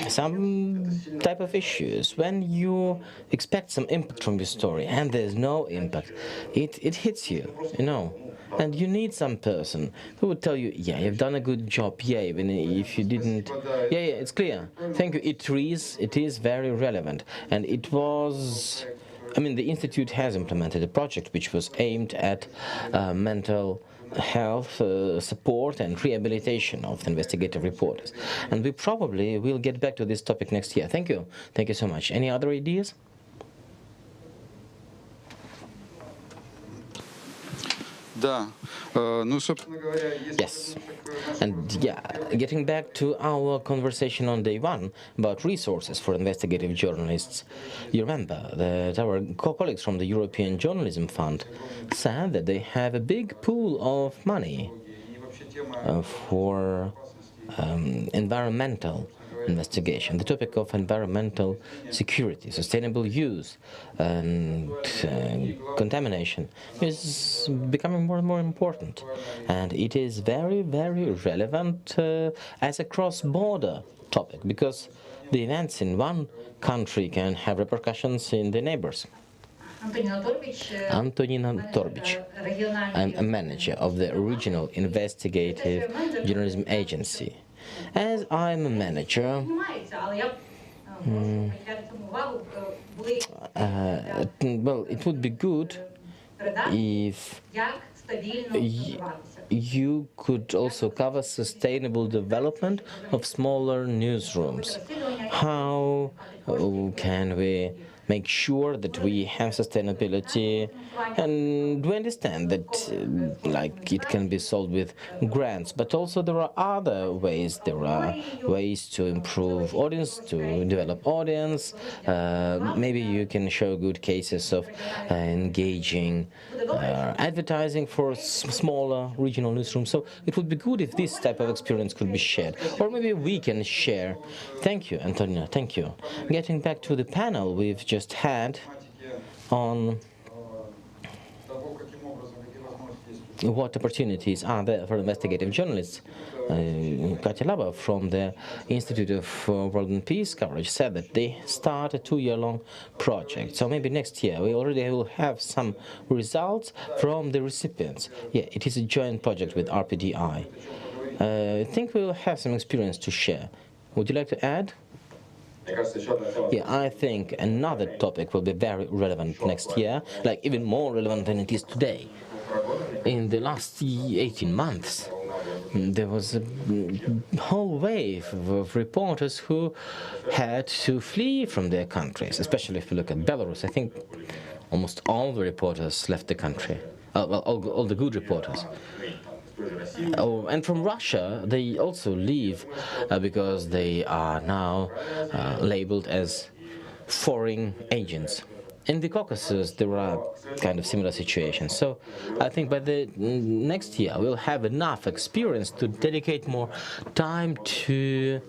some type of issues. When you expect some impact from your story and there's no impact, it hits you, you know. And you need some person who would tell you, yeah, you've done a good job, yeah, even if you didn't, yeah, it's clear. Thank you, it is very relevant. And it was, I mean, the Institute has implemented a project which was aimed at mental health support and rehabilitation of the investigative reporters. And we probably will get back to this topic next year. Thank you. Thank you so much. Any other ideas? Yes. And yeah, getting back to our conversation on day one about resources for investigative journalists, you remember that our colleagues from the European Journalism Fund said that they have a big pool of money for environmental investigation. The topic of environmental security, sustainable use, and contamination is becoming more and more important. And it is very, very relevant as a cross-border topic, because the events in one country can have repercussions in the neighbors. Antonina Torbic. I'm a manager of the Regional Investigative Journalism Agency. As I'm a manager, well, it would be good if you could also cover sustainable development of smaller newsrooms. How can we make sure that we have sustainability, and we understand that like it can be solved with grants, but also there are other ways. There are ways to improve audience, to develop audience. Maybe you can show good cases of engaging advertising for smaller regional newsrooms. So it would be good if this type of experience could be shared, or maybe we can share. Thank you, Antonina. Thank you. Getting back to the panel we've just had on what opportunities are there for investigative journalists. Katya Laba from the Institute of World and Peace Coverage said that they start a 2-year-long project. So maybe next year we already will have some results from the recipients. Yeah, it is a joint project with RPDI. I think we'll have some experience to share. Would you like to add? Yeah, I think another topic will be very relevant next year, like even more relevant than it is today. In the last 18 months, there was a whole wave of reporters who had to flee from their countries, especially if you look at Belarus. I think almost all the reporters left the country, well, all the good reporters. Oh, and from Russia, they also leave because they are now labeled as foreign agents. In the Caucasus, there are kind of similar situations. So I think by the next year, we'll have enough experience to dedicate more time to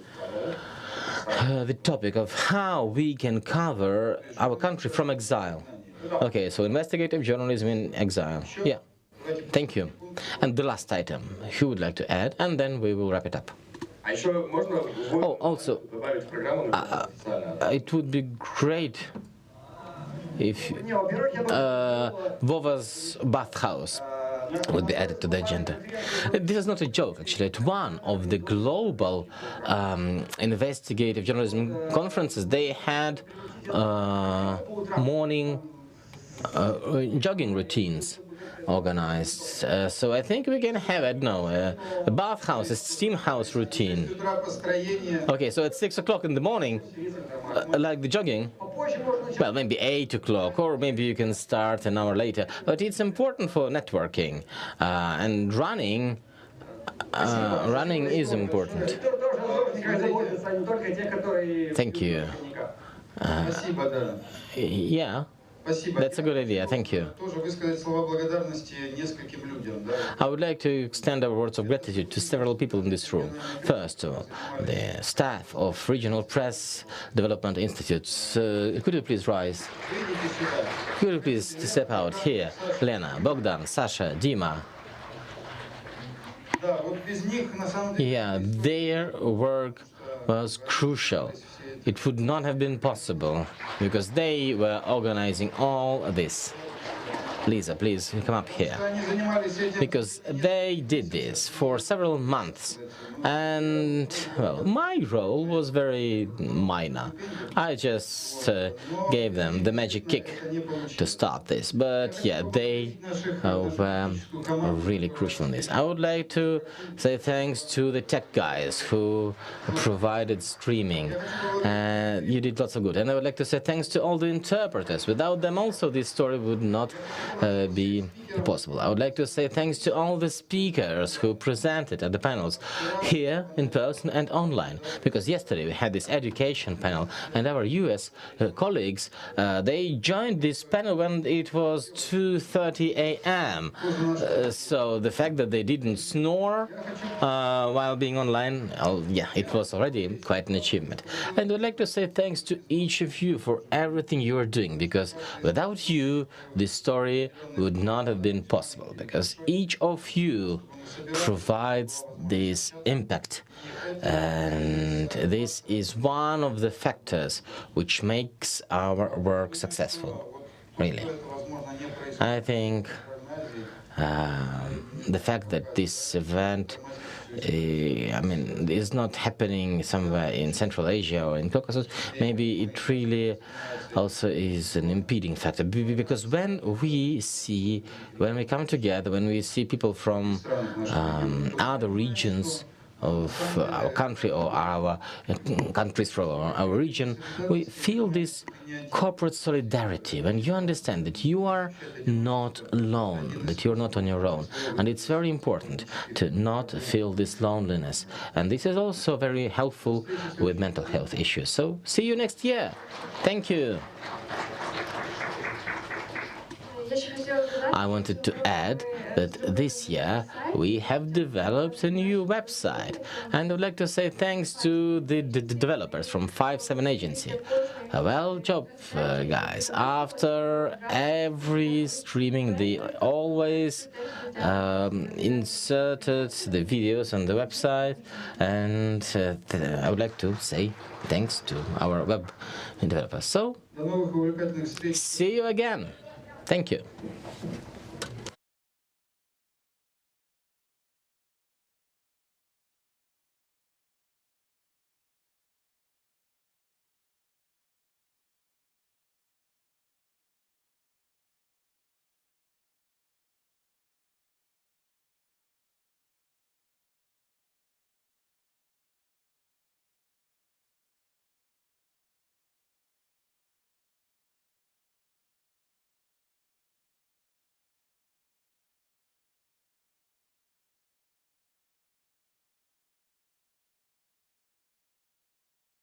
the topic of how we can cover our country from exile. Okay, so investigative journalism in exile. Yeah, thank you. And the last item, who would like to add? And then we will wrap it up. Oh, also, it would be great if Vova's bathhouse would be added to the agenda. This is not a joke, actually. At one of the global investigative journalism conferences, they had morning jogging routines organized. So I think we can have, I don't know, a bathhouse, a steam house routine. Okay, so at 6 o'clock in the morning, like the jogging, well, maybe 8 o'clock, or maybe you can start an hour later. But it's important for networking, and running is important. Thank you. Yeah. That's a good idea, thank you. I would like to extend our words of gratitude to several people in this room. First, the staff of Regional Press Development Institutes. Could you please rise? Could you please step out here? Lena, Bogdan, Sasha, Dima. Yeah, their work was crucial. It would not have been possible because they were organizing all this. Lisa, please come up here. Because they did this for several months. And, well, my role was very minor. I just gave them the magic kick to start this. But, yeah, they were really crucial in this. I would like to say thanks to the tech guys who provided streaming. You did lots of good. And I would like to say thanks to all the interpreters. Without them also, this story would not be possible. I would like to say thanks to all the speakers who presented at the panels here in person and online, because yesterday we had this education panel and our US colleagues, they joined this panel when it was 2:30 a.m. So the fact that they didn't snore while being online, yeah, it was already quite an achievement. And I'd like to say thanks to each of you for everything you are doing, because without you, this story would not have been possible, because each of you provides this impact, and this is one of the factors which makes our work successful, really. I think the fact that this event I mean, is not happening somewhere in Central Asia or in Caucasus, maybe it really also is an impeding factor, because when we come together, when we see people from other regions of our country or our countries from our region, we feel this corporate solidarity when you understand that you are not alone, that you're not on your own. And it's very important to not feel this loneliness. And this is also very helpful with mental health issues. So see you next year. Thank you. I wanted to add that this year we have developed a new website, and I would like to say thanks to the developers from 5-7 Agency. Well job, guys. After every streaming, they always inserted the videos on the website, and I would like to say thanks to our web developers. So, see you again. Thank you.